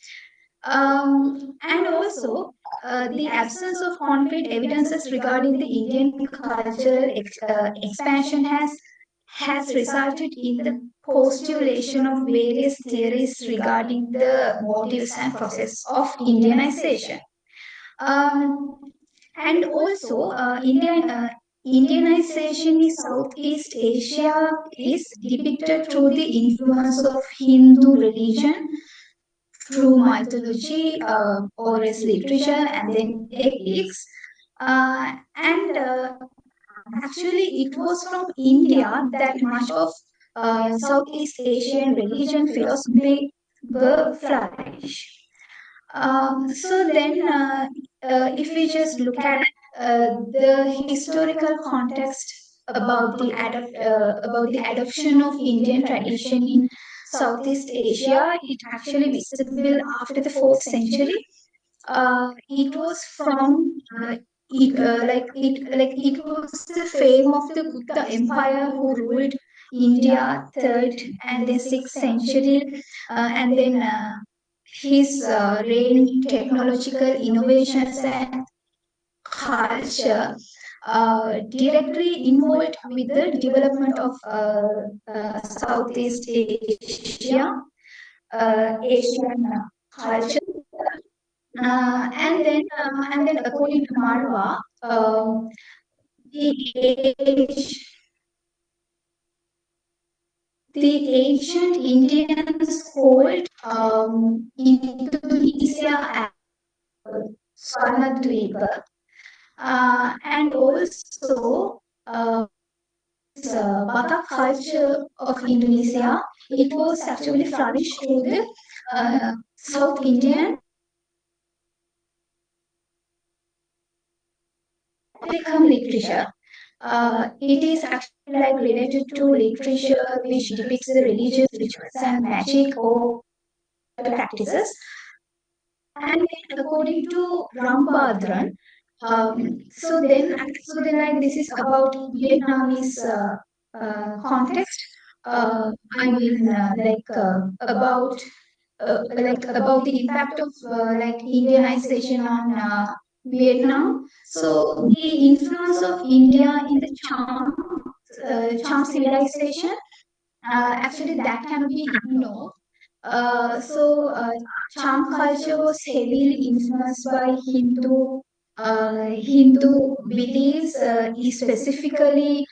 And also, the absence of concrete evidences regarding the Indian cultural expansion has resulted in the postulation of various theories regarding the motives and process of Indianization. Um, and also, Indianization in Southeast Asia is depicted through the influence of Hindu religion, through mythology, or as literature, and then epics. And actually, it was from India that much of Southeast Asian religion philosophy were flourished. So then, if we just look at the historical context about the adoption of Indian tradition in Southeast Asia, it actually visible after the 4th century. It was from it was the fame of the Gupta Empire who ruled India 3rd and then 6th century, and then his reign, technological innovations and culture directly involved with the development of Southeast Asian culture. And then according to Marwa, the age the ancient Indians called Indonesia as Swarnadweepa. And also, Batak culture of Indonesia, it was actually flourished through the South Indian become literature. It is actually like related to literature which depicts the religious rituals and magic or practices. And then according to Rambadran, so then like this is about Vietnamese context. I mean about the impact of like Indianization on Vietnam. So the influence of India in the charm civilization, actually that cannot be ignored. So charm culture was heavily influenced by Hindu beliefs, specifically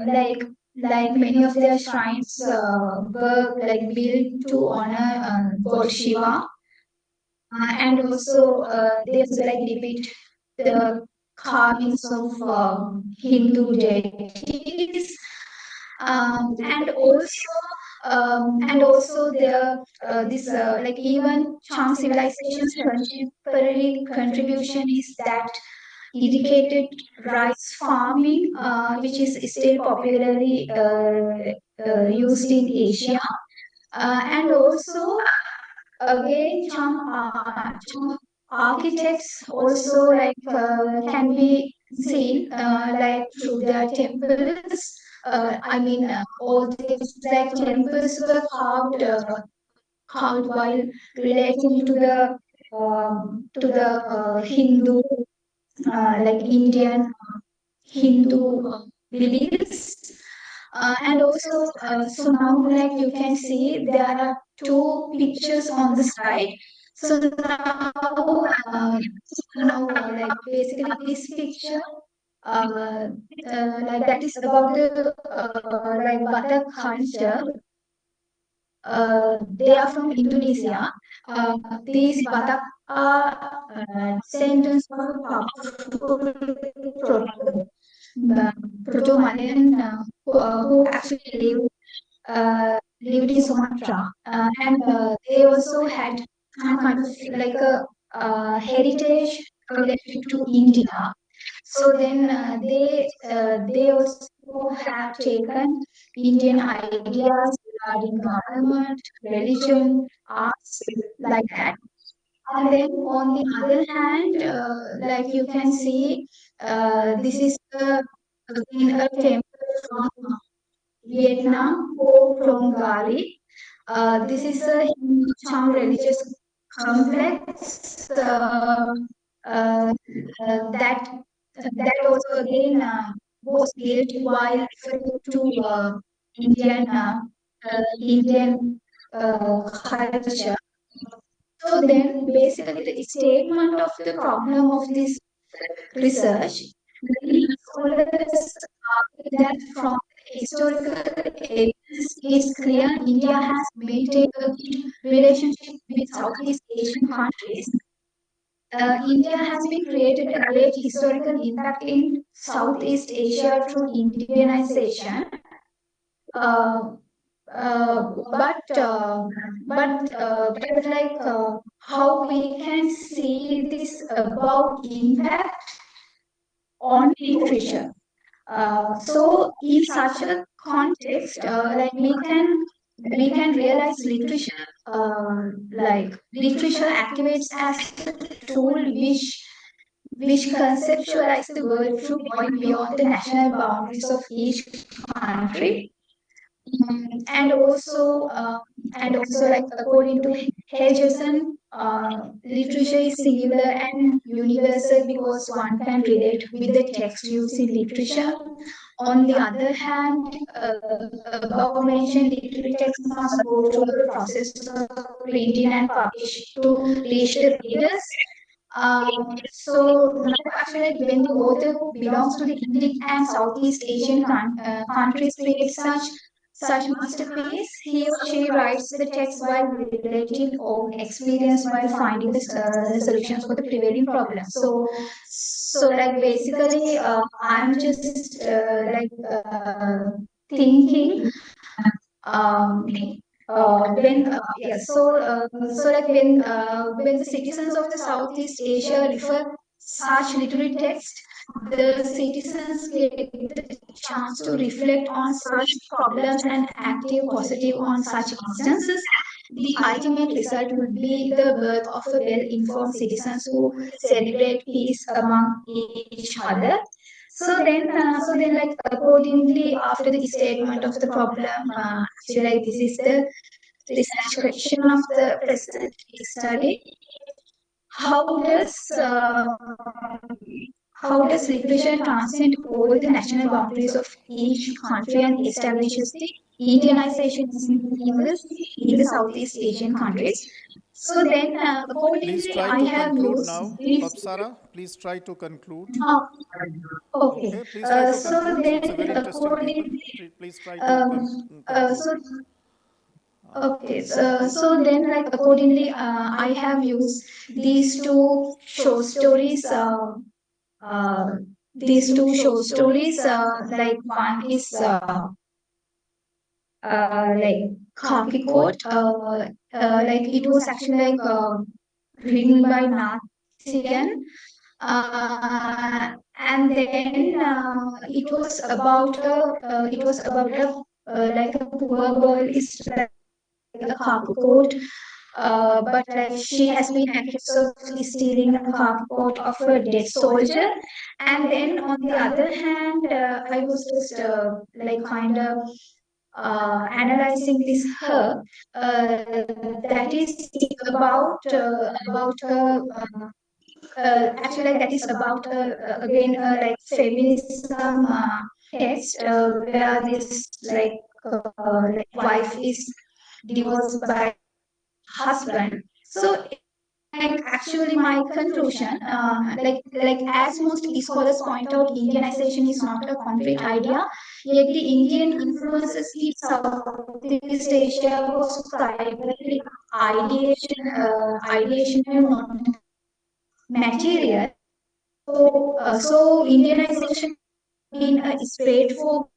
like many of their shrines were like built to honor God Shiva, and also they also like depict the carvings of Hindu deities, and also the this like even Chang civilization's contemporary contribution is that irrigated rice farming, which is still popularly used in Asia, and also again Chang architects also like can be seen like through their temples. I mean, all these like temples were carved while relating to the Hindu like Indian Hindu beliefs. And also, so now like you can see there are two pictures on the slide. So now like basically this picture, like that is about the like Batak culture. They are from Indonesia. These Batak are descendants of powerful Proto-Malayan who actually lived in Sumatra, and they also had some kind of like a heritage related to India. So then they also have taken Indian ideas regarding government, religion, arts, like that. And then on the other hand, like you can see, this is again a temple from Vietnam called Krongari. This is a Hindu Chang religious complex that also again was built while referring to Indian culture. So then, basically, the statement of the problem of this research, many scholars argue that from historical evidence, it's clear India has maintained a good relationship with Southeast Asian countries. India has been created a great historical impact in Southeast Asia through Indianization. Uh, but like how we can see this about impact on literature. So in such a context, like we can realize literature, like literature activates as a tool which conceptualize the world through going beyond the national boundaries of each country. And also like according to Hedgerson, literature is singular and universal because one can relate with the text used in literature. On the other hand, above mentioned literary text must go through the process of printing and publishing to reach the readers. So now actually when the author who belongs to the Indic and Southeast Asian countries create such masterpiece, he or she writes the text while relating own experience while finding the solutions for the prevailing problem. So like basically, I'm just thinking um, so like when the citizens of the Southeast Asia refer such literary text, the citizens get the chance to reflect on such problems and active positive on such instances. The ultimate result would be the birth of a well-informed citizens who celebrate peace among each other. So then, like accordingly, after the statement of the problem, actually, like this is the research question of the present study. How does uh, how does literature transcend all the national boundaries of each country and establishes the Indianization seamless in the Southeast Asian countries? So then, Please accordingly, try I to have conclude used now. this. Apsara, please try to conclude. Okay. Please try to So conclude. It's a then, very interesting paper. accordingly, Please try to um, conclude. so okay, so then like accordingly, I have used these two short stories. Uh, these two short stories, like one is like Khaki Coat. Like it was actually like written by Nathian. And then it was about a like a poor girl is like a khaki coat, but like she has been accused of stealing a khaki coat of a dead soldier. And then on the other hand, I was just like kind of analyzing this her that is about actually like that is about again like feminism text where this like wife is divorced by husband. So like actually my conclusion, like as most scholars point out, Indianization is not a concrete idea, yet the Indian influences in Southeast Asia was primarily ideation and not material. So Indianization been a straightforward,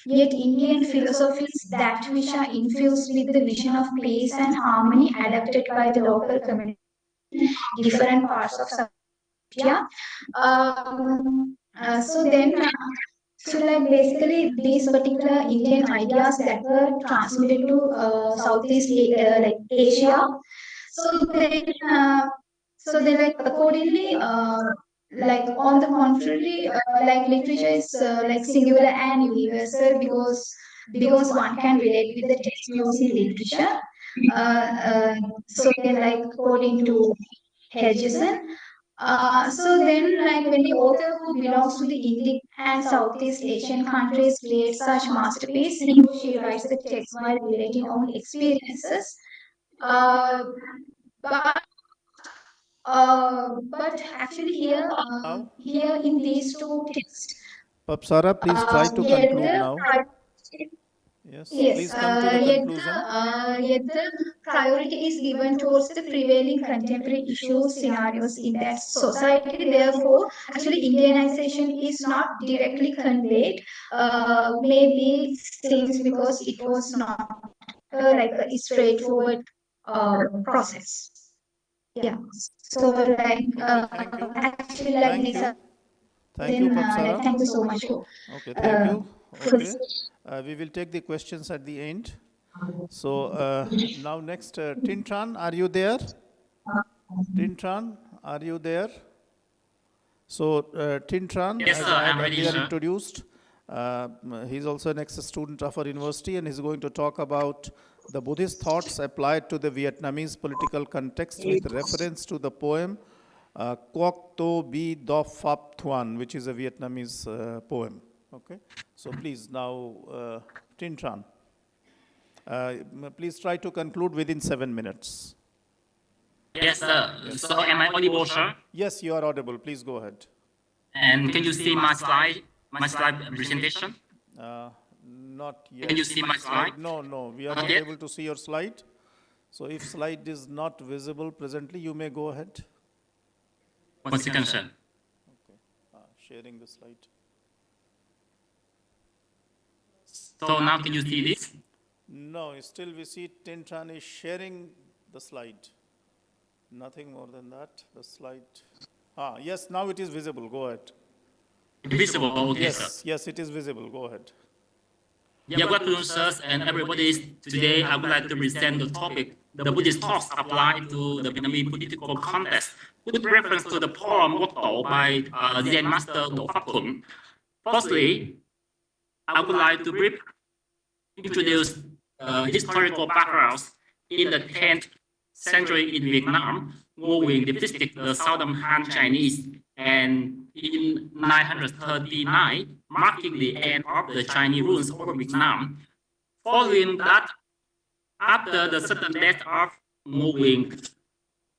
yet Indian philosophies that which are infused with the vision of peace and harmony adapted by the local community in different parts of South Asia. So then, so like basically these particular Indian ideas that were transmitted to like Asia. So then, like accordingly, like on the contrary, like literature is like singular and universal because one can relate with the text using literature. So then, like according to Hedgeson, so then, like when the author who belongs to the Indic and Southeast Asian countries creates such masterpiece, he or she writes the text while relating own experiences. Uh, but but actually here in these two texts, Papsara, please try to yet conclude the now. Yes, yes, please come to the conclusion. yet the priority is given towards the prevailing contemporary issues, scenarios in that society. Therefore, actually, Indianization is not directly conveyed. Maybe since because it was not like a straightforward process. Yeah. So like actually like Thank these you. are Thank you, then like Papsara. thank you so much for Okay, thank you. Okay. this. We will take the questions at the end. So now next, Tintran, are you there? Tintran, are you there? So Tintran, Yes, as sir, I had I'm ready, earlier sir. introduced, he's also an ex-student of our university and he's going to talk about the Buddhist thoughts applied to the Vietnamese political context with reference to the poem Quoc To Bi Do Phap Thuan, which is a Vietnamese poem. Okay, so please now, Tintran, please try to conclude within 7 minutes. Yes, sir. Yes. So am I audible, sir? Yes, you are audible. Please go ahead. And can you see my slide presentation? Not yet. Can you see my slide? No, we are Not not yet? able to see your slide. So if slide is not visible presently, you may go ahead. 1 second, sir. Okay. Sharing the slide. So now can you see this? No, still we see Tintran is sharing the slide. Nothing more than that. The slide. Yes, now it is visible. Go ahead. Visible, okay, Yes, sir. yes, it is visible. Go ahead. Yeah, good afternoon, sirs, and everybody. Today, I would like to present the topic, the Buddhist thoughts applied to the Vietnamese political context, with reference to the poem Quốc Tổ by Zen Master Do Pháp Thuận. Firstly, I would like to briefly introduce historical backgrounds in the 10th century in Vietnam, moving defeated the Southern Han Chinese, and in 939, marking the end of the Chinese rule over Vietnam. Following that, after the sudden death of moving,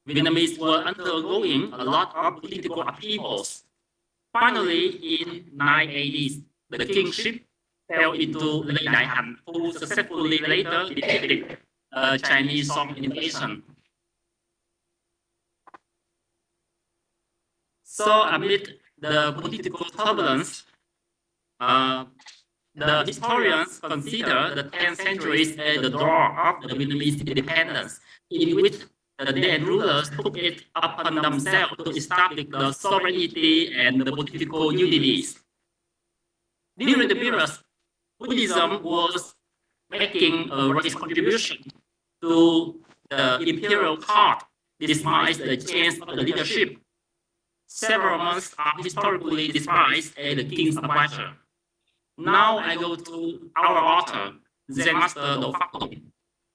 Vietnamese were undergoing a lot of political upheavals. Finally, in 980s, the kingship fell into Lê Đại Hành, who successfully later defeated Chinese Song invasion. So amid the political turbulence, the historians consider the 10th century as the dawn of the Vietnamese independence, in which the then rulers took it upon themselves to establish the sovereignty and the political unities. During the period, Buddhism was making a race contribution to the imperial court, despite the change of the leadership. Several months are historically despised as the king's advisor. Now I go to our author, Zen Master Do Pháp Thuận.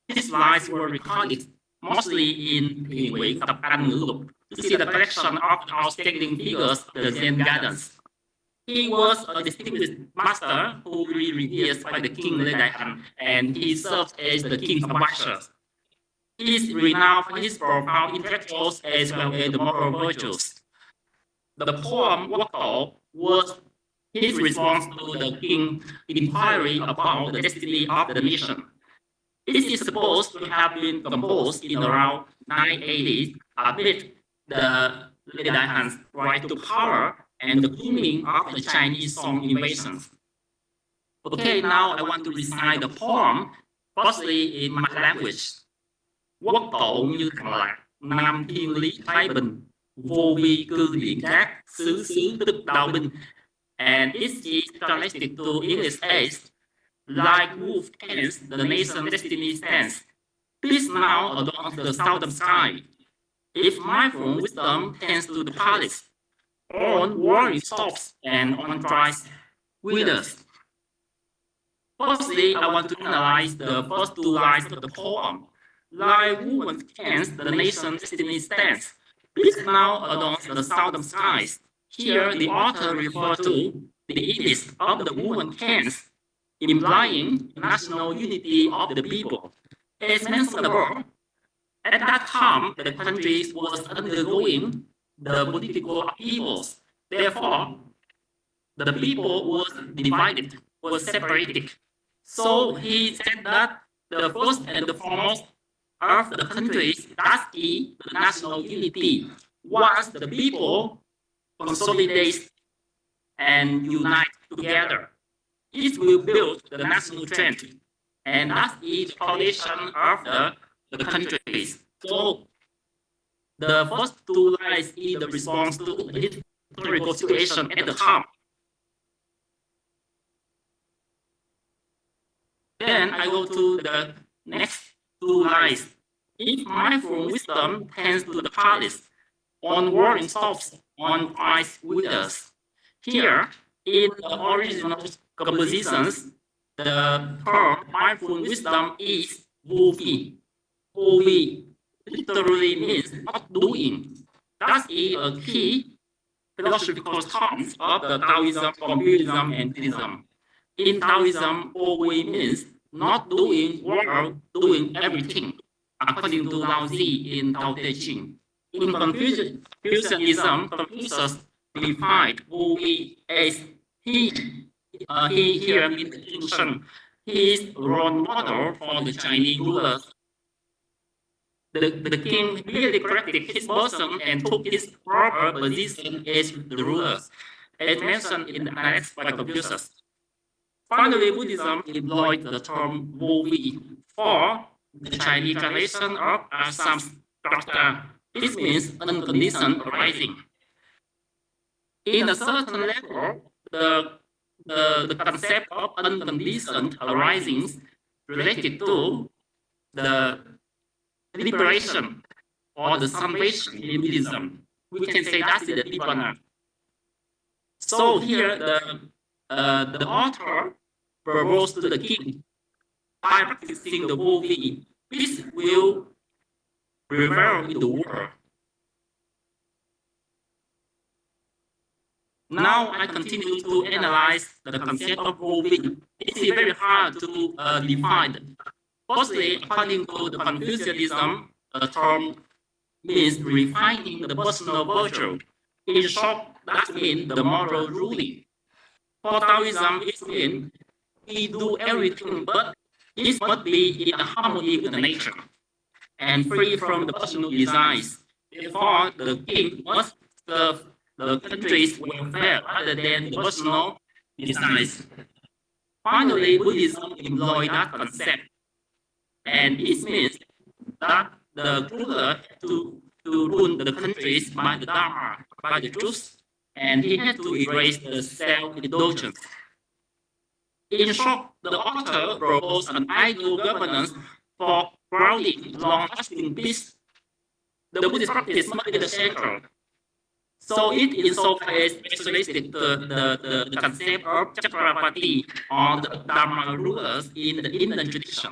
His lives were recorded mostly in Thiền Quỹ Tập Anh Ngữ Lục to see the collection of outstanding figures of the Zen gardens. He was a distinguished master who was revered by the king Lê Đại Hành, and he served as the king's advisor. He is renowned for his profound intellectuals as well as the moral virtues. The poem Quốc Tổ was his response to the king's inquiry about the destiny of the nation. It is supposed to have been composed in around 980s amid the Lê Đại Hành rise to power and the booming of the Chinese Song invasions. Okay, now I want to recite the poem, firstly in my language. Quốc tổ như thằng lạc, Nam thiên lý thái bình, vô vi cư điện cát, xứ xứ tức đạo binh, and it is translated to English as, like wolf tends, the nation's destiny stands. Peace now adorns the southern sky. If mindful wisdom tends to the palace, on warring stops and on tries withers. Firstly, I want to analyze the first two lines of the poem. Like woven tends, the nation's destiny stands. Peace now adorns the southern skies. Here, the author refers to the image of the woven tents, implying national unity of the people. As mentioned above, at that time, the country was undergoing the political upheavals. Therefore, the people was divided, was separated. So he said that the first and the foremost of the countries, that is the national unity. Once the people consolidate and unite together, it will build the national strength. And that is the foundation of the countries. So the first two lines is the response to the historical situation at the time. Then I go to the next two lines. If mindful wisdom tends to the palace, on warring stops, on price withers. Here, in the original compositions, the term mindful wisdom is wovi. Wovi literally means not doing. That is a key philosophical terms of the Taoism, Confucianism, and Buddhism. In Taoism, wovi means not doing while doing everything, according to Lao Tzu in Tao Te Ching. In Confucianism, Confucius defined wovi as he here means King Sheng. He is role model for the Chinese rulers. The king really corrected his person and took his proper position as the rulers, as mentioned in the Annex by Confucius. Finally, Buddhism employed the term wovi for the Chinese translation of samskrata. This means unconditioned arising. In a certain level, the concept of unconditioned arisings related to the liberation or the salvation in Buddhism. We can say that's the Nibbana. So here the author proposed to the king, by practicing the wovi, peace will prevail in the world. Now I continue to analyze the concept of wovi. It is very hard to define. Firstly, according to the Confucianism, the term means refining the personal virtue. In short, that means the moral ruling. For Taoism, it means we do everything, but it must be in harmony with the nature and free from the personal desires. Therefore, the king must serve the country's welfare rather than the personal desires. Finally, Buddhism employs that concept, and it means that the ruler to rule the countries by the Dharma, by the truth, and he had to erase the self-indulgence. In short, the author proposed an ideal governance for grounding long-lasting peace. The Buddhist practice must be the center. So it insofar as isolated the concept of Chakravarti or the Dharma rulers in the Indian tradition.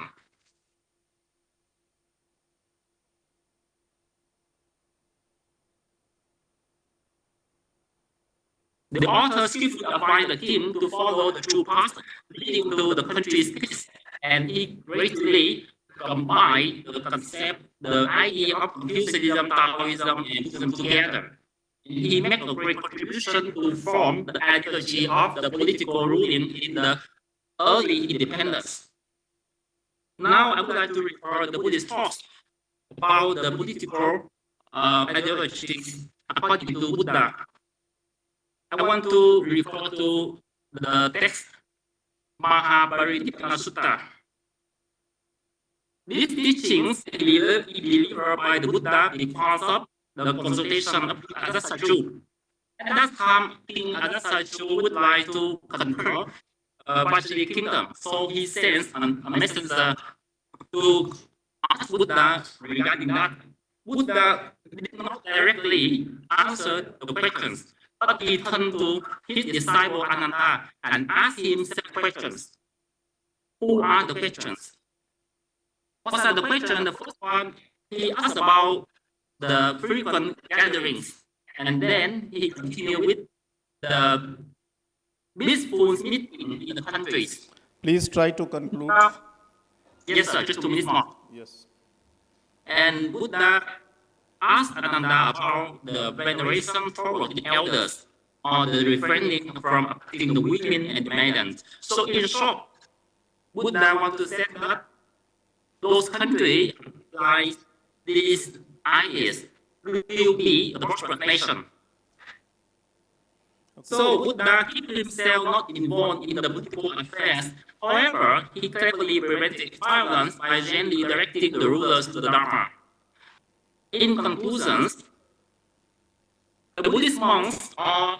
The author skillfully applied the king to follow the true path leading to the country's peace, and he greatly combined the concept, the idea of Confucianism, Taoism, and Buddhism together. And he made a great contribution to form the ideology of the political ruling in the early independence. Now I would like to refer the Buddhist thoughts about the political ideologies according to Buddha. I want to refer to the text Mahabharata Sutta. These teachings are delivered by the Buddha because of the consultation of Saju. At that time, King Anastasia would like to conquer Vajrayana kingdom. So he sends a messenger to ask Buddha regarding that. Buddha did not directly answer the questions, but he turned to his disciple Ananda and asked him several questions. Who are the questions? What are the questions? The first one, he asked about the frequent gatherings, and then he continued with the peaceful meeting in the countries. Please try to conclude. Yes, sir, just 2 minutes more. Yes. And Buddha asked Ananda about the veneration toward the elders, or the refraining from affecting the women and the maidens. So in short, Buddha wants to say that those countries like these ideas will be a prosperous nation. So Buddha kept himself not involved in the political affairs. However, he cleverly prevented violence by gently directing the rulers to the Dharma. In conclusion, the Buddhist monks or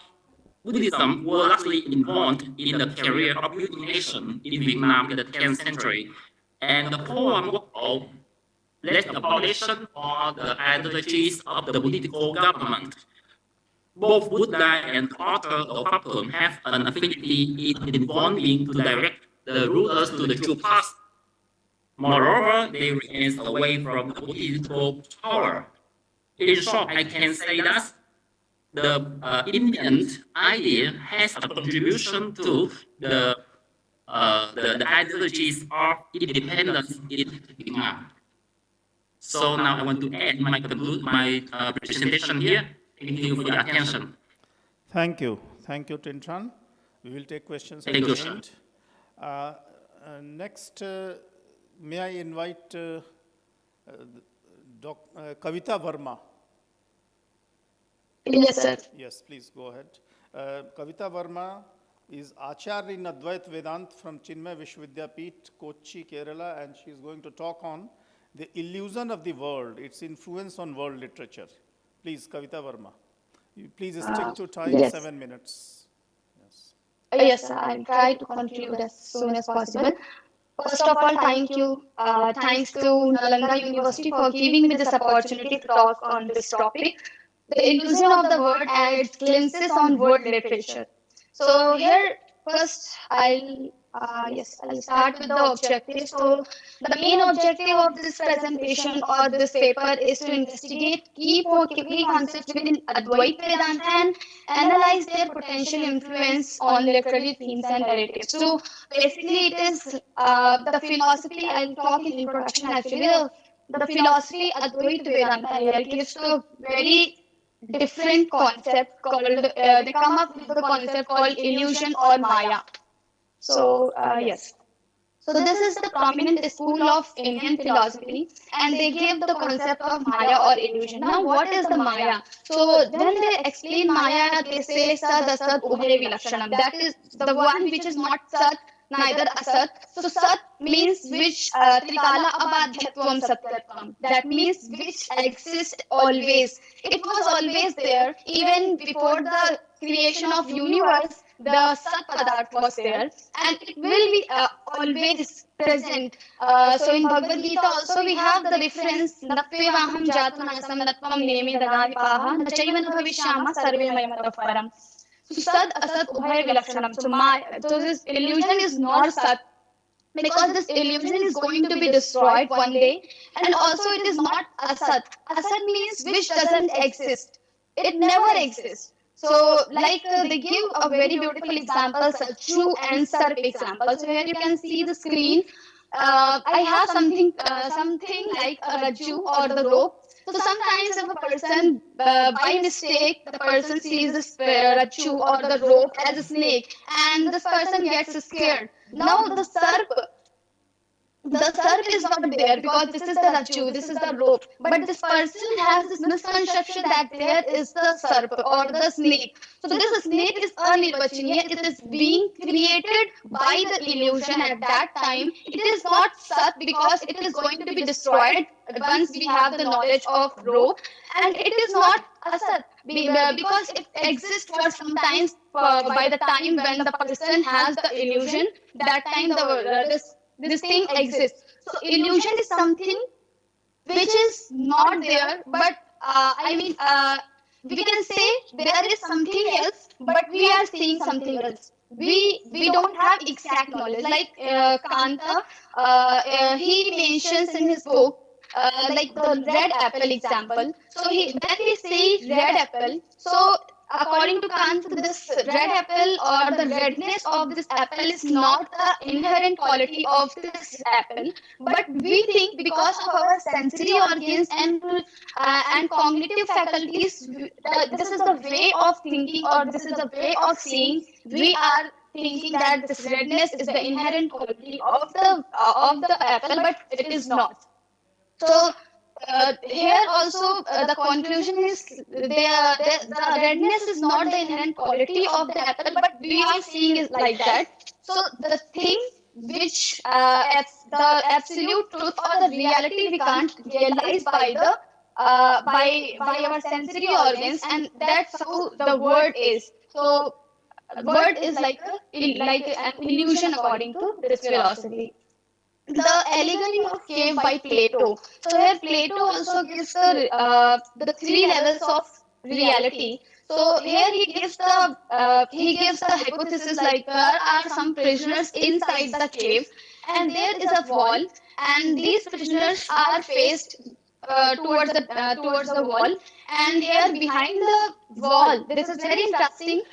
Buddhism were largely involved in the career of building nation in Vietnam in the 10th century, and the poem of laid the foundation for the ideologies of the political government. Both Buddha and the author of the poem have an affinity in involving to direct the rulers to the true path. Moreover, they remain away from the political power. In short, I can say that the Indian idea has a contribution to the ideologies of independence in Vietnam. So now I want to end my presentation here. Thank you for your attention. Thank you. Thank you, Tintran. We will take questions at Thank the you, end. Next, may I invite Kavita Verma. Yes, sir. Yes, please go ahead. Kavita Verma is Acharya in Advait Vedant from Chinmay Vishwavidyapeeth, Kochi, Kerala, and she is going to talk on the illusion of the world, its influence on world literature. Please, Kavita Verma. Please stick to time, yes. 7 minutes. Yes, sir. I'll try to conclude as soon as possible. First of all, thank you. Thanks to Nalanda University for giving me this opportunity to talk on this topic. The illusion of the world and its glimpses on world literature. So here, first, I'll start with the objective. So the main objective of this presentation or this paper is to investigate key concepts within Advait Vedanta and analyze their potential influence on literary themes and narratives. So basically, it is the philosophy. I'll talk in introduction actually. The philosophy Advait Vedanta here gives a very different concept called, they come up with the concept called illusion or Maya. So, yes. So this is the prominent school of Indian philosophy, and they give the concept of Maya or illusion. Now, what is the Maya? So when they explain Maya, they say Sad Asad Ubhay Vilakshanam. That is the one which is not Sat, neither Asat. So Sat means which Trikala Abadhyatvam Satyatvam. That means which exists always. It was always there, even before the creation of universe. The Sat Padarth was there, and it will be always present. So in Bhagavad Gita also we have the reference Natvevaham Jatanasam Natvam Neme Dagani Paha Nachaivan Bhavishyama Sarve Mayamata Param. So Sad Asat Ubhay Vilakshanam. So this illusion is not Sat, because this illusion is going to be destroyed one day, and also it is not Asat. Asat means which doesn't exist. It never exists. So, like they give a very beautiful example, Sachu and Sarp example. So here you can see the screen. I have something like a Raju or the rope. So sometimes if a person, by mistake, the person sees this Raju or the rope as a snake, and this person gets scared. Now the Sarp the serp is not there because this is the raju, this is the rope. But this person has this misconception that there is the serp or the snake. So this snake is anirvachaniya. It is being created by the illusion at that time. It is not sat because it is going to be destroyed once we have the knowledge of rope, and it is not asat because it exists for sometimes by the time when the person has the illusion. That time this thing exists. So illusion is something which is not there, but we can say there is something else, but we are seeing something else. We don't have exact knowledge. Like Kanta, he mentions in his book like the red apple example. So when we say red apple, so according to Kant, this red apple or the redness of this apple is not the inherent quality of this apple, but we think because of our sensory organs and cognitive faculties, this is the way of thinking or this is the way of seeing. We are thinking that this redness is the inherent quality of the apple, but it is not. So here also the conclusion is the redness is not the inherent quality of the apple, but we are seeing it like that. So the thing which the absolute truth or the reality we can't realize by the by our sensory organs, and that's how the word is. So word is like an illusion according to this philosophy. The allegory of cave by Plato. So here Plato also gives the three levels of reality. So here he gives the hypothesis like there are some prisoners inside the cave, and there is a wall, and these prisoners are faced towards the wall, and here behind the wall, this is very interesting.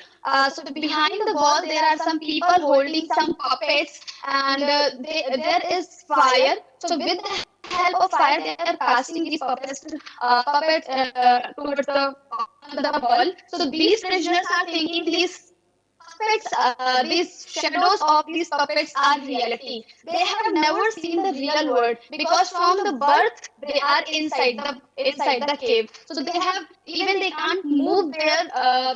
So behind the wall there are some people holding some puppets, and there is fire. So with the help of fire they are casting these puppets towards the wall. So these prisoners are thinking these puppets, these shadows of these puppets are reality. They have never seen the real world because from the birth they are inside the cave. So they can't move their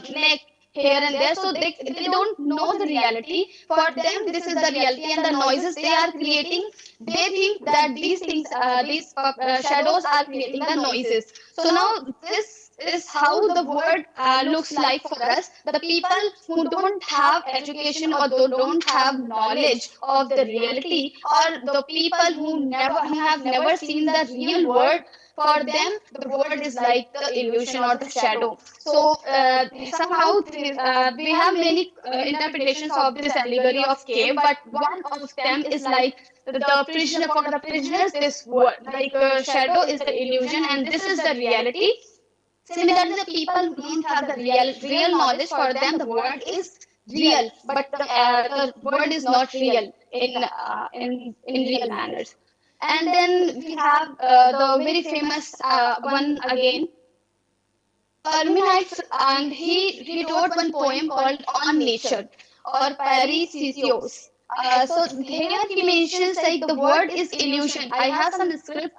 neck here and there, so they don't know the reality. For them this is the reality, and the noises they are creating, they think that these things these shadows are creating the noises. So now this is how the world looks like for us, the people who don't have education or don't have knowledge of the reality, or the people who have never seen the real world. For them, the world is like the illusion or the shadow. So somehow we have many interpretations of this allegory of cave, but one of them is like the prisoner. For the prisoners, this world, like shadow is the illusion, and this is the reality. Similarly, the people who don't have the real knowledge, for them the world is real, but the world is not real in real manners. And then we have the very famous one again, Parmenides, and he wrote one poem called On Nature or Parisios. So here he mentions like the word is illusion. I have some script.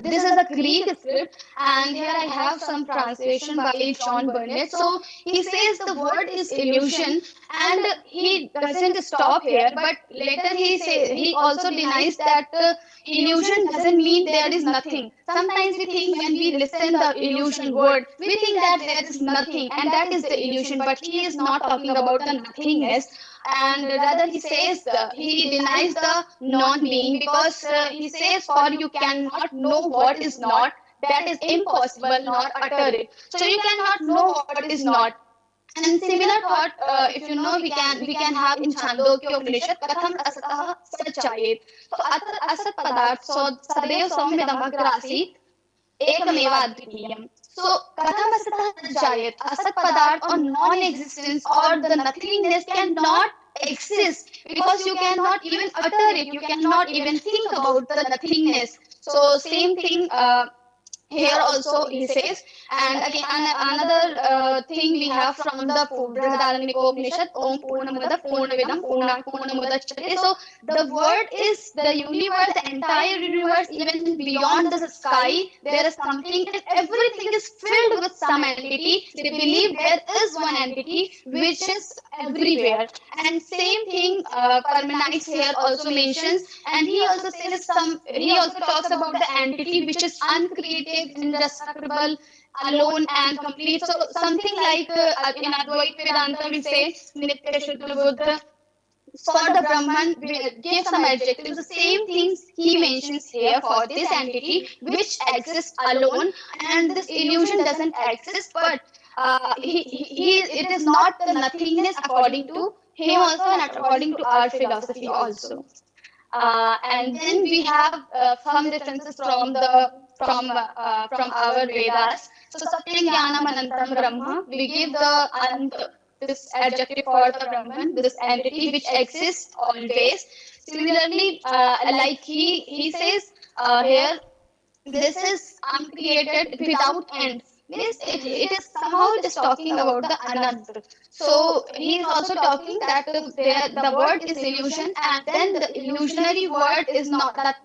This is the Greek script, and here I have some translation by John Burnett. So he says the word is illusion, and he doesn't stop here, but later he also denies that illusion doesn't mean there is nothing. Sometimes we think when we listen the illusion word, we think that there is nothing, and that is the illusion, but he is not talking about the nothingness. And rather he says he denies the non-being, because he says for you cannot know what is not, that is impossible, not utter it. So you cannot know what is not. And similar thought, if you know, we can have in Chandogya Upanishad, Katham asatah sachayet. So asat padarth sadev saumya damagrasit ekameva advitiyam. So Katham asatah sachayet. Asat padarth or non-existence or the nothingness cannot exist because you cannot even utter it. You cannot even think about the nothingness. So same thing Here also he says, and again another thing we have from the Brihadaranyaka Om Purnamada Purnavidam Purnamudachyate. So the word is the universe, the entire universe, even beyond the sky. There is something, and everything is filled with some entity. They believe there is one entity which is everywhere. And same thing Parmenides here also mentions, and he also says he also talks about the entity which is uncreated, indestructible, alone and complete. So something like in Advaita Vedanta we say Nitya Shuddha Buddha. For the Brahman, we give some adjectives. The same things he mentions here for this entity which exists alone, and this illusion doesn't exist, but it is not the nothingness according to him also and according to our philosophy also. And then we have some differences from our Vedas. So Satyam Jnanam Anantam Brahma, we give the this adjective for the Brahman, this entity which exists always. Similarly, like he says here, this is uncreated without end. Means it is somehow it is talking about the Anant. So he is also talking that the word is illusion, and then the illusionary word is not that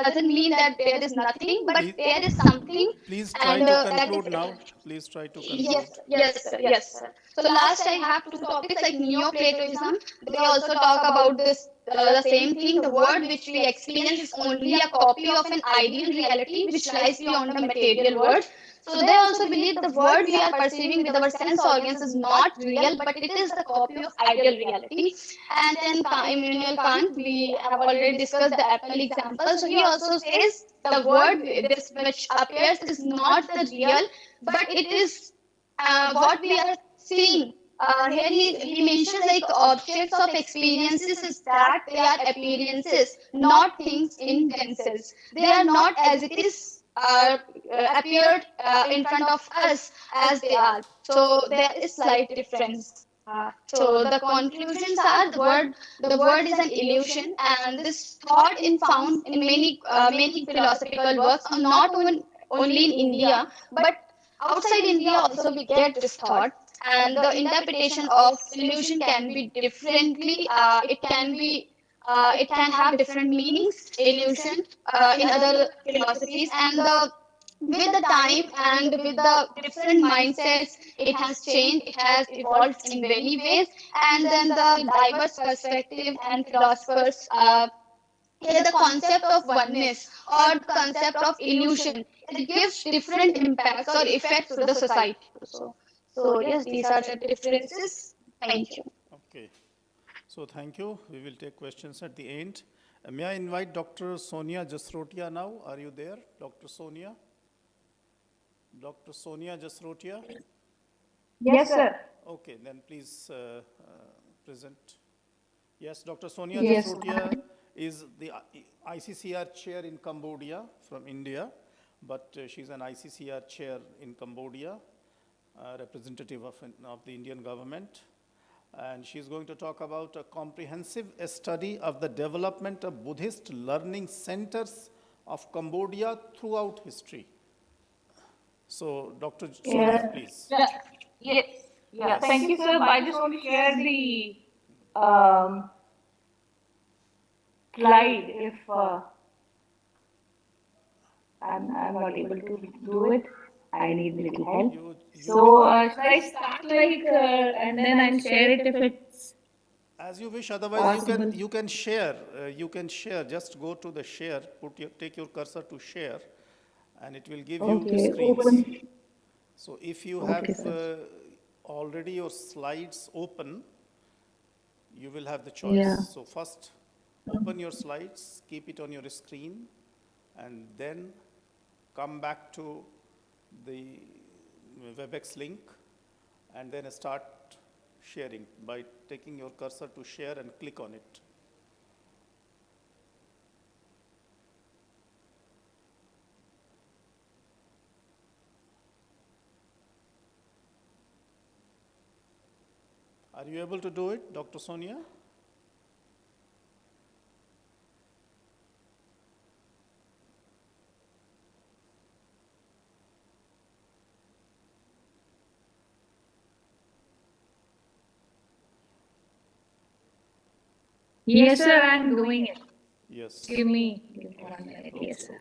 doesn't mean that there is nothing, but there is something. Please try And to conclude now. Please try to conclude. Yes, sir. So last I have two topics like Neo-Platonism. They also talk about this the same thing. The world which we experience is only a copy of an ideal reality which lies beyond the material world. So they also believe the world we are perceiving with our sense organs is not real, but it is the copy of ideal reality. And then Immanuel Kant, we have already discussed the Apple example. So he also says the world this which appears is not the real, but it is what we are seeing. Here he mentions like objects of experiences is that they are appearances, not things in themselves. They are not as it is appeared in front of us as they are. So there is slight difference. So the conclusions are the word is an illusion, and this thought is found in many philosophical works, not only in India, but outside India also we get this thought, and the interpretation of illusion can be differently. It can have different meanings. Illusion in other philosophies, and with the time and with the different mindsets, it has changed. It has evolved in many ways, and then the diverse perspective and philosophers. Here the concept of oneness or the concept of illusion, it gives different impacts or effects to the society. So yes, these are the differences. Thank you. Okay. So thank you. We will take questions at the end. May I invite Dr. Sonia Jasrotia now? Are you there, Dr. Sonia? Dr. Sonia Jasrotia? Yes, sir. Okay, then please present. Yes, Dr. Sonia Yes. Jasrotia is the ICCR chair in Cambodia from India, but she's an ICCR chair in Cambodia, representative of the Indian government. And she's going to talk about a comprehensive study of the development of Buddhist learning centers of Cambodia throughout history. So, Dr. Sonia, please. Yes. Yeah. Thank you, sir. I just want to share the slide if I'm not able to do it. I need little help. So should I start like and then I'll share it if it's as you wish. Otherwise, you can share. You can share. Just go to the share. Take your cursor to share, and it will give you the screens. Open. So if you have already your slides open, you will have the choice. Yeah. So first, open your slides, keep it on your screen, and then come back to the WebEx link, and then start sharing by taking your cursor to share and click on it. Are you able to do it, Dr. Sonia? Yes, sir, I'm doing it. Yes. Give me 1 minute. Yes, sir.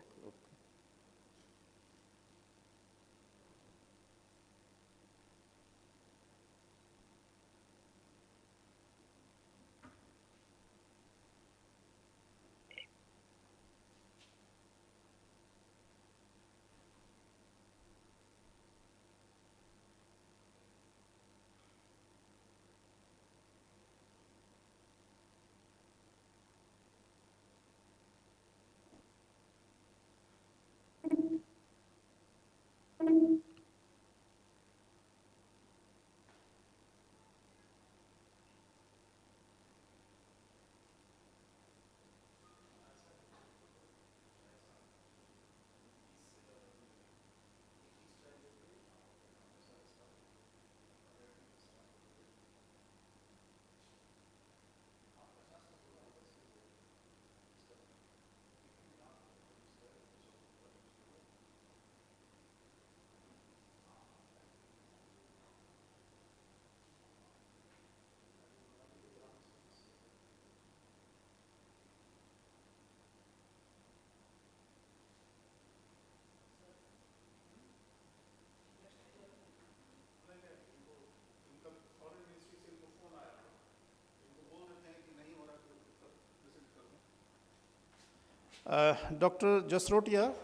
Dr. Jasrotia,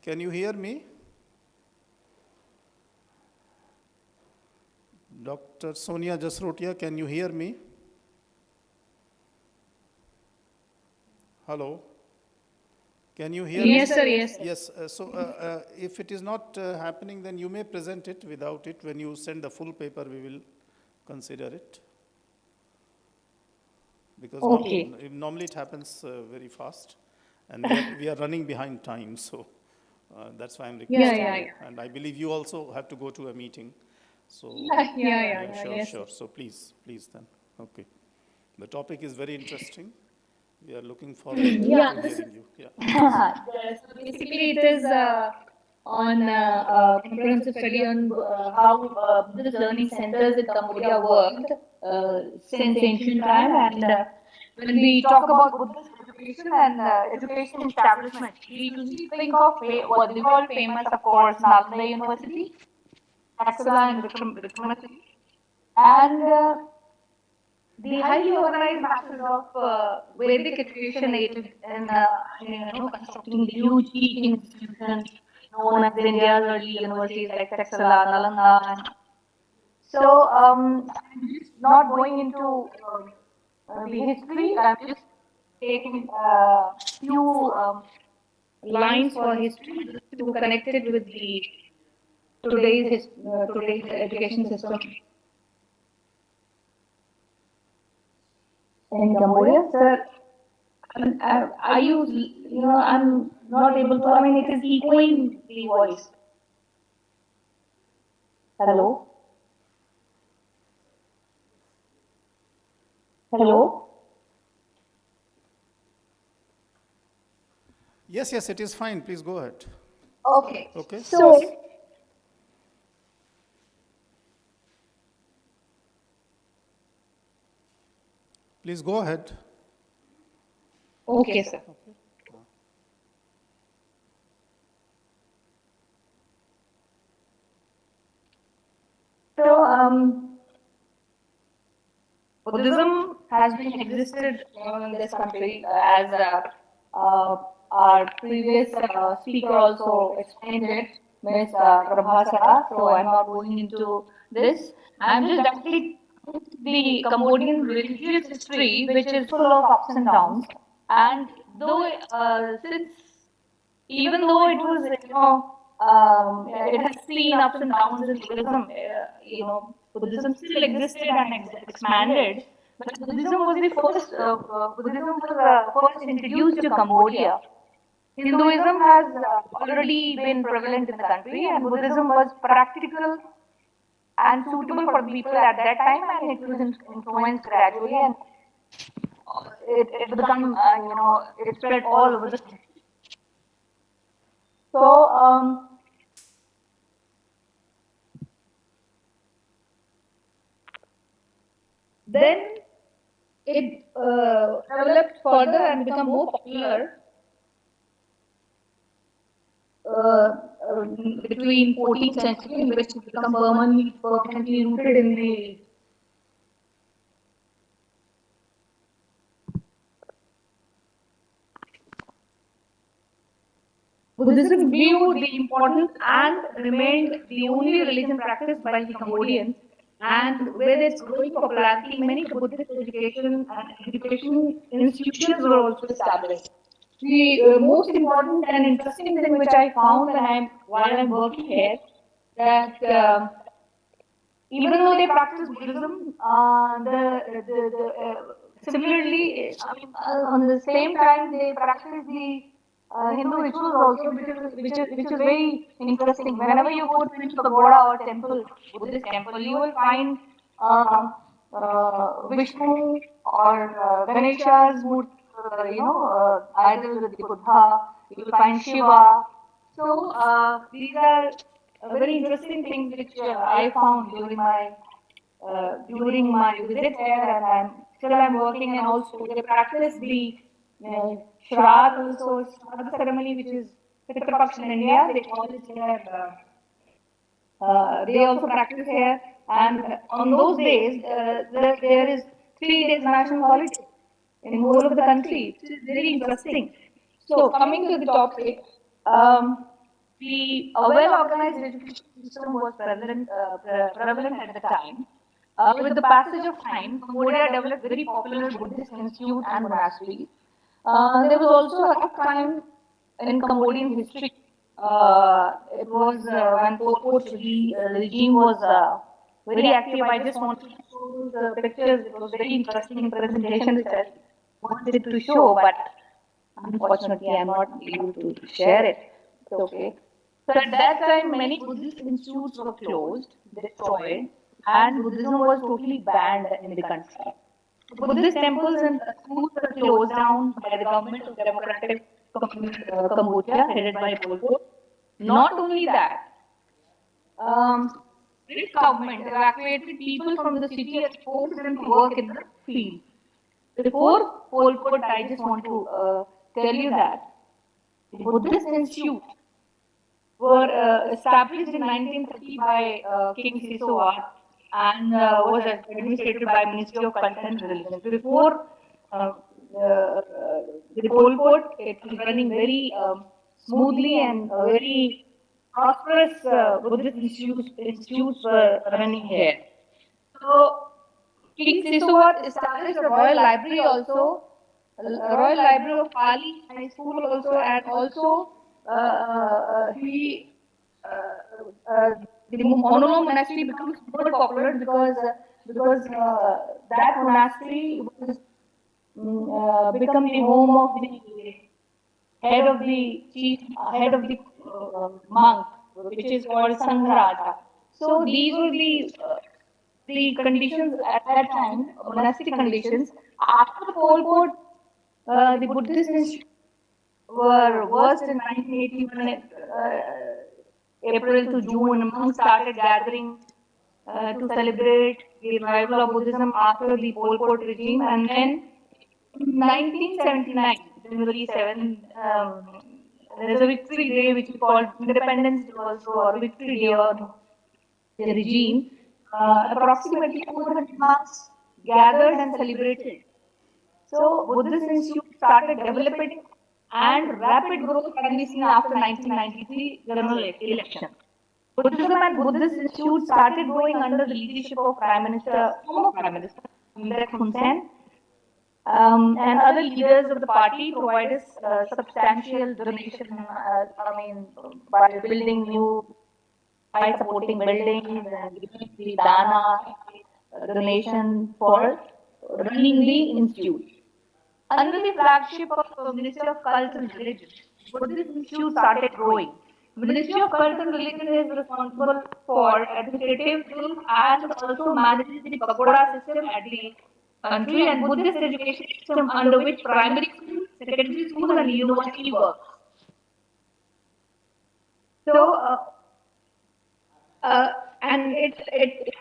can you hear me? Dr. Sonia Jasrotia, can you hear me? Hello? Can you hear me? Yes, sir, yes. Yes, if it is not happening, then you may present it without it. When you send the full paper, we will consider it. Because normally it happens very fast, and we are running behind time, so that's why I'm requesting you. And I believe you also have to go to a meeting. So sure. So please then. Okay. The topic is very interesting. We are looking forward to hearing you. So basically, it is on comprehensive study on how Buddhist learning centers in Cambodia worked since ancient time. And when we talk about Buddhist education and education establishment, we usually think of what the world famous, of course, Nalanda University, Taxila and Vikramati, and the highly organized masses of Vedic education aided in constructing the huge teaching institutions known as India's early universities like Taxila, Nalanda. And so, I'm just not going into the history. I'm just taking a few lines for history just to connect it with the today's education system in Cambodia. Sir, are you, I'm not able to, it is echoing the voice. Hello? Hello? Yes, it is fine. Please go ahead. Okay. Okay. So, please go ahead. Okay, sir. So, Buddhism has been existed in this country as our previous speaker also explained it, Ms. Prabhasara. So I'm not going into this. I'm just directly the Cambodian religious history, which is full of ups and downs. And though since even though it was, it has seen ups and downs in Buddhism, Buddhism still existed and expanded. But Buddhism was first introduced to Cambodia. Hinduism has already been prevalent in the country, and Buddhism was practical and suitable for people at that time, and it was influenced gradually, and it became, it spread all over the country. So, then it developed further and become more popular between 14th century, in which it become permanently rooted in the Buddhism viewed the importance and remained the only religion practiced by the Cambodians, and with its growing popularity, many Buddhist education and education institutions were also established. The most important and interesting thing which I found while I'm working here, that even though they practice Buddhism, similarly, on the same time, they practice the Hindu rituals also, which is very interesting. Whenever you go to any pagoda or temple, Buddhist temple, you will find Vishnu or Ganesha's idols with the Buddha. You will find Shiva. So these are very interesting things which I found during my visit here, and I'm working, and also they practice the Shraddh also, Shraddh ceremony, which is Pitra Paksha in India. They call it here. They also practice here, and on those days there is 3 days national holiday in whole of the country. It is very interesting. So coming to the topic, the well-organized education system was prevalent at the time. With the passage of time, Cambodia developed very popular Buddhist institute and monasteries. There was also a rough time in Cambodian history. It was when Pol Pot's regime was very active. I just wanted to show the pictures. It was very interesting presentation which I wanted to show, but unfortunately I'm not able to share it. It's okay. So at that time, many Buddhist institutes were closed, destroyed, and Buddhism was totally banned in the country. Buddhist temples and schools were closed down by the government of Democratic Cambodia, headed by Pol Pot. Not only that, British government evacuated people from the city and forced them to work in the field. Before Pol Pot, I just want to tell you that the Buddhist institute were established in 1930 by King Sisawat and was administered by Ministry of Culture and Religion. Before the Pol Pot, it was running very smoothly, and very prosperous Buddhist institutes were running here. So King Sisawat established a royal library also, a royal library of Pali High School also, and also the Monolong monastery becomes more popular because that monastery was become the home of the head of the monk, which is called Sangharaja. So these were the conditions at that time, monastic conditions. After Pol Pot, the Buddhist institutes were worst in 1981. April to June, monks started gathering to celebrate the revival of Buddhism after the Pol Pot regime, and then in 1979, January 7, there is a victory day which is called Independence Day also, or Victory Day of the regime. Approximately 400 monks gathered and celebrated. So Buddhist institutes started developing, and rapid growth can be seen after 1993 general election. Buddhism and Buddhist institutes started growing under the leadership of former Prime Minister Indic and other leaders of the party provided substantial donation. By building by supporting buildings and giving the dana donation for running the institute. Under the flagship of the Ministry of Culture and Religion, Buddhist institute started growing. Ministry of Culture and Religion is responsible for administrative and also manages the pagoda system at the country and Buddhist education system, under which primary school, secondary school, and university work. So, and it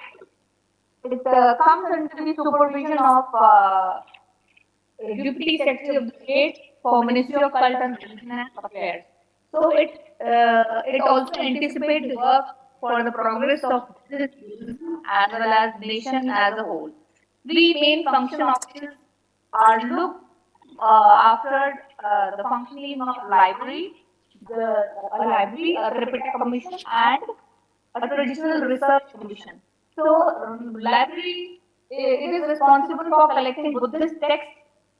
comes under the supervision of Deputy Secretary of the State for Ministry of Cult and Religion and Affairs. So it also anticipates the work for the progress of Buddhism as well as nation as a whole. Three main function offices are looked after the functioning of library, a library, a Tripitaka Commission, and a traditional research commission. So, library it is responsible for collecting Buddhist texts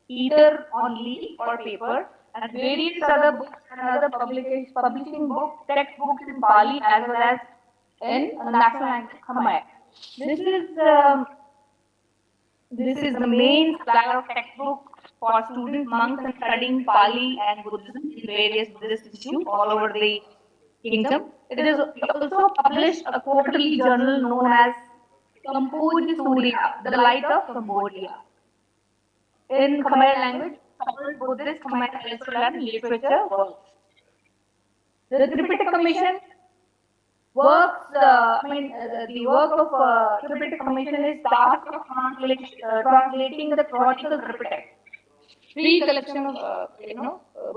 either on leaf or paper, and various other books and other publishing books, textbooks in Pali as well as in national language Khmer. This is this is the main supplier of textbooks for students, monks, and studying Pali and Buddhism in various Buddhist institutes all over the kingdom. It also published a quarterly journal known as Kampuj Surya, the Light of Cambodia, in Khmer language, called Buddhist Khmer cultural and literature works. The Tripitaka Commission works, the work of Tripitaka Commission is tasked of translating the chronicle Tripitaka, three collection of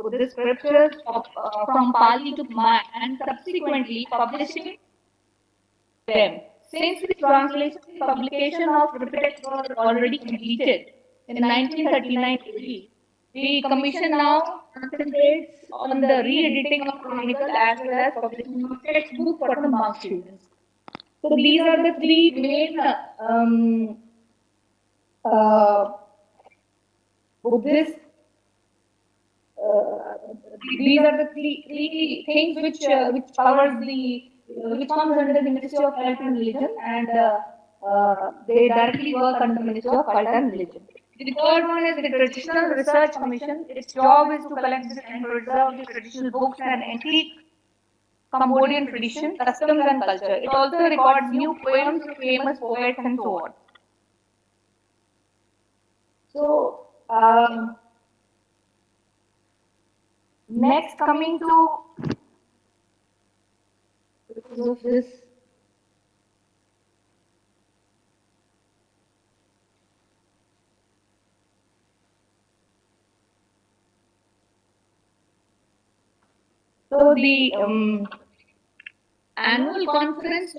Buddhist scriptures from Pali to Khmer, and subsequently publishing them. Since the translation and publication of Tripitaka were already completed in 1939 AD, the Commission now concentrates on the re-editing of chronicle as well as publishing of textbook for the monk students. So these are the three main Buddhist. These are the three things which covers the which comes under the Ministry of Cult and Religion, and they directly work under the Ministry of Cult and Religion. The third one is the Traditional Research Commission. Its job is to collect and preserve the traditional books and antique Cambodian tradition, customs, and culture. It also records new poems of famous poets and so on. So, next coming to this. So the annual conference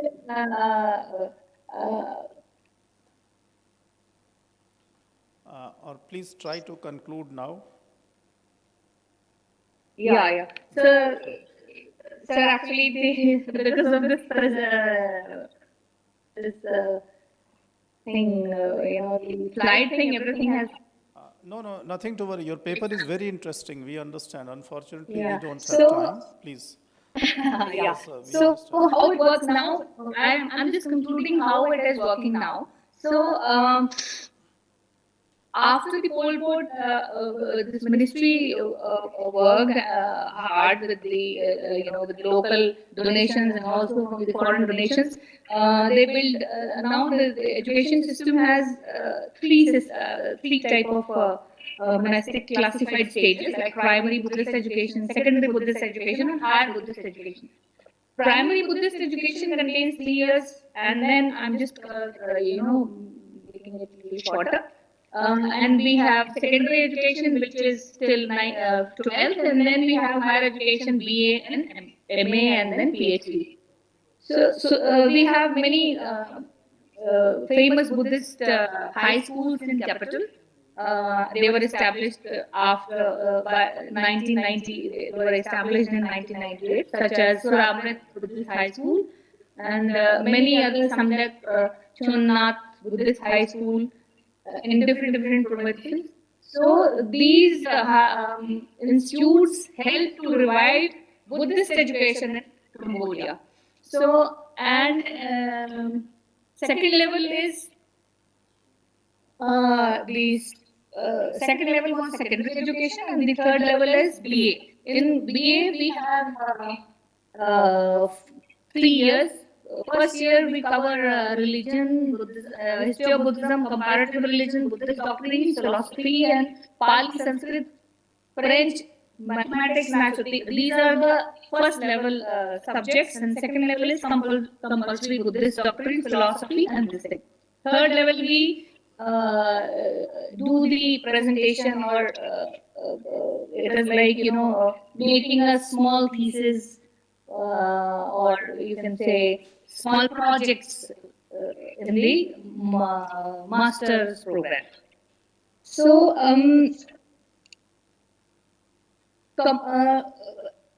or please try to conclude now. Yeah. So, sir, actually, because of this thing, the slide thing, everything has. No, nothing to worry. Your paper is very interesting. We understand. Unfortunately, Yeah. we don't So, have time. Please. Yeah. Yes, So how it works now, I'm just concluding how it is working now. So after the Pol Pot, this ministry worked hard with the with local donations and also from the foreign donations. They build now the education system has three type of monastic classified stages, like primary Buddhist education, secondary Buddhist education, and higher Buddhist education. Primary Buddhist education contains 3 years, and then I'm just making it a little shorter. And we have secondary education, which is till 12th, and then we have higher education, BA and MA, and then PhD. So we have many famous Buddhist high schools in capital. They were established after by 1990. They were established in 1998, such as Suramrit Buddhist High School, and many others, Samdak Chonnath Buddhist High School, in different provinces. So these institutes help to revive Buddhist education in Cambodia. So, and second level is second level was secondary education, and the third level is BA. In BA we have 3 years. First year we cover religion, history of Buddhism, comparative religion, Buddhist doctrines, philosophy, and Pali, Sanskrit, French, mathematics, maths. These are the first level subjects, and second level is compulsory Buddhist doctrine, philosophy, and this thing. Third level we do the presentation, or it is like, making a small thesis, or you can say small projects in the master's program. So,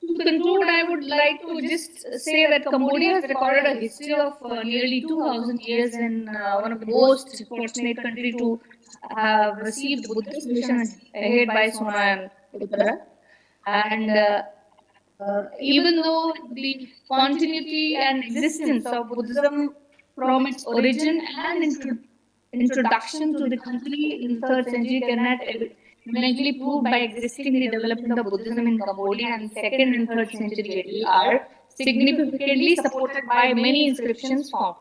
to conclude, I would like to just say that Cambodia has recorded a history of nearly 2,000 years, and one of the most fortunate country to have received Buddhist mission ahead by Sona and Uttara. And even though the continuity and existence of Buddhism from its origin and introduction to the country in the 3rd century cannot eventually proved by existing the development of Buddhism in Cambodia and 2nd and 3rd century AD are significantly supported by many inscriptions found.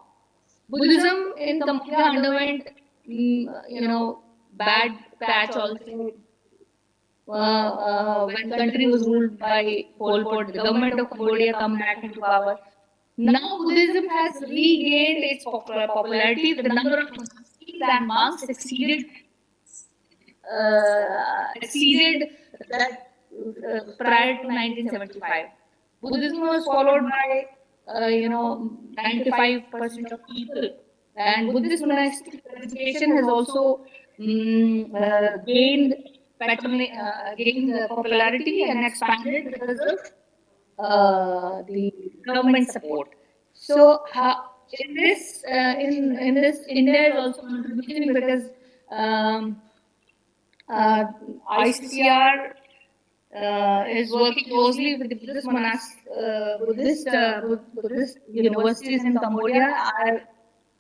Buddhism in Cambodia underwent, bad patch also when country was ruled by Pol Pot. The government of Cambodia come back into power. Now Buddhism has regained its popularity. The number of monasteries and monks exceeded that prior to 1975. Buddhism was followed by 95% of people, and Buddhist monastic education has also gained popularity and expanded because of the government support. So in this India is also contributing because ICCR is working closely with the Buddhist universities in Cambodia.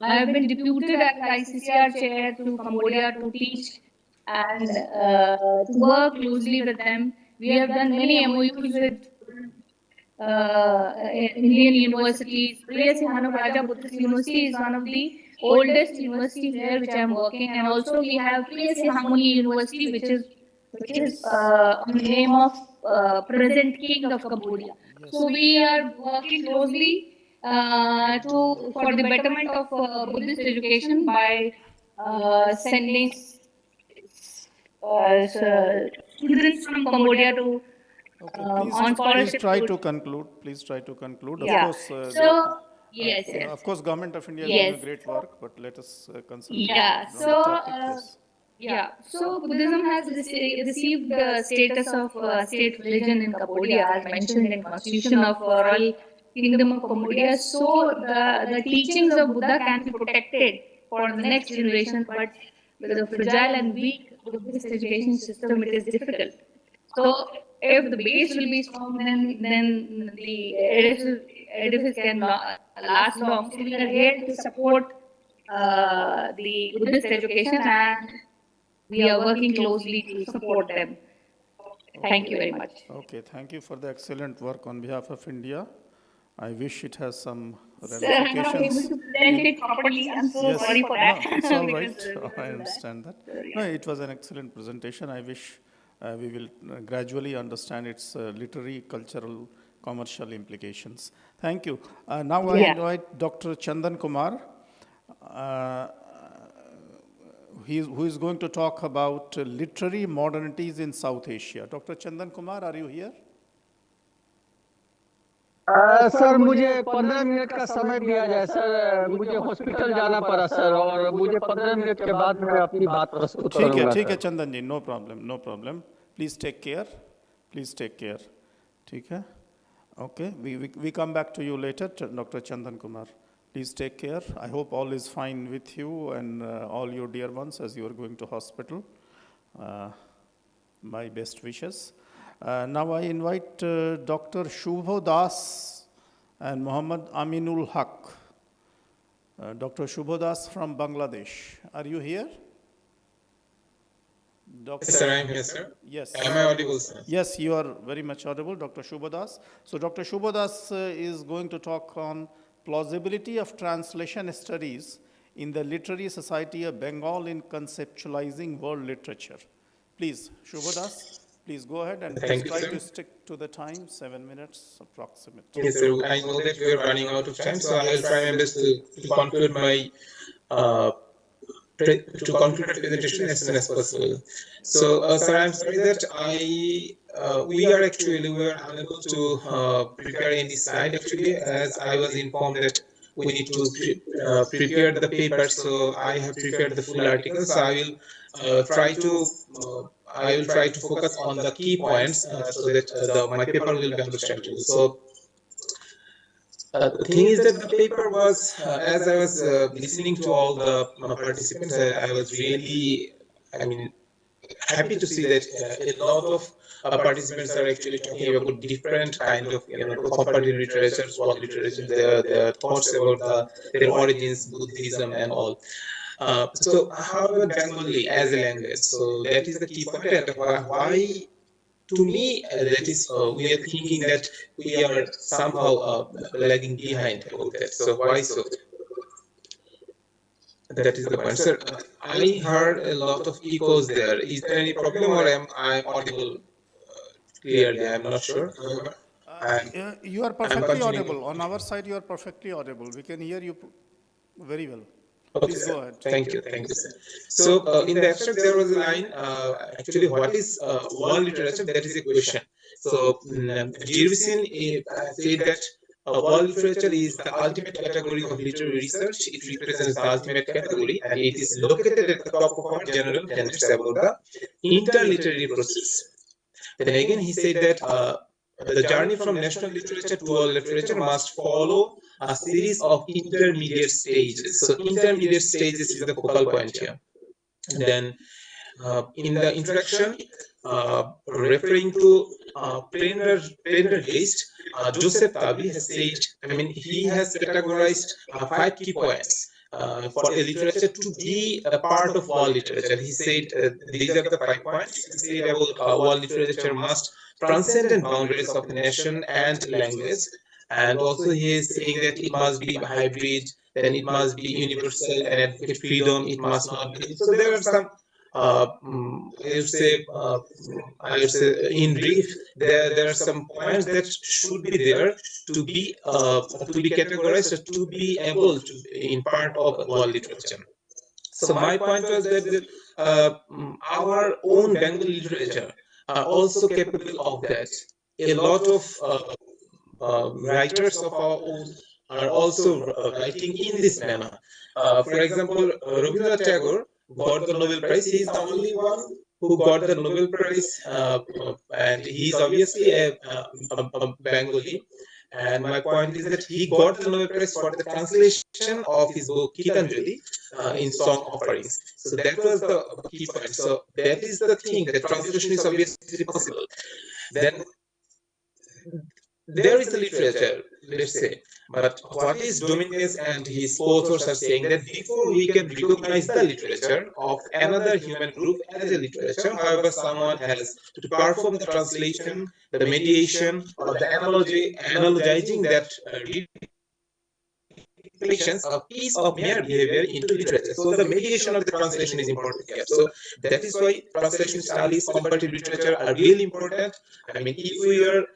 I have been deputed as ICCR chair to Cambodia to teach and to work closely with them. We have done many MOUs with Indian universities. Raja Buddhist University is one of the oldest universities here which I am working, and also we have Harmony University, which is on the name of present king of Cambodia. So we are working closely for the betterment of Buddhist education by sending students from Cambodia to on scholarship. Please try to conclude. Please try to conclude. Yeah. Of course, yes. Of course, Government of India is Yes. doing great work, but let us concentrate Yeah. on So, the topic. Yes. So Buddhism has received the status of state religion in Cambodia, as mentioned in Constitution of Royal Kingdom of Cambodia. So the teachings of Buddha can be protected for the next generation, but with a fragile and weak Buddhist education system, it is difficult. So if the base will be strong, then the edifice can last long. So we are here to support the Buddhist education, and we are working closely to support them. Thank you very much. Okay, thank you for the excellent work on behalf of India. I wish it has some Sir, I'm not able ramifications. to present it properly. I'm so sorry for that. No, it's all Because, right. I understand that. No, it was an excellent presentation. I wish we will gradually understand its literary, cultural, commercial implications. Thank you. Now I invite Dr. Chandan Kumar, who is going to talk about literary modernities in South Asia. Dr. Chandan Kumar, are you here? Sir मुझे 15 minute का समय दिया जाए sir, मुझे hospital जाना पड़ा sir, और मुझे 15 मिनट के बाद मैं अपनी बात प्रस्तुत करूंगा। ठीक है चंदन जी, no problem. Please take care. ठीक है? Okay, we come back to you later, Dr. Chandan Kumar. Please take care. I hope all is fine with you and all your dear ones as you are going to hospital. My best wishes. Now I invite Dr. Shubho Das and Muhammad Aminul Haq. Dr. Shubho Das from Bangladesh. Are you here? Yes, sir, I am here, sir. Yes. Am I audible, sir? Yes, you are very much audible, Dr. Shubho Das. So Dr. Shubho Das is going to talk on plausibility of translation studies in the Literary Society of Bengal in conceptualizing world literature. Please, Shubho Das, please go ahead and Thank you, try sir. to stick to the time, 7 minutes approximate. Yes, sir. I know that we are running out of time, so I will try my best to conclude my to conclude the presentation as soon as possible. So, sir, I'm sorry that we were unable to prepare any slide actually, as I was informed that we need to prepare the paper. So I have prepared the full article. So I will try to focus on the key points so that my paper will be understandable. So. The thing is that the paper was, as I was listening to all the participants, I was really, happy to see that a lot of participants are actually talking about different kind of, comparative literature, world literature, their thoughts about their origins, Buddhism, and all. So, how about Bengali as a language? So that is the key point. And why? To me, that is, we are thinking that we are somehow lagging behind about that. So why so? That is the point. Sir, I heard a lot of echoes there. Is there any problem, or am I audible clearly? I'm not sure. You are perfectly audible. On our side, you are perfectly audible. We can hear you very well. Okay, please go ahead. Thank you, sir. So, in the abstract, there was a line, actually, what is world literature? That is a question. So, Jervison said that world literature is the ultimate category of literary research. It represents the ultimate category, and it is located at the top of our general tenets about the interliterary process. Then again, he said that the journey from national literature to world literature must follow a series of intermediate stages. So intermediate stages is the focal point here. And then in the introduction, referring to Prender list, Joseph Tabi has said, he has categorized 5 key points for a literature to be a part of world literature. He said these are the 5 points. He said about world literature must transcend the boundaries of the nation and language. And also he is saying that it must be hybrid, then it must be universal and advocate freedom, it must not be. So there are some, I would say, in brief, there are some points that should be there to be categorized, or to be able to in part of world literature. So my point was that our own Bengali literature are also capable of that. A lot of writers of our own are also writing in this manner. For example, Ravinder Tagore got the Nobel Prize. He is the only one who got the Nobel Prize, and he is obviously a Bengali. And my point is that he got the Nobel Prize for the translation of his book Gitanjali in Song Offerings. So that was the key point. So that is the thing, the translation is obviously possible. Then there is a literature, let's say, but what is Dominguez and his authors are saying that before we can recognize the literature of another human group as a literature, however, someone has to perform the translation, the mediation, or the analogizing that reflections of piece of mere behavior into literature. So the mediation of the translation is important here. So that is why translation studies, comparative literature are really important. If we are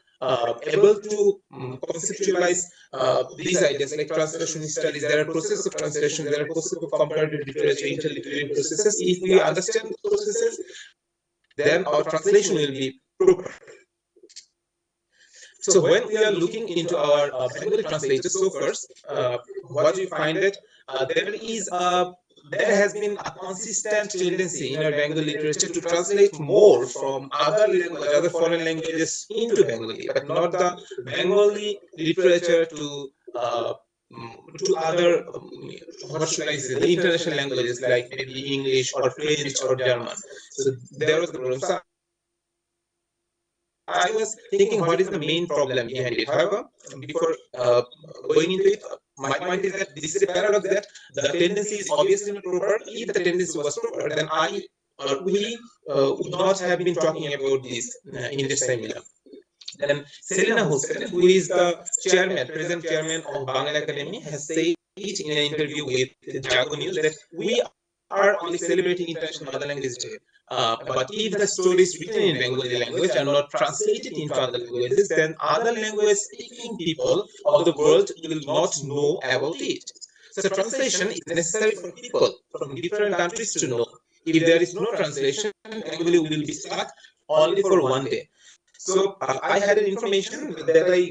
able to conceptualize these ideas like translation studies, there are processes of translation, there are processes of comparative literature, interliterary processes. If we understand the processes, then our translation will be proper. So when we are looking into our Bengali translators, so first, what we find that there has been a consistent tendency in our Bengali literature to translate more from other foreign languages into Bengali, but not the Bengali literature to other, what should I say, the international languages like maybe English or French or German. So there was the problem. So I was thinking, what is the main problem behind it? However, before going into it, my point is that this is a paradox that the tendency is obviously not proper. If the tendency was proper, then we would not have been talking about this in this seminar. Then Selina Hussain, who is the present chairman of Bangla Academy, has said in an interview with Jago News that we are only celebrating International Mother Language Day. But if the stories written in Bengali language are not translated into other languages, then other language speaking people of the world will not know about it. So translation is necessary for people from different countries to know. If there is no translation, Bengali will be stuck only for one day. So I had an information that I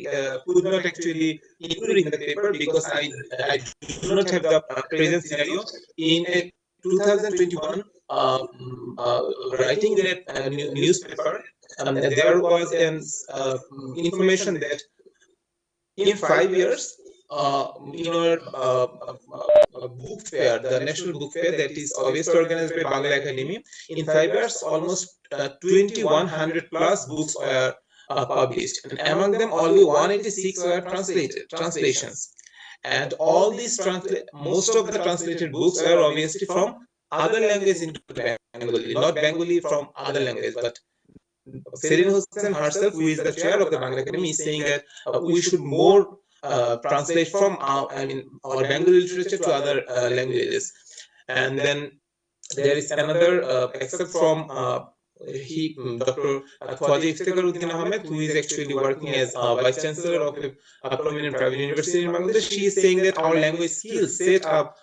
could not actually include in the paper because I do not have the present scenario in a 2021 writing in a newspaper. There was an information that in 5 years, in our book fair, the national book fair that is obviously organized by Bangla Academy, in 5 years, almost 2100 plus books were published, and among them only 186 were translations. And all these most of the translated books were obviously from other languages into Bengali, not Bengali from other languages, but Serena Hussain herself, who is the chair of the Bangla Academy, is saying that we should more translate from our Bengali literature to other languages. And then there is another excerpt from Dr. Khwaja Iftekharuddin Ahmed, who is actually working as Vice Chancellor of a prominent private university in Bangladesh. She is saying that our language skills set up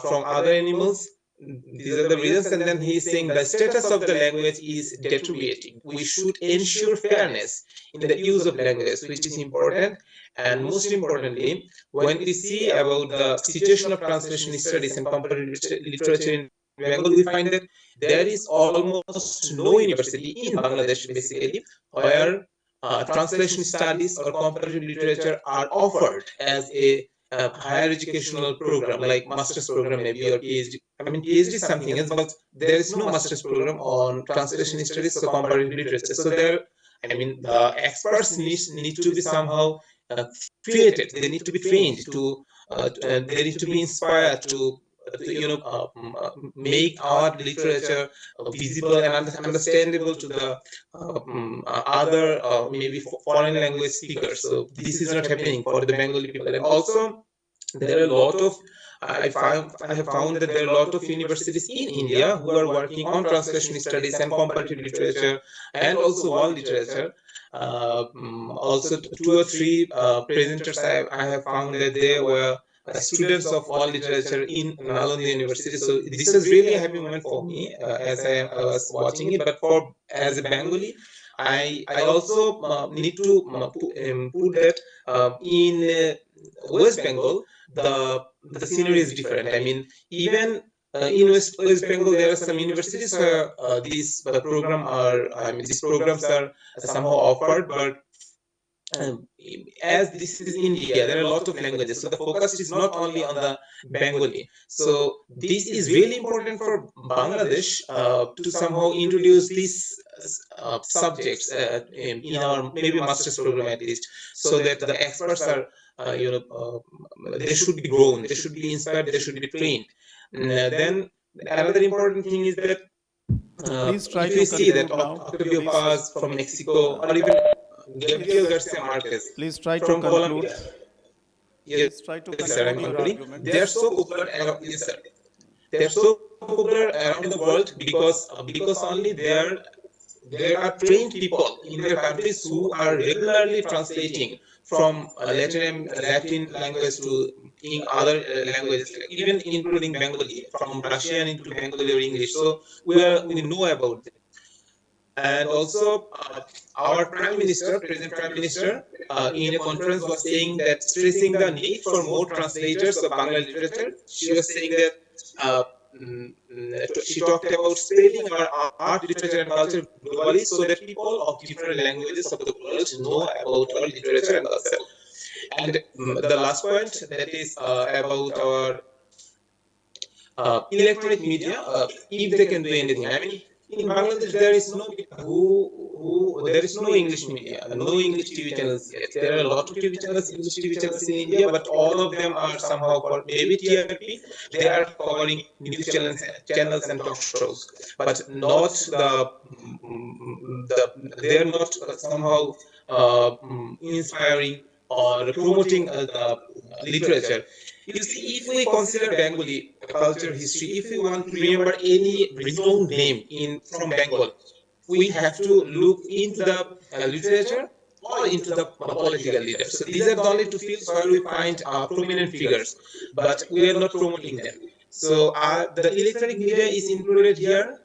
from other animals. These are the reasons, and then he is saying the status of the language is deteriorating. We should ensure fairness in the use of language, which is important. And most importantly, when we see about the situation of translation studies and comparative literature in Bengal, we find that there is almost no university in Bangladesh, basically, where translation studies or comparative literature are offered as a higher educational program, like master's program maybe, or PhD. I mean, PhD is something else, but there is no master's program on translation studies or comparative literature. So there, I mean, the experts need to be somehow created. They need to be trained to, they need to be inspired to make our literature visible and understandable to the other maybe foreign language speakers. So this is not happening for the Bengali people. And also there are a lot of I have found that there are a lot of universities in India who are working on translation studies and comparative literature and also world literature. Also 2 or 3 presenters I have found that they were students of world literature in Nalanda University. So this is really a happy moment for me as I was watching it. But for as a Bengali, I also need to put that in West Bengal the scenery is different. I mean, even in West Bengal there are some universities where these programs are somehow offered, but as this is India, there are a lot of languages, so the focus is not only on the Bengali. So this is really important for Bangladesh to somehow introduce these subjects in our maybe master's program at least, so that the experts are they should be grown, they should be inspired, they should be trained. Then another important thing is that if you see that Octavio Paz from Mexico, or even Gabriel Garcia Marquez from Colombia. Yes, sir, I'm concluding. They are so popular around, yes, sir. They are so popular around the world because only there are trained people in their countries who are regularly translating from Latin language to in other languages, even including Bengali, from Russian into Bengali or English. So we know about it. And also, our Prime Minister, present Prime Minister, in a conference was saying that, stressing the need for more translators of Bangla literature. She was saying that she talked about spreading our art, literature, and culture globally, so that people of different languages of the world know about our literature and culture. And the last point, that is about our electronic media, if they can do anything. I mean, in Bangladesh, there is no English media, no English TV channels yet. There are a lot of TV channels, English TV channels in India, but all of them are somehow called maybe TRP. They are covering news channels and talk shows, but not they are not somehow inspiring or promoting the literature. You see, if we consider Bengali culture history, if we want to remember any renowned name from Bengal, we have to look into the literature or into the political leaders. So these are the only two fields where we find prominent figures, but we are not promoting them. So the electronic media is included here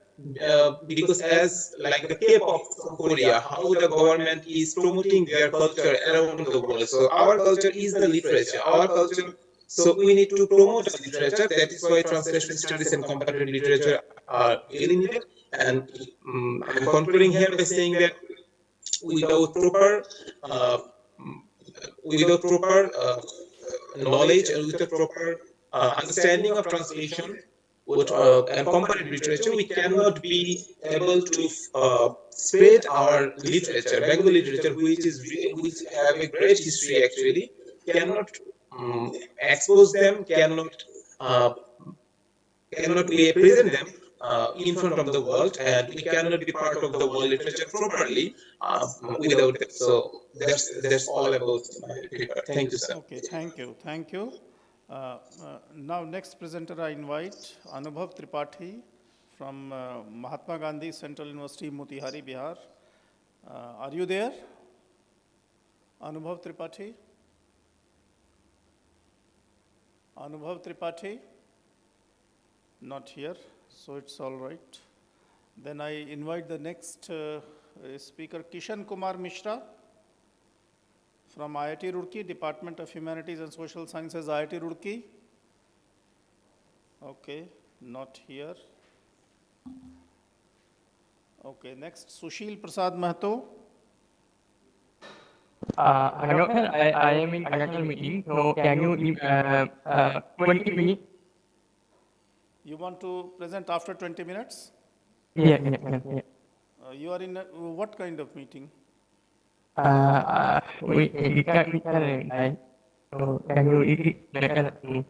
because as like the Cape of Korea, how the government is promoting their culture around the world. So our culture is the literature. Our culture. So we need to promote the literature. That is why translation studies and comparative literature are really needed. And I'm concluding here by saying that without proper uh, knowledge and without proper understanding of translation and comparative literature, we cannot be able to spread our literature, Bengali literature, which have a great history actually, cannot expose them, uh, cannot we present them in front of the world, and we cannot be part of the world literature properly without them. So that's all about my paper. Thank you, sir. Okay, thank you. Now next presenter I invite Anubhav Tripathi from Mahatma Gandhi Central University, Motihari, Bihar. Are you there? Anubhav Tripathi? Anubhav Tripathi? Not here, so it's all right. Then I invite the next speaker, Kishan Kumar Mishra from IIT Roorkee, Department of Humanities and Social Sciences, IIT Roorkee. Okay, not here. Okay, next, Sushil Prasad Mahto. Hello, sir. I am in another meeting, so can you give 20 minutes? You want to present after 20 minutes? Yeah. You are in what kind of meeting? We discuss with the so can you repeat better to me?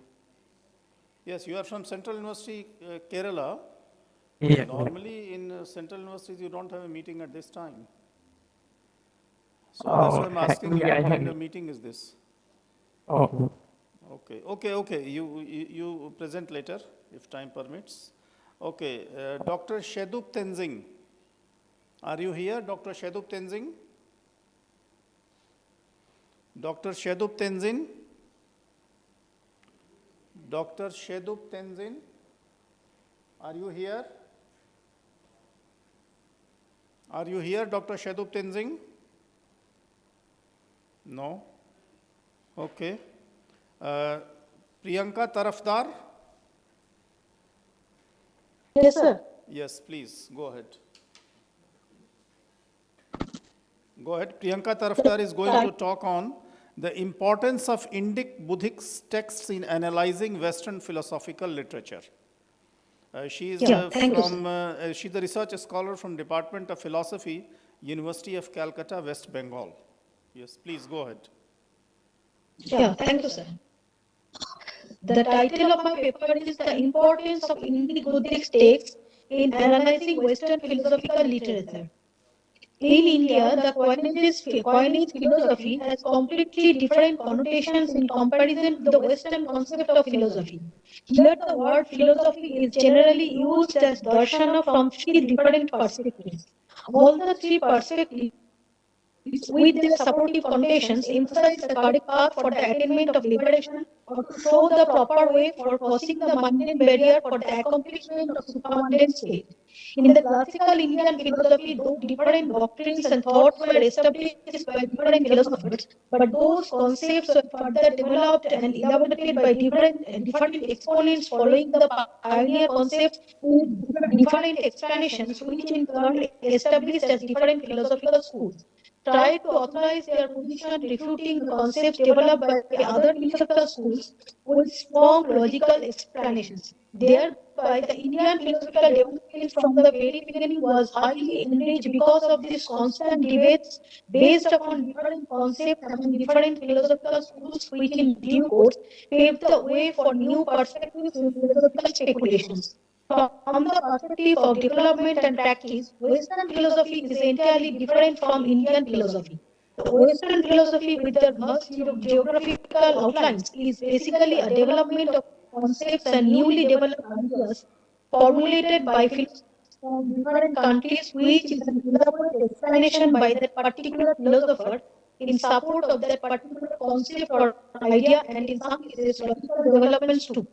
Yes, you are from Central University, Kerala. Yeah. Normally in Central Universities you don't have a meeting at this time. So that's why I'm asking you what kind of meeting is this? Oh. Okay. You present later if time permits. Okay, Dr. Shedup Tenzing. Are you here, Dr. Shedup Tenzing? Dr. Shedup Tenzin? Dr. Shedup Tenzin? Are you here? Are you here, Dr. Shedup Tenzing? No? Okay. Priyanka Tarafdar? Yes, sir. Yes, please, go ahead. Go ahead. Priyanka Tarafdar is going to talk on the importance of Indic Buddhist texts in analyzing Western philosophical literature. She's she's a research scholar from Department of Philosophy, University of Calcutta, West Bengal. Yes, please go ahead. Yeah, thank you, sir. The title of my paper is The Importance of Indic Buddhist Texts in Analyzing Western Philosophical Literature. In India, the coinage philosophy has completely different connotations in comparison to the Western concept of philosophy. Here, the word philosophy is generally used as darshana from three different perspectives. All the three perspectives, with their supportive connotations, emphasize the correct path for the attainment of liberation or to show the proper way for crossing the mundane barrier for the accomplishment of supermundane state. In the classical Indian philosophy, though different doctrines and thoughts were established by different philosophers, but those concepts were further developed and elaborated by different exponents following the pioneer concepts with different explanations, which in turn established as different philosophical schools try to authorize their position, refuting the concepts developed by other philosophical schools with strong logical explanations. Thereby, the Indian philosophical development from the very beginning was highly enriched because of these constant debates based upon different concepts among different philosophical schools, which in due course paved the way for new perspectives in philosophical speculations. From the perspective of development and practice, Western philosophy is entirely different from Indian philosophy. The Western philosophy, with their vast geographical outlines, is basically a development of concepts and newly developed ideas formulated by philosophers from different countries, which is an elaborate explanation by that particular philosopher in support of that particular concept or idea, and in some cases logical developments too.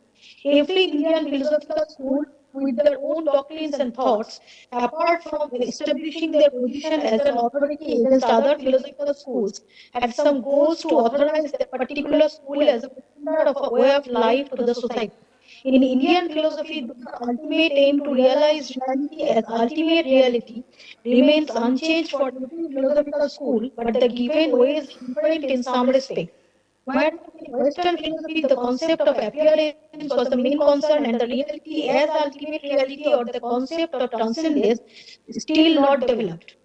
Every Indian philosophical school with their own doctrines and thoughts, apart from establishing their position as an authority against other philosophical schools, had some goals to authorize that particular school as a standard of a way of life to the society. In Indian philosophy, the ultimate aim to realize reality as ultimate reality remains unchanged for every philosophical school, but the given way is different in some respect. Where in Western philosophy, the concept of appearance was the main concern, and the reality as ultimate reality or the concept of transcendence is still not developed.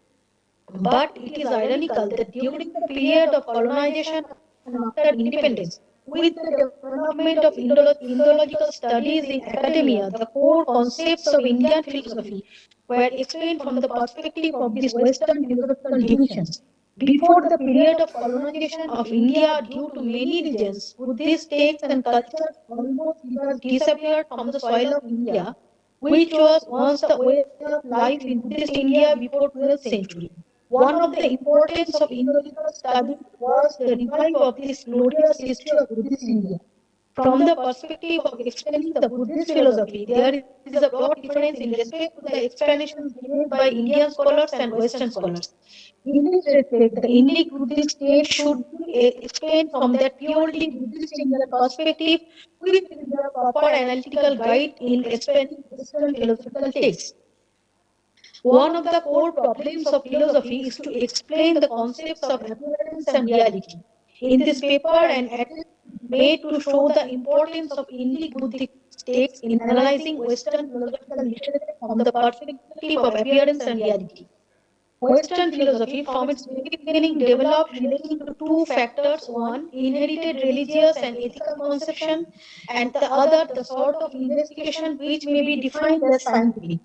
But it is ironical that during the period of colonization and after independence, with the development of Indological studies in academia, the core concepts of Indian philosophy were explained from the perspective of these Western philosophical divisions. Before the period of colonization of India, due to many regions, Buddhist texts and cultures almost disappeared from the soil of India, which was once the way of life in Buddhist India before 12th century. One of the importance of Indological study was the revival of this glorious history of Buddhist India. From the perspective of explaining the Buddhist philosophy, there is a broad difference in respect to the explanations given by Indian scholars and Western scholars. In this respect, the Indic Buddhist text should be explained from that purely Buddhist Indian perspective, which is the proper analytical guide in explaining Western philosophical texts. One of the core problems of philosophy is to explain the concepts of appearance and reality. In this paper, an attempt is made to show the importance of Indic Buddhist texts in analyzing Western philosophical literature from the perspective of appearance and reality. Western philosophy, from its very beginning, developed relating to two factors: one, inherited religious and ethical conception, and the other, the sort of investigation which may be defined as scientific.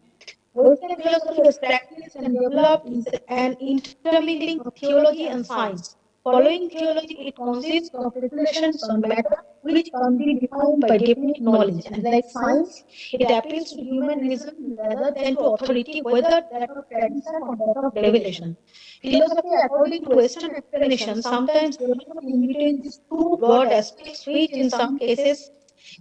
Western philosophy has practiced and developed is an intermingling of theology and science. Following theology, it consists of speculations on matter which can be defined by definite knowledge, and like science, it appeals to human reason rather than to authority, whether that of tradition or that of revelation. Philosophy, according to Western explanation, sometimes develops in between these two broad aspects, which in some cases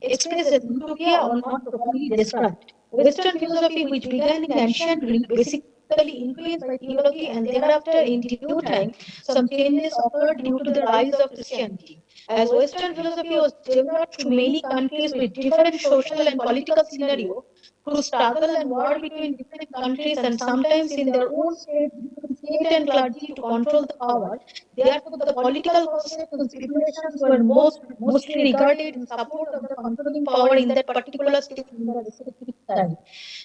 express as utopia or not properly described. Western philosophy, which began in ancient Greek, basically influenced by theology, and thereafter, in due time, some changes occurred due to the rise of Christianity. As Western philosophy was developed to many countries with different social and political scenario, through struggle and war between different countries, and sometimes in their own state and clergy to control the power. Therefore, the political concepts and speculations were mostly regarded in support of the controlling power in that particular state in the respective time.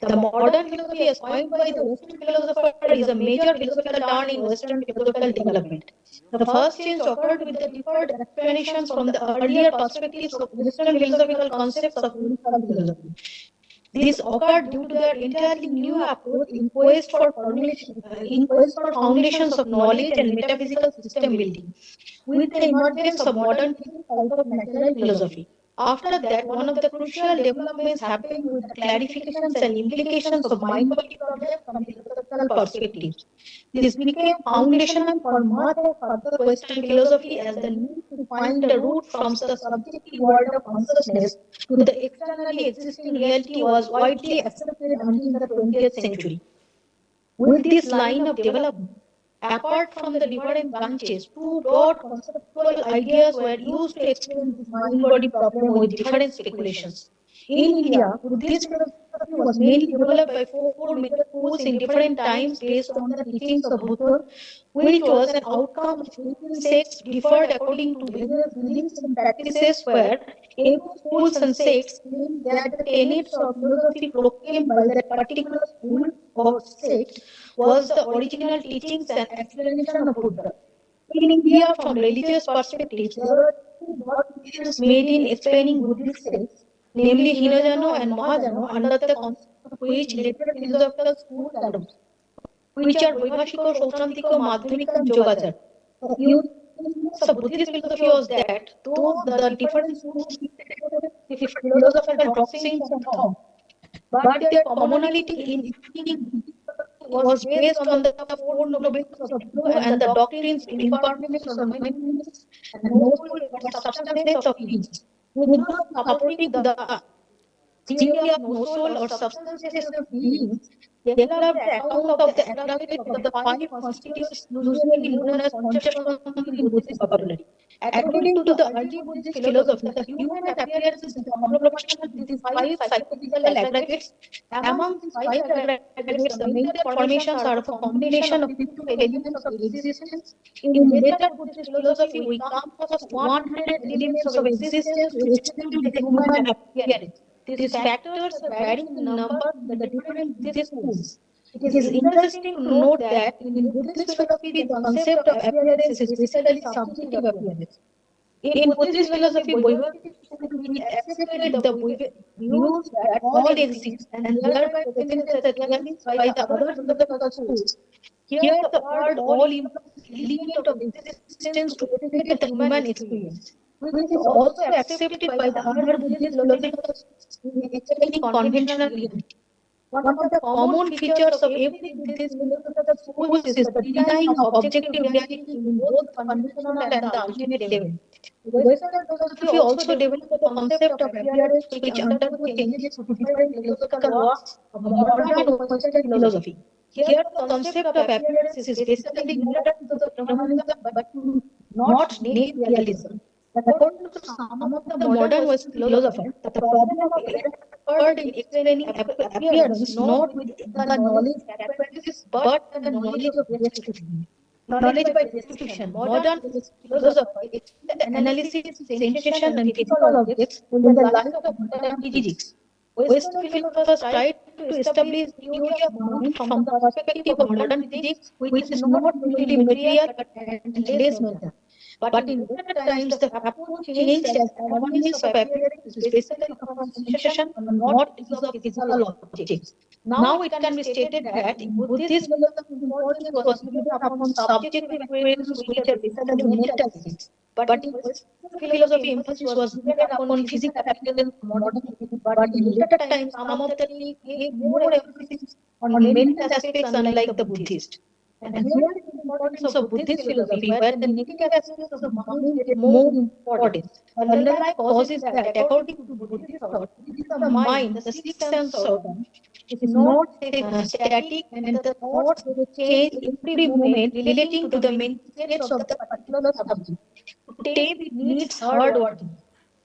The modern philosophy, as coined by the Western philosopher, is a major philosophical turn in Western philosophical development. The first change occurred with the deferred explanations from the earlier perspectives of Western philosophical concepts of universal philosophy. This occurred due to their entirely new approach in quest for foundations of knowledge and metaphysical system building, with the emergence of modern type of natural philosophy. After that, one of the crucial developments happened with the clarifications and implications of mind-body problems from philosophical perspectives. This became foundational for much of further Western philosophy, as the need to find a route from the subjective world of consciousness to the externally existing reality was widely accepted until the 20th century. With this line of development, apart from the different branches, two broad conceptual ideas were used to explain this mind-body problem with different speculations. In India, Buddhist philosophy was mainly developed by four major schools in different times based on the teachings of Buddha, which was an outcome of 18 sects differed according to various beliefs and practices, where every schools and sects claimed that the tenets of philosophy proclaimed by that particular school or sect was the original teachings and explanation of Buddha. In India, from religious perspectives, there were two broad divisions made in explaining Buddhist texts, namely Hinajano and Mahajano, under the concept of which later philosophical schools adopted, which are Vaibhashiko, Shautrantiko, Madhyamika, and Yogacar. The uniqueness of Buddhist philosophy was that though the different schools different philosophical doctrines and thought, but their commonality in was based on the four noble truths of Hindu and the doctrines imparted from the minds and noble substances of peace, without supporting the theory of no soul or substances of beings, developed the account of the attributes of the five constituents usually known as Conceptualizing in Buddhist vocabulary. According to the early Buddhist philosophy, the human appearance is compromised with these five psychophysical aggregates. Among these five aggregates, the major formations are a combination of two elements of existence. In later Buddhist philosophy, we come across 100 elements of existence which explain the human appearance. These factors vary in number in the different Buddhist schools. It is interesting to note that in Buddhist philosophy, the concept of appearance is basically subjective appearance. In Buddhist philosophy, we accepted the views that all exist and thereby presented the theories by the other philosophical schools. Here, the word all implies element of existence to represent the human experience, which is also accepted by the other Buddhist philosophers in accepting conventional reality. One of the common features of every Buddhist philosophical school is the denying of objective reality in both conventional and the ultimate level. Western philosophy also developed the concept of appearance, which undergo changes to different philosophical works of modern Western philosophy. Here, the concept of appearance is basically related to the phenomenon, but not name realism. According to some of the modern Western philosophers, the problem of occurred in explaining appearance not with the knowledge characteristics, but the knowledge of description. Knowledge by description. Modern philosophers explain the analysis, sensation, and physical objects in the light of modern physics. Western philosophers tried to establish theory of mind from the perspective of modern physics, which is not really material and less mental. But in later times, the approach changed as awareness of appearance is basically from sensation and not because of physical objects. Now it can be stated that in Buddhist philosophy, importance was given upon subjective experiences which are basically mental states. But in Western philosophy, emphasis was given upon physical appearance of modern physics. But in later times, some of the gave more emphasis on mental aspects, unlike the Buddhist. And here is the importance of Buddhist philosophy, where the negative aspects of the mind get more importance. Underlying cause is that, according to Buddhist thought, it is the mind, the sixth sense organ, is not static, and the thoughts change every moment relating to the mental states of the particular subject. To take it needs hard working.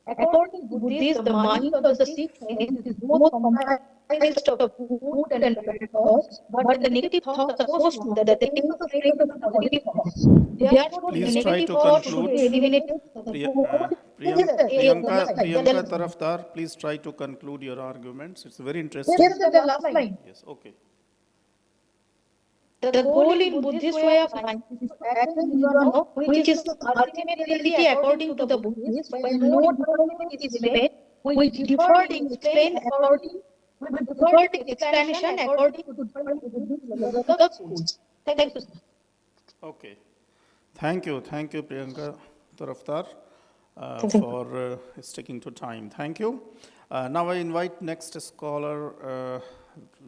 According to Buddhists, the mind of the sixth sense is both comprised of good and bad thoughts, but the negative thoughts are so strong that they take the place of the positive thoughts. Therefore, the negative thoughts should be eliminated. Priyanka Tarafdar, please try to conclude your arguments. It's very interesting. Yes, the last line. Yes, okay. The goal in Buddhist way of life is which is ultimate reality according to the Buddhists, by no development is made, which differed in explain according with different explanation according to different philosophical schools. Thank you, sir. Okay. Thank you, Priyanka Tarafdar, for sticking to time. Thank you. Now I invite next scholar,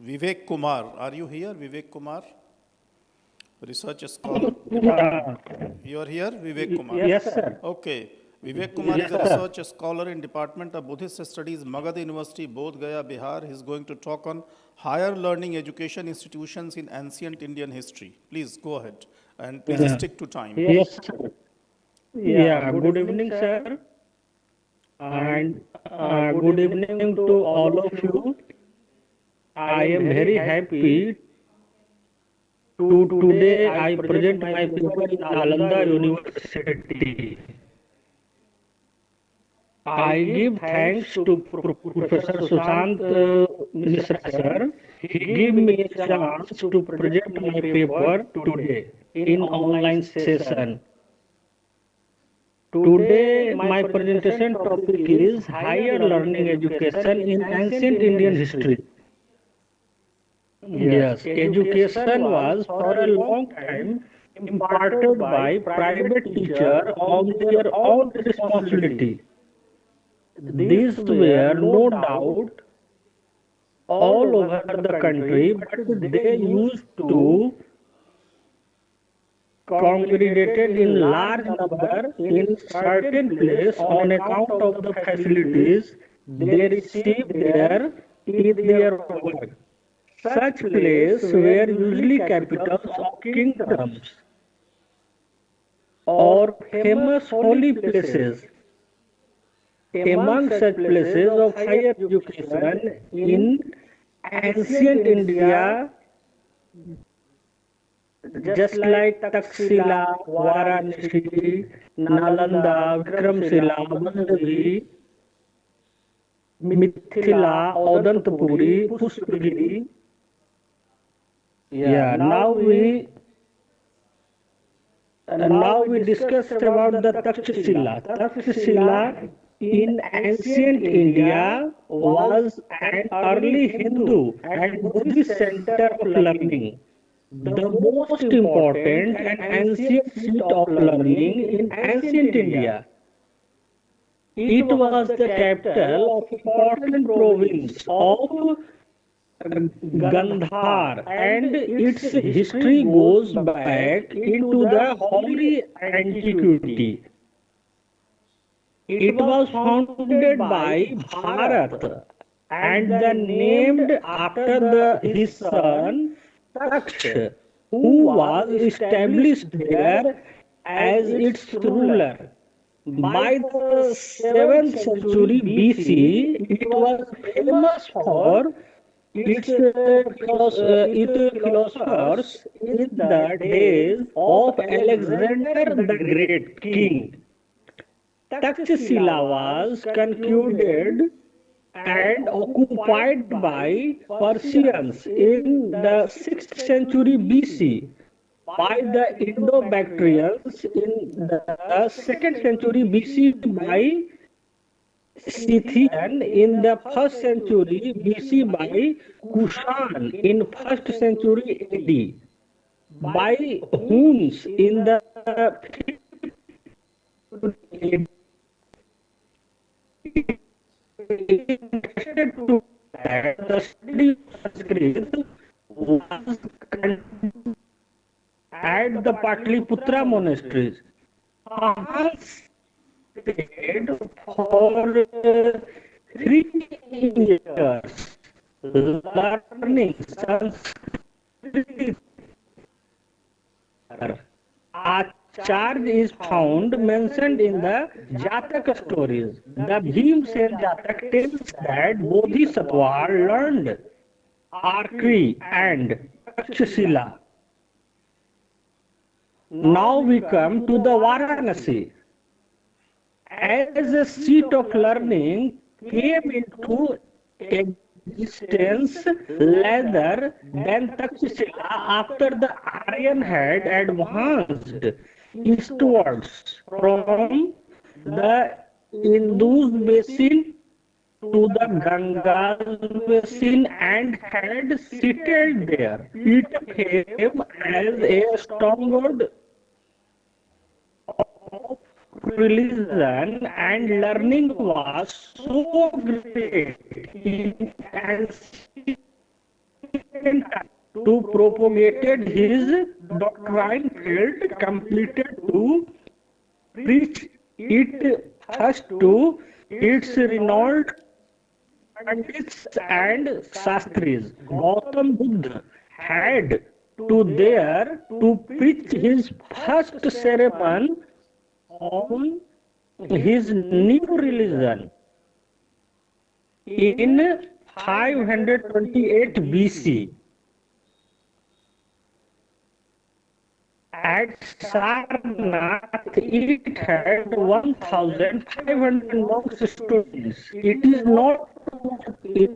Vivek Kumar. Are you here, Vivek Kumar? Research scholar. You are here, Vivek Kumar? Yes, sir. Okay. Vivek Kumar is a research scholar in Department of Buddhist Studies, Magad University, Bodh Gaya, Bihar. He is going to talk on higher learning education institutions in ancient Indian history. Please go ahead and please stick to time. Yes, sir. Yeah, good evening, sir. And good evening to all of you. I am very happy today I present my paper in Nalanda University. I give thanks to Professor Sushant Mishra sir. He gave me a chance to present my paper today in online session. Today my presentation topic is higher learning education in ancient Indian history. Yes, education was for a long time imparted by private teachers on their own responsibility. These were no doubt all over the country, but they used to congregated in large number in certain place on account of the facilities they received there in their work. Such places were usually capitals of kingdoms or famous holy places. Among such places of higher education in ancient India, just like Taxila, Varanasi, Nalanda, Vikramshila, Mandavi, Mithila, Odantapuri, Pushpagiri. Yeah, now we discussed about the Takshashila. Takshashila in ancient India was an early Hindu and Buddhist center of learning. The most important and ancient seat of learning in ancient India. It was the capital of important province of Gandhar, and its history goes back into the holy antiquity. It was founded by Bharat and then named after his son Taksh, who was established there as its ruler. By the 7th century BC, it was famous for its philosophers in the days of Alexander the Great King. Takshashila was concluded and occupied by Persians in the 6th century BC, by the Indo-Bactrians in the 2nd century BC, by Scythian in the 1st century BC, by Kushan in 1st century AD, by Huns in the 5th AD. The study of Sanskrit was conducted at the Patliputra monasteries. Stayed for 3 years learning Sanskrit. A charge is found mentioned in the Jataka stories. The Bhimsen Jatak tells that Bodhisattva learned archery and Takshashila. Now we come to the Varanasi. As a seat of learning came into existence later than Takshashila after the Aryan had advanced eastwards from the Indus basin to the Ganga's basin and had settled there. It came as a stronghold of religion, and learning was so great in ancient times to propagated his doctrine felt completed to preach it first to its renowned Pandits and Shastris. Gautam Buddha had to there to preach his first sermon on his new religion in 528 BC. At Sarnath, it had 1,500 monks students. It is noteworthy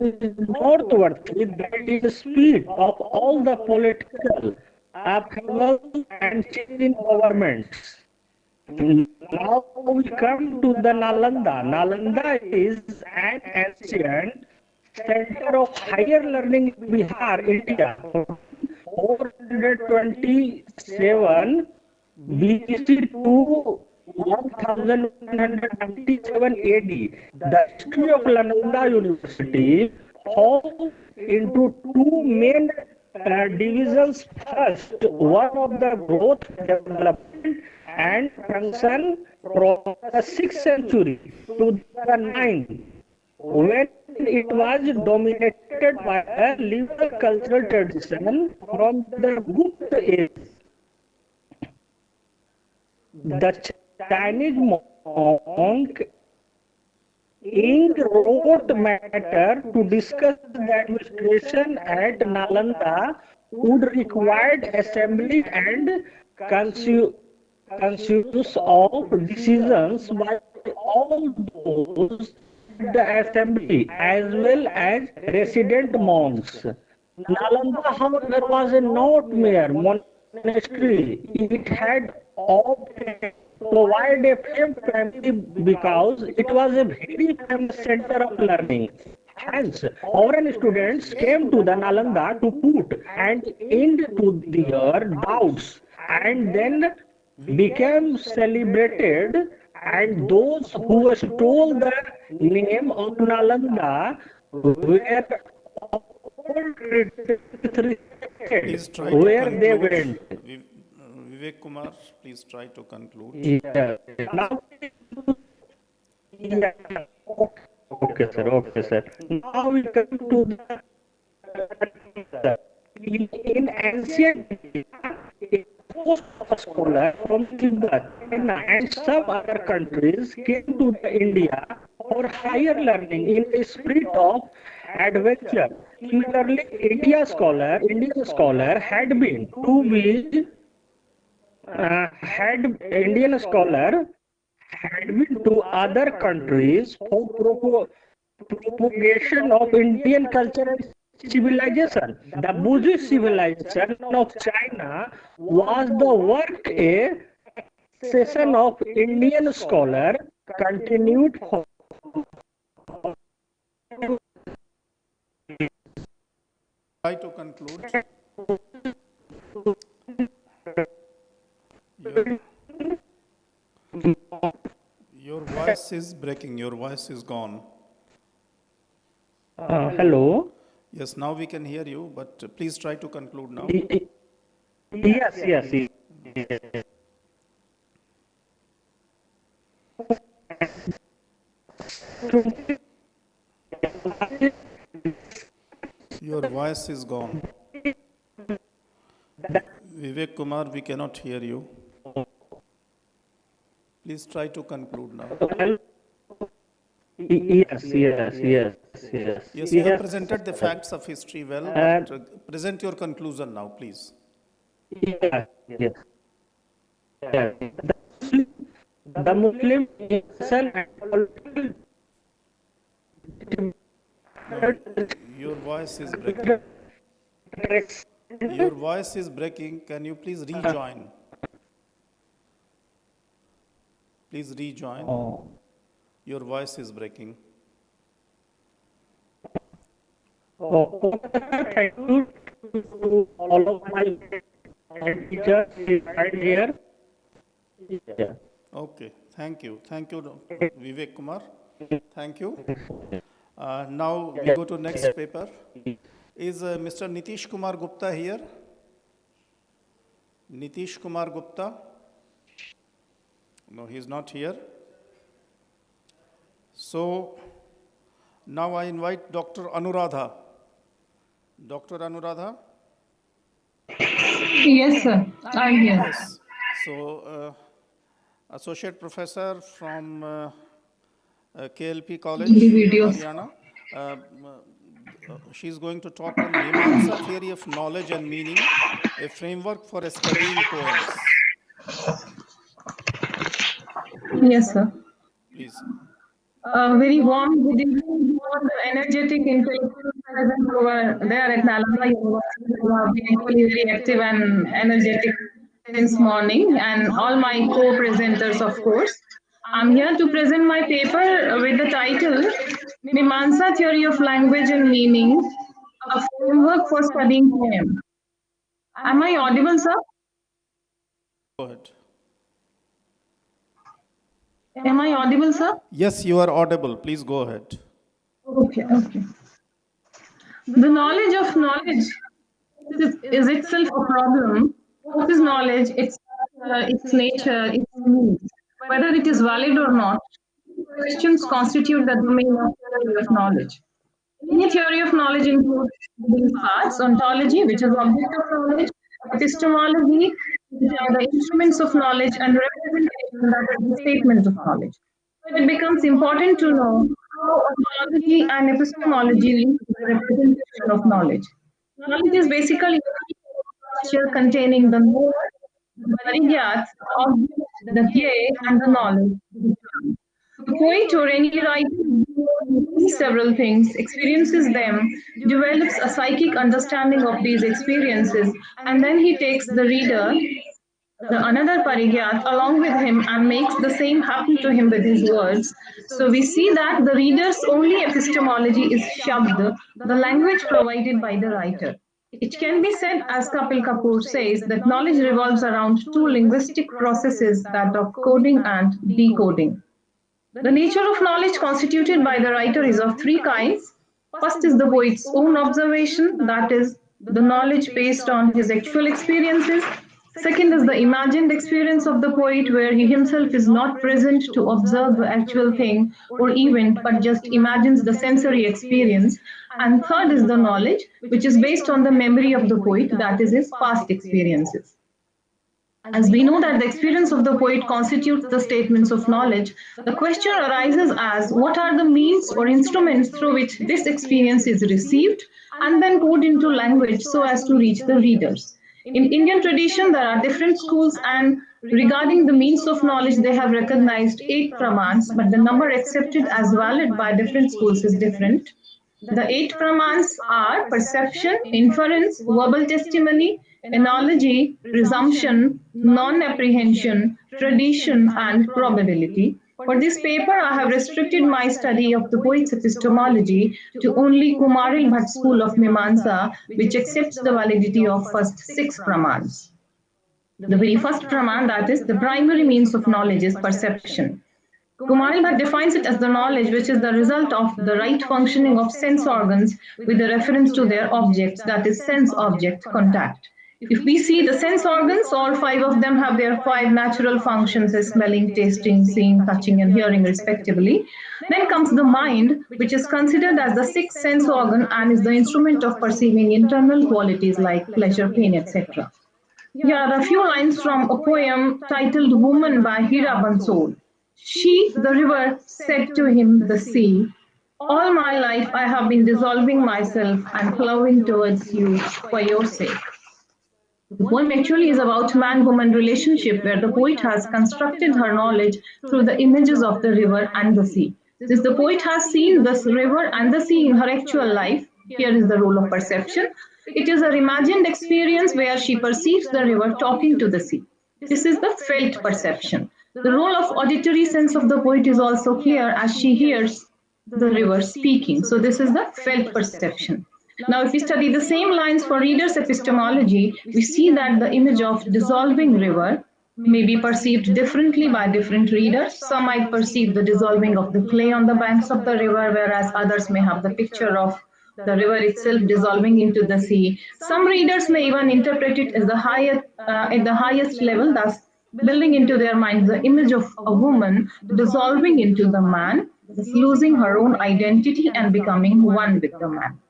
that the speed of all the political upheavals and changing governments. Now we come to the Nalanda. Nalanda is an ancient center of higher learning in Bihar, India. 427 BC to 1197 AD. The history of Nalanda University fall into two main divisions. First, one of the growth, development, and function from the 6th century to the 9th, when it was dominated by a liberal cultural tradition from the Gupta age. The Chinese monk Ying wrote matter to discuss the administration at Nalanda would require assembly and conscious of decisions by all those in the assembly as well as resident monks. Nalanda, however, was a not mere monastery. It had all provide a famed family because it was a very famous center of learning. Hence, foreign students came to the Nalanda to put an end to their doubts and then became celebrated, and those who stole the name of Nalanda were Please try to where they conclude. went. Vivek Kumar, please try to conclude. Yeah. Now, yeah. Okay, sir. Okay, sir. Now we come to the in ancient India, most of a scholar from Tibet and some other countries came to India for higher learning in a spirit of adventure. Similarly, Indian scholar had been to be had Indian scholar had been to other countries for propagation of Indian culture and civilization. The Buddhist civilization of China was the work a session of Indian scholar continued for Try to conclude. Your voice is breaking. Your voice is gone. Hello. Yes, now we can hear you, but please try to conclude now. Yes. Your voice is gone. Vivek Kumar, we cannot hear you. Please try to conclude now. Yes. Yes, you have presented the facts of history well, but present your conclusion now, please. Yes. The Muslim Your voice is breaking. Your voice is breaking. Can you please rejoin? Please rejoin. Your voice is breaking. Thank you to all of my teachers right here. Okay, thank you. Thank you, Vivek Kumar. Thank you. Now we go to next paper. Is Mr. Nitish Kumar Gupta here? Nitish Kumar Gupta? No, he is not here. So now I invite Dr. Anuradha. Dr. Anuradha? Yes, sir. I'm here. Yes. So, Associate Professor from KLP College, Haryana. She is going to talk on Mimamsa theory of knowledge and meaning, a framework for studying poems. Yes, sir. Please. Very warm good evening to all the energetic intellectuals present over there at Nalanda University, who have been equally very active and energetic since morning, and all my co-presenters, of course. I'm here to present my paper with the title, Mimamsa Theory of Language and Meaning, a framework for studying poem. Am I audible, sir? Go ahead. Am I audible, sir? Yes, you are audible. Please go ahead. Okay. The knowledge of knowledge is itself a problem. What is knowledge? Its nature, its needs. Whether it is valid or not, questions constitute the domain of theory of knowledge. Any theory of knowledge includes these parts: ontology, which is object of knowledge; epistemology, which are the instruments of knowledge; and representation, that is the statement of knowledge. So it becomes important to know how ontology and epistemology link to the representation of knowledge. Knowledge is basically a structure containing the knower, the parigyats, the object, the dhya, and the knowledge. The poet or any writer sees several things, experiences them, develops a psychic understanding of these experiences, and then he takes the reader, the another parigyat, along with him and makes the same happen to him with his words. So we see that the reader's only epistemology is shabd, the language provided by the writer. It can be said, as Kapil Kapoor says, that knowledge revolves around two linguistic processes, that of coding and decoding. The nature of knowledge constituted by the writer is of three kinds. First is the poet's own observation, that is, the knowledge based on his actual experiences. Second is the imagined experience of the poet, where he himself is not present to observe the actual thing or event, but just imagines the sensory experience. And third is the knowledge, which is based on the memory of the poet, that is, his past experiences. As we know that the experience of the poet constitutes the statements of knowledge, the question arises as what are the means or instruments through which this experience is received and then put into language so as to reach the readers. In Indian tradition, there are different schools, and regarding the means of knowledge, they have recognized 8 pramans, but the number accepted as valid by different schools is different. The 8 pramans are perception, inference, verbal testimony, analogy, presumption, non-apprehension, tradition, and probability. For this paper, I have restricted my study of the poet's epistemology to only Kumaril Bhatt school of Mimamsa, which accepts the validity of first 6 pramans. The very first praman, that is, the primary means of knowledge, is perception. Kumaril Bhatt defines it as the knowledge which is the result of the right functioning of sense organs with a reference to their objects, that is, sense-object contact. If we see the sense organs, all 5 of them have their 5 natural functions as smelling, tasting, seeing, touching, and hearing respectively. Then comes the mind, which is considered as the 6th sense organ and is the instrument of perceiving internal qualities like pleasure, pain, etc. Here are a few lines from a poem titled Woman by Hira Bansal. She, the river, said to him, the sea, all my life I have been dissolving myself and flowing towards you for your sake. The poem actually is about man-woman relationship, where the poet has constructed her knowledge through the images of the river and the sea. Since the poet has seen this river and the sea in her actual life, here is the role of perception. It is her imagined experience where she perceives the river talking to the sea. This is the felt perception. The role of auditory sense of the poet is also here, as she hears the river speaking. So this is the felt perception. Now, if we study the same lines for reader's epistemology, we see that the image of dissolving river may be perceived differently by different readers. Some might perceive the dissolving of the clay on the banks of the river, whereas others may have the picture of the river itself dissolving into the sea. Some readers may even interpret it as at the highest level, thus building into their minds the image of a woman dissolving into the man, thus losing her own identity and becoming one with the man.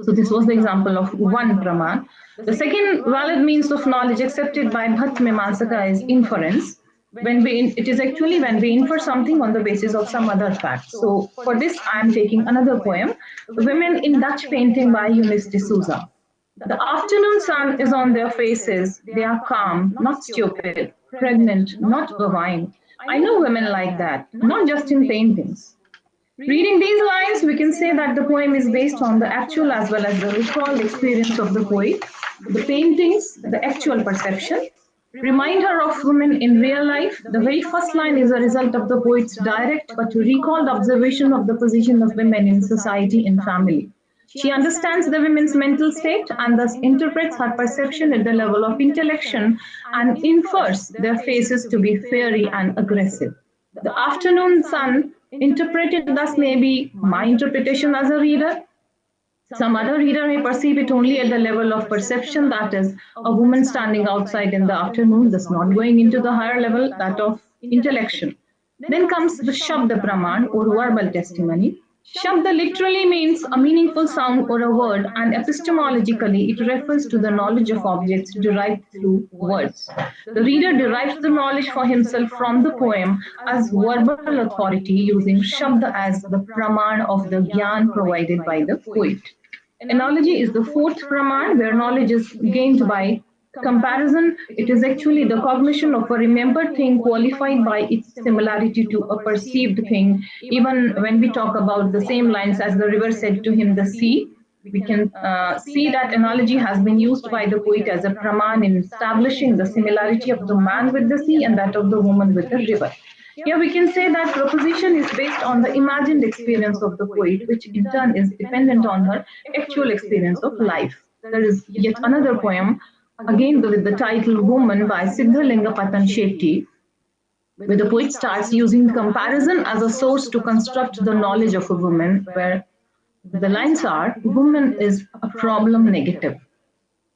So this was the example of one praman. The second valid means of knowledge accepted by Bhatt Mimamsaka is inference. It is actually when we infer something on the basis of some other fact. So for this, I am taking another poem, Women in Dutch Painting by Eunice de Souza. The afternoon sun is on their faces. They are calm, not stupid, pregnant, not bovine. I know women like that, not just in paintings. Reading these lines, we can say that the poem is based on the actual as well as the recalled experience of the poet. The paintings, the actual perception, remind her of women in real life. The very first line is a result of the poet's direct but recalled observation of the position of women in society and family. She understands the women's mental state and thus interprets her perception at the level of intellection and infers their faces to be fiery and aggressive. The afternoon sun interpreted thus may be my interpretation as a reader. Some other reader may perceive it only at the level of perception, that is, a woman standing outside in the afternoon, thus not going into the higher level, that of intellection. Then comes the Shabda Praman or verbal testimony. Shabda literally means a meaningful sound or a word, and epistemologically it refers to the knowledge of objects derived through words. The reader derives the knowledge for himself from the poem as verbal authority using Shabda as the Praman of the Gyan provided by the poet. Analogy is the fourth Praman, where knowledge is gained by comparison. It is actually the cognition of a remembered thing qualified by its similarity to a perceived thing. Even when we talk about the same lines as the river said to him, the sea, we can see that analogy has been used by the poet as a praman in establishing the similarity of the man with the sea and that of the woman with the river. Here we can say that proposition is based on the imagined experience of the poet, which in turn is dependent on her actual experience of life. There is yet another poem, again with the title Woman by Siddhalinga Patan Shetty, where the poet starts using comparison as a source to construct the knowledge of a woman, where the lines are, woman is a problem negative.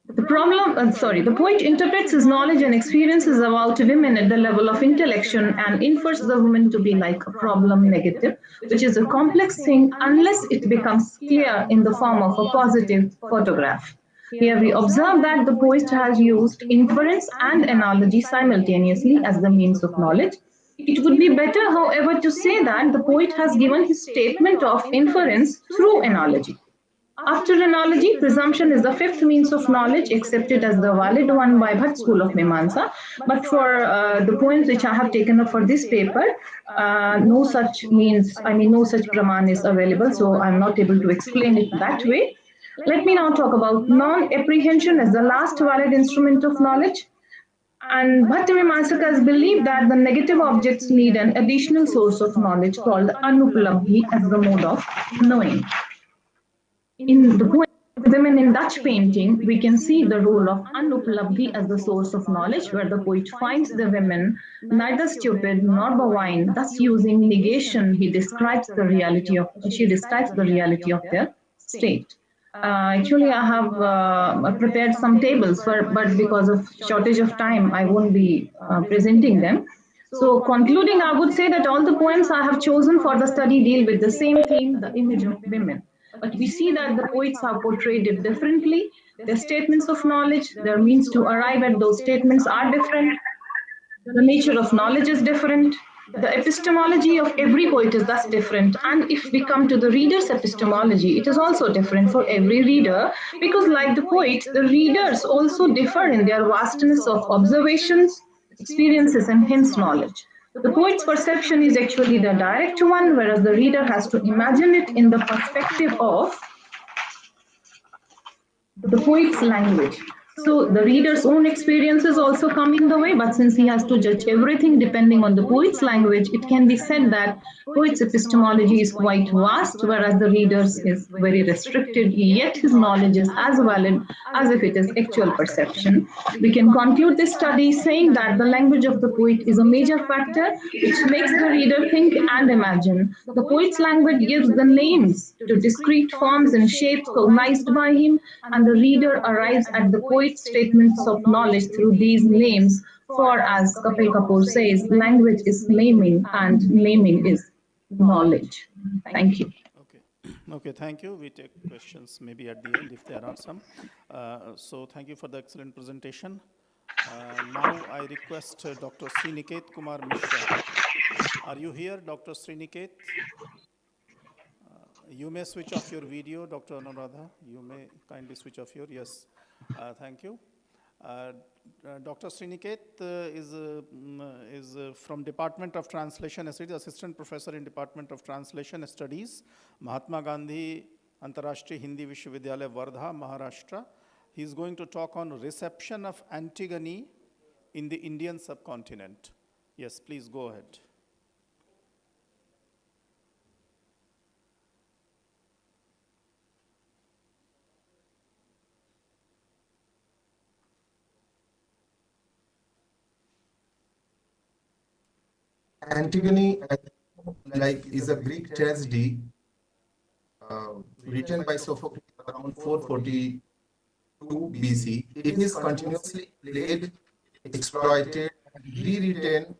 The poet interprets his knowledge and experiences about women at the level of intellection and infers the woman to be like a problem negative, which is a complex thing unless it becomes clear in the form of a positive photograph. Here we observe that the poet has used inference and analogy simultaneously as the means of knowledge. It would be better, however, to say that the poet has given his statement of inference through analogy. After analogy, presumption is the fifth means of knowledge, accepted as the valid one by Bhatt School of Mimamsa. But for the poems which I have taken up for this paper, no such praman is available, so I'm not able to explain it that way. Let me now talk about non-apprehension as the last valid instrument of knowledge. And Bhattacharya believed that the negative objects need an additional source of knowledge called anupalabdhi as the mode of knowing. In the poem Women in Dutch Painting, we can see the role of anupalabdhi as the source of knowledge, where the poet finds the women neither stupid nor bovine. Thus, using negation, she describes the reality of their state. Actually, I have prepared some tables, but because of shortage of time, I won't be presenting them. So, concluding, I would say that all the poems I have chosen for the study deal with the same theme, the image of women. But we see that the poets have portrayed it differently. Their statements of knowledge, their means to arrive at those statements are different. The nature of knowledge is different. The epistemology of every poet is thus different. And if we come to the reader's epistemology, it is also different for every reader, because like the poets, the readers also differ in their vastness of observations, experiences, and hence knowledge. The poet's perception is actually the direct one, whereas the reader has to imagine it in the perspective of the poet's language. So the reader's own experiences also come in the way, but since he has to judge everything depending on the poet's language, it can be said that poet's epistemology is quite vast, whereas the reader's is very restricted, yet his knowledge is as valid as if it is actual perception. We can conclude this study saying that the language of the poet is a major factor which makes the reader think and imagine. The poet's language gives the names to discrete forms and shapes cognized by him, and the reader arrives at the poet's statements of knowledge through these names. For, as Kapil Kapoor says, language is naming and naming is knowledge. Thank you. Okay, thank you. We take questions maybe at the end if there are some. So thank you for the excellent presentation. Now I request Dr. Sriniket Kumar Mishra. Are you here, Dr. Sriniket? You may switch off your video, Dr. Anuradha. You may kindly switch off your, yes. Thank you. Dr. Sriniket is from Department of Translation Studies, Assistant Professor in Department of Translation Studies, Mahatma Gandhi Antarashtriya Hindi Vishwavidyalaya, Wardha, Maharashtra. He is going to talk on reception of Antigone in the Indian subcontinent. Yes, please go ahead. Antigone, is a Greek tragedy written by Sophocles around 442 BC. It is continuously played, exploited, rewritten,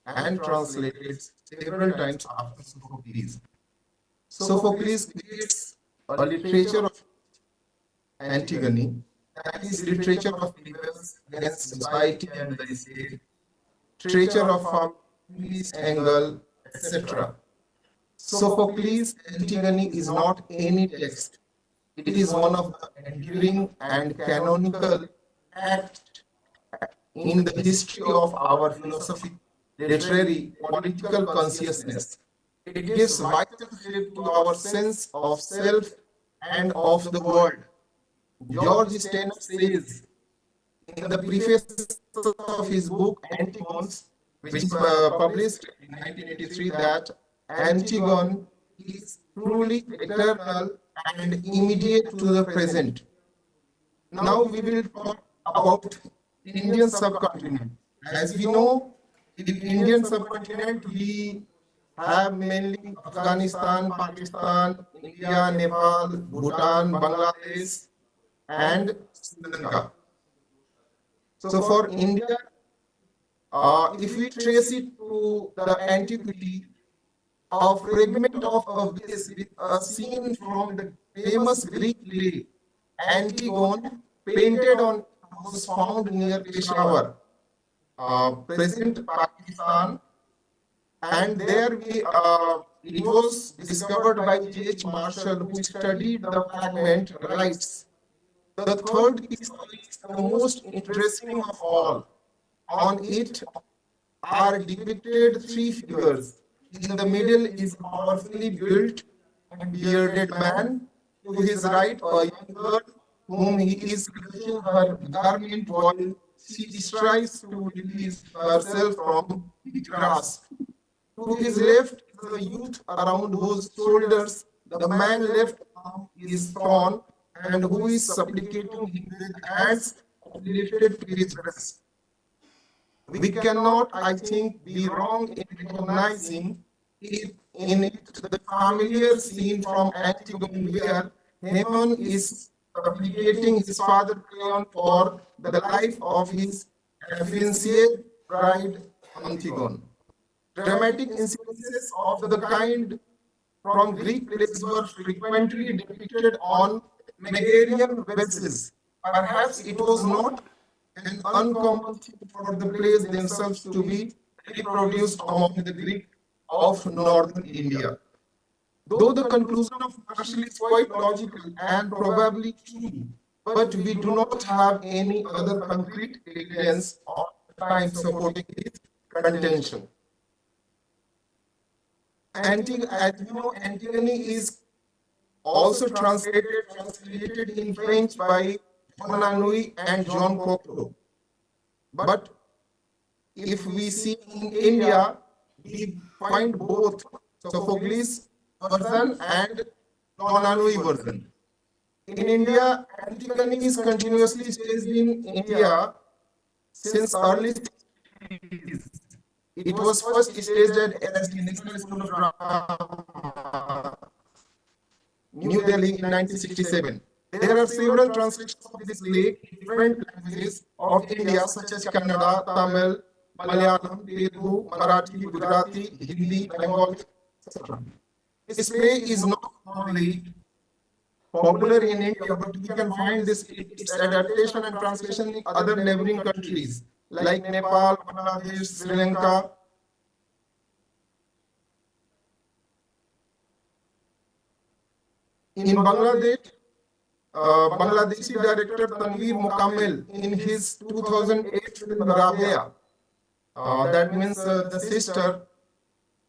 and translated several times after Sophocles. Sophocles creates a literature of Antigone, that is literature of rebels against society and the state, literature of feminist angle, etc. Sophocles' Antigone is not any text. It is one of the enduring and canonical acts in the history of our philosophy, literary, political consciousness. It gives vital shape to our sense of self and of the world. George Steiner says in the preface of his book Antigones, which is published in 1983, that Antigone is truly eternal and immediate to the present. Now we will talk about Indian subcontinent. As we know, in the Indian subcontinent, we have mainly Afghanistan, Pakistan, India, Nepal, Bhutan, Bangladesh, and Sri Lanka. So for India, if we trace it to the antiquity, a fragment of a vase with a scene from the famous Greek play Antigone, painted on, was found near Peshawar, present Pakistan, and there it was discovered by J.H. Marshall, who studied the fragment, writes, "The third piece is the most interesting of all. On it are depicted three figures. In the middle is a powerfully built and bearded man. To his right, a young girl whom he is clutching her garment while she strives to release herself from the grasp. To his left is a youth around whose shoulders the man left arm is thrown and who is supplicating him with hands related to his breast. We cannot, I think, be wrong in recognizing it in it the familiar scene from Antigone where Haemon is supplicating his father Creon for the life of his affianced bride Antigone. Dramatic instances of the kind from Greek plays were frequently depicted on Megarian vases. Perhaps it was not an uncommon thing for the plays themselves to be reproduced among the Greek of northern India. Though the conclusion of Marshall is quite logical and probably true, but we do not have any other concrete evidence or time supporting its contention. As you know, Antigone is also translated in French by John Anouilh and John Cocteau. But if we see in India, we find both Sophocles version and John Anouilh version. In India, Antigone is continuously staged in India since early 60s. It was first staged at the National School of Drama, New Delhi in 1967. There are several translations of this play in different languages of India, such as Kannada, Tamil, Malayalam, Telugu, Marathi, Gujarati, Hindi, Bengali, etc. This play is not only popular in India, but we can find its adaptation and translation in other neighboring countries like Nepal, Bangladesh, Sri Lanka. In Bangladesh, Bangladeshi director Tanveer Mukammel, in his 2008 film Rabia, that means the sister,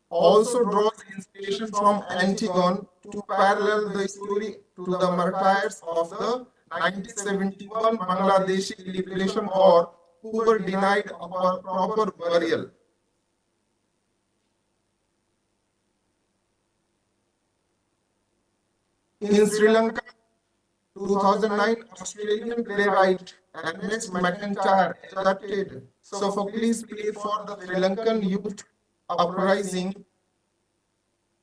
also draws inspiration from Antigone to parallel the story to the martyrs of the 1971 Bangladeshi liberation war who were denied a proper burial. In Sri Lanka, 2009, Australian playwright Ernest McIntyre adapted Sophocles' play for the Sri Lankan youth uprising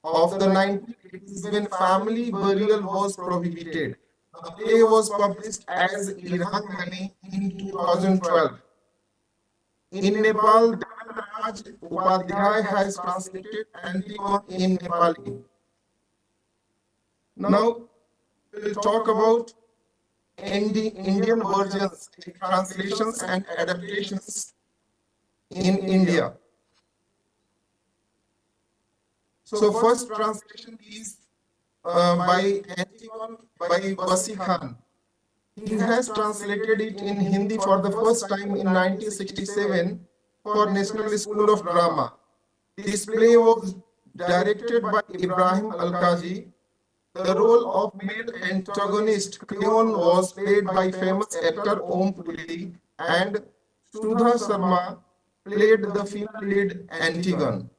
of the 1980s when family burial was prohibited. the play was published as Irhang Hani in 2012. In Nepal, Raj Upadhyay has translated Antigone in Nepali. Now, we'll talk about Indian versions, translations and adaptations in India. So first translation is by Antigone by Wasi Khan. He has translated it in Hindi for the first time in 1967 for National School of Drama. This play was directed by Ibrahim Al-Qazi. The role of male antagonist Creon was played by famous actor Om Puri, and Sudha Sharma played the female lead Antigone.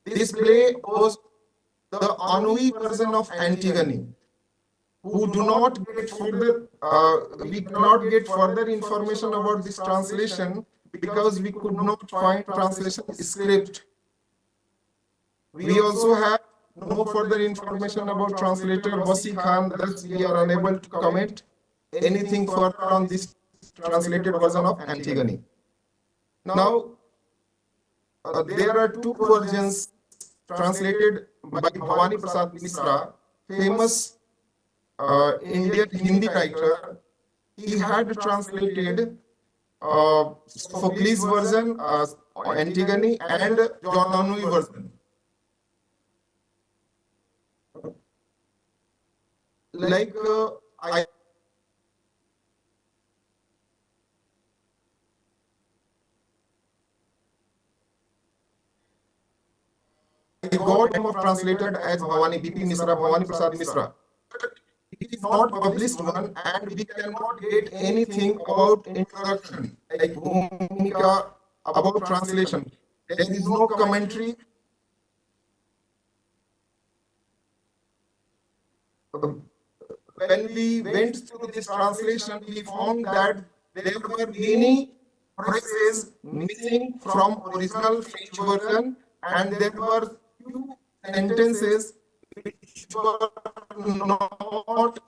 This play was the Anui version of Antigone. Who do not get further, we cannot get further information about this translation because we could not find translation script. We also have no further information about translator Wasi Khan, thus we are unable to comment anything further on this translated version of Antigone. Now, there are two versions translated by Bhavani Prasad Mishra, famous Indian Hindi writer. He had translated Sophocles version, Antigone, and John Anui version. Like I got name of translated as Bhavani BP Mishra, Bhavani Prasad Mishra. It is not published one, and we cannot get anything about introduction, like Bhumika, about translation. There is no commentary. When we went through this translation, we found that there were many phrases missing from original French version, and there were few sentences which were not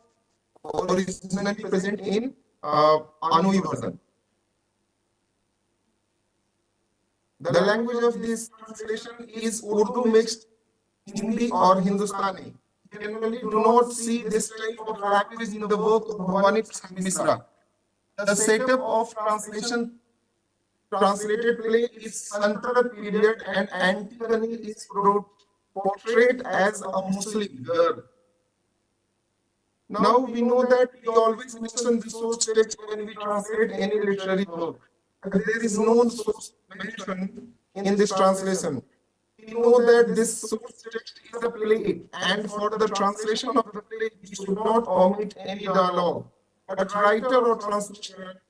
originally present in Anui version. The language of this translation is Urdu mixed Hindi or Hindustani. Generally do not see this type of language in the work of Bhavani Prasad Mishra. The setup of translated play is Santara period, and Antigone is portrayed as a Muslim girl. Now we know that we always mention the source text when we translate any literary work. There is no source mention in this translation. We know that this source text is a play, and for the translation of the play, we should not omit any dialogue. But writer or translator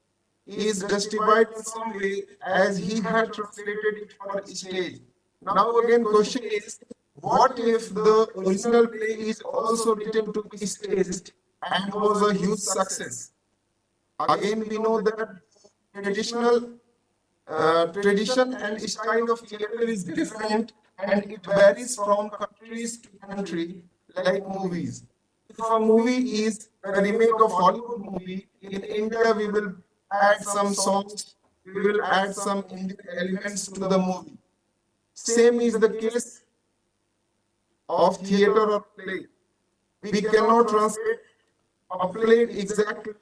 is justified in some way as he had translated it for stage. Now again, question is, what if the original play is also written to be staged and was a huge success? Again, we know that tradition and style of theater is different, and it varies from countries to country, like movies. If a movie is a remake of Hollywood movie, in India we will add some songs, we will add some Indian elements to the movie. Same is the case of theater or play. We cannot translate a play exactly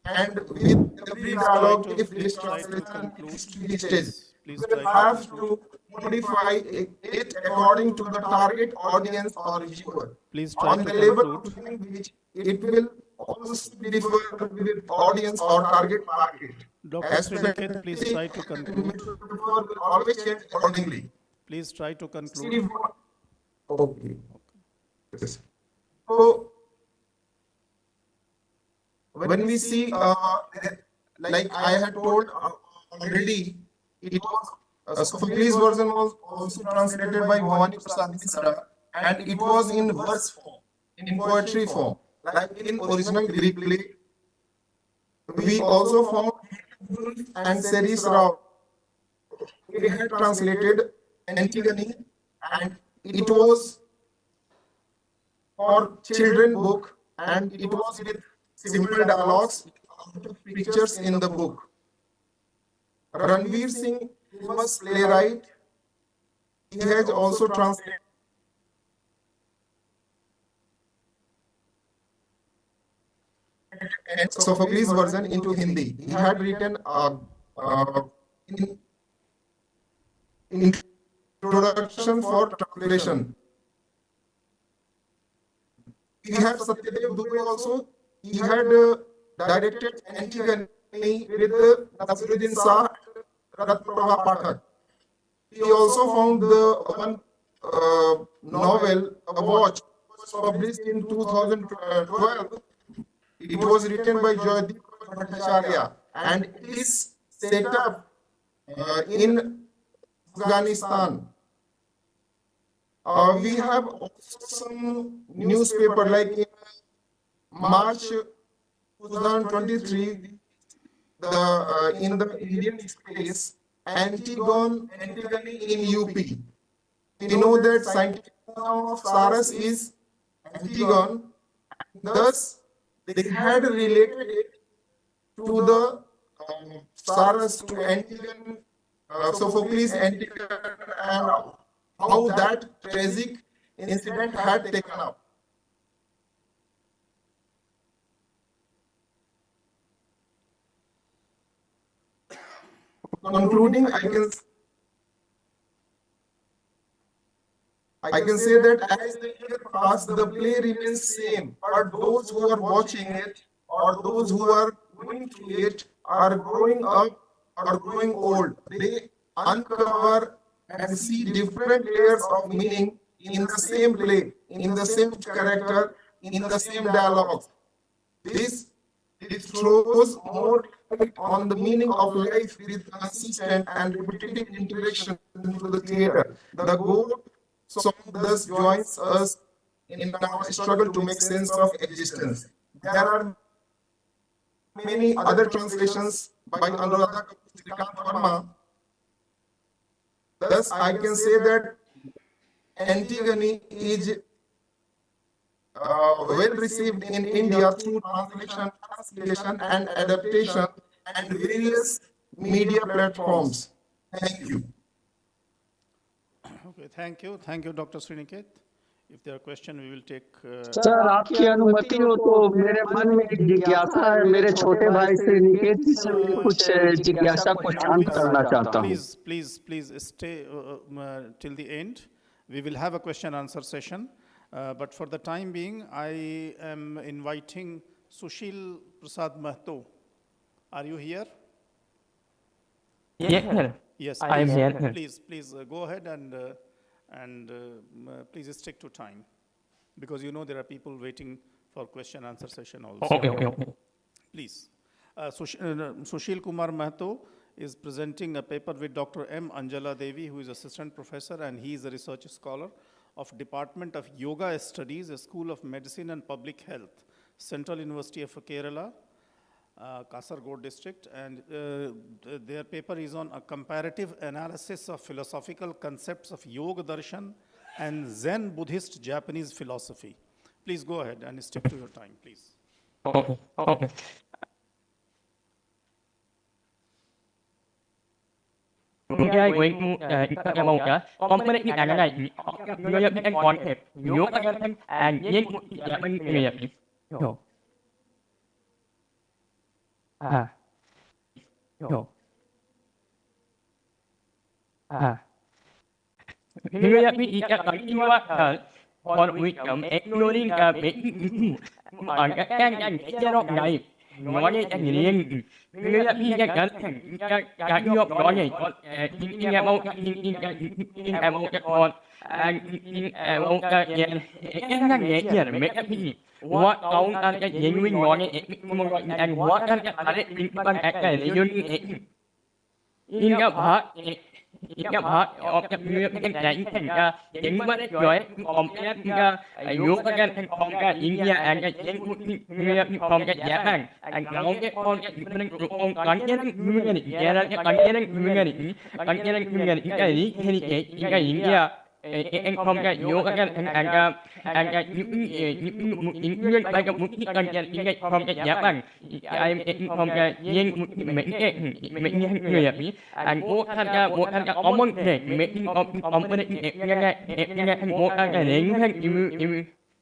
and with every dialogue if this translation is to be staged. We will have to modify it according to the target audience or viewer. Please try on to the level conclude. of language, it will also differ with audience or target market. Dr. As Sriniket, please try to conclude. will always change accordingly. Please try to conclude. Okay. Yes. So, when we see, like I had told already, it was Sophocles version was also translated by Bhavani Prasad Mishra, and it was in verse form, in poetry form, like in original Greek play. We also found and Series Rao. They had translated Antigone, and it was for children book, and it was with simple dialogues, pictures in the book. Ranveer Singh, famous playwright, he has also translated Sophocles' version into Hindi. He had written introduction for translation. We have Satyadev Dubey also. He had directed Antigone with Nasiruddin Shah, Ratprabha Pathak. He also found the one novel, A Watch, was published in 2012. It was written by Joydeep Bhattacharya and it is set up in Afghanistan. We have also some newspaper like in March 2023, in the Indian Express, Antigone in UP. We know that scientific name of Saras is Antigone. Thus, they had related it to the Saras, to Antigone, Sophocles, Antigone, and how that tragic incident had taken up. Concluding, I can say that as the year passes, the play remains same, but those who are watching it or those who are going through it are growing up or growing old. They uncover and see different layers of meaning in the same play, in the same character, in the same dialogue. This it throws more light on the meaning of life with consistent and repetitive interaction into the theater. The goal song thus joins us in our struggle to make sense of existence. There are many other translations by Nalanda University, Padma. Thus, I can say that Antigone is well received in India through translation and adaptation and various media platforms. Thank you. Okay, thank you. Thank you, Dr. Sriniket. If there are questions, we will take... sir आपकी अनुमति हो तो मेरे मन में एक जिज्ञासा है मेरे छोटे भाई श्रीनिकेत जी से कुछ जिज्ञासा को शांत करना चाहता हूँ Please stay till the end. We will have a question answer session. But for the time being, I am inviting Sushil Prasad Mahto. Are you here? Yes, yes, I am here. Please go ahead and please stick to time, because you know there are people waiting for question answer session also. Okay. Please. Sushil Kumar Mahto is presenting a paper with Dr. M. Anjala Devi, who is assistant professor, and he is a research scholar of Department of Yoga Studies, a School of Medicine and Public Health, Central University of Kerala, Kasaragod district, and their paper is on a comparative analysis of philosophical concepts of Yoga Darshan and Zen Buddhist Japanese philosophy. Please go ahead and stick to your time, please. Okay. Người nguyện các mong cả con mới đi ăn này người nhập ăn quan hệ yếu các anh ăn những nhà bên người nhập hiểu người nhập đi các cái gì mà còn nguyện chậm ignoring cả biết ở các anh cái đó này nói với anh liền người nhập đi các nhộp nói vậy những nhà mong những nhà mong các con những mong các nhà các nhà nhà mấy cái gì what ông cái gì nguyên nói vậy mong gọi anh what cái này những ban cái này những cái part những part các người các cái những mà đấy rồi còn cái yếu các còn cái những nhà anh cái người còn cái giá hàng anh nói cái con cái mình còn cái người này giá cái người này cái này cái này cái này anh không cái yếu các anh những người phải gặp một cái không cái giá bằng anh không cái những mấy người ấy anh muốn tham gia ông muốn để mấy ông bên nghe muốn cái này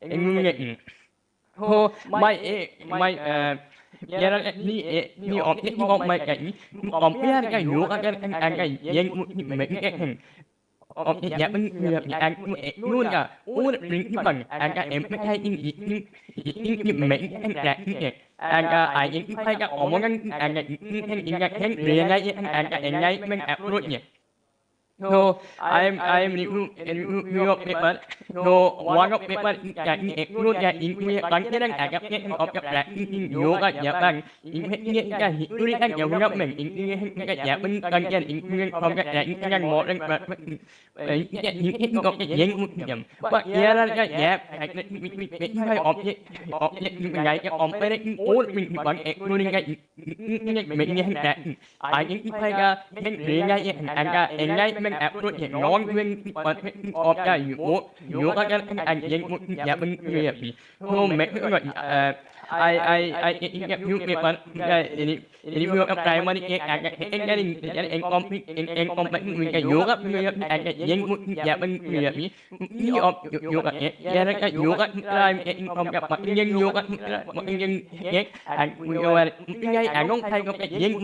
anh nghe ho mai giờ là ni ông mai cái ông biết cái yếu cái những mấy cái dạ bên người anh luôn cả út mình bằng anh cả em hay những mấy anh cả anh cả ai những hay cả ông anh anh riêng ngay anh cả ngay mình áp luôn nhỉ. No, I'm New York paper. No, one of paper include that in considering of yoga Japan in cái history and development in cái Japan content in from cái modern những cái những nhầm. But here là cái hay object cái object all mình bằng including cái mình cái ai những hay cái riêng ngay anh cái mình áp dụng những ngón nguyên of cái yếu các anh những nhà bên người bị hôm mấy cái gọi I get you paper ini vừa apply mà đi anh công mình cái yếu các người anh những nhà bên người bị như yếu cái yếu các anh không gặp mặt nhân yếu các nhân anh vừa cái anh không thay cái những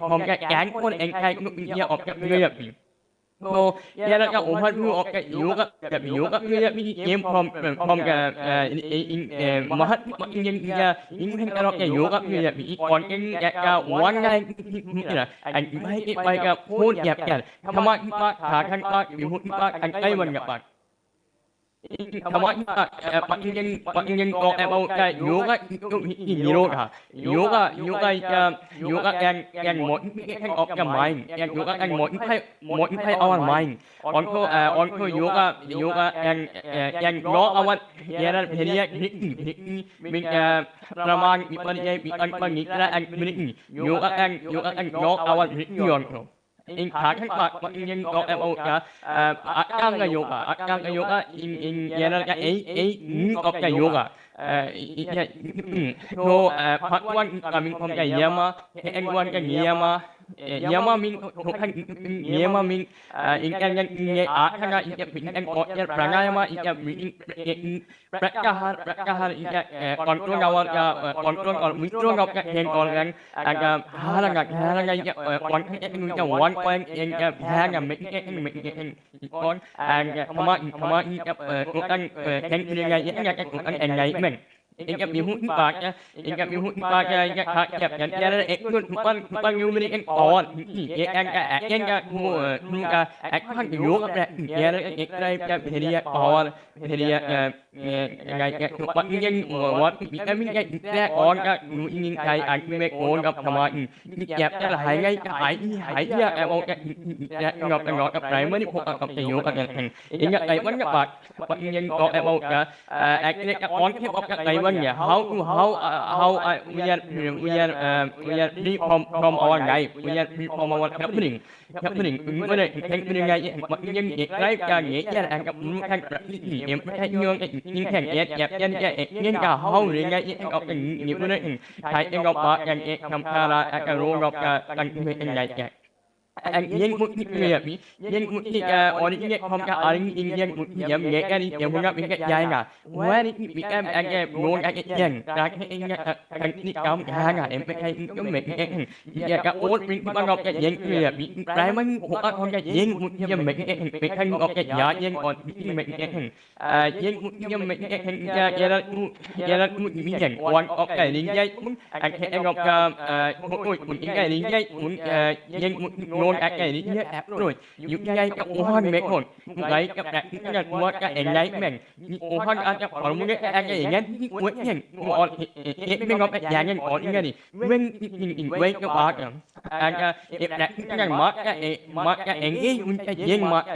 không cái cán con anh thay cái of người bị no, ya là cái ủng hộ cái yếu các người bị game from cái mà hết những cái yếu các người bị còn cái one ngày là anh hay cái cái phone dẹp cái tham ăn thả khăn bị hút anh ấy mình gặp bạn tham ăn bạn nhân có em cái yếu các gì đâu cả yếu các anh một cái of cái mind yếu các anh một cái our mind on ko yếu các anh nó awan ya là thế này mình raman mình anh nghĩ là anh mình yếu các anh nó awan nyon in khá khăn bạc nhưng có em cả akang cái yoga in ya là cái ấy có cái yoga no part one mình không cái yama and one cái yama mình không cái yama mình in cái nghe akang in có cái pranayama in prakahar control ngawal Mishra ngọc cái hiện còn cái halang còn cái one point in cái hàng mình còn tham ăn cái anh ngày mình in cái biểu hút bạc cái khác cái là con nhiều mình anh còn cái mua cái khác nhiều cái là cái thì đi còn thì đi cái bạn nhân what mình cái còn cái những cái anh mấy còn gặp tham ăn cái là hai ngay cái em cái ngọc cái mới được gặp cái nhiều cái vấn cái bạc bạn nhân có em cái còn cái vấn đề how we are free from our life we are free from our happening cái này ngay nhân cái nghĩa là anh gặp khăn em thấy những thằng nhân cả how thì ngay gặp những cái này thấy em gặp bạn em tham gia là cái role gặp cái này anh nhân một người bị nhân một cái origin không cái anh nhân một nhầm nghe cái đi nhầm gặp cái dài ngà quá đi bị em anh cái luôn anh cái chân cái đi cầm hàng à em cái mình cái ốt mình bắt gặp cái nhân người bị trái mình không cái nhân một nhầm mình cái gặp cái giả nhân còn mình nhân một nhầm mình cái là mình nhận quan cái đi dây anh em gặp cái đi dây nhân một luôn cái đi nhớ áp rồi những cái quan mấy con cái qua cái ngay mình quan anh còn muốn cái ngay quên nhận còn mình gặp cái dạng nhân còn cái gì quên cái bạn and if that mark engagement again mark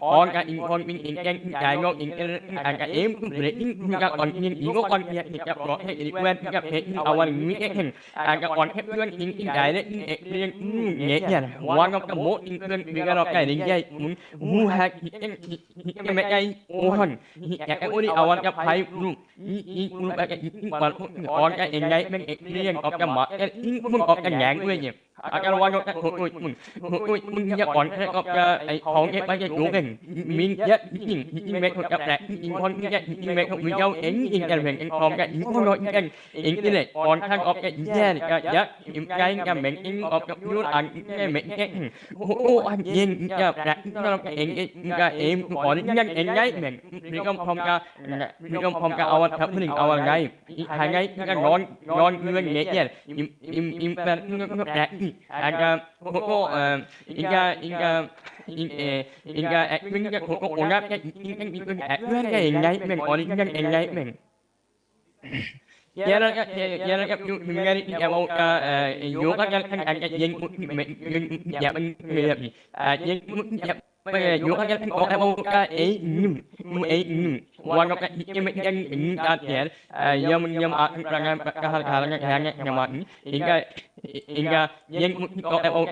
on in dialogue in and aim to breaking on ego on our meeting and on in direct experience one of the most important figure of the who had on only our five group on the engagement experience of the market of the language. Agar one of the on of the hong by the doing mean yet in make of that in one make of without any intervention from the internet on kind of the in kind of making of the pure and making who and in the aim on engagement become from the our happening our life hai ngay cái non nguyên nghệ nhân im and inga acting ko na cái engagement original engagement Yara các you humanity about yoga and yen Japan yoga can talk about one of the yum inga yen talk about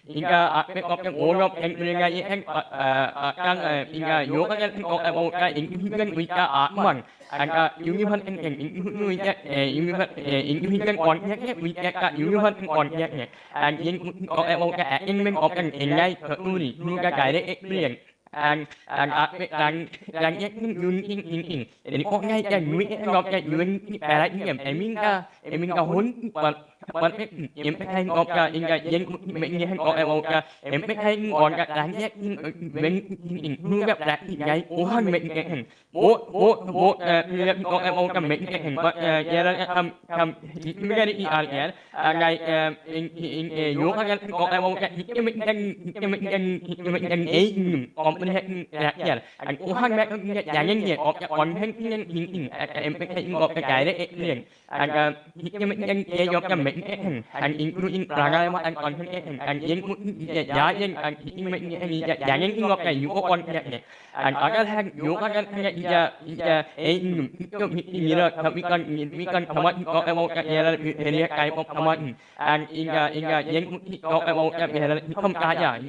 inga of the all of and inga yoga can talk about in man and uniform in contact with uniform contact and in about the engagement of an enlight truly through the direct experience and in all ngay cái nguyện of cái nguyện cái mình cái huấn but em hay ngọc cả in cái dân mình hay ngọc em hay ngọn cái đáng nhẹ mình nu gặp lại cái ohan mình cái hình bố ngọc em cái mình cái hình but giờ là tham cái đi cái in vô cái ngọc em cái mình ấy còn mình hay cái anh ohan mình cái nhanh nhẹ còn em hay ngọc cái đấy liền anh cái mình cái do cái mình and including Pragama and content and Yayan and Yayan of the Yuko on and other hand Yoga we can come out about the type of command and in Yen talk about become Kaya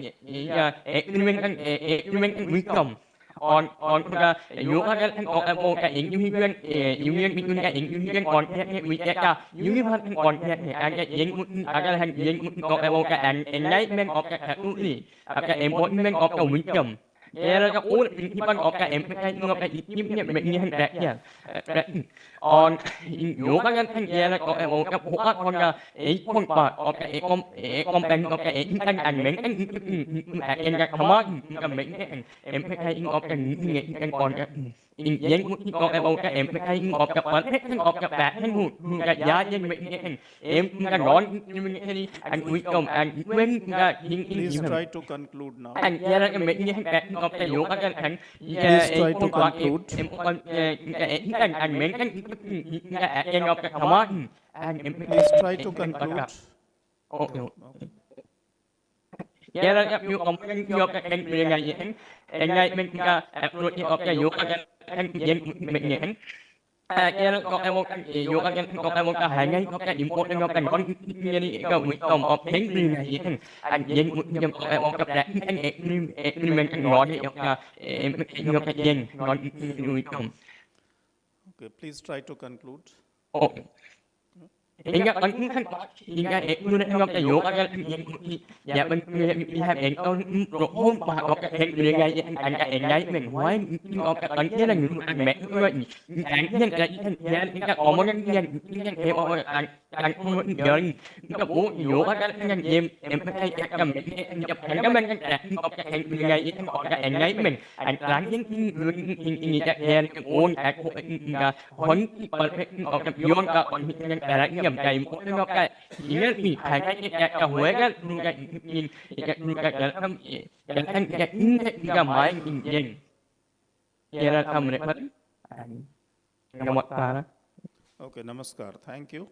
experiment wisdom on the yoga about the union between the union contact with the union contact and other hand about the enlightenment of the embodiment of the wisdom. There are all people of the empathy of the on yoga and there are on the part of the company of the and in the command empathy of the contact. In yen talk about the empathy of the content of the back and who and we come and when please try to conclude now. And there are many of the yoga and please try to conclude. And making of the command and please try to conclude. Okay. There are a few components of the enlightenment of the yoga and yen yoga có cái một cái hay ngay có cái important of the non cái wisdom of thinking and yen có cái một cái agreement ngon cái yen ngon wisdom. Okay, please try to conclude. Okay. Hingga hingga of the yoga ya mình have an home part of the enlightenment why of the enlightenment and mẹ and cái có một cái anh giờ cái bố yoga cái em phải cầm cái bên cái enlightenment and sáng những cái ôn cái huấn of the yoga on cái nhầm cái một cái nghĩa thì phải cái huế cái cái máy gì vậy là thầm này mất cái một ta đó Okay, namaskar. Thank you.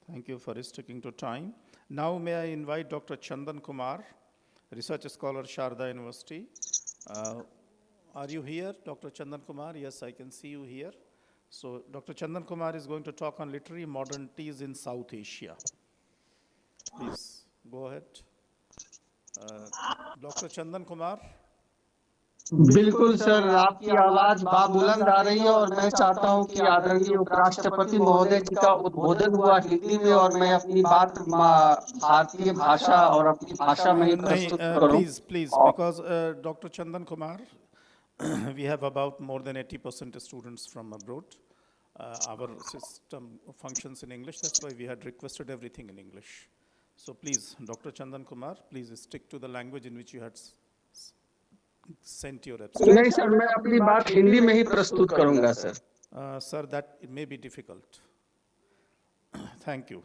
Thank you for sticking to time. Now may I invite Dr. Chandan Kumar, research scholar, Sharda University. Are you here, Dr. Chandan Kumar? Yes, I can see you here. So Dr. Chandan Kumar is going to talk on literary modernities in South Asia. Please, go ahead. Dr. Chandan Kumar. बिल्कुल sir, आपकी आवाज बाबुलंद आ रही है और मैं चाहता हूं कि आदरणीय उपराष्ट्रपति महोदय जी का उद्बोधन हुआ हिंदी में और मैं अपनी बात भारतीय भाषा और अपनी भाषा में ही प्रस्तुत करूं। Please, because Dr. Chandan Kumar, we have about more than 80% students from abroad. Our system functions in English, that's why we had requested everything in English. So please, Dr. Chandan Kumar, please stick to the language in which you had sent your abstract. नहीं sir, मैं अपनी बात हिंदी में ही प्रस्तुत करूंगा sir. Sir, that it may be difficult. Thank you.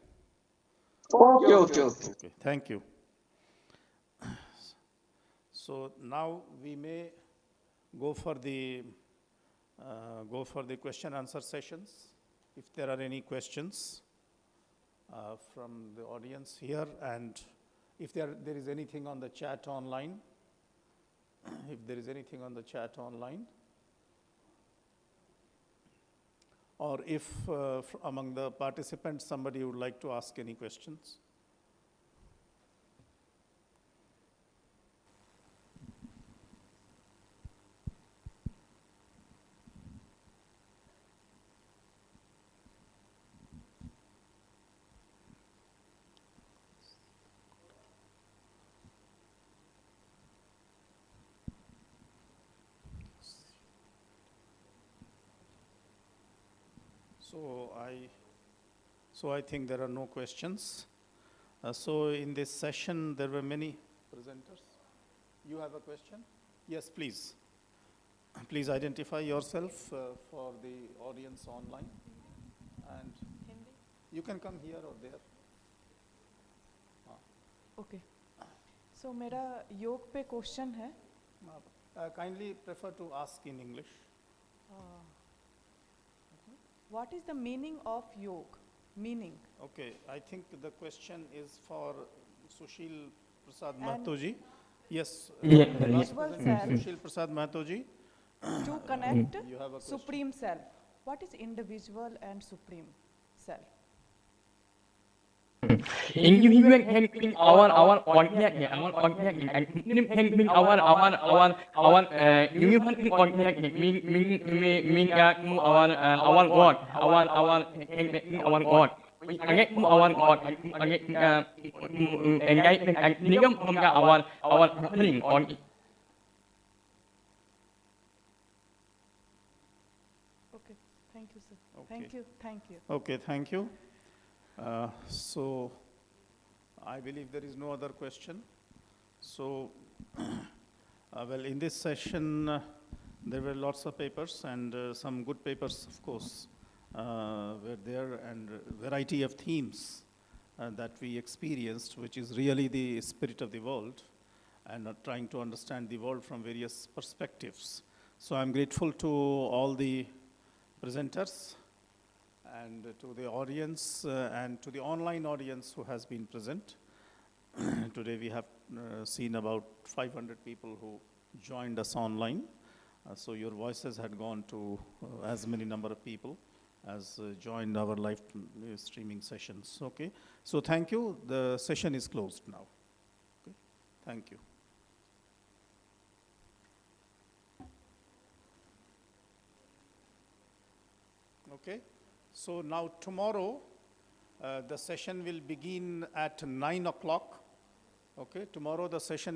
Okay. Thank you. So now we may go for the question answer sessions. If there are any questions from the audience here, and if there is anything on the chat online. If there is anything on the chat online, or if among the participants somebody would like to ask any questions. So I think there are no questions. So in this session, there were many presenters. You have a question? Yes, please. Please identify yourself for the audience online. And you can come here or there. Okay. So मेरा योग पे question है. Kindly prefer to ask in English. What is the meaning of yoga? Meaning? Okay, I think the question is for Sushil Prasad Mahato ji. Yes. Individual self. Sushil Prasad Mahato ji. To connect supreme self. What is individual and supreme self? Individual can bring our contact, and supreme can bring our universal contact, mean our God, our God. We connect to our God, enlightenment and freedom from our suffering on it. Okay, thank you, sir. Thank you. Okay, thank you. So I believe there is no other question. So, well, in this session, there were lots of papers and some good papers, of course, were there, and variety of themes that we experienced, which is really the spirit of the world, and trying to understand the world from various perspectives. So I'm grateful to all the presenters, and to the audience and to the online audience who has been present. Today we have seen about 500 people who joined us online. So your voices had gone to as many number of people as joined our live streaming sessions. Okay, so thank you. The session is closed now. Okay, thank you. Okay. So now tomorrow, the session will begin at 9 o'clock. Okay, tomorrow the session